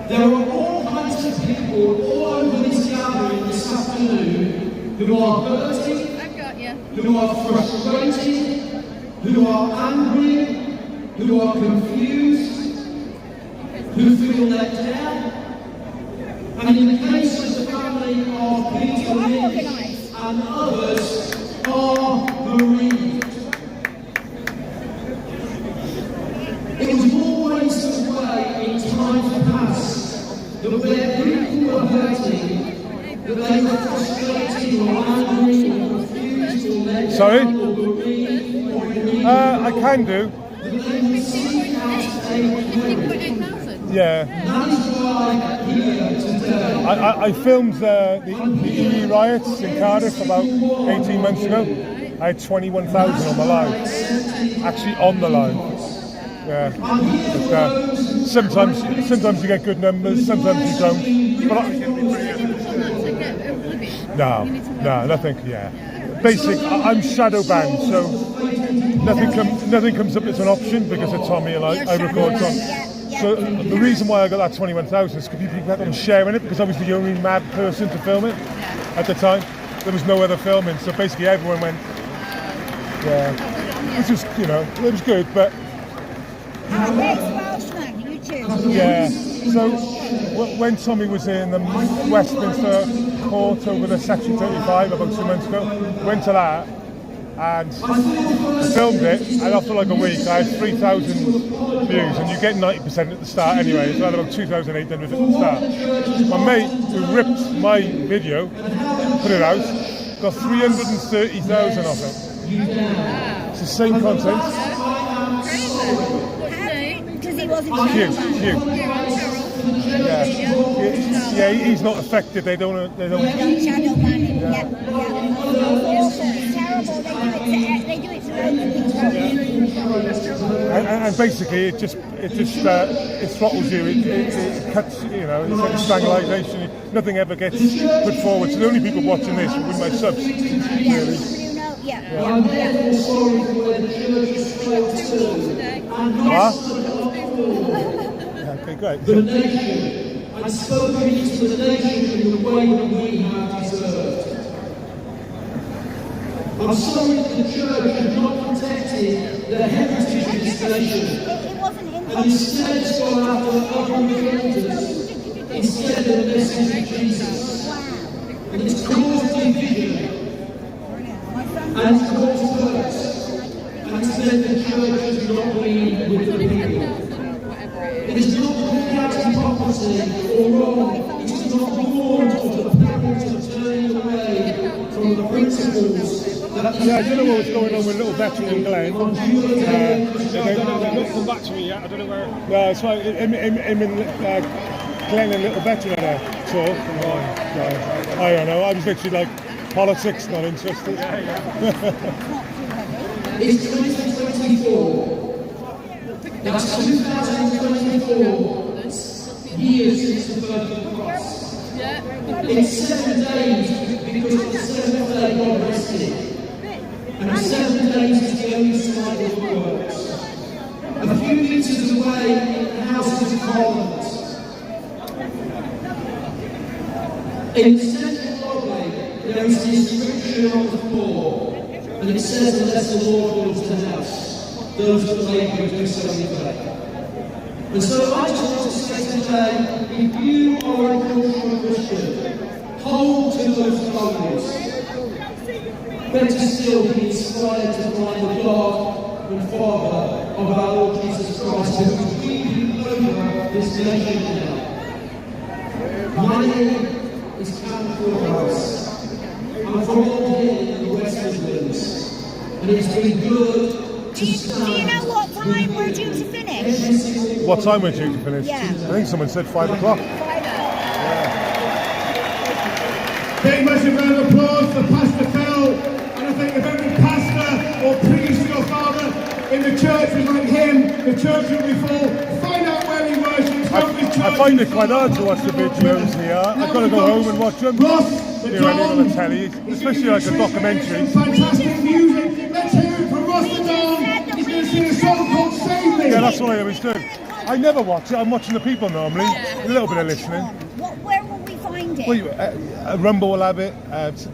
There are all kinds of people all over this gathering this afternoon who are hurting, who are frustrated, who are angry, who are confused, who feel let down. And in the case of the family of Peter Lynch and others, are bereaved. It was always the way in times past that where people were hurting, that they were frustrated or angry or confused or let Sorry? down or bereaved or bereaved. I can do. That they would seek out a cure. Yeah. That is why here today. I filmed the EE riots in Cardiff about 18 months ago. I had 21,000 on the line. Actually on the line. Yeah. But, sometimes you get good numbers, sometimes you don't. But no, nothing. Yeah. Basic. I'm shadow banned, so nothing comes up as an option because of Tommy and I record Tommy. So the reason why I got that 21,000 is because people kept on sharing it because I was the only mad person to film it at the time. There was no other filming, so basically everyone went, yeah. Which was, it was good, but Welshman, you too. Yeah. So when Tommy was in the Westminster Court over the Section 35 about 2 months ago, went to that and filmed it, and after like a week I had 3,000 views, and you get 90% at the start anyway, so I had about 2,800 at the start. My mate who ripped my video, put it out, got 330,000 off it. It's the same content. Because he wasn't Hugh. Yeah, he's not affected. They don't. shadow banning. Yeah. It's terrible. They do it to And basically, it throttles you. It cuts. You know, it's like strangulation. Nothing ever gets put forward. So the only people watching this will be my subs. Really. What? Okay, great. The nation, and spoken into the nation in the way that we have deserved. I'm sorry that the church has not protected the heritage of this nation, and instead has gone after other agendas instead of the message of Jesus. And it's caused division, and it's caused hurt, and it's meant the church has not been with the people. It is not called out hypocrisy or wrong. It is not warned of the perils of turning away from the principles that... Yeah, I don't know what's going on with little Betty and Glenn. They've not come back to me yet. I don't know where... No, it's fine. Him and Glenn and little Betty had a talk. I don't know. I was literally like, politics, not interested. It's 2024. That's 2024 years since the birth of the cross. It's 7 days because the 7th day God rested. And 7 days is the only cycle that works. A few meters away in the Houses of Parliament, in the central lobby, there is the inscription on the floor, and it says, unless the Lord wills the house, those that labor do so today. And so I just want to say today, if you are a cultural Christian, hold to those values. Better still, be inspired to find the God and Father of our Lord Jesus Christ, who is weeping over this nation now. My name is Campbell House. I'm from Old Hill in the West Midlands, and it's been good. Do you know what time we're due to finish? What time we're due to finish? Yeah. I think someone said 5 o'clock. Big massive round of applause for Pastor Phil, and I think if every pastor or priest or father in the church was like him, the church would be full. Find out where he worships, go to his church. I find it quite hard to watch the videos here. I've got to go home and watch them. Ross, Hear anything on the telly, especially like a documentary. Fantastic music. Let's hear it from Ross the Don. He's going to sing a song called Save Me. Yeah, that's what I always do. I never watch it. I'm watching the people normally. A little bit of listening. Where will we find it? Well, Rumble will have it.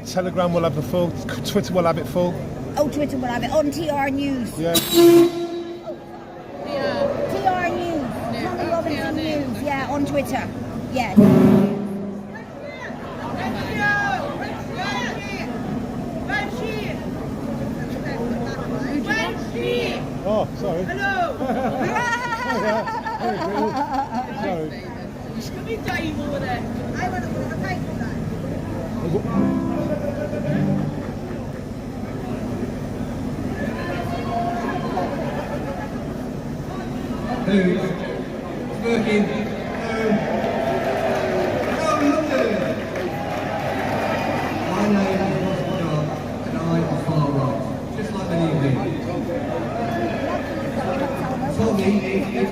Telegram will have the full. Twitter will have it full. Oh, Twitter will have it on TR News. Yeah. TR News. Tommy Robinson News. Yeah, on Twitter. Yes. Oh, sorry. Hello. Sorry. Can we dive over there? I want to go to the pipe for that. It's working. My name is Ross Bernard, and I am far right, just like many of you. Tommy, if you get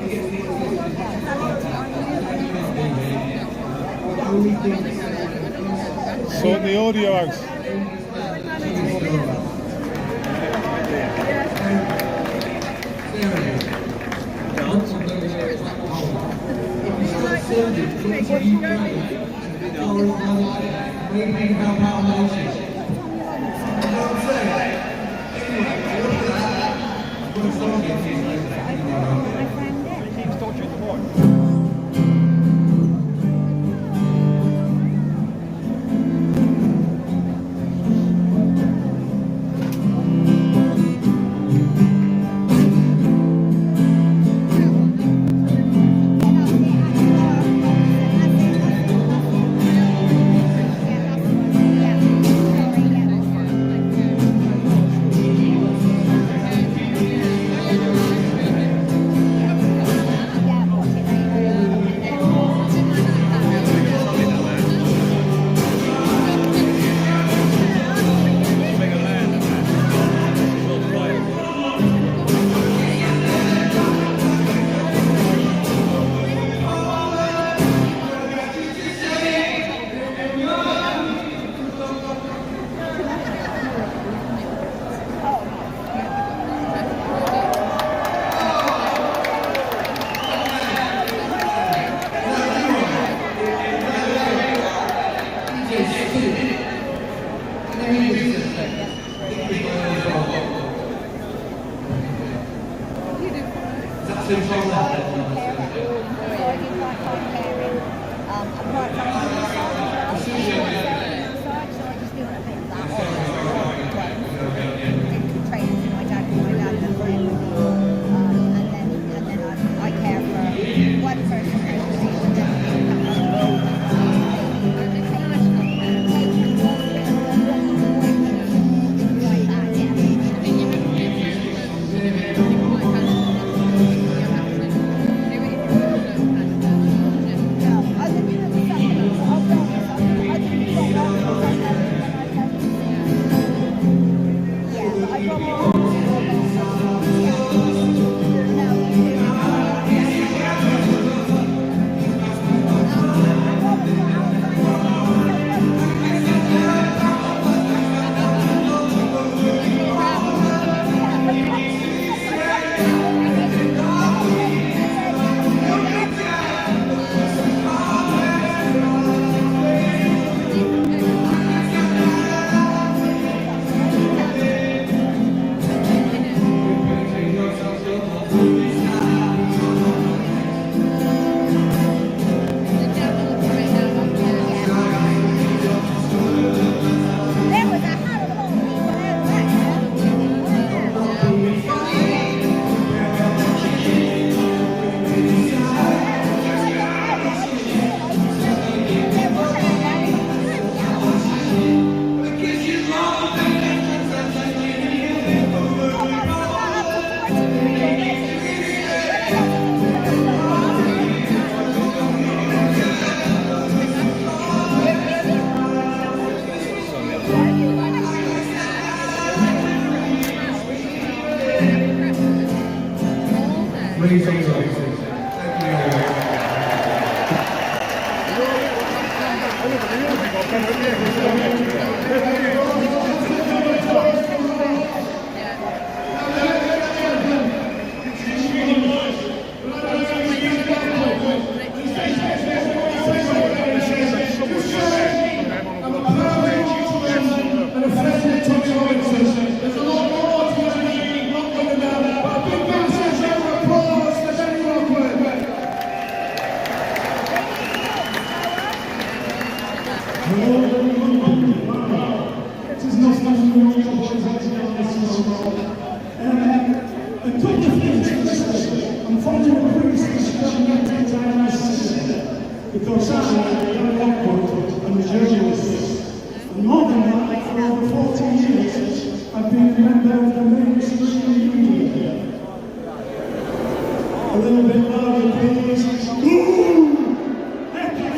the only thing Sort the audio out. maybe help our nation. You know what I'm saying? Anyway, look at that. I'm going to start getting these later. Because sadly, the record and the journalists, and more than that, for over 40 years, I've been a member of the mainstream media. A little bit louder, please.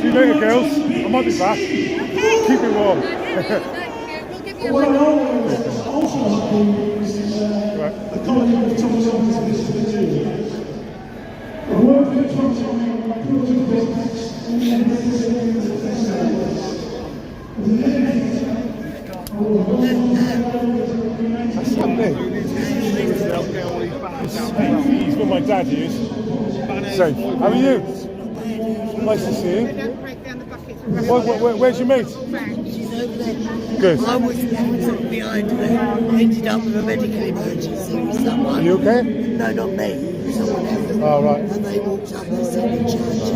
See you later, girls. I might be back. Keep it warm. What I always also have been is a colleague of Thomas Office's for 2 years. I worked with Thomas on my project business and the editing of the sales. As an editor, I was That's something. He's with my dad, he is. So, how are you? Nice to see you. Where's your mate? She's over there. Good. I was behind her. Ended up with a medical emergency with someone. Are you okay? No, not me. Oh, right. And they walked up and they said in church.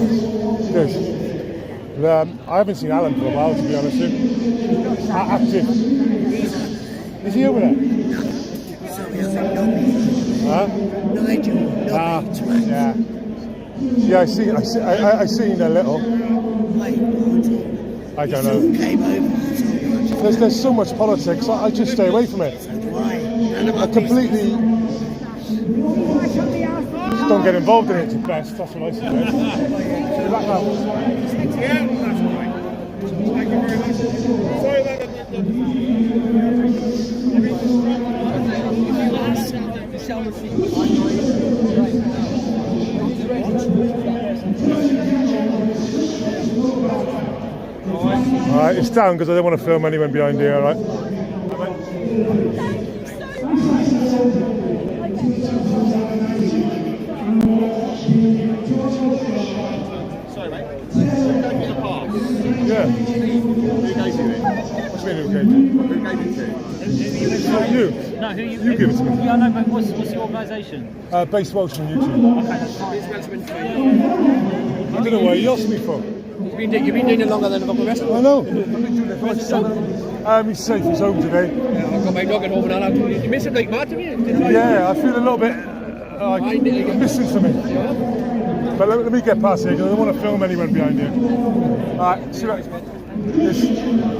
Good. I haven't seen Alan for a while, to be honest with you. Active. Is he over there? Huh? Nigel. Yeah. Yeah, I seen a little. I don't know. There's so much politics. I just stay away from it. I completely just don't get involved in it at best. That's what I suggest. Yeah, that's right. Thank you very much. Sorry about Alright, it's down because I don't want to film anyone behind here, alright? Sorry, mate. Yeah. Who gave you it? What's me who gave you? Who gave it to you? You. No, who You give it to me. Yeah, I know, but what's your organisation? Base Welsh on YouTube. Okay, that's fine. I don't know what you asked me for. You've been doing it longer than the rest of I know. He's safe, he's home today. Yeah, I've got my dog at home and all. You miss him like mad to me? Yeah, I feel a little bit like missing something. But let me get past here because I don't want to film anyone behind here. Alright, see what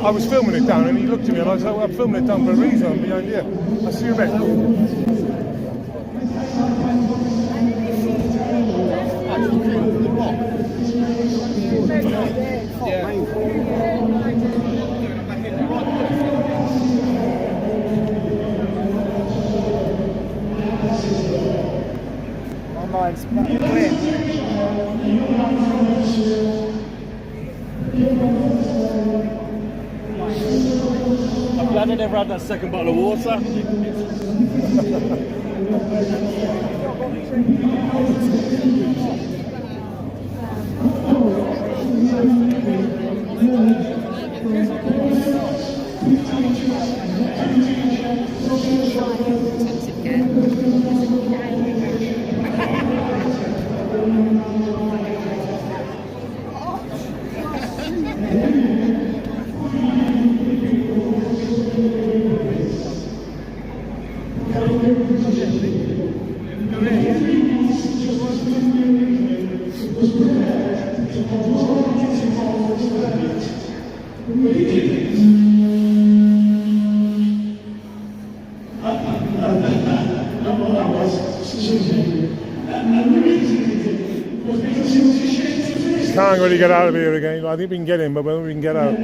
I was filming it down and he looked at me and I was like, well, I'm filming it down for a reason, I'm behind here. I'll see you in a bit. my mind's clear. I'm glad I never had that second bottle of water. Can't really get out of here again. I think we can get in, but whether we can get out.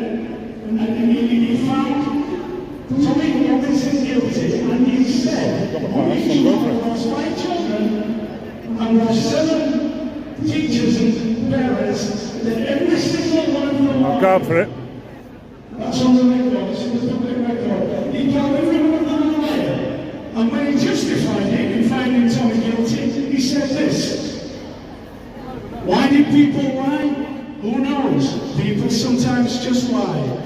I'll go for it. That's on the record, it's in the public record. He called everyone a liar. And when he justified it in finding Tommy guilty, he said this. Why did people lie? Who knows? People sometimes just lie.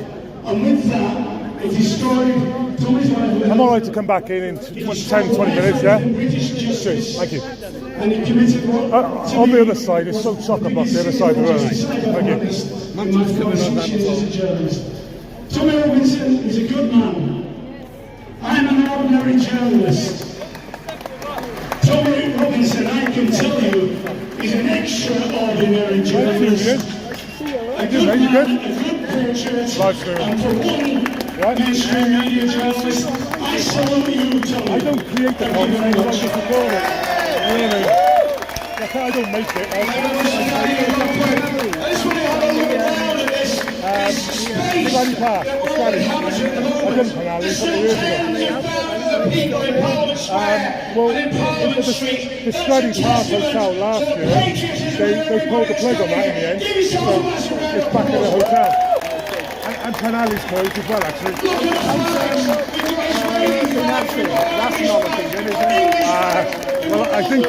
And with that, it destroyed Tommy's livelihood. I'm alright to come back in 10, 20 minutes, yeah? Sure, thank you. And he committed what? On the other side, it's so chock-a-block, the other side of the road. Thank you. Tommy Robinson is a good man. I'm an ordinary journalist. Tommy Robinson, I can tell you, is an extraordinary journalist. A good man, a good patriot, and for one mainstream media journalist, I salute you, Tommy. I don't create the content, I just record it. Really? I don't make it. I just want to have a look around at this. Scraddy Park, Scraddy. I've done Penally a couple of years ago. Well, the Scraddy Park Hotel last year, they pulled the plug on that in the end, so it's back in the hotel. And Penally's closed as well, actually. That's another thing, isn't it? Well, I think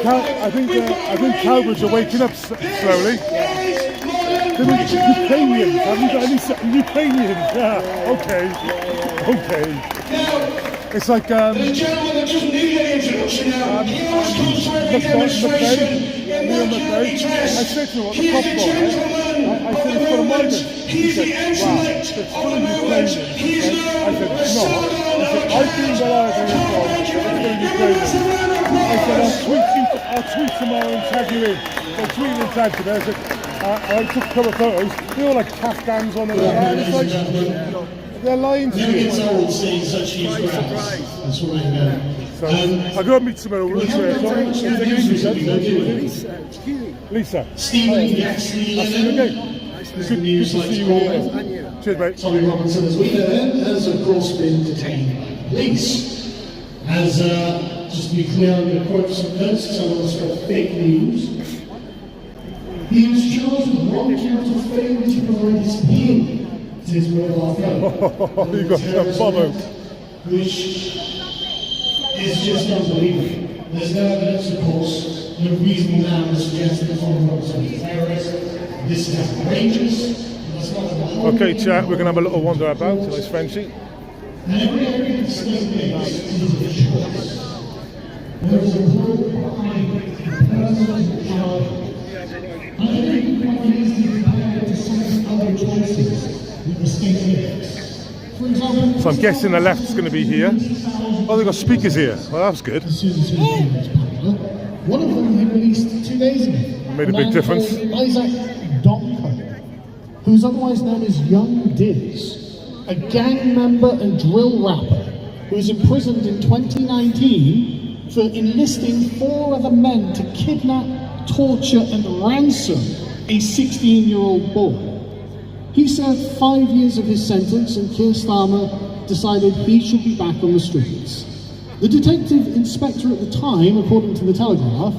Cowboys are waking up slowly. Ukrainians, have you got any Ukrainians? Yeah, okay. It's like The gentleman that just needed an demonstration now. Heroes come to every demonstration. In working every test. I said to him, what the He is cop the for? gentleman I of said, the it's for the moment. migrants. He is the intellect of the moment. He is now I said, it's not. Southern I said, I've been where I've been from. It's going to be crazy. I said, I'll tweet tomorrow and tag you in. So I tweeted and tagged you. I said, I took a couple of photos. They're all like Afghans on the it's like, they're lying to never you. gets old seeing such huge crowds. That's what I know. So I go and meet some of the Lisa. Stephen Gaxley Lennon. Good to see you all. Cheers, mate. Tommy Robinson, as we know him, has of course been detained by police. As just to be clear, I'm going to quote some notes because I want to spread fake news. He was charged with one count of failing to provide his PIN to his mobile phone. You got some bomber. Which is just unbelievable. There's no evidence, of course, no reasonable now to suggest that Tommy Robinson is a terrorist. This is outrageous. That's not the whole Okay, chat, we're going to have a little wander about. Nice Frenchy. and every area the state makes is a choice. There is a rule behind personal charge. I don't think one needs to be compared to some of the other choices that the state makes. For example, So I'm guessing the left's going to be here. Oh, they've got speakers here. Well, that's good. as soon as his name was power, one of them he released 2 days ago. Made a big difference. Isaac Donko, who's otherwise known as Young Diz, a gang member and drill rapper who was imprisoned in 2019 for enlisting 4 other men to kidnap, torture and ransom a 16-year-old boy. He served 5 years of his sentence and Keir Starmer decided he should be back on the streets. The detective inspector at the time, according to the Telegraph,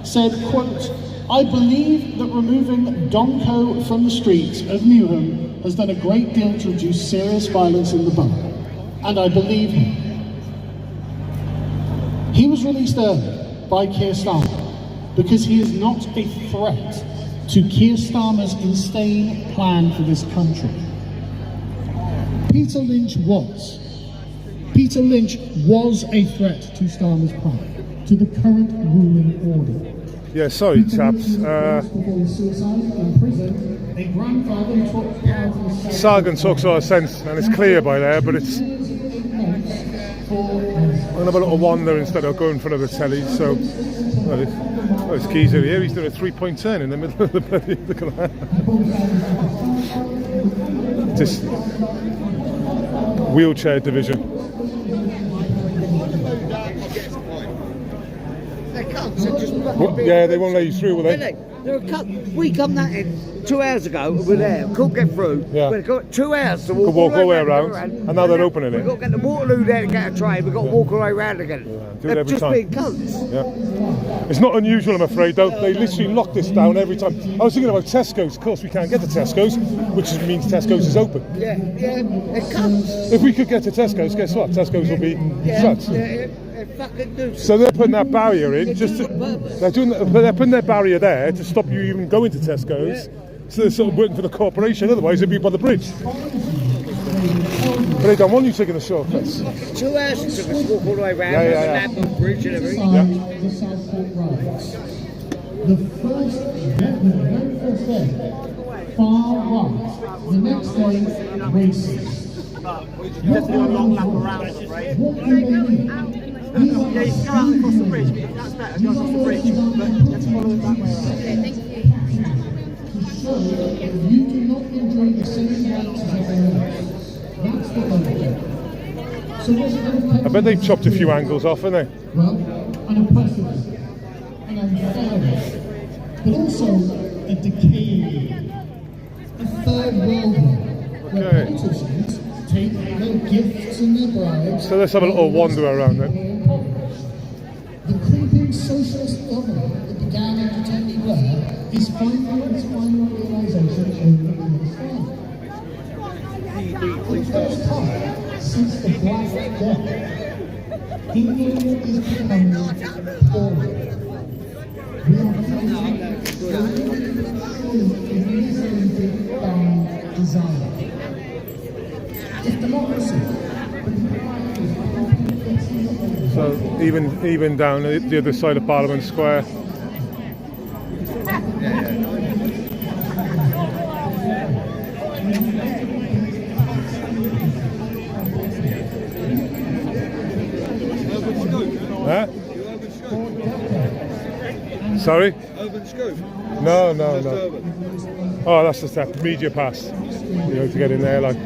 said, quote, I believe that removing Donko from the streets of Newham has done a great deal to reduce serious violence in the borough, and I believe him. He was released early by Keir Starmer because he is not a threat to Keir Starmer's insane plan for this country. Peter Lynch was a threat to Starmer's plan, to the current ruling order. Yeah, sorry, chaps. Sargon talks a lot of sense, and it's clear by there, but it's... I'm going to have a little wander instead of going in front of the telly, so... Oh, it's Geezer here, he's doing a 3-point turn in the middle of the bloody... Look at that. Just... wheelchair division. Yeah, they won't let you through, will they? We come that in 2 hours ago, we're there, couldn't get through. Yeah. We've got 2 hours to walk, Could walk all the way around, around, and now they're opening We've it. got to get to Waterloo there to get a train, we've got to walk all the way around again. Do it They're every just time. being cunts. Yeah. It's not unusual, I'm afraid, though. They literally lock this down every time. I was thinking about Tesco's. Of course, we can't get to Tesco's, which means Tesco's is open. Yeah, they're cunts. If we could get to Tesco's, guess what? Tesco's will be shut. They're fucking nuisance. So they're putting that barrier in. They're putting their barrier there to stop you even going to Tesco's. So they're sort of working for the corporation. Otherwise, they'd be by the bridge. But they don't want you taking the shortcuts. 2 hours it took us to walk all the way around, Yeah. the bridge and everything. The Southport Rise. The very first day, far right. The next day, racist. Definitely a long lap around, I'm afraid. Yeah, you can go out across the bridge, but that's better, go across the bridge, but let's follow it that way around. Okay, thank you. You do not enjoy the same rights as everyone else. That's the whole So what's I bet they've chopped a few angles off, haven't they? Well, unoppressive, an unfairness, but also a decaying, a third world war, where politicians take their gifts and their bribes. So let's have a little wander around then. The creeping socialist government that began under Tony Blair is finding its final realisation in this time. For the first time since the Black Death, England is becoming poorer. We are facing by design. If democracy, So even down the other side of Parliament Square. Huh? Sorry? Urban Scoop? No. Oh, that's just that media pass. You know, to get in there, like.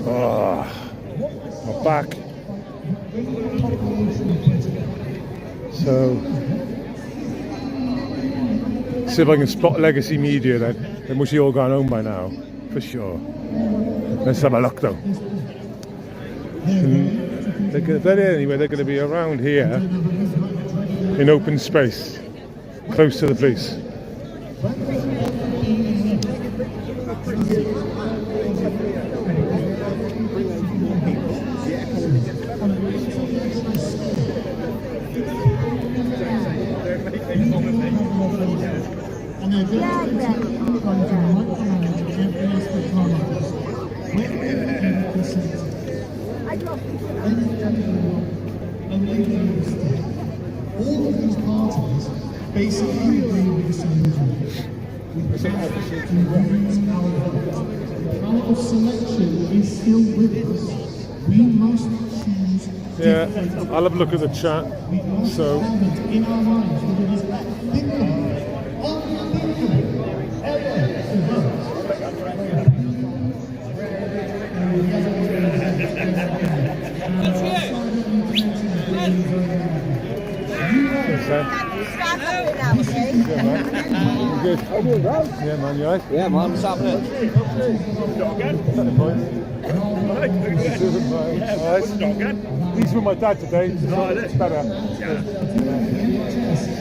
Oh, my back. So, see if I can spot legacy media then. They must have all gone home by now, for sure. Let's have a look though. If they're anywhere, they're going to be around here in open space, close to the police. All of these parties basically agree with the solution. We have to raise our vote. The power of selection is still with us. We must choose. Yeah, I'll have a look at the chat. So, in our minds, whether it is unthinkable, ever to vote. Good. Yeah, man, you right? Yeah, man, what's happening? He's with my dad today, so it's better.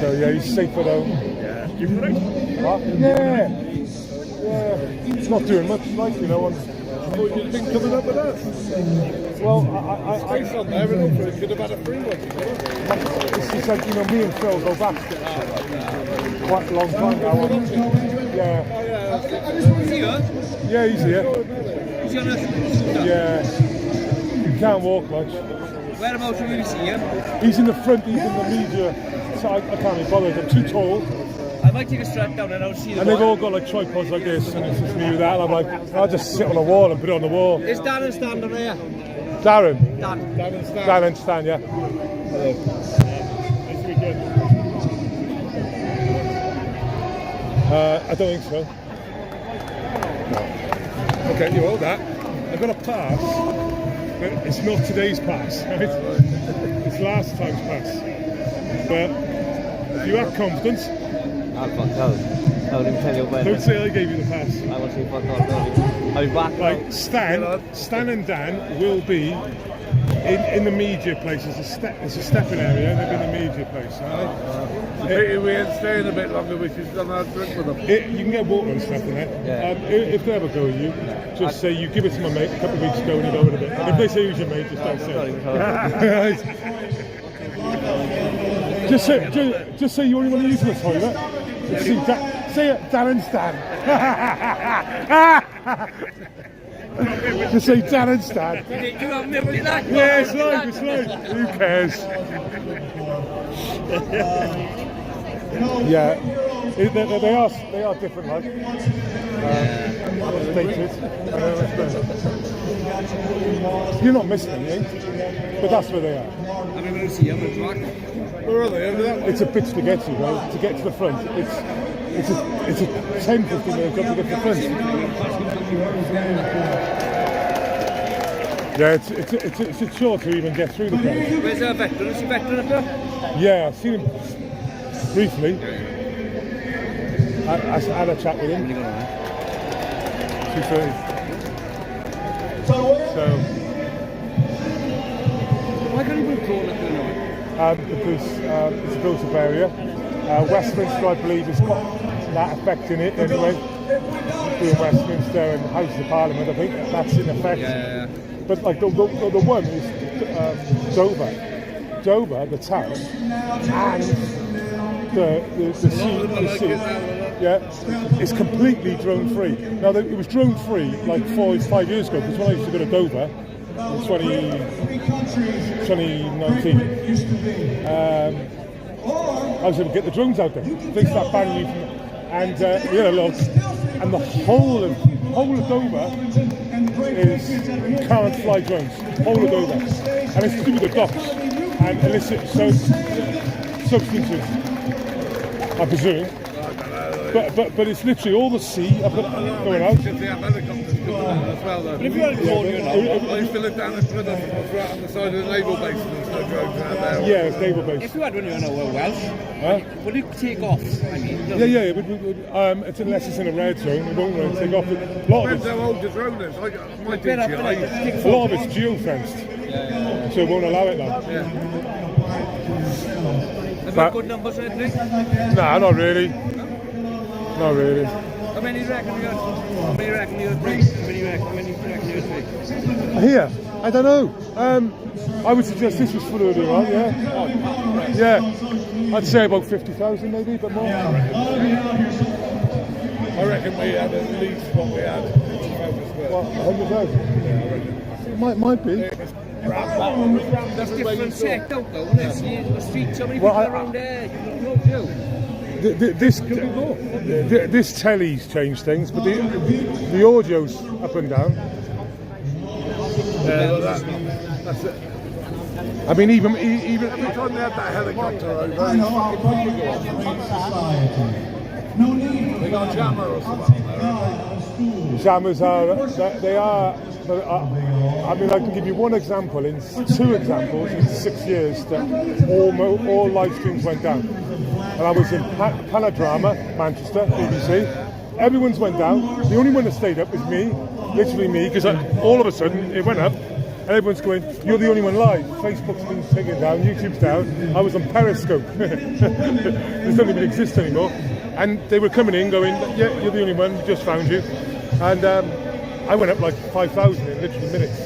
So yeah, he's safe at home. Yeah. You for it? What? Yeah. It's not doing much, like, you know. You've been coming up with that? Well, I on there and over it could have had a free one. He said, you know, me and Phil go back quite a long time now. Yeah. Yeah, he's here. Yeah. He can't walk much. Whereabouts will you see him? He's in the front, he's in the media. So I can't be bothered. I'm too tall. I might take a strap down and I'll see the And they've all got like tripods like this, and it's just me with that. And I'm like, I'll just sit on a wall and put it on the wall. Is Darren standing there? Darren? Dan and Stan, yeah. Hello. Nice weekend. I don't think so. No. Okay, you hold that. I've got a pass, but it's not today's pass, right? It's last time's pass. But if you have confidence, I'll even tell you when. don't say I gave you the pass. I will see fuck off. I'll be back. Like Stan and Dan will be in the media place. It's a stepping area, and they'll be in the media place. Right? We ain't staying a bit longer, which is gonna have a drink with them. You can get water and stuff in it. Yeah. If they ever go with you, just say you give it to my mate a couple of weeks ago and you go in a bit. And if they say who's your mate, just don't say. Just say you only want to use the toilet. Say it, Dan and Stan. Just say Dan and Stan. Yeah, it's live. Who cares? Yeah, they are different, like stated. You're not missing them, but that's where they are. I'm going to see him at track. Where are they? It's a bitch to get to, though. To get to the front, it's a 10-15 minute job to get to the front. Yeah, it's a chore to even get through the place. Where's our veteran? Is he veteran up there? Yeah, I've seen him briefly. I had a chat with him. 2:30. So. Why can't you move forward? Because it's a built-up area. Westminster, I believe, has got that effect in it anyway. Doing Westminster and House of Parliament, I think that's in effect. Yeah. But like the one is Dover, the town, and the sea. yeah, it's completely drone free. Now it was drone free like 5 years ago, because when I used to go to Dover in 2019, I was able to get the drones out there. They start banning you from, and we had a look, and the whole of Dover is can't fly drones. Whole of Dover, and it's to do with the docks and illicit substances, I presume. But it's literally all the sea going out. But if you had a call, I used to live down in Plymouth, right on the side of the naval base, and there's no drones out there. Yeah, it's naval base. If you had one, you know, Welsh, will you take off? I mean, yeah. It's unless it's in a red zone, we won't really take off. A lot of it's how old the drone is. My DJI. A lot of it's geo-fenced, so it won't allow it now. Yeah. Have you good numbers on it, please? Nah, not really. Not really. How many do you reckon you had? How many do you reckon you had? How many do you reckon you had? Here? I don't know. I would suggest this was full earlier on, yeah? Yeah. I'd say about 50,000 maybe, but more. I reckon we had at least what we had. What, 100,000? Yeah, I reckon. It might be. That's different tech, don't know, unless you street so many people around there, you don't know. This telly's changed things, but the audio's up and down. That's it. I mean, even every time they had that helicopter over, they got a jammer or something. Jammers they are. But I mean, I can give you one example, two examples in 6 years that all live streams went down. And I was in Panadrama, Manchester, BBC. Everyone's went down. The only one that stayed up was me, literally me, because all of a sudden it went up, and everyone's going, "You're the only one live." Facebook's been taken down, YouTube's down. I was on Periscope. This doesn't even exist anymore. And they were coming in, going, "Yeah, you're the only one. We just found you." And I went up like 5,000 in literally minutes.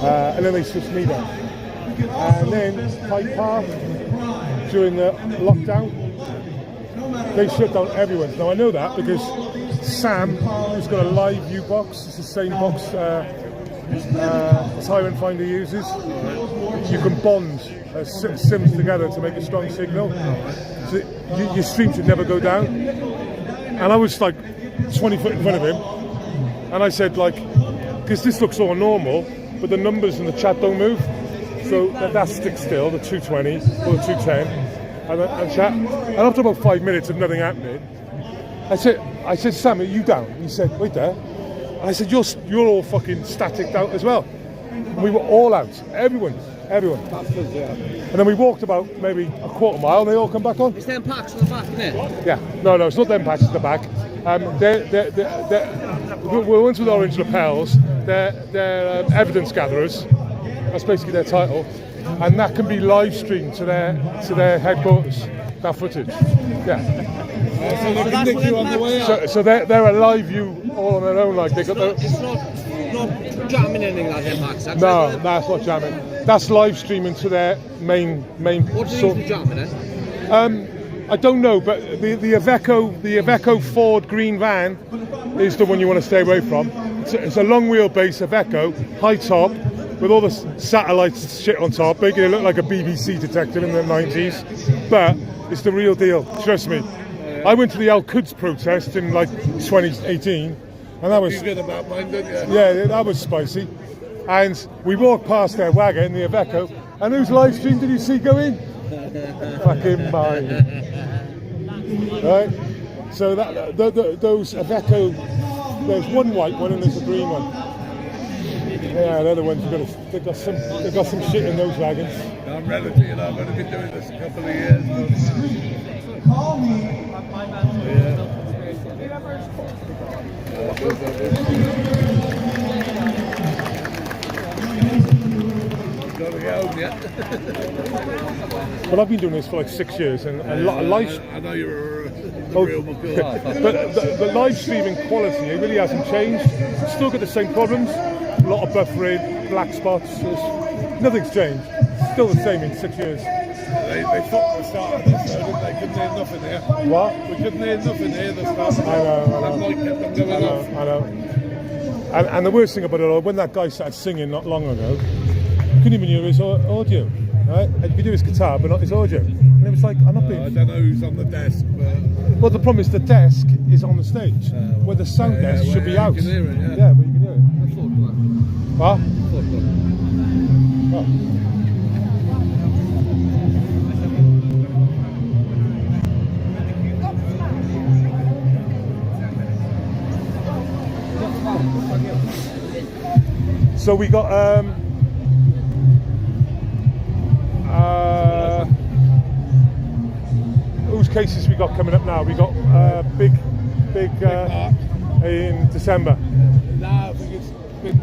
And then they switched me down. And then Hyde Park, during the lockdown, they shut down everyone's. Now I know that because Sam, who's got a live view box, it's the same box Tyrant Finder uses. You can bond sims together to make a strong signal. So your stream should never go down. And I was like 20 foot in front of him. And I said, like, because this looks all normal, but the numbers in the chat don't move. So that sticks still, the 220 or the 210, and chat. And after about 5 minutes of nothing happening, I said, "Sam, are you down?" And he said, "Wait there." And I said, "You're all fucking static out as well." And we were all out, everyone. And then we walked about maybe a quarter mile, and they all come back on. Is there packs on the back there? Yeah, no, it's not them packs at the back. We're ones with orange lapels. They're evidence gatherers. That's basically their title, and that can be live streamed to their headquarters. That footage, yeah. So they can nick you on the way out. So they're a live view all on their own. Like they got It's not jamming anything like that, Max. No, that's not jamming. That's live streaming to their main. What do you use for jamming then? I don't know, but the Iveco Ford green van is the one you want to stay away from. It's a long wheelbase Iveco, high top, with all the satellites shit on top, making it look like a BBC detective in the 90s. But it's the real deal, trust me. I went to the Al-Quds protest in like 2018, and that was... You good about mine, didn't you? Yeah, that was spicy. And we walked past their wagon, the Iveco, and whose live stream did you see go in? Fucking mine. Right? So those Iveco, there's one white one and there's a green one. Yeah, they're the ones they've got some shit in those wagons. I'm relative, you know, I've only been doing this a couple of years. Call me. But I've been doing this for like 6 years, and a lot of live. I know you're a real McCool. But the live streaming quality, it really hasn't changed. It's still got the same problems. A lot of buffering, black spots. Nothing's changed. Still the same in 6 years. They thought the start of this, though, didn't they? Couldn't hear nothing here. What? We couldn't hear nothing here, the start of it. I know. That might kept them going off. I know. And the worst thing about it all, when that guy started singing not long ago, you couldn't even hear his audio, right? And you could hear his guitar, but not his audio. And it was like, I'm not being... I don't know who's on the desk, but... Well, the problem is the desk is on the stage, where the sound desk should be out. You can hear it, yeah. Yeah, but you can hear it. What? Oh. So we got whose cases we got coming up now? We got big in December. Nah, I think it's been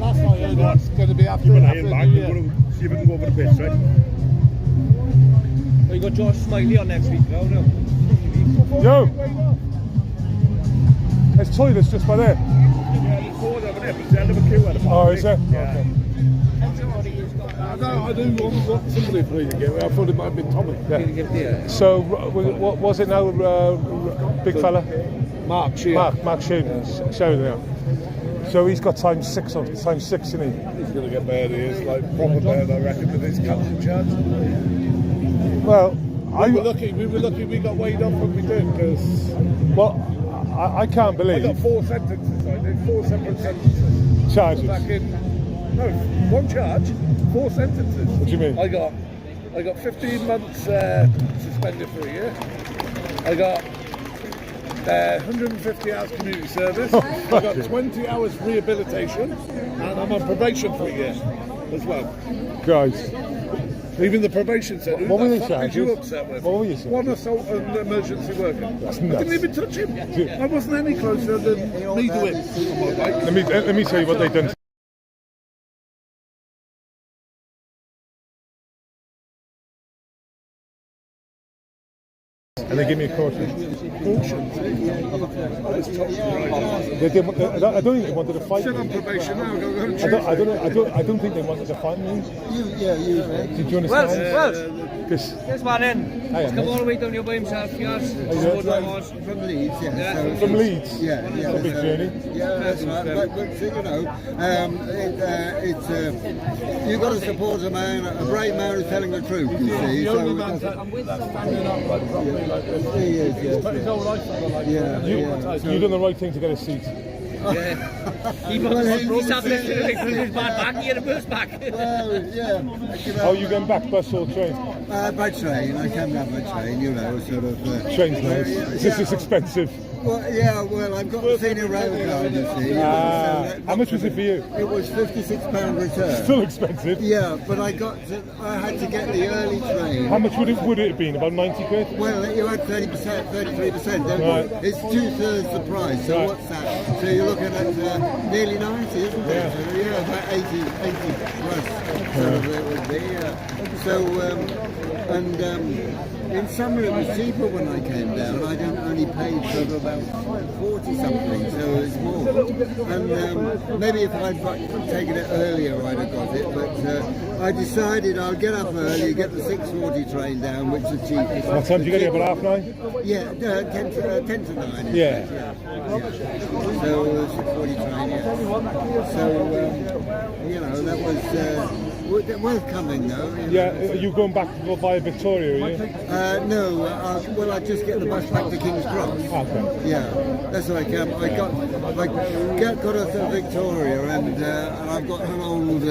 last night I heard it's going to be after the year. See if we can go over the bits, right? Well, you got George Smiley on next week, no? Yo! There's toilets just by there. Oh, is there? Yeah. Okay. I do want somebody for you to get. I thought it might have been Tommy. Yeah. So, what was it now, big fella? Mark Shearer. Mark Shearer. Yeah. So he's got times 6, isn't he? He's going to get bad. He is like proper bad, I reckon, with his council charge. Well, we were lucky we got weighed off when we did, because... Well, I can't believe... I got 4 sentences, I did 4 separate sentences. Charges? Back in... No, 1 charge, 4 sentences. What do you mean? I got 15 months suspended for a year. I got 150 hours community service. I got 20 hours rehabilitation, and I'm on probation for a year as well. Guys. Even the probation said, who the fuck did you upset with? What were you saying? 1 assault on emergency worker. That's I nuts. didn't even touch him. I wasn't any closer than me to him on my bike. Let me tell you what they've done. And they give me a caution. Caution? I was top right. I don't think they wanted to fight Still me. on probation now. I don't think they wanted to fight me. Did you understand? Well, Because this one in. He's come all the way down here by himself, yes. From Leeds, yeah. From Leeds? Yeah. That's a big journey. Yeah, that's right. But you've got to support a man, a brave man who's telling the truth, you see. The only man that's standing up like properly like this. He is, yes. He's put his whole life on like this. You've done the right thing to get a seat. Yeah. He sat listening to his bad back, he had a burst back. Well, yeah. How are you going back, bus or train? By train. I came down by train, you know, sort of. Train's nice. This is expensive. Well, yeah, well, I've got the senior rail card, you see. How much was it for you? It was £56 return. Still expensive. Yeah, but I had to get the early train. How much would it have been? About 90 quid? Well, you had 30%, 33%. Right. It's 2/3 the price. So Right. what's that? So you're looking at nearly 90, isn't it? Yeah. So, yeah, about 80 plus. So it would be. In summer it was cheaper when I came down. I only paid for about 40 something, so it's more. And maybe if I'd taken it earlier, I'd have got it. But I decided I'll get up early, get the 6:40 train down, which is the cheapest. What time did you get here? About 9:30? Yeah, 10 to 9. Yeah. So 6:40 train. Yeah. So you know that was. Worth coming though. Yeah, are you going back to go via Victoria, are you? No, well I just get the bus back to King's Cross. Okay. Yeah, that's what I came. I got us to Victoria and I've got an old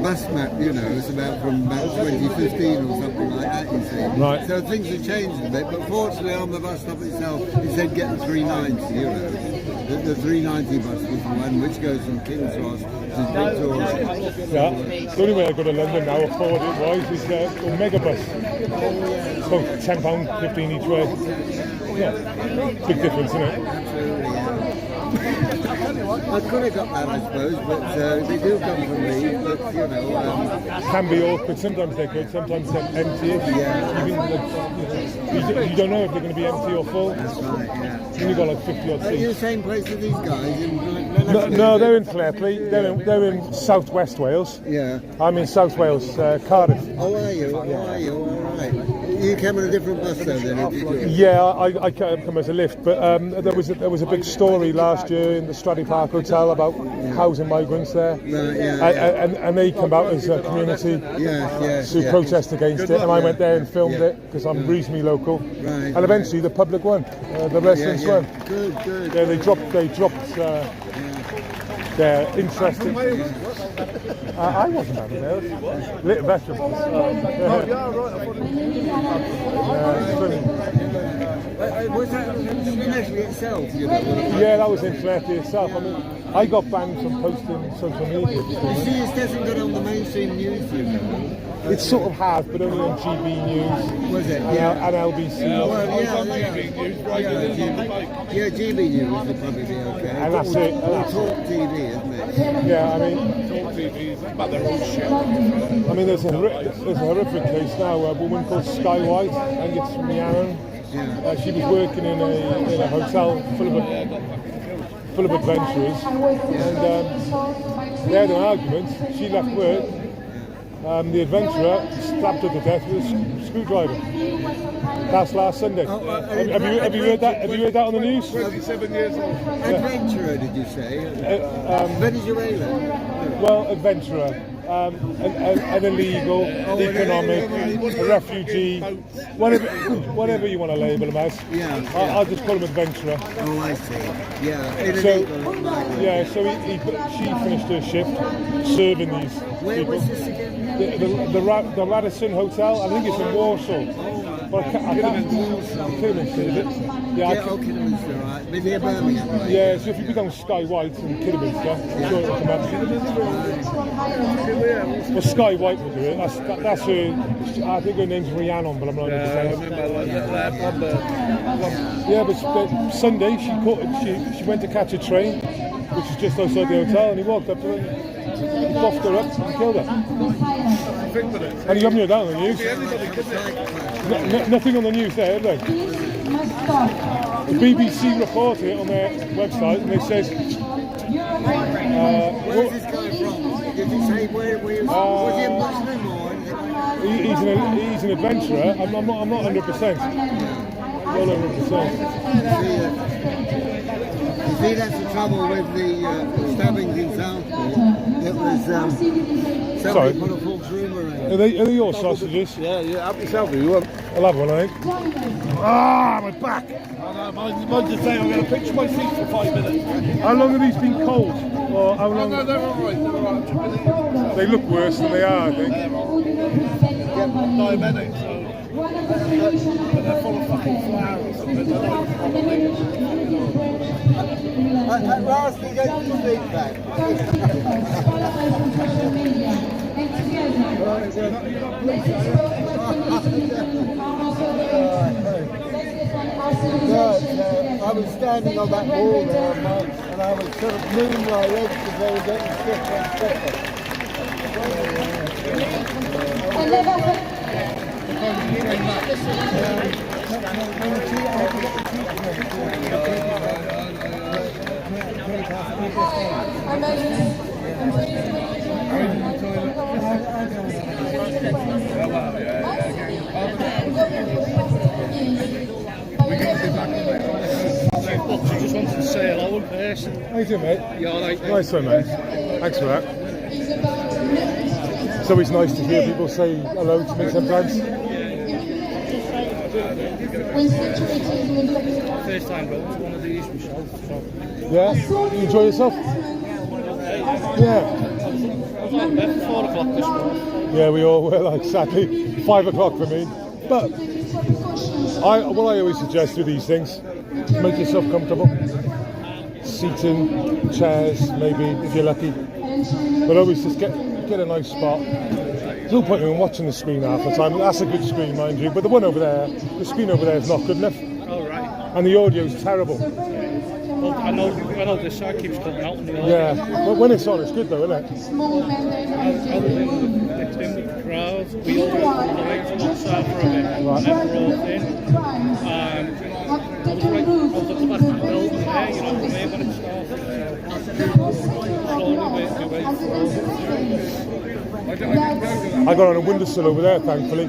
bus map, you know, it's from about 2015 or something like that, you see. Right. So things have changed a bit, but fortunately on the bus stop itself it said get the 390, you know. The 390 bus was the one which goes from King's Cross to Victoria. Yeah, the only way I go to London now, afford-it-wise, is a megabus. It's about £10, 15 each way. Yeah, big difference, isn't it? I could have got that, I suppose, but they do come from me. But you know, Can be awkward. Sometimes they're good. Sometimes they're empty. Yeah. You don't know if they're going to be empty or full. That's right. Yeah. When you've got like 50 odd Are you the seats. same place as these guys? No, they're in Fairplay. They're in southwest Wales. Yeah. I'm in South Wales, Cardiff. Oh, are you? Oh, are you? All right. You came on a different bus though, then, did you? Yeah, I come as a lift, but there was a big story last year in the Stradey Park Hotel about housing migrants there, and they come out as a community to protest against it, and I went there and filmed it because I'm reasonably local, and eventually the public won, the residents won. Good. Yeah, they dropped their interest in. I wasn't having those. Little vegetables. Was that Leslie itself? You know? Yeah, that was in Fairplay itself. I mean, I got banned from posting social media. You see, it doesn't get on the mainstream news, you know. It sort of has, but only on GB News. Was it? And LBC. Yeah, GB News would probably be okay. And that's it. Talk TV, isn't it? Yeah, I mean, Talk TV is about their own shit. I mean, there's a horrific case now. A woman called Sky White, I think it's from Rhiannon. She was working in a hotel full of adventurers, and they had an argument. She left work. The adventurer stabbed her to death with a screwdriver. That's last Sunday. Have you heard that? Have you heard that on the news? 27 years old. Adventurer, did you say? Venezuela. Well, adventurer. An illegal, economic, a refugee, whatever you want to label them as. I'll just call him adventurer. Oh, I see. Yeah. So she finished her shift serving these Where people. was this again? The Radisson Hotel. I think it's in Warsaw. Well, Kidderminster, is it? Kidderminster, right. Near Birmingham, right? Yeah, so if you become Sky White in Kidderminster, I'm sure it'll come up. Well, Sky White will do it. That's her. I think her name's Rhiannon, but I'm not 100%. Yeah, but Sunday she went to catch a train, which was just outside the hotel, and he walked up to her, he buffed her up and killed her. And you haven't heard that on the news? Nothing on the news there, have they? The BBC reported it on their website, and it says. Where is this guy from? Did he say where was he a Muslim or anything? He's an adventurer. I'm not 100%. Not 100%. You see, that's the trouble with the stabbings in Southport. It was somebody put a false rumour in. Are they your sausages? Yeah, help yourself if you want. I'll have one, I think. My back! Mine's the same. I'm going to picture my feet for 5 minutes. How long have these been cold? Or how long? No, they're all right. They look worse than they are, I think. Diabetic, so. But they're full of fucking flour or something. At last he gets his feedback. I was standing on that wall there, and I was sort of moving my legs because they were getting stiffer and stiffer. I just wanted to say hello in person. How you doing, mate? You alright? Nice one, mate. Thanks for that. It's always nice to hear people say hello to me sometimes. First time going to one of these myself. So. Yeah? You enjoy yourself? Yeah. I was like bed for 4 o'clock this morning. Yeah, we all were, like, sadly. 5 o'clock for me. But what I always suggest with these things, make yourself comfortable. Seating, chairs, maybe, if you're lucky. But always just get a nice spot. There's no point in watching the screen half the time. That's a good screen, mind you. But the screen over there is not good enough. Oh, right. And the audio is terrible. Well, I know this side keeps cutting out on the audio. Yeah, but when it's on, it's good though, isn't it? I was in with the crowd. We all went on the way to one side for a bit, and then brought in. I was at the back of the building there, you know, when it started. Slowly making my way through. I got on a windowsill over there, thankfully.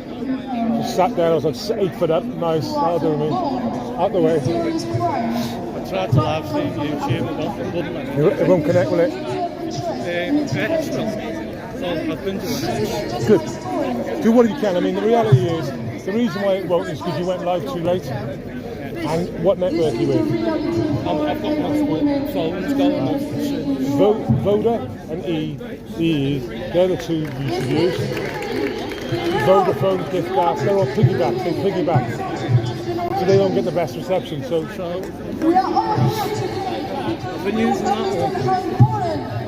Just sat there, I was like 8 foot up, nice, that'll do me. Out the way. I tried to live stream YouTube, but wouldn't let me. It won't connect with it. I've been doing it. Good. Do what you can. I mean, the reality is, the reason why it won't is because you went live too late. And what network are you with? I've got multiple phones going on. Voda and EE, they're the two you should use. Vodafone, gift cards, they're all piggybacks, they piggyback. So they don't get the best reception. So I've been using that one.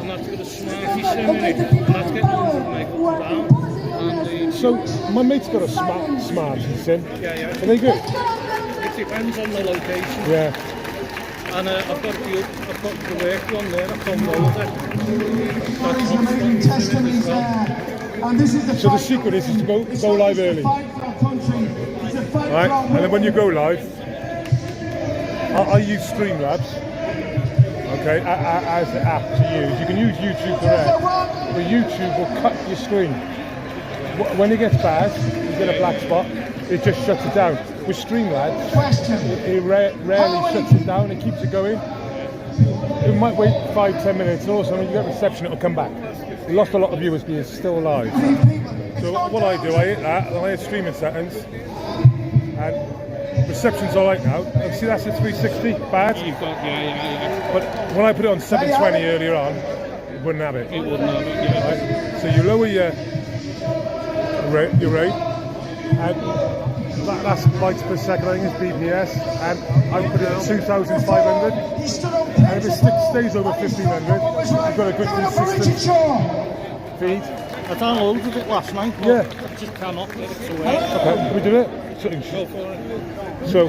And that's got a smarty sim in it. And that's getting on my down. So my mate's got a smart sim. Yeah. Are they good? It depends on the location. Yeah. And I've got the work one there. I've done loads of So the secret is to go live early. Right, and then when you go live, I use Streamlabs. Okay, as the app to use. You can use YouTube Direct, but YouTube will cut your screen. When it gets bad, you get a black spot. It just shuts it down. With Streamlabs, it rarely shuts it down. It keeps it going. It might wait 5-10 minutes, and also when you get reception, it'll come back. We lost a lot of viewers being still alive. So what I do, I hit that, and I hit streaming settings, and reception's all right now. And see, that's a 360 bad. You've got, yeah. But when I put it on 720 earlier on, it wouldn't have it. It wouldn't have it, yeah. Right? So you lower your rate, and that's bytes per second, I think it's BPS, and I put it at 2,500, and if it stays over 1,500, you've got a good consistent feed. I downloaded it last night, but yeah. I just cannot get it to work. Okay, can we do it? Go for it. So,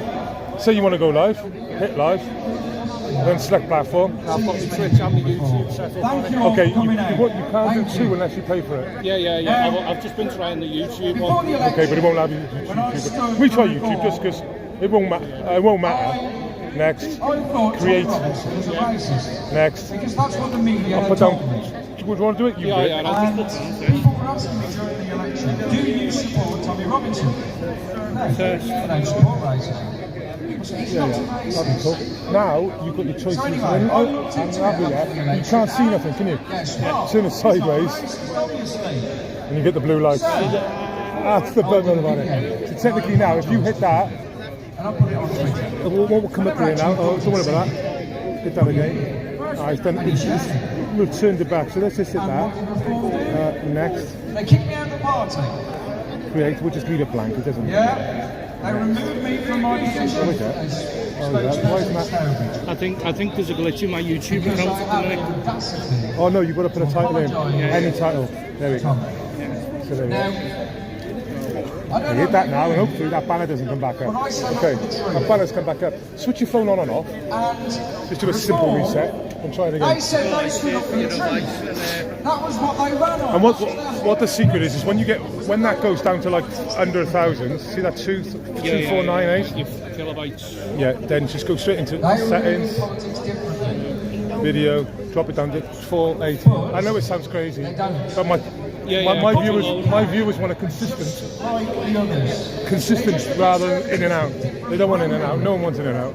say you want to go live, hit live, then select platform. I've got the Twitch and the YouTube set up. Okay, you can't do two unless you pay for it. Yeah. I've just been trying the YouTube one. Okay, but it won't have YouTube. We try YouTube just because it won't matter. It won't matter. Next, create. Next, I'll put down. Would you want to do it? You do it. I'll just put down. People were asking me during the election, do you support Tommy Robinson? No, I don't support Razor. That'd be cool. Now you've got your choices. And you can't see nothing, can you? Turn it sideways, and you get the blue lights. That's the bummer about it. So technically now, if you hit that, what will come up here now? Oh, don't worry about that. Hit that again. It's done. We've turned it back. So let's just hit that. Next. They kicked me out of the party. Create. We'll just leave it blank. It doesn't. Yeah. They removed me from my position. Why is that? I think there's a glitch in my YouTube account at the minute. Oh no, you've got to put a title in. Any title. There we go. So there we go. You hit that now, and hopefully that banner doesn't come back up. Okay, that banner's come back up. Switch your phone on and off. Just do a simple reset and try it again. They said they stood up for the truth. That was what they ran on. And what the secret is when that goes down to like under 1,000. See that 2498 kilobytes. Yeah, then just go straight into settings, video, drop it down to 480. I know it sounds crazy, but my viewers want a consistent rather than in and out. They don't want in and out. No one wants in and out.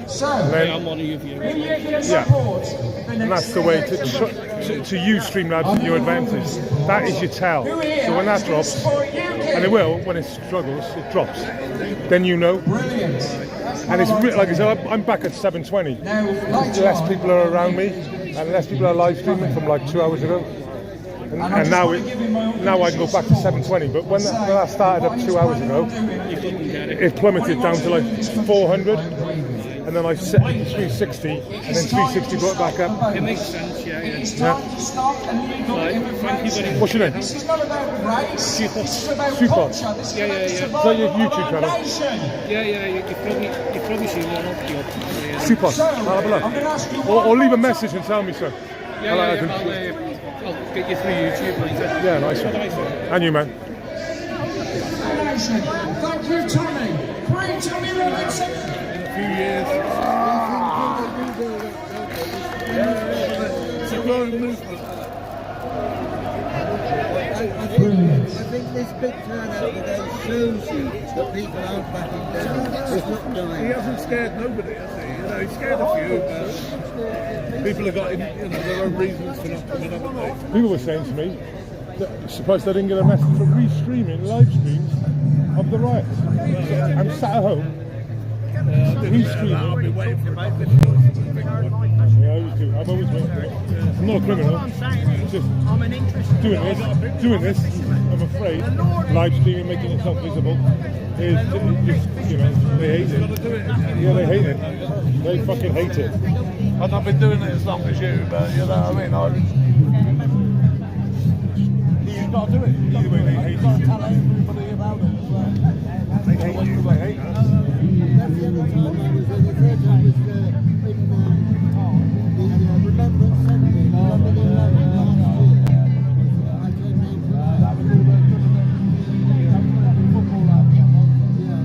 So, I'm one of your viewers. Yeah, and that's the way to use Streamlabs to your advantage. That is your tell. So when that drops, and it will, when it struggles, it drops. Then you know. And it's like I said, I'm back at 720. Less people are around me, and less people are live streaming from like 2 hours ago. And now I can go back to 720. But when I started up 2 hours ago, it plummeted down to like 400. And then I set it to 360, and then 360 brought it back up. It makes sense, yeah. What's your name? This is not about race. It's about Super. culture. This Is that your YouTube channel? Yeah. You've probably seen one of the Super. I'll have a look. Or leave a message and tell me so. Yeah, I'll get you through YouTube later. Yeah, nice one. And you, man. Thank you, Tommy. Great Tommy Robinson. In a few years. It's a growing movement. I think this big turnout today shows you that people aren't backing down. It's not dying. He hasn't scared nobody, has he? You know, he scared a few, but people have got their own reasons for not coming, haven't they? People were saying to me that surprised they didn't get a message for restreaming live streams of the riots. So I'm sat at home. I'll be waiting for my videos. Yeah, I always do. I've always waited for it. I'm not a criminal. What I'm saying is, Just I'm an interested doing this. I'm afraid live streaming, making itself visible, is just, you know, they hate it. Yeah, they hate it. They fucking hate it. I've not been doing it as long as you, but you know what I mean? You've got to do it. Either way, they hate You've got to it. tell everybody about it as well. They hate you. They hate us. That's the other time I was there. The third time was in the Remembrance Centre. Remember the 11th last year? I came down for that. That was all the football out there. Yeah,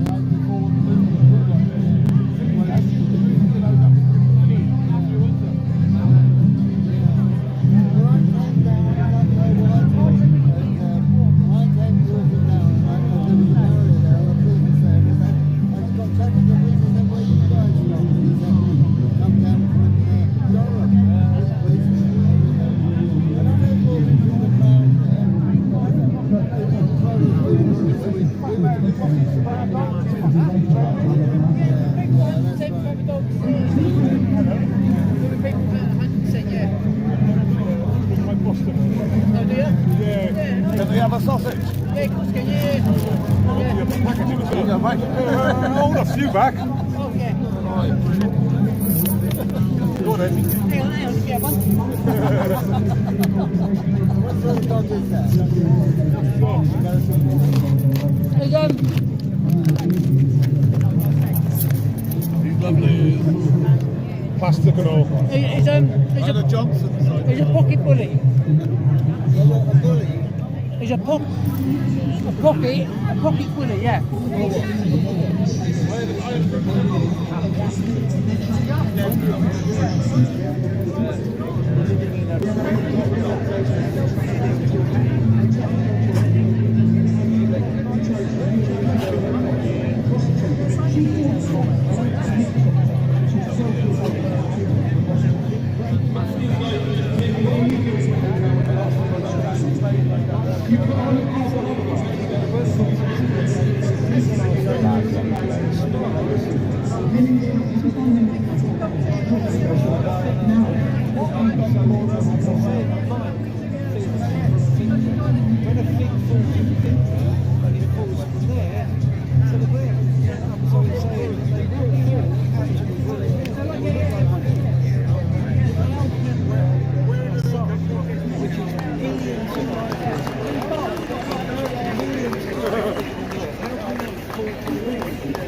Right before the movement. Well, that's, you know, that was good. Well, I came down, I don't know what I did. And I came walking down, and there was a barrier there, and the police was there, and I contacted the police and said, where you guys from? And he said, come down from Durham. And I was walking through the crowd there. Can they have a sausage? Yeah, of course, can you? Hold a few back. Oh, yeah. Go on then. Hang on, yeah, one. What sort of dog is that? He's lovely. Plastic and all. He's a Johnson. He's a pocket bully. A bully? He's a pocket bully, yeah.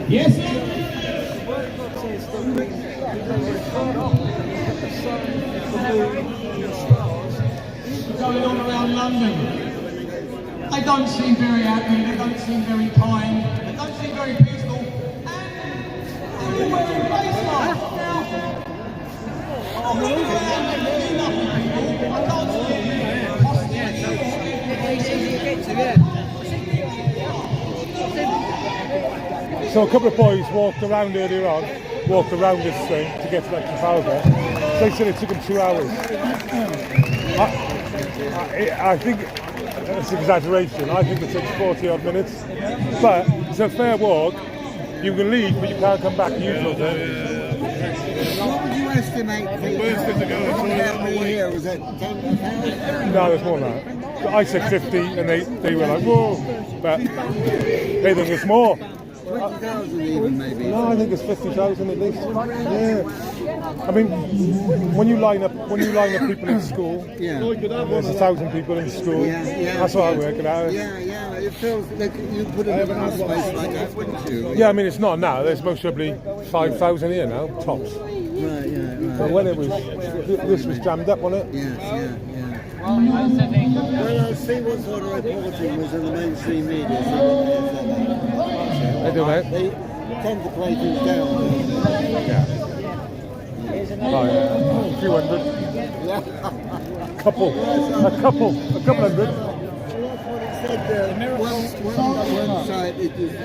Yes, sir. Going on around London. They don't seem very happy, they don't seem very kind, they don't seem very peaceful, and they're all wearing face masks. I'm looking around and there's nothing people. I can't see any So a couple of boys walked around earlier on, walked around this thing to get to like Trafalgar. They said it took them 2 hours. I think it's an exaggeration. I think it takes 40 odd minutes. But it's a fair walk. You can leave, but you can't come back. Usual thing. What would you estimate here? Was it 10,000? No, there's more than that. So I said 50, and they were like, whoa. But they think it's more. 20,000 even, maybe. No, I think it's 50,000 at least. Yeah. I mean, when you line up people in school, there's 1,000 people in school. Yeah. That's what I work it out. Yeah. It feels like you put it in a space like that, wouldn't you? Yeah, I mean, it's not now. There's most probably 5,000 here now, tops. Right, yeah, right. But when it was, this was jammed up, wasn't it? Yes, Well, I'll see what sort of reporting was in the mainstream media. They do, mate. They tend to play things down. Yeah. Oh, yeah. A few hundred. A couple hundred. One site, I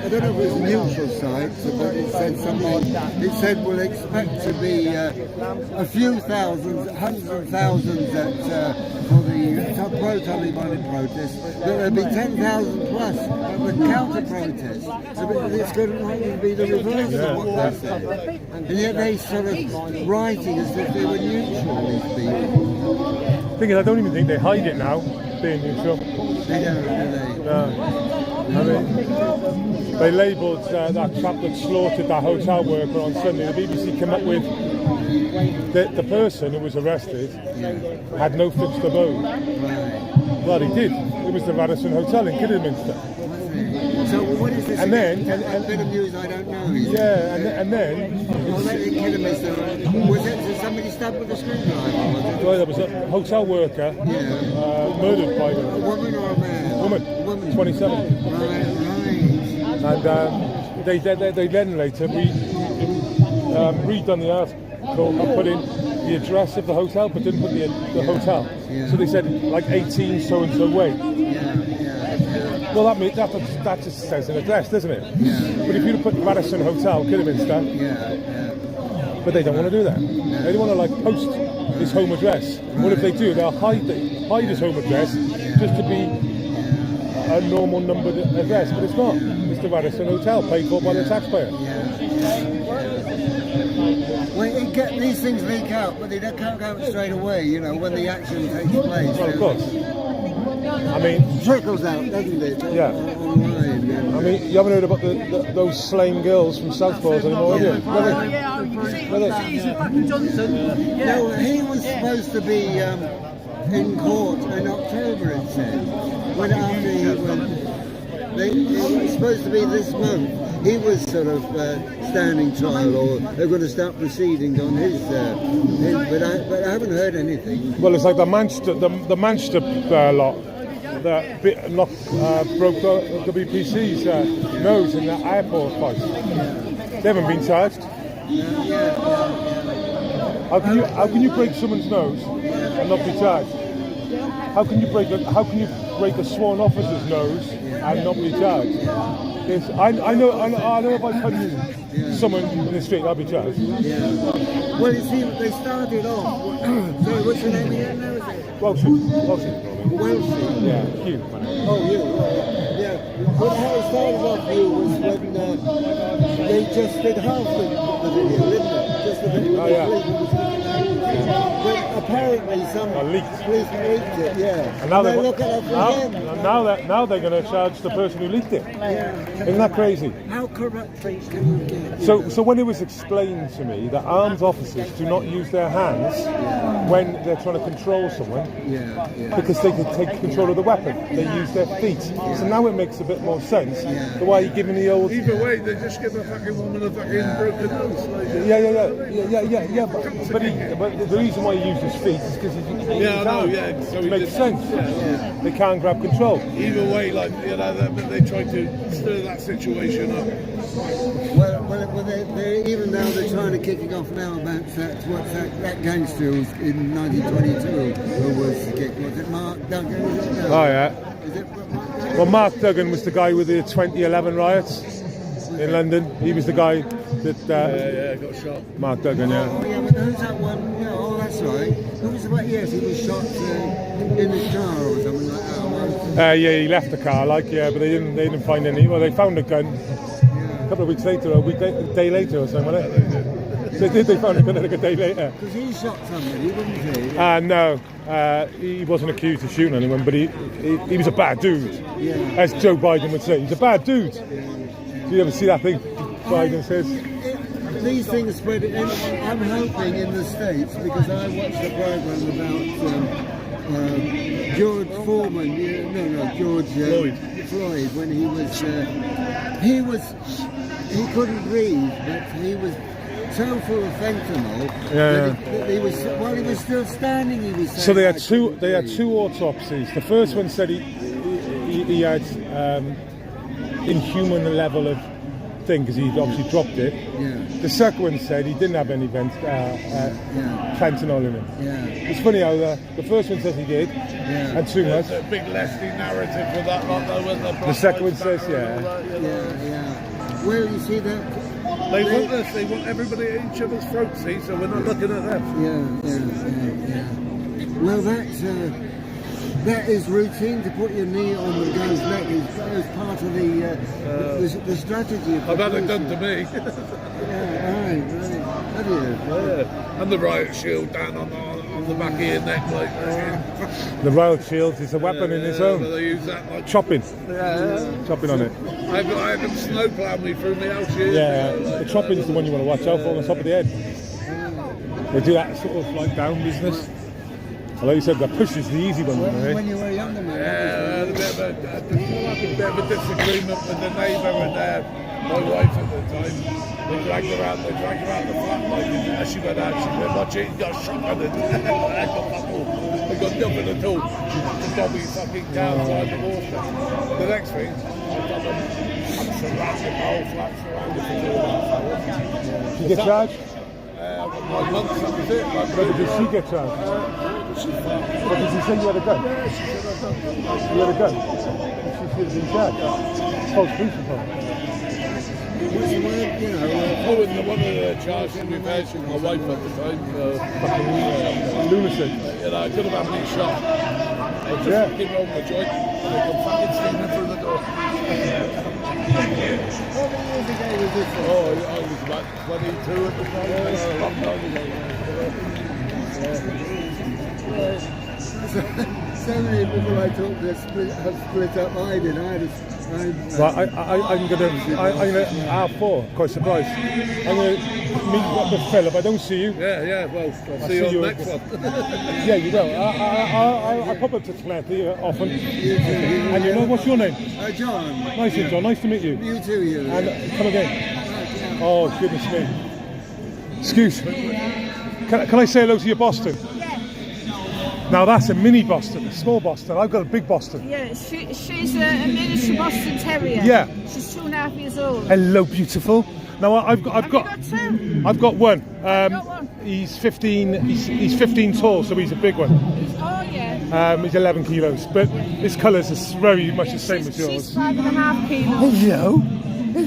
don't know if it was a neutral site, but it said something. It said we'll expect to be a few thousands, hundreds of thousands for the pro-Taliban protest, but there'll be 10,000 plus at the counter-protest. So it's going to be the reverse of what they said. And yet they sort of writing as if they were neutral, these people. Thing is, I don't even think they hide it now, being neutral. They don't, do they? No. I mean, they labelled that chap that slaughtered that hotel worker on Sunday. The BBC came up with the person who was arrested had no fixed abode. Well, he did. It was the Radisson Hotel in Kidderminster. So what is this? And then, a bit of news I don't know. Yeah, and then. Was it somebody stabbed with a screwdriver? Well, there was a hotel worker murdered by a woman or a man? Woman, 27. Right. And they then later redone the article and put in the address of the hotel, but didn't put the hotel. So they said like 18 so and so way. Well, that just says an address, doesn't it? But if you'd put Radisson Hotel, Kidderminster, but they don't want to do that. They don't want to like post his home address. What if they do? They'll hide his home address just to be a normal numbered address, but it's not. It's the Radisson Hotel, paid for by the taxpayer. Well, these things leak out, but they don't come out straight away. You know, when the action takes place. Well, of course. I mean, it trickles out, doesn't it? Yeah. Online, I mean, you haven't heard about those slain girls from Southport anymore, have you? No, he was supposed to be in court in October, it said. When after it was supposed to be this month. He was sort of standing trial, or they're going to start proceedings on his but I haven't heard anything. Well, it's like the Manchester lot that broke WPC's nose in that airport fight. They haven't been charged. How can you break someone's nose and not be charged? How can you break a sworn officer's nose and not be charged? Yes, I know if I tell you someone in the street, I'll be charged. Well, you see, they started off. Sorry, what's your name again now? Is it? Welshie. Yeah, Hugh. Oh, Hugh. Yeah. But how it started off, Hugh, was when they just did half the video, didn't they? Just the video. Oh, yeah. But apparently some police leaked it, And now they look at it again. Now they're going to charge the person who leaked it. Isn't that crazy? How corrupt can you get? So when it was explained to me that armed officers do not use their hands when they're trying to control someone, because they can take control of the weapon, they use their feet. So now it makes a bit more sense. So why are you giving the old? Either way, they just give a fucking woman a fucking broken nose. Yeah. But the reason why he used his feet is because so it makes sense. They can't grab control. Either way, they try to stir that situation up. Well, they're even now they're trying to kick it off now about that gangster who was in 1922 who was it Mark Duggan? Oh yeah. Well, Mark Duggan was the guy with the 2011 riots in London. He was the guy that got shot. Mark Duggan, Oh yeah, but who's that one? Yeah, oh that's right. Who was the one? Yes, he was shot in his car or something like that. He left the car, but they didn't find any. Well, they found a gun a couple of weeks later, a day later or something like that. They found a gun like a day later. Because he shot somebody, didn't he? No, he wasn't accused of shooting anyone, but he was a bad dude. Yeah. As Joe Biden would say, he's a bad dude. Do you ever see that thing Biden says? These things spread, and I'm hoping in the States, because I watched a program about George Foreman, George Floyd, when he couldn't breathe, but he was so full of fentanyl Yeah. that he was, while he was still standing, he was saying, So they had "I two. couldn't They had breathe." 2 autopsies. The first one said he had inhuman level of thing because he'd obviously dropped it. Yeah. The second one said he didn't have any fentanyl in him. Yeah. It's funny how the first one says he did, and too much. There's a big lefty narrative for that lot though, when The second one says, yeah. Yeah. Well, you see that. They want this. They want everybody at each other's throats. See, so we're not looking at them. Yeah. Well, that is routine to put your knee on the guy's neck. Is part of the strategy. Of I've had it done to me. Right. Have you? Yeah. And the riot shield down on the back of your neck, like. The riot shield is a weapon in its own. They use that like Chopping. Yeah. Chopping on it. I had them snowplow me through my house here. Yeah, the chopping is the one you want to watch out for on the top of the head. They do that sort of like down business. Like you said, the push is the easy one. When you were younger, man. Yeah, I had a bit of a disagreement with the neighbour and my wife at the time. They dragged her out the flat, like, and as she went out, she said, "Watch it, you got shot at it." I got nothing at all. The Dobby fucking cow inside the water. The next thing, I'm surrounded, my whole flat surrounded for 2.5 hours. Did you get charged? I got 9 months, that was it. But did she get charged? What did she say you had a gun? Yeah, she said I got. You had a gun? She should have been charged. False police report. What's the word? You know, One of the charges we faced my wife at the time. Fucking lunatic. You know, I could have had me shot. I just fucking rolled my joint. And they come fucking steaming through the door. how many years ago was this? Oh, I was about 22 at the time. A long time ago. So many people I talked to have split up. I did. Well, I'm gonna R4. Quite surprised. I'm gonna meet up with Philip. I don't see you. Yeah. Well, I'll see you on the next one. Yeah, you will. I pop up to Clethy often. And you know what's your name? John. Nice, John. Nice to meet you. You too. You. And come again. Oh goodness me. Excuse me. Can I say hello to your Boston? Now that's a mini Boston, a small Boston. I've got a big Boston. Yeah, she's a miniature Boston Terrier. Yeah. She's 2.5 years old. Hello, beautiful. Now I've got two? I've got one. He's 15. He's 15 tall, so he's a big one. Oh yeah. He's 11 kilos, but his colours are very much the same as yours. She's 5.5 kilos.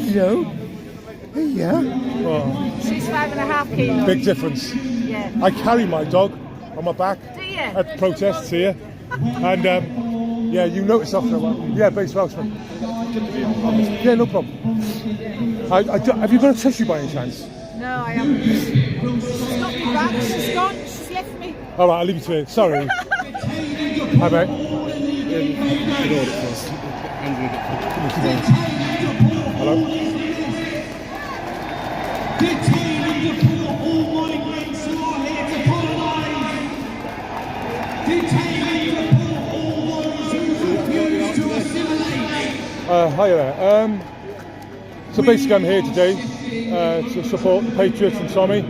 Hello. Oh. She's 5.5 kilos. Big difference. Yeah. I carry my dog on my back Do you? at protests here, and yeah, you notice after a while. Yeah, base Welshman. Yeah, no problem. Have you got a tissue by any chance? No, I haven't. She's got me back. She's gone. She's left me. All right, I'll leave you to it. Sorry. Hi, mate. Hello. Hi there. So basically I'm here today to support the Patriots and Tommy.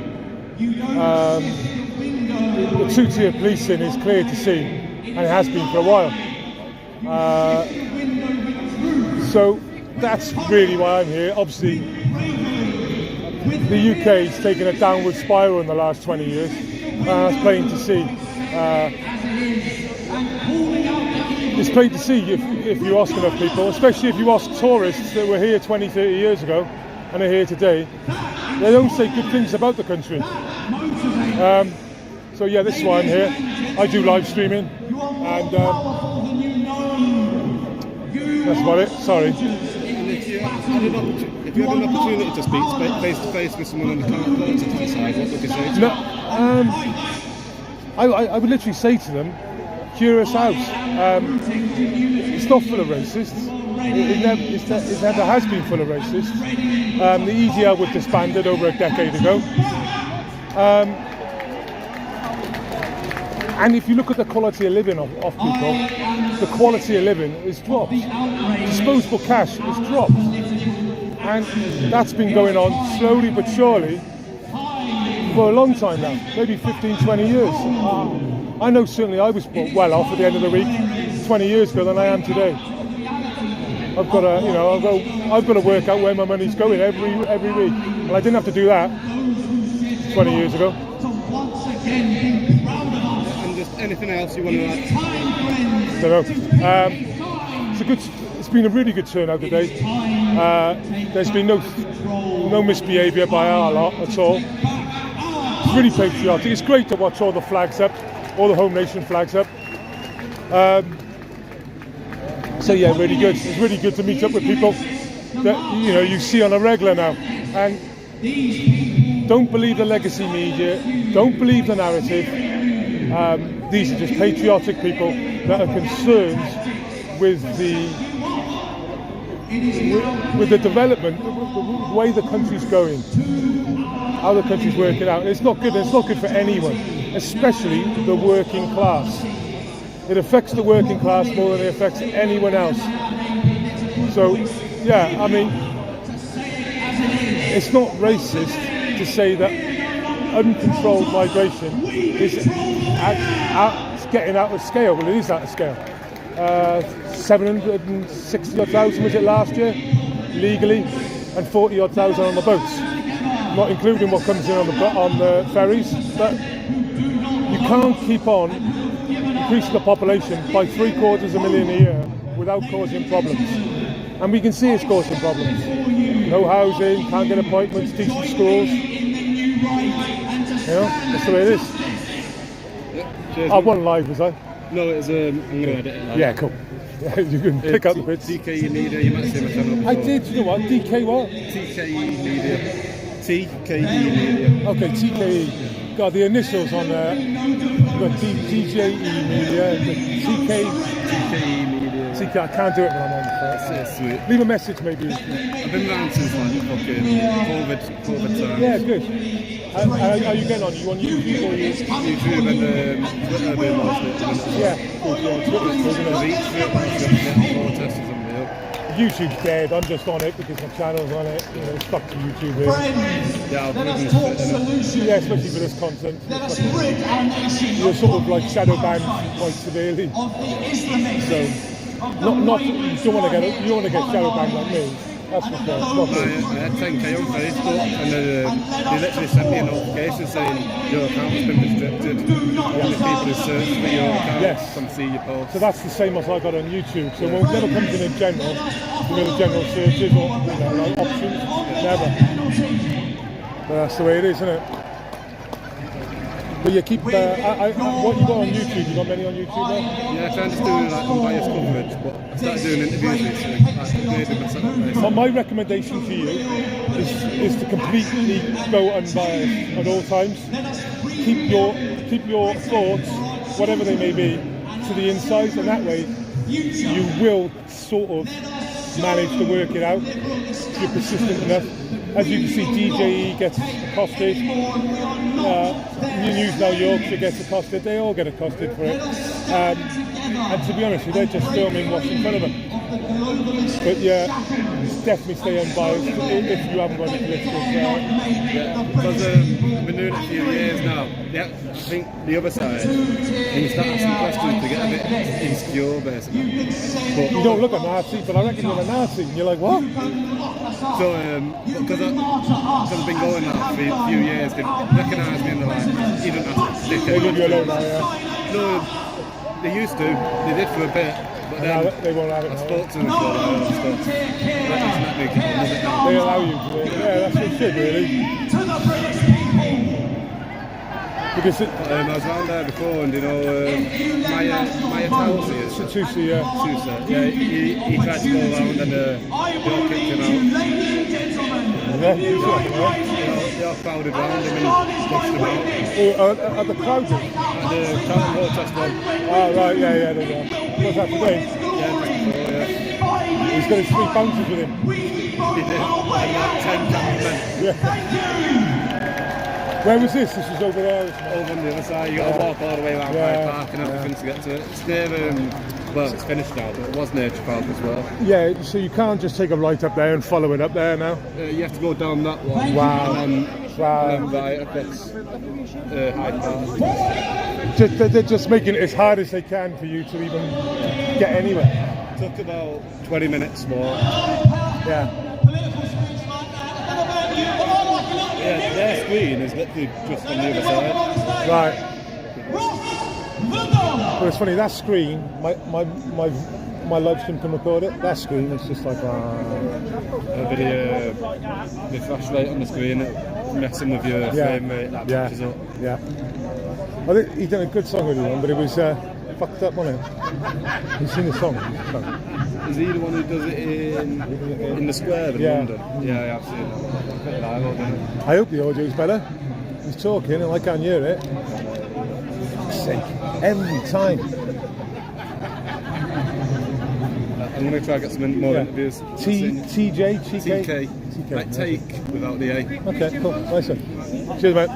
The two-tier policing is clear to see, and it has been for a while. So that's really why I'm here. Obviously, the UK has taken a downward spiral in the last 20 years. It's plain to see. It's plain to see if you ask enough people, especially if you ask tourists that were here 20, 30 years ago and are here today, they don't say good things about the country. So yeah, this is why I'm here. I do live streaming, and that's about it. Sorry. If you had an opportunity to speak face to face with someone on the politics side, what would you say to them? I would literally say to them, curious house. It's not full of racists. It never has been full of racists. The EDL was disbanded over a decade ago. And if you look at the quality of living of people, the quality of living is dropped. Disposable cash is dropped. And that's been going on slowly but surely for a long time now, maybe 15, 20 years. I know certainly I was well off at the end of the week 20 years ago than I am today. I've got to, you know, I've got to work out where my money's going every week, and I didn't have to do that 20 years ago. And just anything else you want to add? Don't know. It's been a really good turnout today. There's been no misbehaviour by our lot at all. It's really patriotic. It's great to watch all the flags up, all the home nation flags up. So yeah, really good. It's really good to meet up with people that you see on a regular now. And don't believe the legacy media. Don't believe the narrative. These are just patriotic people that are concerned with the development, the way the country's going, how the country's working out. It's not good. It's not good for anyone, especially the working class. It affects the working class more than it affects anyone else. So, yeah, I mean, it's not racist to say that uncontrolled migration is getting out of scale. Well, it is out of scale. 760,000 was it last year, legally, and 40,000 on the boats, not including what comes in on the ferries. But you can't keep on increasing the population by 750,000 a year without causing problems. And we can see it's causing problems. No housing, can't get appointments, decent schools. That's the way it is. I wasn't live, was I? No, it was I'm going to edit it live. Yeah, cool. You can pick up the bits. DKE Media, you might see my channel before. I did, you know what? DK what? TKE Media. TKE Media. Okay, TKE. Got the initials on there. You've got DJE Media, TKE Media. TK, I can't do it when I'm on the phone. That's sweet. Leave a message maybe. I've been around since like fucking COVID time. Yeah, good. How are you getting on? You on YouTube or you? YouTube and Twitter doing most of it. Yeah, cool. Yeah, Twitter's YouTube's dead. I'm just on it because my channel's on it. It's stuck to YouTube. Yeah, especially for this content. You're sort of like shadow banned quite severely. So, not you don't want to get shadow banned like me. That's for sure. I had 10k on Facebook and they literally sent me a notification saying your account has been restricted. Only people who search for your account can see your posts. So that's the same as I got on YouTube. So when it never comes in general, the general searches or like options, never. But that's the way it is, isn't it? But you keep, what you got on YouTube? You got many on YouTube there? Yeah, I try and just do like unbiased coverage, but I started doing interviews recently. My recommendation to you is to completely go unbiased at all times. Keep your thoughts, whatever they may be, to the inside, and that way you will sort of manage to work it out if you're persistent enough. As you can see, DJE gets accosted, News Now Yorkshire gets accosted, they all get accosted for it. And to be honest with you, they're just filming what's in front of them. But yeah, definitely stay unbiased if you haven't got any political because I've been doing it a few years now. Yeah, I think the other side, when you start asking questions, to get a bit insecure basically. But you don't look a Nazi, but I reckon you're a Nazi. And you're like, what? So, because I've been going now for a few years, they recognise me and they're like, you don't have to stick it. They leave you alone now, yeah? No, they used to. They did for a bit. But then they won't have it. I spoke to them for a while and stuff. They allow you to. Yeah, that's what it should, really. Because I was around there before, and Maya Towsey is Susi, yeah. Susa. Yeah, he tried to go around and they all kicked him out. Yeah, they all crowded around him and pushed him out. At the crowded? At the town protest one. Oh, right, yeah, there we go. What's that today? Yeah, before, yeah. He's got his 3 bouncers with him. He did, and like 10 cameramen. Yeah. Where was this? This was over there. Over on the other side. You got to walk all the way around Hyde Park and everything to get to it. It's near, well, it's finished now, but it was Nature Park as well. Yeah, so you can't just take a right up there and follow it up there now? You have to go down that one. Wow. And then right across Hyde Park. They're just making it as hard as they can for you to even get anywhere. Took about 20 minutes more. Yeah. Yeah, their screen is literally just on the other side. Right. But it's funny, that screen, my live stream can record it. That screen is just like the flash rate on the screen, messing with your frame rate, that matches up. Yeah. I think he did a good song with you, but it was fucked up, wasn't it? You've seen the song? Is he the one who does it in the square in London? Yeah, I've seen that. I hope the audio is better. He's talking and I can't hear it. For fuck's sake. Every time. I'm going to try and get some more interviews. TK. Like take without the A. Okay, cool. Nice one. Cheers, mate.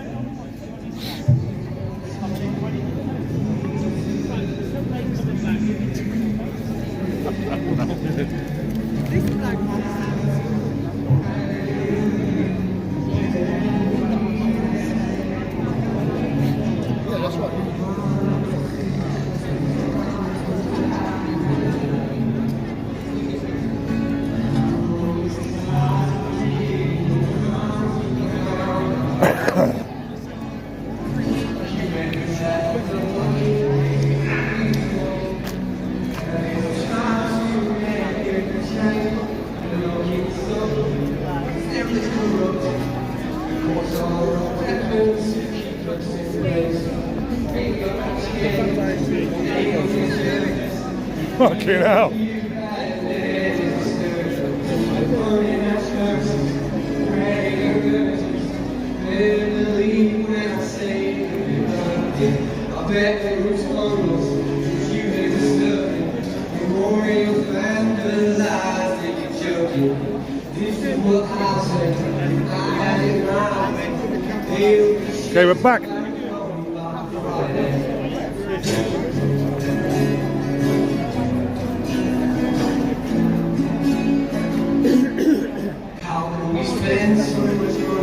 Fucking hell. Okay, we're back.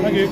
Thank you.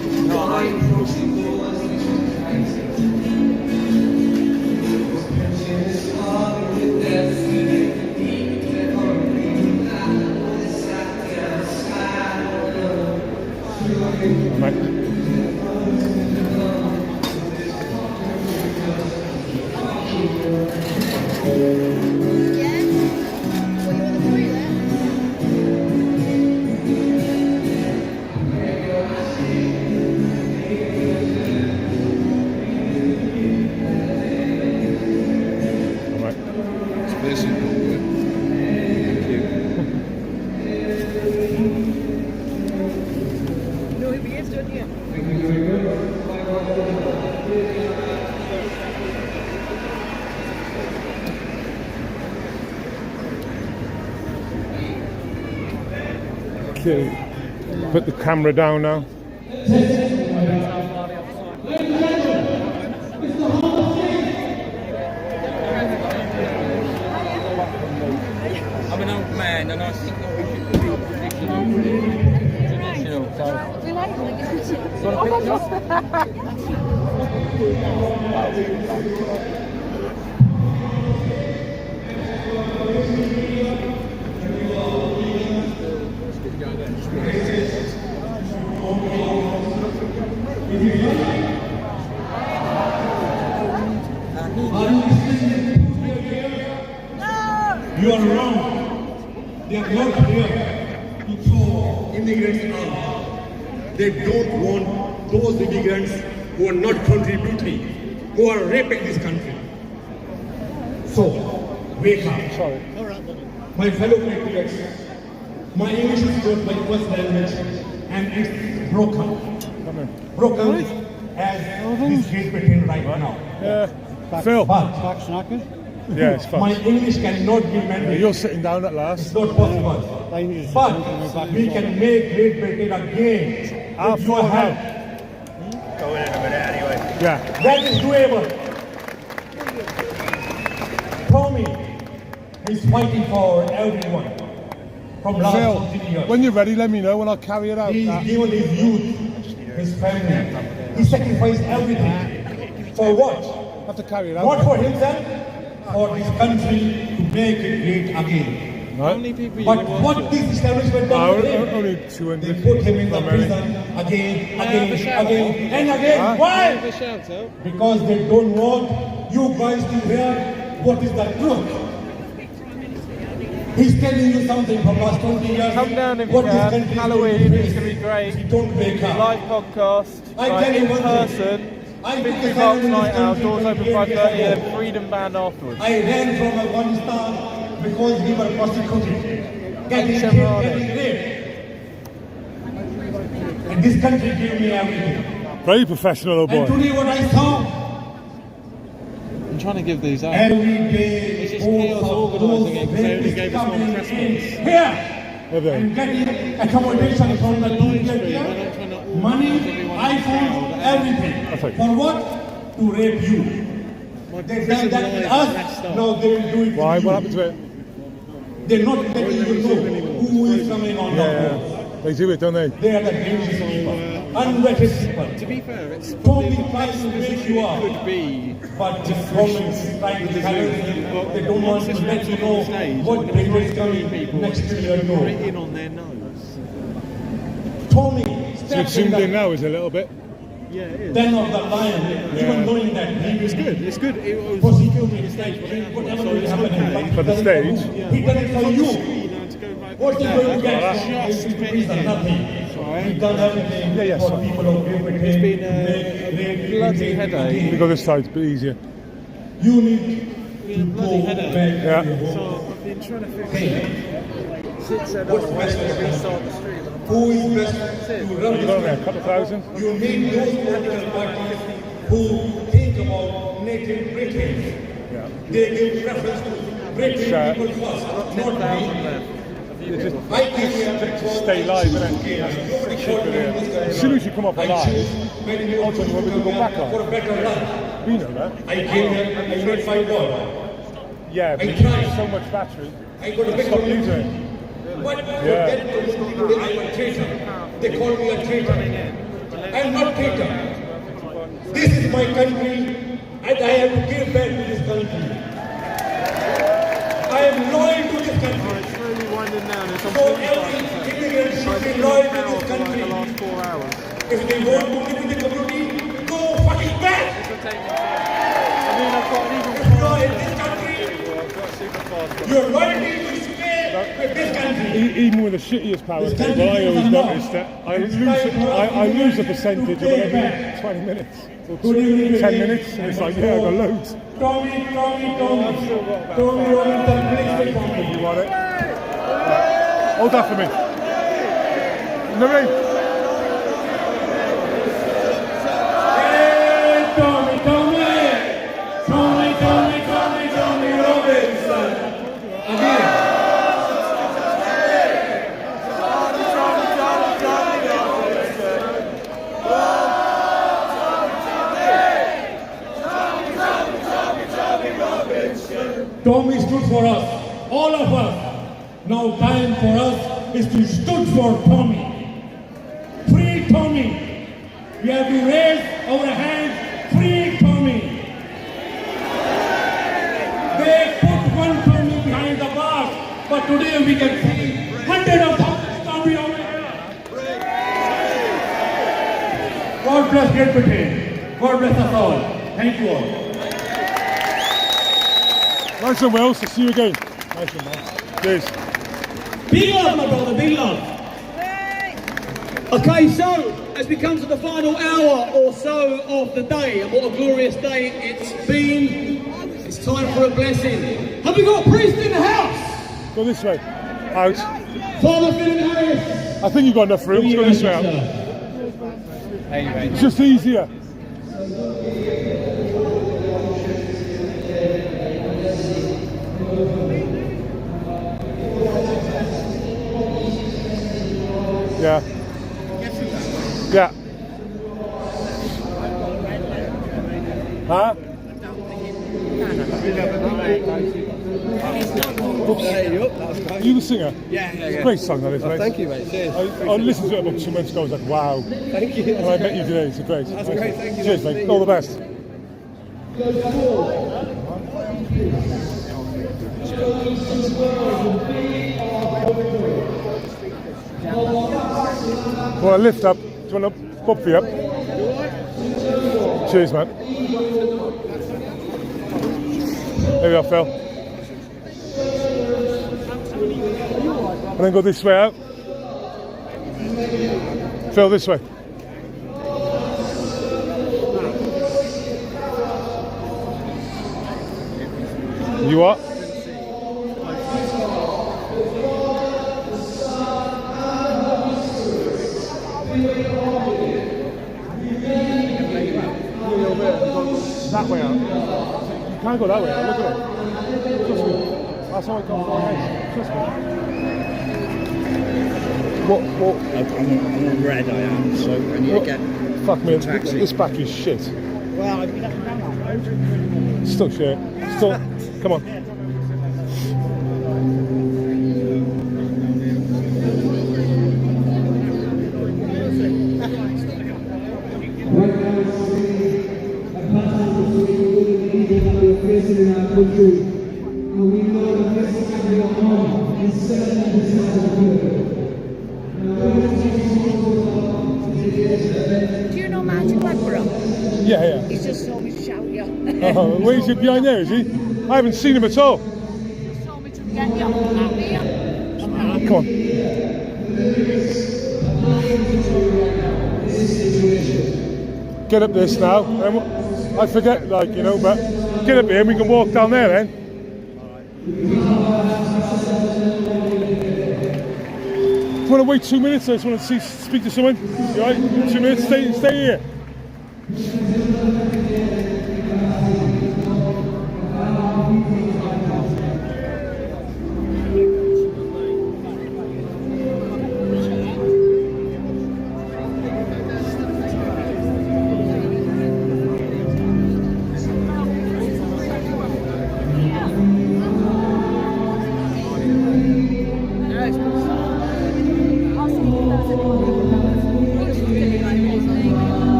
Okay, put the camera down now. I'm an old man and I think that we should be traditional. So, You are wrong. They are not here to throw immigrants out. They don't want those immigrants who are not contributing, who are raping this country. So, wake up. My fellow patriots, my English is not my first language and it's broken. Broken as this Great Britain right now. Phil. Yeah, it's fun. My English cannot be mandated. You're sitting down at last. It's not possible. But we can make Great Britain again with your help. Go in a minute. Yeah. That is doable. Tommy is fighting for everyone. From last Phil, 14 years. when you're ready, let me know and I'll carry it out. He's given his youth, his family. He sacrificed everything. For what? Have to carry it out. Not for himself, for this country to make it great again. Right. But what this establishment done today, only 200. they put him in the prison again, and again. Huh? Why? Because they don't want you guys to hear what is the truth. He's telling you something from last 20 years. Come down if you what this can. country is Halloween, going to it's face. going to be great. You don't wake up. Live podcast. I tell you in one person. thing. I took Victory the Park family night out. country Doors open 28 5:30 years and ago. Freedom Band afterwards. I ran from Afghanistan because we were persecuted, getting killed, getting raped. And this country gave me everything. Very professional, old boy. And today what I saw, I'm trying to give these out. every day, It's just chaos organising it because they only gave us one press box. here and getting accommodation from the people here, money, iPhone, everything. For what? To rape you. They done that with us, now they will do it. Why? What happened to it? They're not letting you know who is coming on the board. They do it, don't they? They are the dangerous people, unvetted people. To be fair, it's Tommy tries to make you up, could be but the government is trying to silence you. They don't want to let you know what danger is coming next to your door. written on their nose. Tommy, So step it's zoomed in in now, is it, a little bit? Yeah, it is. Den of the lion, even knowing that he It's good. It's good. It was prosecuting stage, whatever will happen. For the stage? He done it for you. What is going to get? Just Nothing. He's done everything for people of Great Britain. It's been a bloody headache. We go this side, it's a bit easier. You need It's been a bloody headache. Yeah. So I've been trying to figure out. Sid said, oh, why don't you restart the stream? who is best to run You got there, a couple of thousand? You need those political parties who think about native Britain. They give preference to British people first, not me. I came here because Stay live, innit? As soon as you come off a live, all of a sudden you want me to go back on. for a better life. We know that. I came here, I made $5. Yeah, but I you tried. use so much battery. I got a better Stop using it. But Yeah. I'm a traitor. They call me a traitor. I'm not traitor. This is my country, and I have to give back to this country. I am loyal to this country. It's slowly winding down. It's on So every immigrant should be loyal to this country. the last 4 hours. If they want to live in the community, go fucking back. I mean, I've got an even If you are in this country, I've got super fast. your loyalty will stay with this country. Even with the shittiest power cable, I always notice that I lose a percentage of every 20 minutes. Or 10 minutes, and it's like, yeah, I got loads. Tommy Robinson, please wait for me. You want it? Hold that for me. Nari. Hey, Tommy Robinson. Again. Tommy stood for us, all of us. Now time for us is to stood for Tommy. Free Tommy. We have to raise our hands. Free Tommy. They put one Tommy behind the bars, but today we can see hundreds of thousands Tommy over here. God bless Great Britain. God bless us all. Thank you all. Nice and well, so see you again. Nice and well. Cheers. Big love, my brother, big love. Okay, so as we come to the final hour or so of the day, and what a glorious day it's been, it's time for a blessing. Have we got a priest in the house? Go this way. Out. Father Philip Harris. I think you've got enough room. Go this way out. It's just easier. Yeah. Yeah. Are you the singer? Yeah. It's a great song that is, mate. Thank you, mate. Cheers. I listened to it about 2 months ago. I was like, wow. Thank you. And I met you today. It's great. That's great. Thank you. Cheers, mate. All the best. Well, lift up. Do you want to pop for you up? Cheers, man. There we are, Phil. And then go this way out. Phil, this way. You are? That way out. You can't go that way out. Look at it. Trust me. That's how I come from. Trust me. What? I'm on red, I am, so I need to get. Fuck me, this battery's shit. Well, I mean, Still shit. Still. Come on. In our country, and we know that this is going to be a home in 70% of the Do you know Martin Blackborough? Yeah. He's just saw me shout you. Where is he behind there, is he? I haven't seen him at all. He saw me to get you out here. Come on. Get up this now. I forget, like, you know, but get up here and we can walk down there then. Do you want to wait 2 minutes? I just want to speak to someone. You alright? 2 minutes? Stay here.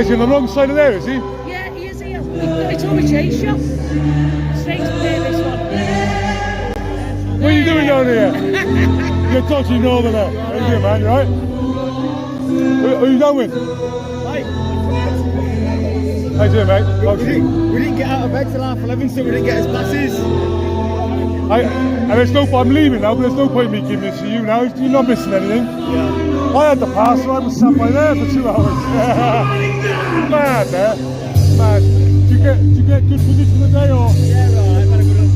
He's on the wrong side of there, is he? Yeah, he is here. He told me chase you. Straight to this one. What are you doing down here? You're a dodgy northerner. How you doing, man? You right? Who are you down with? How you doing, mate? We didn't get out of bed till 11:30, so we didn't get his glasses. And there's no point, I'm leaving now, but there's no point in me giving it to you now. You're not missing anything. Yeah. I had the pass, so I was sat by there for 2 hours. Mad there. Mad. Did you get good position today or? Yeah, right. I've had a good one.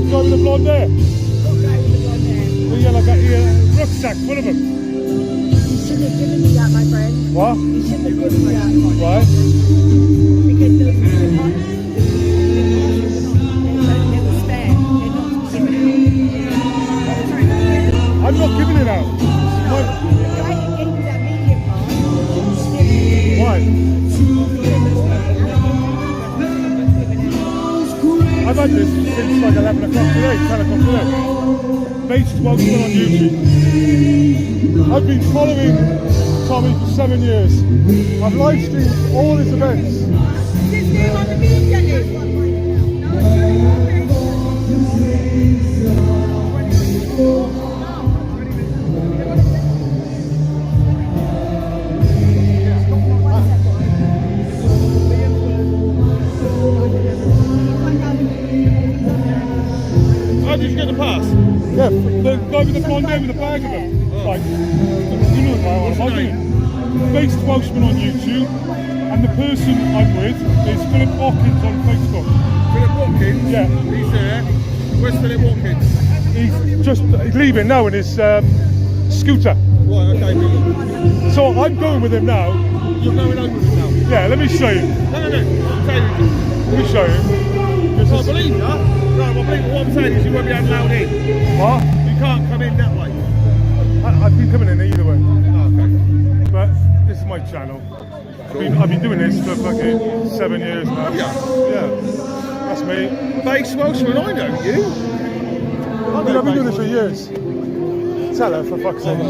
You got with the blonde there? Well, yeah, like a rucksack full of them. You shouldn't have given me that, my friend. What? You shouldn't have given me that. Why? Because they were spare. I'm not giving it out. Why? I've had this since like 11 o'clock today, 10 o'clock today. Based Welshman on YouTube. I've been following Tommy for 7 years. I've live streamed all his events. How did you get the pass? Yeah, the guy with the blonde hair with the bag of them. Like, you know what I'm doing. Based Welshman on YouTube, And the person I'm with is Philip Watkins on Facebook. Philip Watkins? Yeah. He's there. Where's Philip Watkins? He's leaving now in his scooter. Right, okay, brilliant. So I'm going with him now. You're going over with him now? Yeah, let me show you. No. Let me show you. I believe you. No, I believe what I'm saying is you won't be allowed in. What? You can't come in that way. I've been coming in either way. Oh, okay. But this is my channel. I've been doing this for fucking 7 years now. Yeah. Yeah. That's me. Base Welshman, I know you. I've been doing this for years. Tell her, for fuck's sake. Are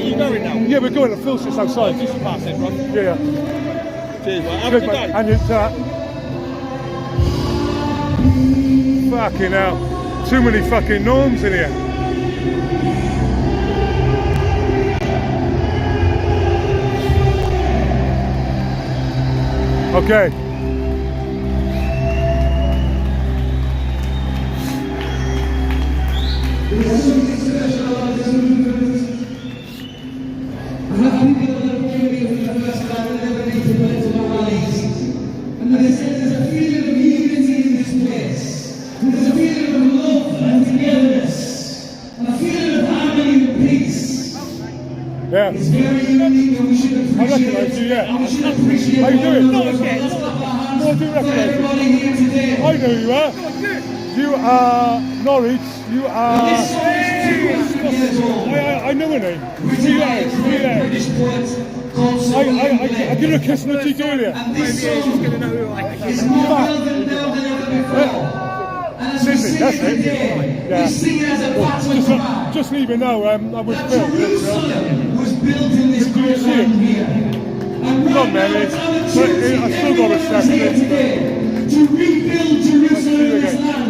you going now? Yeah, we're going to Phil's just outside. Just pass it, bro. Yeah. Cheers, mate. Have a good day. And you fucking hell. Too many fucking norms in here. Okay. And they said there's a feeling of unity in this place. There's a feeling of love and togetherness. And a feeling of harmony and peace. Yeah. It's very unique and we should appreciate I recognise you, yeah. And we should appreciate How you doing? Not again. Let's clap our hands I do for recognise everybody here today. I know who you are. You are Norwich. You are. I know her name. I give her a kiss on the cheek earlier. And this song is more relevant now than ever before. And as we sing it today, we sing it as a battle cry. Just leaving now. I'm with Phil. Jerusalem was built in this great land here. And right now the talented individuals here today to rebuild Jerusalem in this land.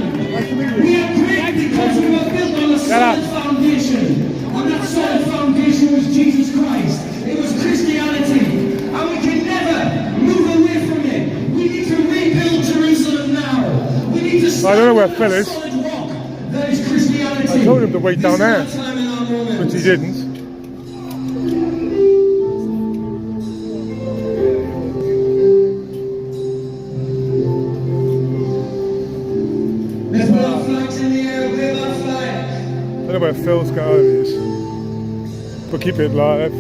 We are great because we were built on a solid foundation. And that solid foundation was Jesus Christ. It was Christianity. And we can never move away from it. We need to rebuild Jerusalem now. We need to I don't know where Phil is. solid rock. That is Christianity. I told him to wait down there, but he didn't. Let's put our flags in the air, wave our flags. I don't know where Phil's going is. But keep it live.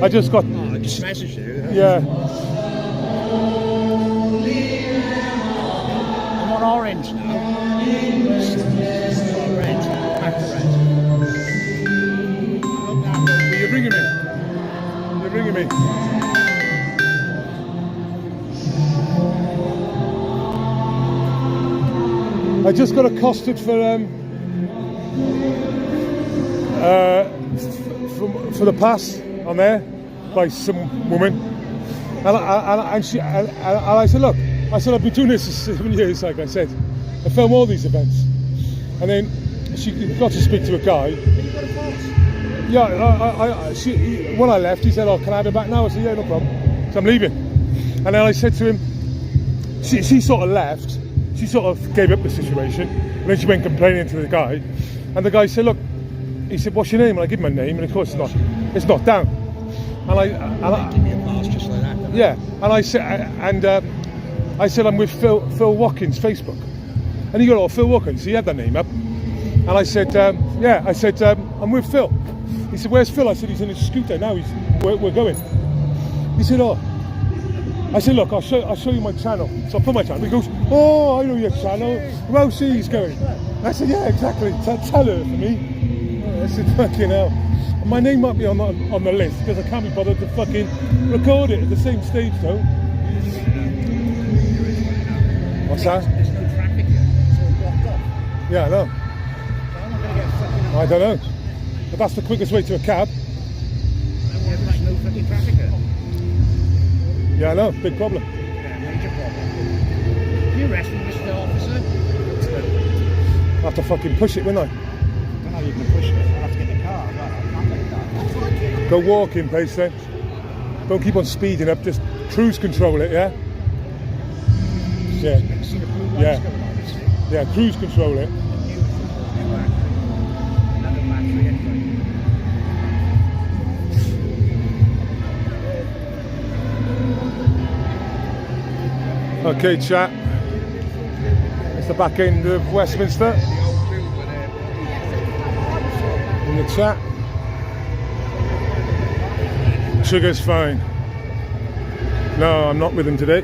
I just got. I just messaged you. Yeah. I'm on orange now. Red. Back to red. You're ringing me. You're ringing me. I just got accosted for the pass on there by some woman, and I said, look, I've been doing this for 7 years, like I said. I film all these events, and then she got to speak to a guy. Yeah, when I left, he said, "Oh, can I have it back now?" I said, "Yeah, no problem." So I'm leaving, and then I said to him, she sort of left. She sort of gave up the situation, and then she went complaining to the guy, and the guy said, "Look," he said, "What's your name?" And I give him my name, and of course it's not down. And I give me a pass just like that. yeah, and I said I'm with Phil Watkins Facebook, and he got, "Oh, Phil Watkins," he had that name up, and I said, "Yeah," I said, "I'm with Phil." He said, "Where's Phil?" I said, "He's in his scooter now. We're going." He said, "Oh." I said, "Look, I'll show you my channel." So I put my channel. He goes, "Oh, I know your channel. Where else he's going?" I said, "Yeah, exactly. Tell her for me." I said, "Fucking hell." My name might be on the list because I can't be bothered to fucking record it at the same stage though. What's that? There's no traffic here. It's all blocked off. Yeah, I know. So I'm not going to get fucking... I don't know. But that's the quickest way to a cab. There's no fucking traffic here. Yeah, I know. Big problem. Yeah, major problem. You arrest me, Mr. Officer? I'll have to fucking push it, wouldn't I? I don't know how you can push it. I'll have to get the car. Right, I can't get the car. Go walking, please then. Don't keep on speeding up, just cruise control it, yeah? Yeah. Yeah. Yeah, cruise control it. Okay, chat. It's the back end of Westminster. In the chat. Sugar's fine. No, I'm not with him today.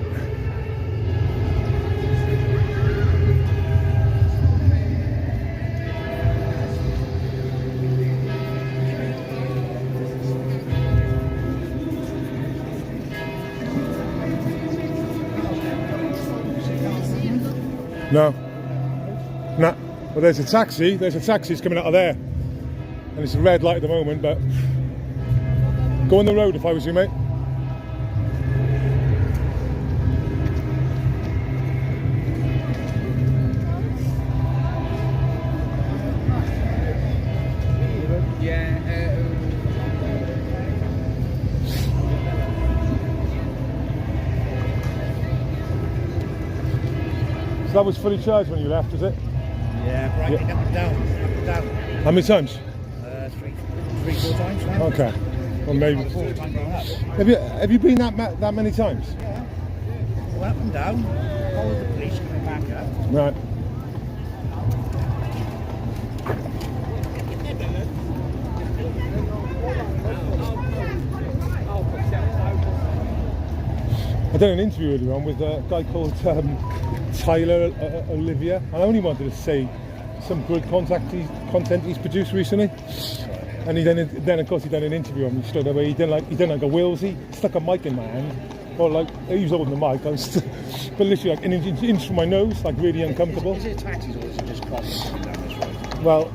No. Nah. Well, there's a taxi. There's a taxi's coming out of there. And it's a red light at the moment, but go on the road if I was you, mate. So that was fully charged when you left, was it? Yeah, right, up and down, up and down. How many times? 3-4 times now. Okay. Well, maybe. Have you been that many times? Yeah. Well, up and down. All of the police coming back up. Right. I did an interview earlier on with a guy called Tyler Olivia. I only wanted to say some good content he's produced recently. And he then of course he done an interview on me straight away. He done like a Willsy, stuck a mic in my hand, or like he was holding the mic. I was but literally like an inch from my nose, like really uncomfortable. Is it taxis or is it just cars coming down this road? Well,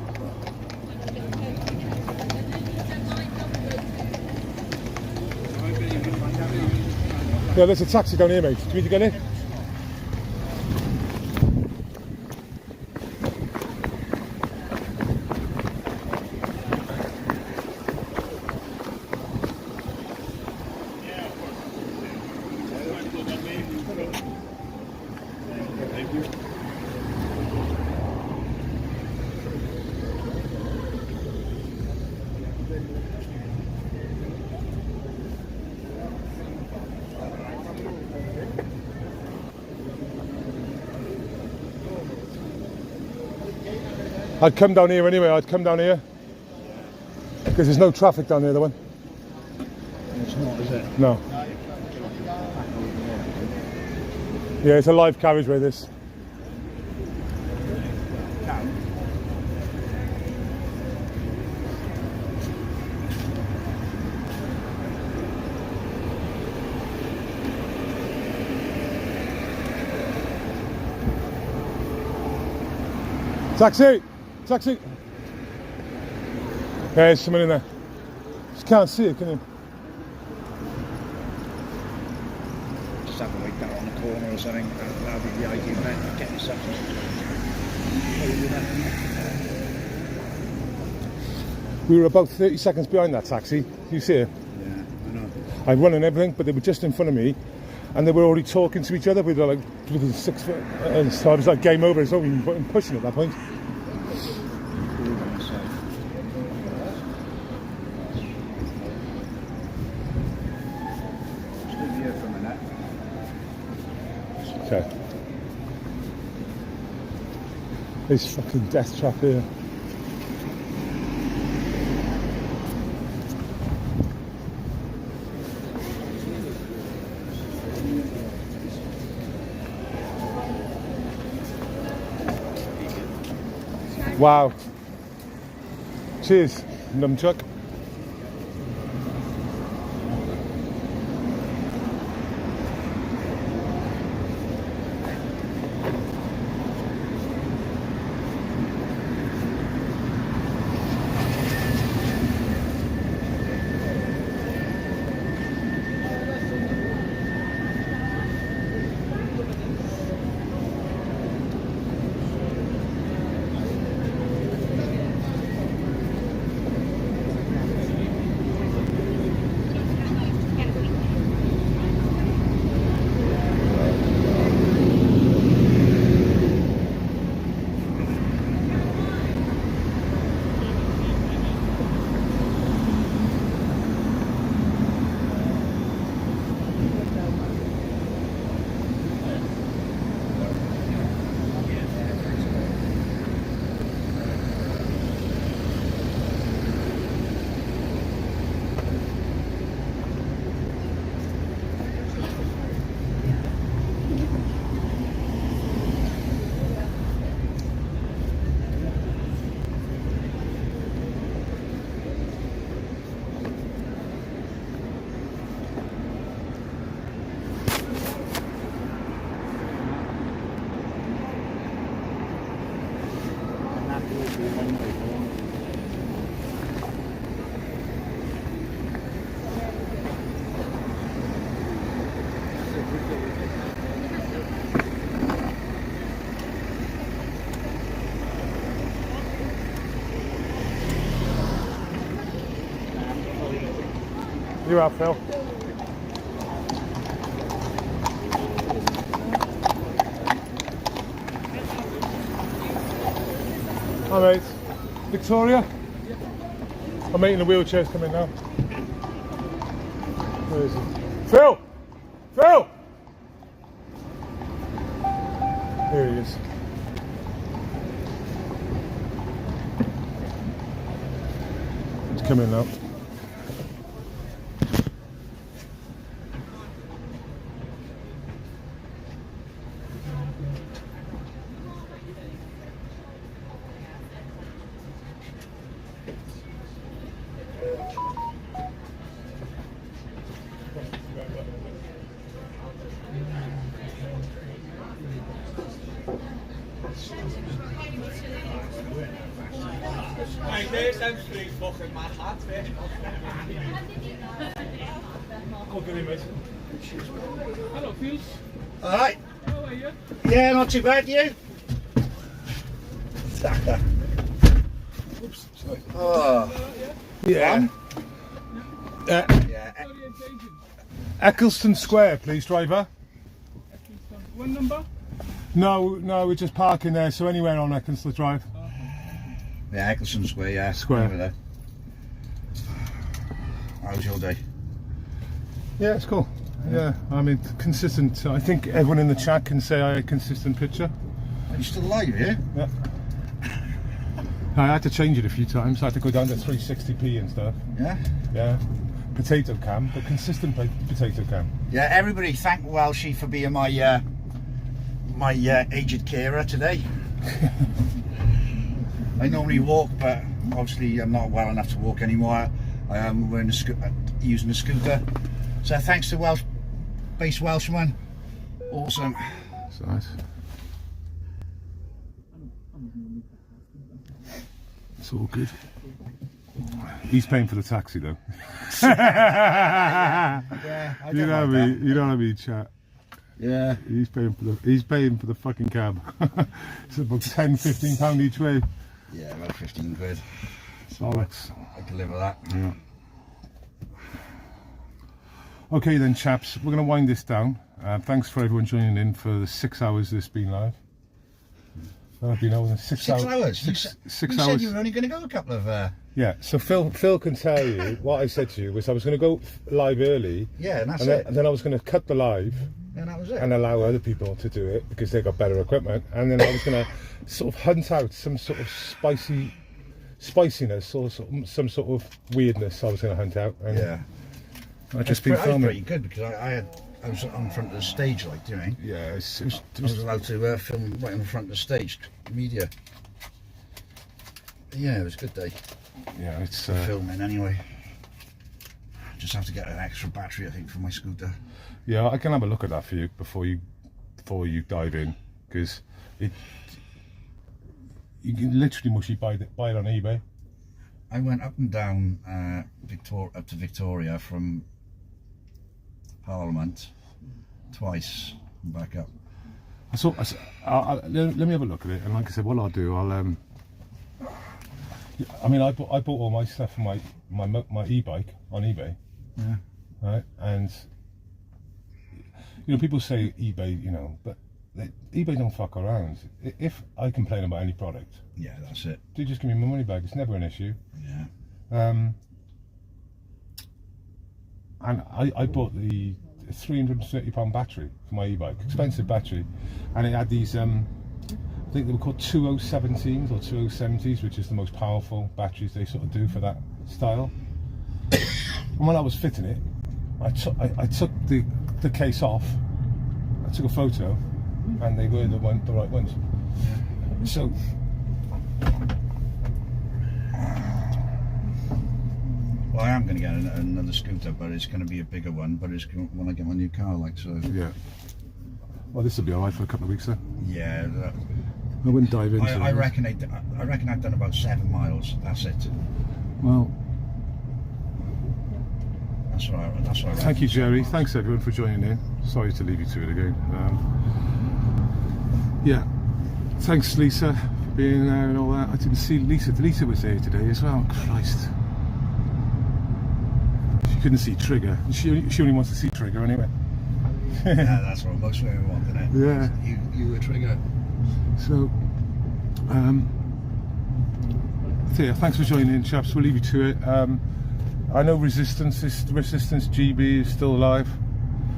yeah, there's a taxi down here, mate. Do you need to get in? I'd come down here anyway, Because there's no traffic down there, the one. It's not, is it? No. Yeah, it's a live carriageway, this. Taxi! Taxi! Yeah, there's someone in there. Just can't see it, can you? Just have to wait down on the corner or something. That'll be the ideal then. Get yourself We were about 30 seconds behind that taxi. You see it? Yeah, I know. I'd run and everything, but they were just in front of me, and they were already talking to each other with like 6 foot, and so I was like, game over. It's not even pushing at that point. Okay. This fucking death trap here. Wow. Cheers, Numchuck. You are, Phil. Hi, mate. Victoria? I'm making the wheelchairs come in now. Where is he? Phil! Phil! Here he is. He's coming now. Hey, there's them three fucking mad lads, mate. Hello, Phils. All right. How are you? Yeah, not too bad. You? Oops. Sorry. Oh. Yeah. Yeah. Eccleston Square, please, driver. What number? No, we're just parking there, so anywhere on Eccleston Drive. Yeah, Eccleston Square. Yeah. Square. Over there. How was your day? Yeah, it's cool. Yeah, I mean, consistent. I think everyone in the chat can say I had a consistent picture. Are you still alive, yeah? Yeah. I had to change it a few times. I had to go down to 360p and stuff. Yeah? Yeah. Potato cam, but consistent potato cam. Yeah, everybody thank Welshie for being my my aged carer today. I normally walk, but obviously I'm not well enough to walk anymore. I am using a scooter. So thanks to based Welshman. Awesome. That's nice. It's all good. He's paying for the taxi though. Yeah, I you know like me. that. You know what I mean, chat. Yeah. He's paying for the fucking cab. It's about £10-15 each way. Yeah, about 15 quid. Bollocks. I can live with that. Yeah. Okay then, chaps, we're going to wind this down. Thanks for everyone joining in for the 6 hours this has been live. I've been over 6 hours. 6 hours? Six you hours. said you were only going to go a couple of... Yeah, so Phil can tell you what I said to you was I was going to go live early. Yeah, and that's and then I was going to cut the live. And that was it. And allow other people to do it because they got better equipment. And then I was going to sort of hunt out some sort of spiciness or some sort of weirdness I was going to hunt out. And yeah. I've just been filming. That was pretty good because I was on front of the stage, like, do you know what I mean? Yeah, I was allowed to film right in front of the stage, media. Yeah, it was a good day. Yeah, it's filming anyway. Just have to get an extra battery, I think, for my scooter. Yeah, I can have a look at that for you before you dive in, because you can literally mushy buy it on eBay. I went up and down up to Victoria from Parliament twice and back up. Let me have a look at it, and like I said, what I'll do, I mean, I bought all my stuff for my e-bike on eBay. Yeah. Right, and you know, people say eBay, you know, but eBay don't fuck around. If I complain about any product, yeah, that's it. Do just give me my money back. It's never an issue. Yeah. And I bought the £330 battery for my e-bike, expensive battery, and it had these I think they were called 2017s or 2070s, which is the most powerful batteries they sort of do for that style. And when I was fitting it, I took the case off, I took a photo, and they were the right ones. Yeah. So well, I am going to get another scooter, but it's going to be a bigger one, but it's when I get my new car, like, so. Yeah. Well, this will be alright for a couple of weeks then. Yeah. I wouldn't dive into it. I reckon I've done about 7 miles. That's it. Well, that's right. Thank you, Jerry. Thanks everyone for joining in. Sorry to leave you to it again. Yeah. Thanks, Lisa, for being there and all that. I didn't see Lisa. Lisa was there today as well. Christ. She couldn't see Trigger. She only wants to see Trigger anyway. Yeah, that's what most women want, isn't it? Yeah. You were Trigger. So, yeah, thanks for joining in, chaps. We'll leave you to it. I know Resistance GB is still live.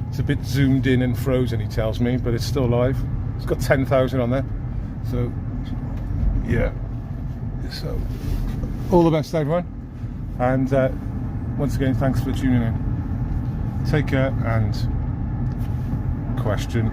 It's a bit zoomed in and frozen, he tells me, but it's still live. It's got 10,000 on there. So, yeah. So, all the best, everyone. And once again, thanks for tuning in. Take care and question